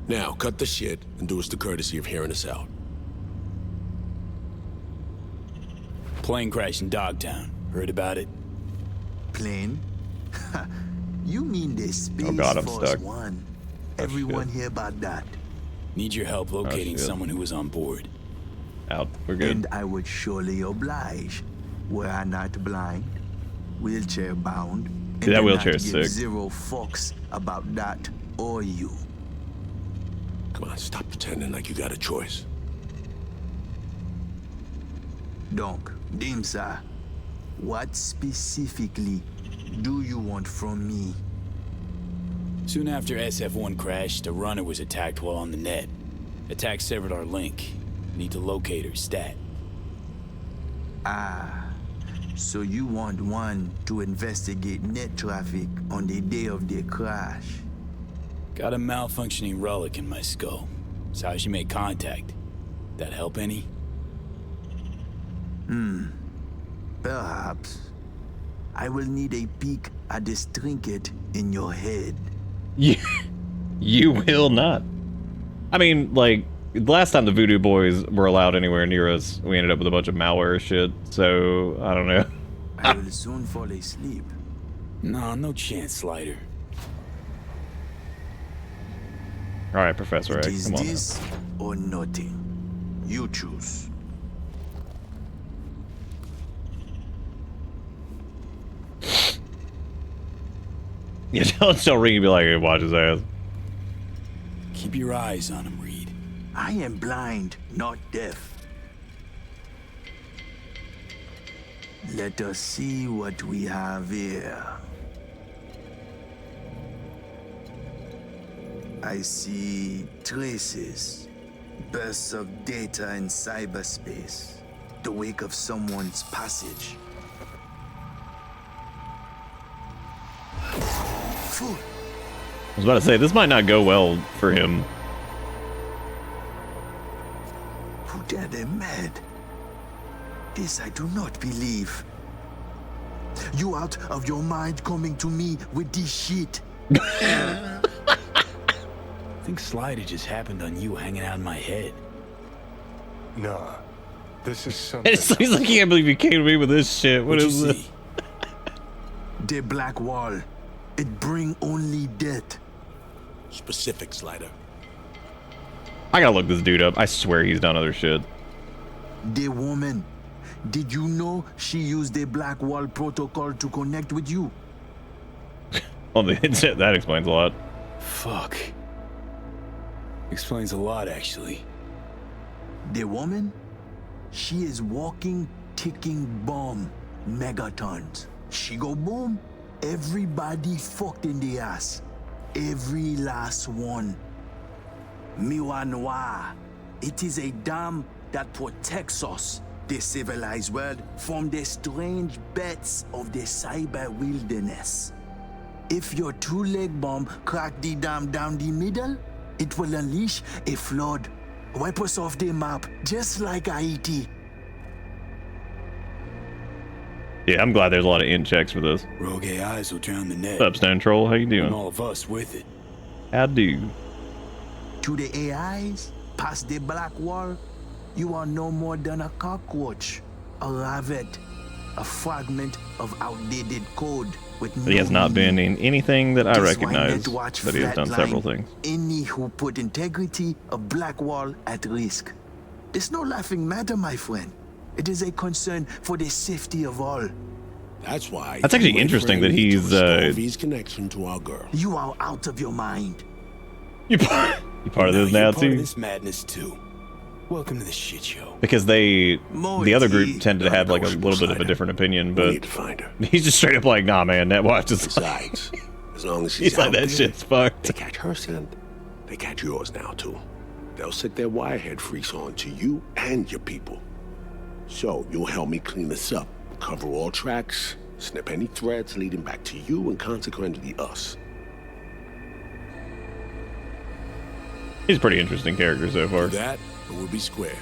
Now, cut the shit and do us the courtesy of hearing us out. Plane crash in Dogtown. Heard about it? Plane? You mean the Space God, I'm Force stuck. One? Oh, Everyone shit. hear about that? Need your help locating shit. someone who was on board. Out. We're good. And I would surely oblige. Were I not blind, wheelchair bound, and Dude, that do wheelchair is not give sick. zero fucks about that or you. Come on, stop pretending like you got a choice. Donc, Dimsa, what specifically do you want from me? Soon after SF-1 crashed, a runner was attacked while on the net. Attack severed our link. Need to locate her stat. Ah, so you want one to investigate net traffic on the day of the crash? Got a malfunctioning relic in my skull. That's how she made contact. That help any? Perhaps. I will need a peek at this trinket in your head. You will not. I mean, like, last time the Voodoo Boys were allowed anywhere near us, we ended up with a bunch of malware shit, so I don't know. I will soon fall asleep. No, no chance, Slider. Alright, Professor It X, is come on now. this or nothing. You choose. Yeah, don't tell Ringy be like, hey, watch his ass. Keep your eyes on him, Reed. I am blind, not deaf. Let us see what we have here. I see traces, bursts of data in cyberspace, the wake of someone's passage. Fool. I was about to say, this might not go well for him. Who dare they mad? This I do not believe. You out of your mind coming to me with this shit. I think Slider just happened on you hanging out in my head. Nah, this is something. He's like, I can't believe you came to me with this shit. What is this? The black wall. It bring only death. Specific, Slider. I gotta look this dude up. I swear he's done other shit. The woman. Did you know she used the black wall protocol to connect with you? Well, that explains a lot. Fuck. Explains a lot, actually. The woman? She is walking, ticking bomb. Megatons. She go boom. Everybody fucked in the ass. Every last one. Miwa Noir. It is a dam that protects us, the civilized world, from the strange bets of the cyber wilderness. If your two-leg bomb crack the dam down the middle, it will unleash a flood. Wipe us off the map, just like Haiti. Yeah, I'm glad there's a lot of int checks for this. Rogue AIs will drown the net. What's up, Stone Troll? How you doing? And all of us with it. I do. To the AIs, past the black wall, you are no more than a cockroach, a rabbit, a fragment of outdated code with But he has not been in anything that I recognize, watch but he has done several things. Any who put integrity of black wall at risk. It's no laughing matter, my friend. It is a concern for the safety of all. That's why. That's actually interesting that he's V's connection to our girl. You are out of your mind. You part of this now You're part of too? this madness too. Welcome to the shit show. Because the other group tended to have like a little bit of a different opinion, but need to find her. he's just straight up like, nah, man, that watch is. Besides, as long as she's He's like, out that there, shit's fucked. They catch her scent, they catch yours now too. They'll stick their wirehead freaks on to you and your people. So you'll help me clean this up, cover all tracks, snip any threads leading back to you and consequently us. He's a pretty interesting character so far. Do that, and we'll be square.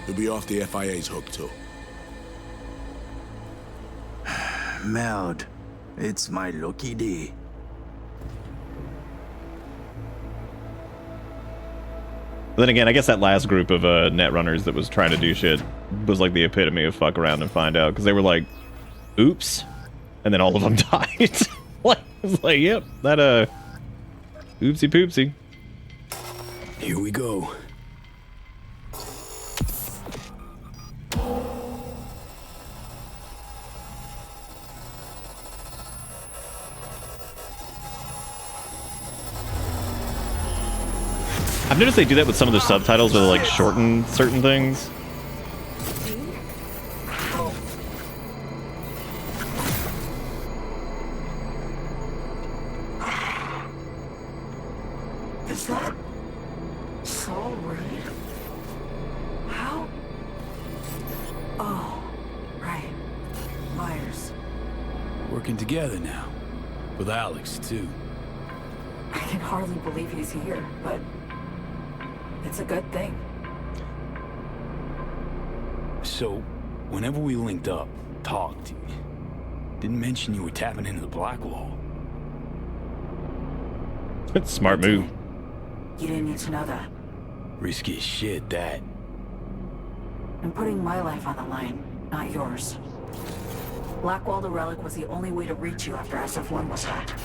You'll be off the FIA's hook too. Merde. It's my lucky day. Then again, I guess that last group of net runners that was trying to do shit was like the epitome of fuck around and find out, because they were like, oops, and then all of them died. Like, it's like, yep, that oopsie poopsie. Here we go. I've noticed they do that with some of their subtitles, where they like shorten certain things. Is that Saul Reed? How? Oh, right. Myers. Working together now. With Alex, too. I can hardly believe he's here, but it's a good thing. So, whenever we linked up, talked, didn't mention you were tapping into the black wall. That's a smart move. You didn't need to know that. Risky as shit, that. I'm putting my life on the line, not yours. Blackwall the Relic was the only way to reach you after SF-1 was hacked.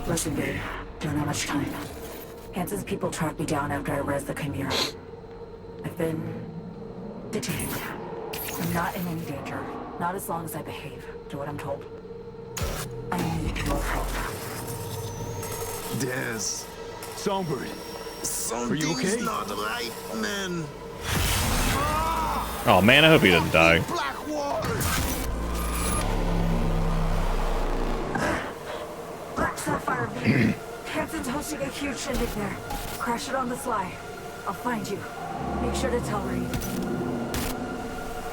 Listen, babe, don't have much time. Hansen's people tracked me down after I rezzed the Chimera. I've been detained. I'm not in any danger. Not as long as I behave. Do what I'm told. I need your help. Des. Songbird. Something's Are you okay? not right, man. Oh man, I hope he doesn't die. Black Sapphire V. Hansen's hosting a huge shindig there. Crash it on the sly. I'll find you. Make sure to tell Reed.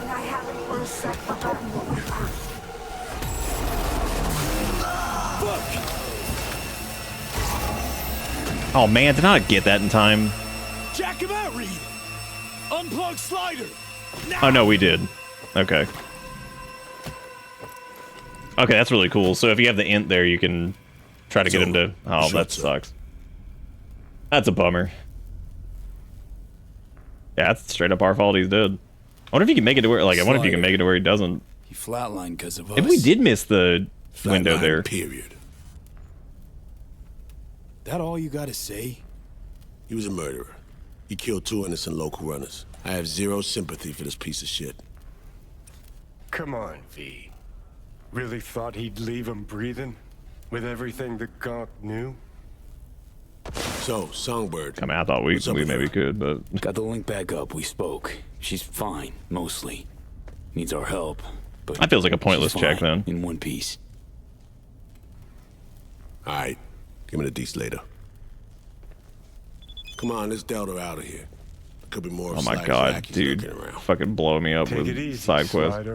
And I haven't for a sec forgotten what we've heard. Oh man, did I not get that in time? Jack him out, Reed! Unplug slider! Oh no, we did. Okay. Okay, that's really cool. So if you have the int there, you can try to get him to... Oh, that sucks. That's a bummer. Yeah, that's straight up our fault he's dead. I wonder if you can make it to where... Like, I wonder if you can make it to where he doesn't. He flatlined because of us. Maybe we did miss the window there. Period. That all you gotta say? He was a murderer. He killed 2 innocent local runners. I have zero sympathy for this piece of shit. Come on, V. Really thought he'd leave him breathing? With everything that Gaunt knew? So, Songbird. I mean, I thought we maybe could, but... Got the link back up, we spoke. She's fine, mostly. Needs our help, but... That feels like a pointless she's check, fine, then. In one piece. Alright. Give me the D's later. Come on, let's Delta out of here. Could be more. Oh my god, dude. Fucking blow me up with side quests.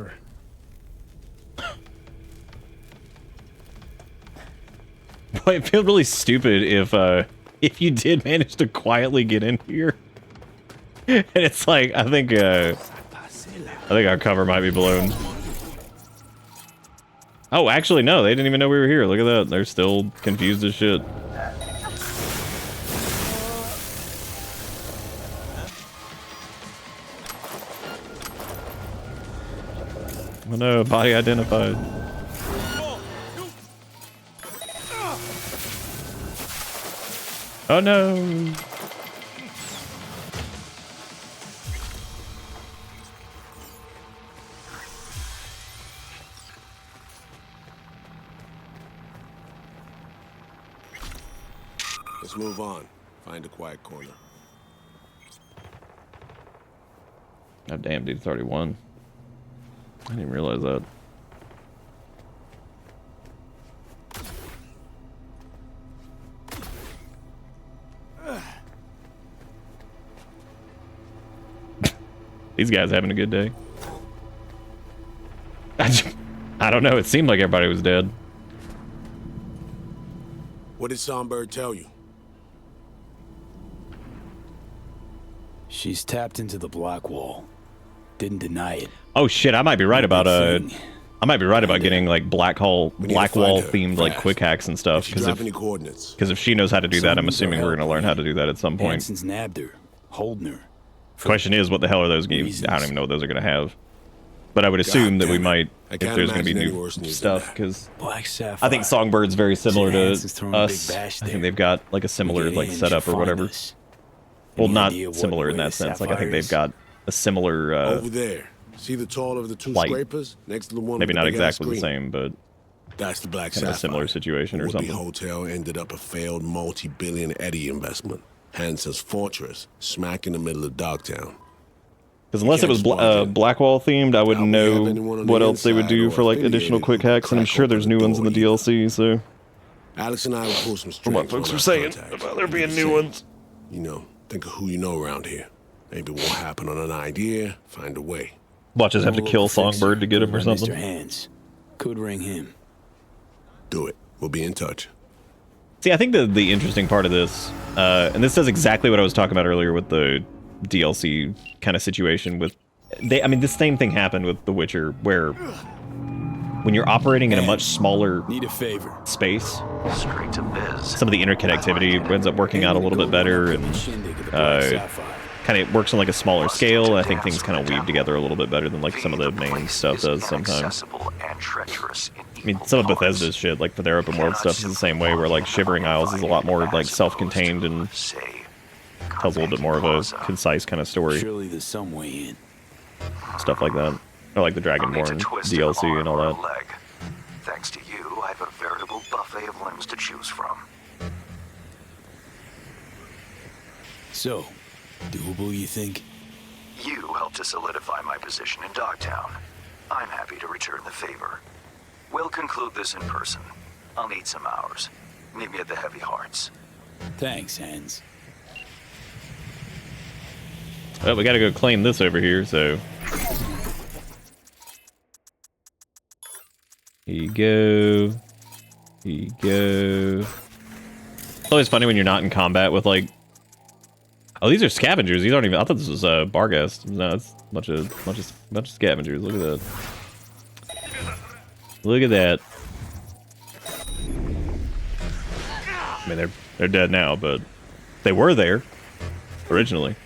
Boy, it feels really stupid if you did manage to quietly get in here. And it's like, I think our cover might be blown. Oh, actually, no, they didn't even know we were here. Look at that. They're still confused as shit. Oh no, body identified. Oh no. Let's move on. Find a quiet corner. Oh damn, dude, it's already won. I didn't realize that. These guys having a good day. I don't know, it seemed like everybody was dead. What did Songbird tell you? She's tapped into the black wall. Didn't deny it. Oh shit, I might be right about thing. I might be right about getting like black wall We need to find wall her themed like fast. quick hacks and stuff. She Because drop any coordinates. if she knows how to do that, I'm assuming we're gonna learn how to do that at some point. Hanson's nabbed her, holding her. Question is, what the hell are those games? I don't even know what those are gonna have. But I would assume that we might, I if can't there's gonna be imagine any new worse news than stuff, that. because Black Sapphire. I think Songbird's very similar to Hanson's throwing a big us. bash I think there. they've got like a similar get like in, setup she'll or find whatever. us. Well, Any not idea what similar in way that the sense. Like I think Sapphire they've is? got a similar, Over there. See the taller of the two like, scrapers next to the one. maybe with not the big-ass exactly the screen? same, but That's the Black kind of Sapphire. a similar situation or The Woodby something. Hotel ended up a failed multi-billion Eddie investment. Hanson's fortress, smack in the middle of Dogtown. Because unless it was Blackwall themed, I wouldn't know what else they would do for like additional quick hacks, and I'm sure there's new ones in the DLC. So, Alex and I will pull some what strings. my folks on were our saying contacts. about there being new ones. You know, think of who you know around here. Maybe we'll happen on an idea, find a way. Watch us have to kill Songbird to get him or Run something. Mr. Hands. Could ring him. Do it. We'll be in touch. See, I think the interesting part of this, and this does exactly what I was talking about earlier with the DLC kind of situation with, I mean, this same thing happened with The Witcher, where when you're operating in a much smaller Need a favor. space, Straight to biz. some of the interconnectivity ends up working out a little bit better, and kind of works on like a smaller scale. I think things kind of weave together a little bit better than like some of the main stuff does sometimes. I mean, some of Bethesda's shit, like for their open world stuff, is the same way, where like Shivering Isles is a lot more like self-contained and tells a little bit more of a concise kind of story. Surely there's some way in. Stuff like that. Or like the Dragonborn DLC and all that. Leg. Thanks to you, I have a veritable buffet of limbs to choose from. So, doable, you think? You helped to solidify my position in Dogtown. I'm happy to return the favor. We'll conclude this in person. I'll need some hours. Meet me at the Heavy Hearts. Thanks, Hans. Well, we gotta go claim this over here, so... Here you go. Here you go. It's always funny when you're not in combat with, like... Oh, these are scavengers. These aren't even... I thought this was Barghest. No, it's a bunch of scavengers. Look at that. Look at that. I mean, they're dead now, but they were there originally.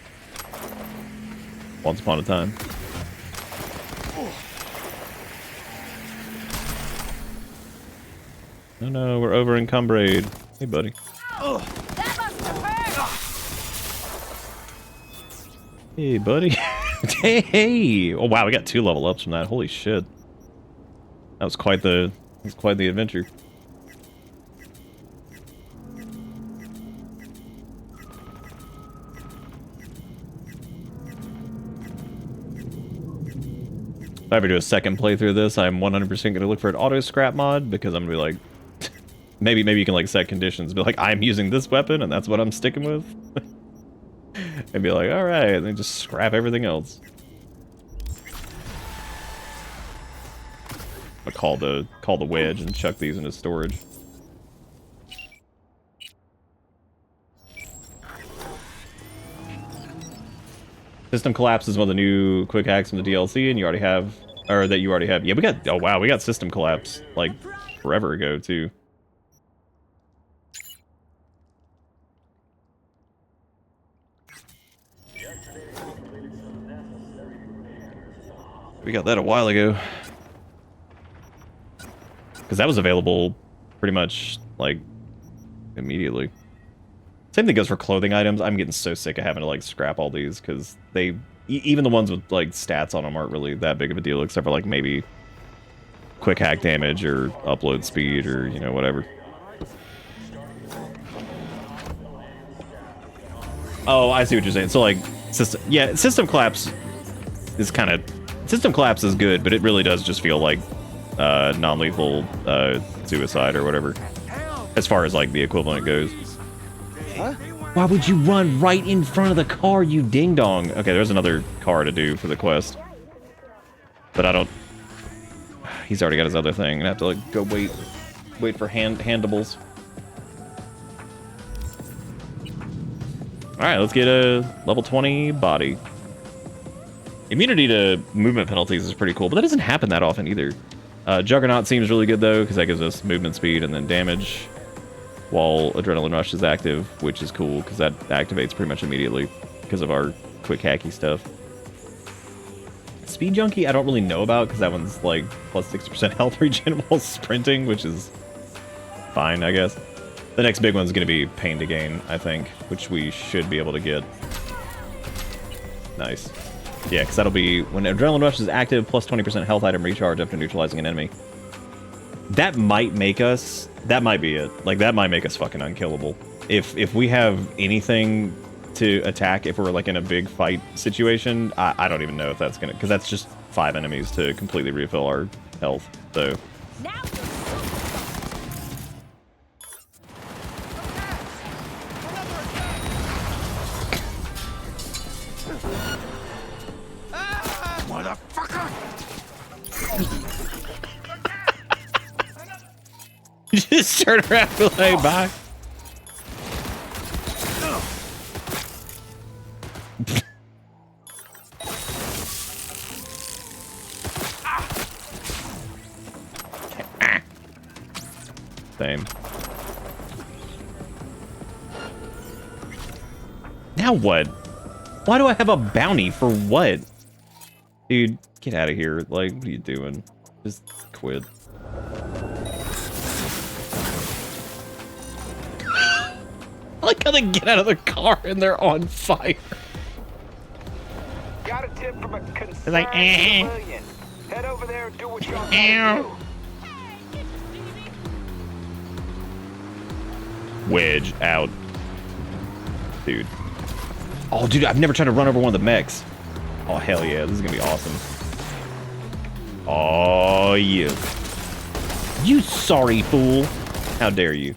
Once upon a time. Oh no, we're over encumbered. Hey, buddy. Hey, buddy. Hey! Oh wow, we got 2 level ups from that. Holy shit. That was quite the adventure. If I ever do a second playthrough of this, I'm 100% going to look for an auto scrap mod, because I'm going to be like, maybe you can like set conditions, be like, I'm using this weapon and that's what I'm sticking with. And be like, all right, and then just scrap everything else. I'll call the wedge and chuck these into storage. System collapse is one of the new quick hacks from the DLC, and you already have, or that you already have. Yeah, we got. Oh wow, we got system collapse like forever ago too. We got that a while ago. Because that was available pretty much, like, immediately. Same thing goes for clothing items. I'm getting so sick of having to, like, scrap all these, because they... even the ones with, like, stats on them aren't really that big of a deal, except for, like, maybe quick hack damage or upload speed or, you know, whatever. Oh, I see what you're saying. So, like, system collapse is kind of... System collapse is good, but it really does just feel like non-lethal suicide or whatever, as far as like the equivalent goes. Huh? Why would you run right in front of the car, you ding-dong? Okay, there's another car to do for the quest, but I don't... He's already got his other thing. I'm gonna have to like go wait for handables. All right, let's get a level 20 body. Immunity to movement penalties is pretty cool, but that doesn't happen that often either. Juggernaut seems really good though, because that gives us movement speed and then damage, while Adrenaline Rush is active, which is cool because that activates pretty much immediately because of our quick hacky stuff. Speed Junkie I don't really know about because that one's like plus 60% health regen while sprinting, which is fine, I guess. The next big one's going to be Pain to Gain, I think, which we should be able to get. Nice. Yeah, because that'll be when Adrenaline Rush is active, plus 20% health item recharge after neutralizing an enemy. That might make us... That might be it. Like, that might make us fucking unkillable. If we have anything to attack, if we're like in a big fight situation, I don't even know if that's gonna... Because that's just 5 enemies to completely refill our health, so... Just turn around and lay back. Same. Now what? Why do I have a bounty for what? Dude, get out of here. Like, what are you doing? Just quit. I like how they get out of the car and they're on fire. Got a tip from a concerned civilian. Head over there and do what y'all gotta do. Wedge out. Dude. Oh, dude, I've never tried to run over one of the mechs. Oh, hell yeah. This is gonna be awesome. Oh, yeah. You sorry fool. How dare you?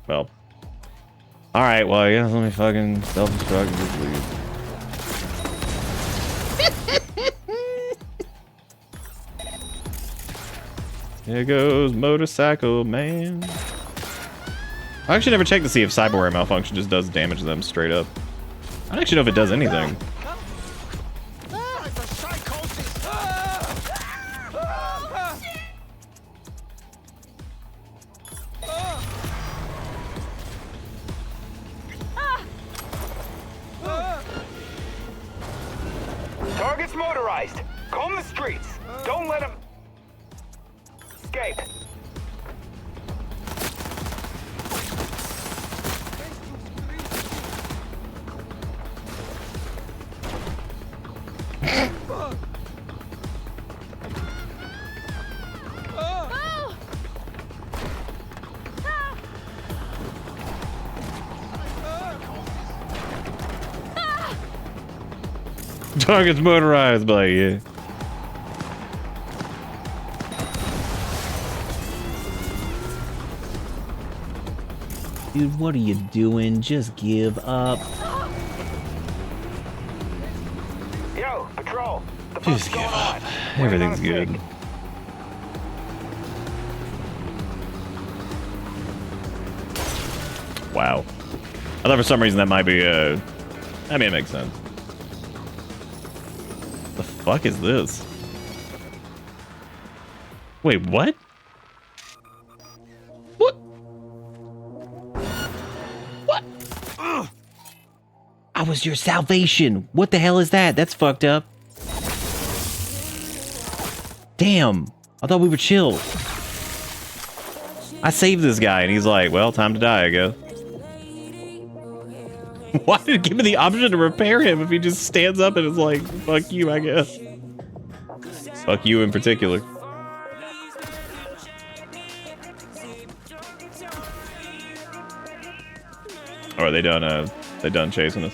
Well. Alright, well, I guess let me fucking self-destruct and just leave. Here goes Motorcycle Man. I actually never checked to see if cyberware malfunction just does damage to them straight up. I don't actually know if it does anything. Target's motorized. Comb the streets. Don't let him escape. Target's motorized, but yeah. Dude, what are you doing? Just give up. Yo, patrol. Just give up. Everything's good. Wow. I thought for some reason that might be I mean, it makes sense. The fuck is this? Wait, what? What? What? I was your salvation. What the hell is that? That's fucked up. Damn. I thought we were chill. I saved this guy and he's like, well, time to die, I guess. Why did it give me the option to repair him if he just stands up and is like, fuck you, I guess. Fuck you in particular. Or are they done chasing us?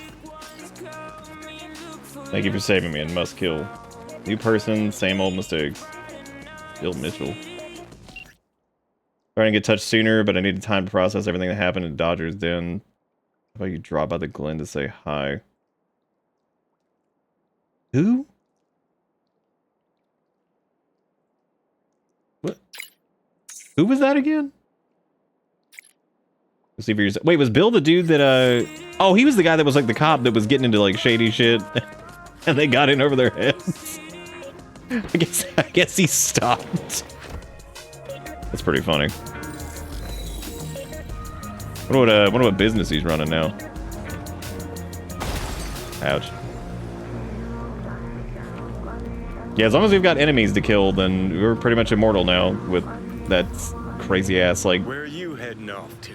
Thank you for saving me and must kill. New person, same old mistakes. Bill Mitchell. Trying to get touched sooner, but I needed time to process everything that happened in Dodger's Den. How about you drop by the Glen to say hi? Who? What? Who was that again? Let's see for yourself. Wait, was Bill the dude that oh, he was the guy that was like the cop that was getting into like shady shit. And they got in over their heads. I guess he stopped. That's pretty funny. Wonder what business he's running now. Ouch. Yeah, as long as we've got enemies to kill, then we're pretty much immortal now with that crazy ass, like, Where are you heading off to?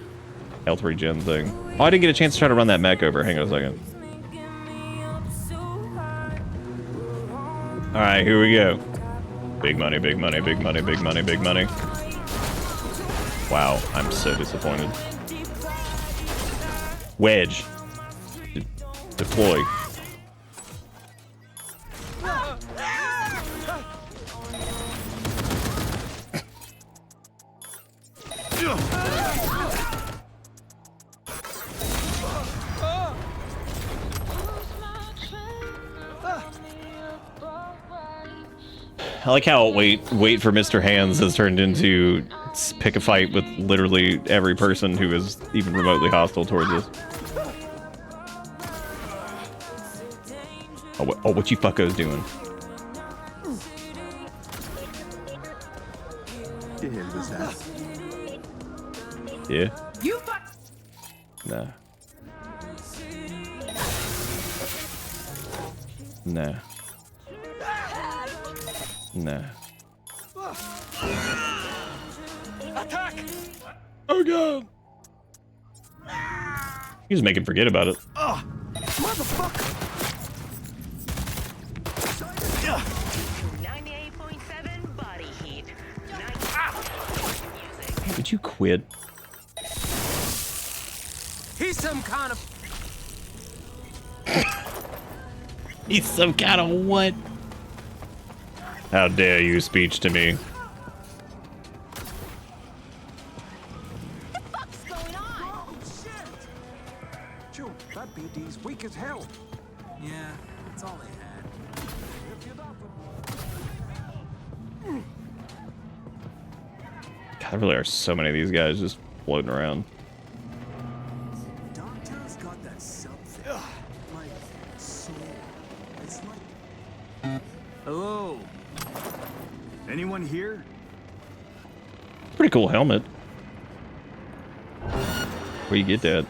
health regen thing. Oh, I didn't get a chance to try to run that mech over. Hang on a second. Alright, here we go. Big money, big money, big money, big money, big money. Wow, I'm so disappointed. Wedge. Deploy. I like how wait for Mr. Hands has turned into pick a fight with literally every person who is even remotely hostile towards us. Oh, what you fuckos doing? The hell was that? Yeah? You fuck. Nah. Nah. Nah. Attack! Oh god! You just make him forget about it. Motherfucker! 98.7 body heat. Did you quit? He's some kind of... He's some kind of what? How dare you speech to me? Joe, that BD's weak as hell. Yeah, that's all they had. God, there really are so many of these guys just floating around. Dogtown's got that something. Like soul. It's like. Hello. Anyone here? Pretty cool helmet. Where you get that?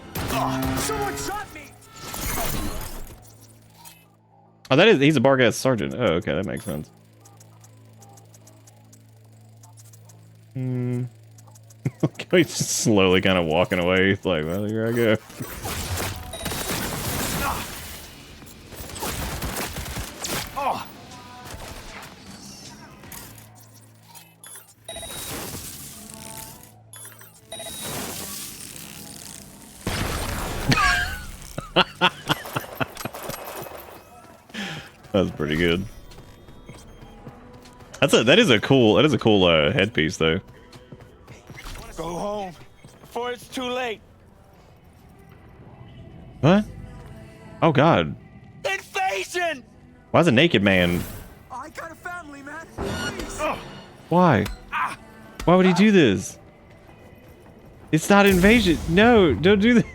Someone shot me! Oh, he's a Barghast sergeant. Oh, okay, that makes sense. He's just slowly kind of walking away. He's like, well, here I go. Oh. That's pretty good. That is a cool headpiece though. Go home before it's too late. What? Oh god. Invasion! Why is a naked man? I got a family, man. Please. Why? Why would he do this? It's not invasion. No, don't do that.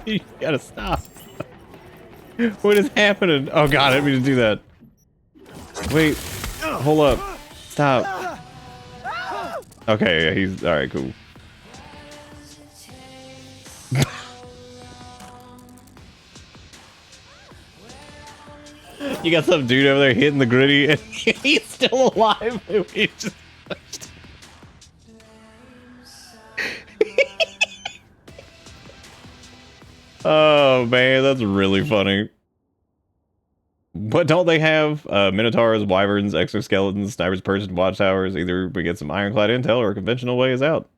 You gotta stop. What is happening? Oh god, I didn't mean to do that. Wait. Hold up. Stop. Okay, yeah, he's alright, cool. You got some dude over there hitting the gritty and he's still alive. We just oh man, that's really funny. But don't they have minotaurs, wyverns, exoskeletons, snipers, perches, and watchtowers? Either we get some ironclad intel or a conventional way is out.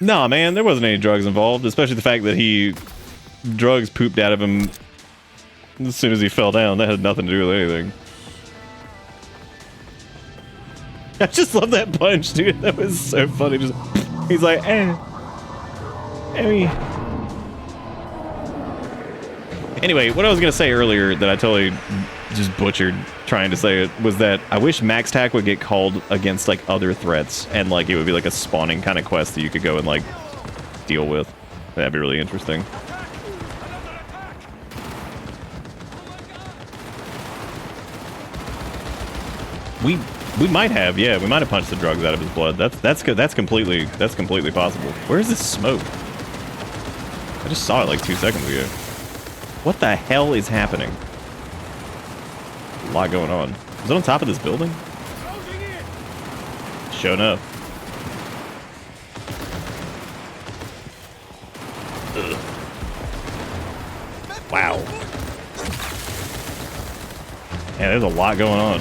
Nah, man, there wasn't any drugs involved, especially the fact that drugs pooped out of him as soon as he fell down. That had nothing to do with anything. I just love that punch, dude. That was so funny. Just he's like, Anyway, what I was gonna say earlier that I totally just butchered trying to say it was that I wish Max Tac would get called against like other threats and like it would be like a spawning kind of quest that you could go and like deal with. That'd be really interesting. We might have, yeah, we might have punched the drugs out of his blood. That's completely possible. Where's this smoke? I just saw it like 2 seconds ago. What the hell is happening? A lot going on. Is it on top of this building? Showing up. Ugh. Wow. Yeah, there's a lot going on.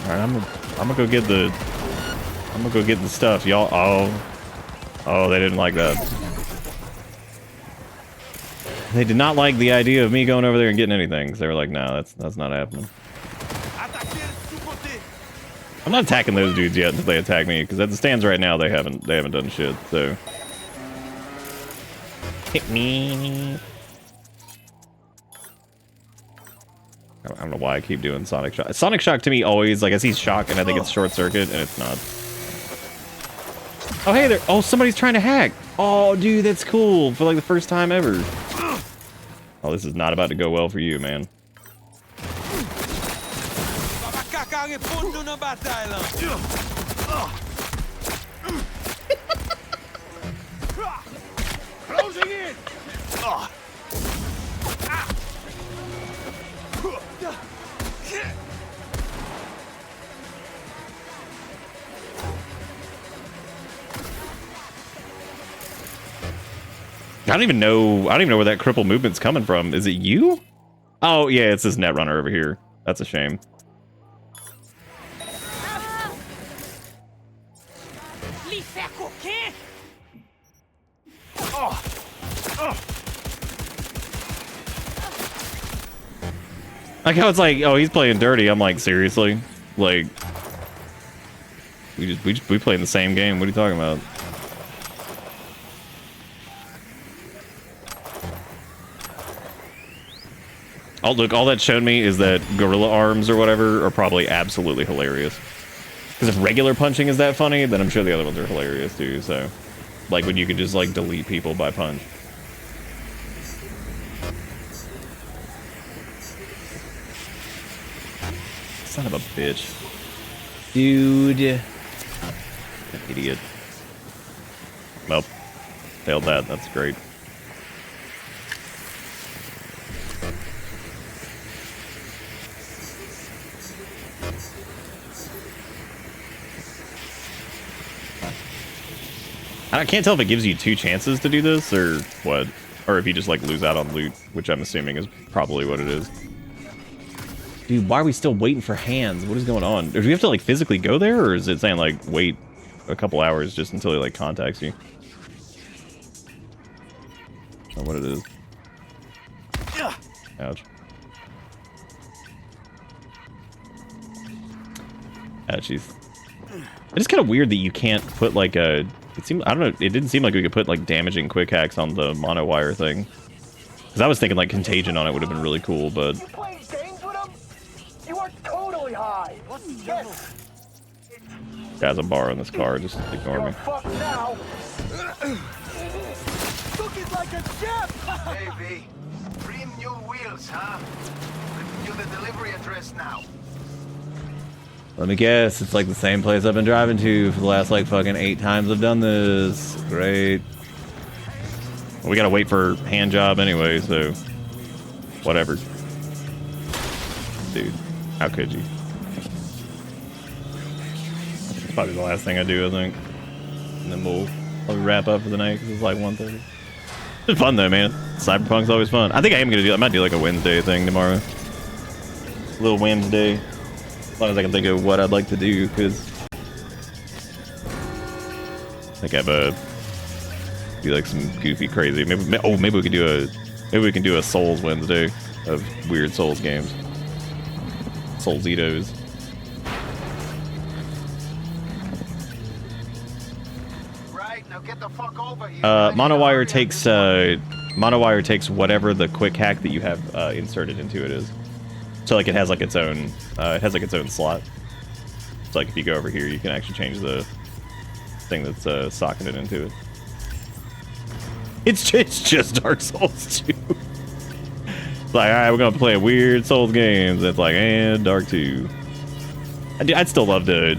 Alright, I'm gonna go get the stuff, y'all. Oh, they didn't like that. They did not like the idea of me going over there and getting anything, because they were like, no, that's not happening. I'm not attacking those dudes yet until they attack me, because as it stands right now, they haven't done shit, so. Hit me. I don't know why I keep doing Sonic Shock. Sonic Shock to me always, like, I see Shock and I think it's Short Circuit, and it's not. Oh, hey there. Oh, somebody's trying to hack. Oh, dude, that's cool. For, like, the first time ever. Oh, this is not about to go well for you, man. Closing in. I don't even know where that cripple movement's coming from. Is it you? Oh, yeah, it's this Netrunner over here. That's a shame. Like how it's like, oh, he's playing dirty. I'm like, seriously? Like, we playing the same game. What are you talking about? Oh, look, all that showed me is that gorilla arms or whatever are probably absolutely hilarious. Because if regular punching is that funny, then I'm sure the other ones are hilarious too, so. Like when you could just, like, delete people by punch. Son of a bitch. Dude. An idiot. Well, failed that. That's great. I can't tell if it gives you 2 chances to do this or what. Or if you just, like, lose out on loot, which I'm assuming is probably what it is. Dude, why are we still waiting for hands? What is going on? Do we have to, like, physically go there, or is it saying, like, wait a couple hours just until he, like, contacts you? I don't know what it is. Ouch. Ouchies. It's kind of weird that you can't put, like, a... It seemed, I don't know, it didn't seem like we could put, like, damaging quick hacks on the mono wire thing. Because I was thinking, like, contagion on it would have been really cool, but... You are totally high. Yes. Guys, I'm borrowing this car, just ignore me. Fuck now. Looking like a chef. Hey, V. 3 new wheels, huh? Give you the delivery address now. Let me guess, it's like the same place I've been driving to for the last, like, fucking 8 times I've done this. Great. Well, we gotta wait for hand job anyway, so... Whatever. Dude, how could you? It's probably the last thing I do, I think. And then we'll wrap up for the night, because it's like 1:30. It's fun, though, man. Cyberpunk's always fun. I think I am gonna do... I might do, like, a Wednesday thing tomorrow. A little Wednesday. As long as I can think of what I'd like to do, because I think I have do like some goofy, crazy. Maybe we could do a Souls Wednesday of weird Souls games. Soulsitos. Right, now get the fuck over here. Monowire takes whatever the quick hack that you have inserted into it is. So like it has like its own slot. So like if you go over here, you can actually change the thing that's socketed into it. It's just Dark Souls 2. It's like, all right, we're gonna play a weird Souls games. It's like, and Dark 2. I'd still love to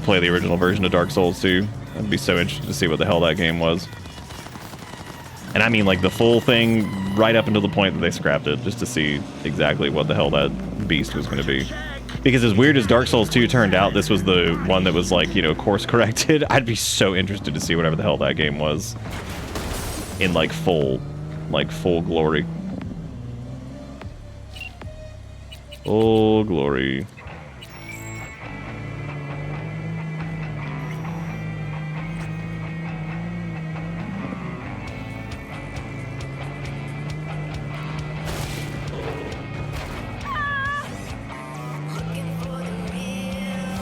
play the original version of Dark Souls 2. I'd be so interested to see what the hell that game was. And I mean like the full thing right up until the point that they scrapped it, just to see exactly what the hell that beast was going to be. Because as weird as Dark Souls 2 turned out, this was the one that was like, you know, course corrected. I'd be so interested to see whatever the hell that game was in like full glory. Full glory.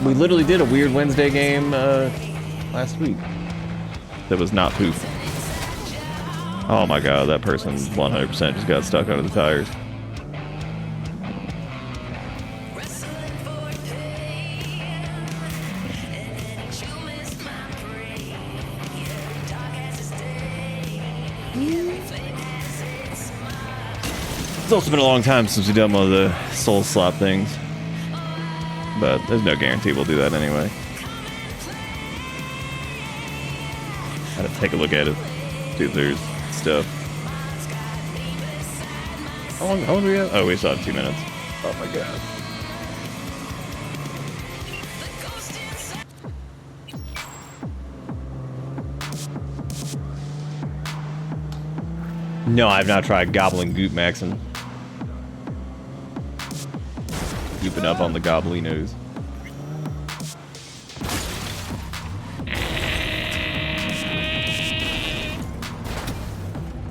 We literally did a weird Wednesday game last week that was not poop. Oh my god, that person 100% just got stuck under the tires. It's also been a long time since we've done one of the soul slop things. But there's no guarantee we'll do that anyway. Gotta take a look at it. See if there's stuff. How long do we have? Oh, we still have 2 minutes. Oh my god. No, I've not tried gobbling goop maxing. Keeping up on the gobbly-nose.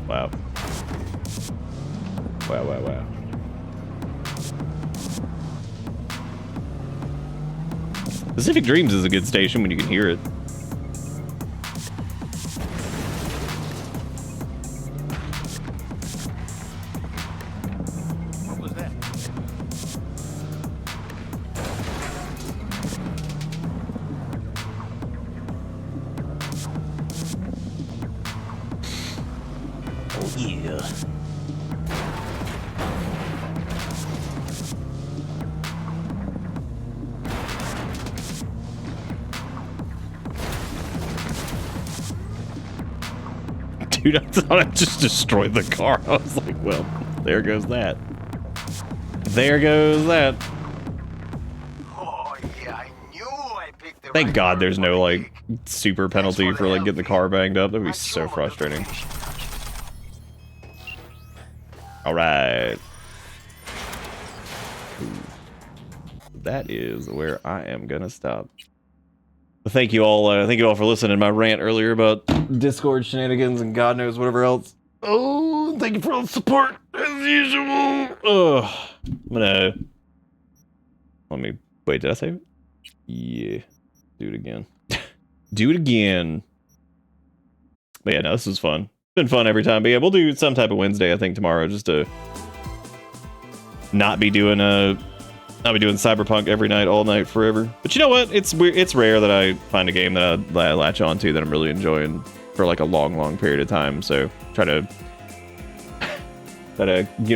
Wow. Wow, wow, wow. Pacific Dreams is a good station when you can hear it. Dude, I thought I just destroyed the car. I was like, well, there goes that. There goes that. Oh, yeah, I knew I picked the Thank right God car there's for no, the like, gig. super penalty for, like, getting the car banged up. That'd be so frustrating. Alright. That is where I am gonna stop. Thank you all for listening to my rant earlier about Discord shenanigans and God knows whatever else. Oh, thank you for all the support as usual. Ugh. I'm gonna wait, did I save it? Yeah. Do it again. Do it again. But yeah, no, this was fun. Been fun every time. But yeah, we'll do some type of Wednesday, I think, tomorrow, just to not be doing Cyberpunk every night, all night, forever. But you know what? It's rare that I find a game that I latch on to that I'm really enjoying for like a long period of time. So try to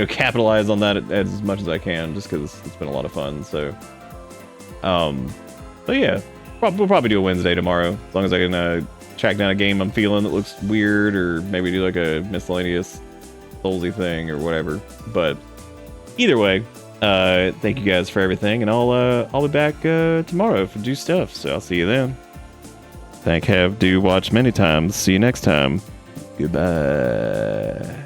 capitalize on that as much as I can, just because it's been a lot of fun. So, but yeah, we'll probably do a Wednesday tomorrow, as long as I can track down a game I'm feeling that looks weird, or maybe do like a miscellaneous Soulsy thing or whatever. But either way. Thank you guys for everything, and I'll be back tomorrow to do stuff. So I'll see you then. Thank, have, do, watch many times. See you next time. Goodbye.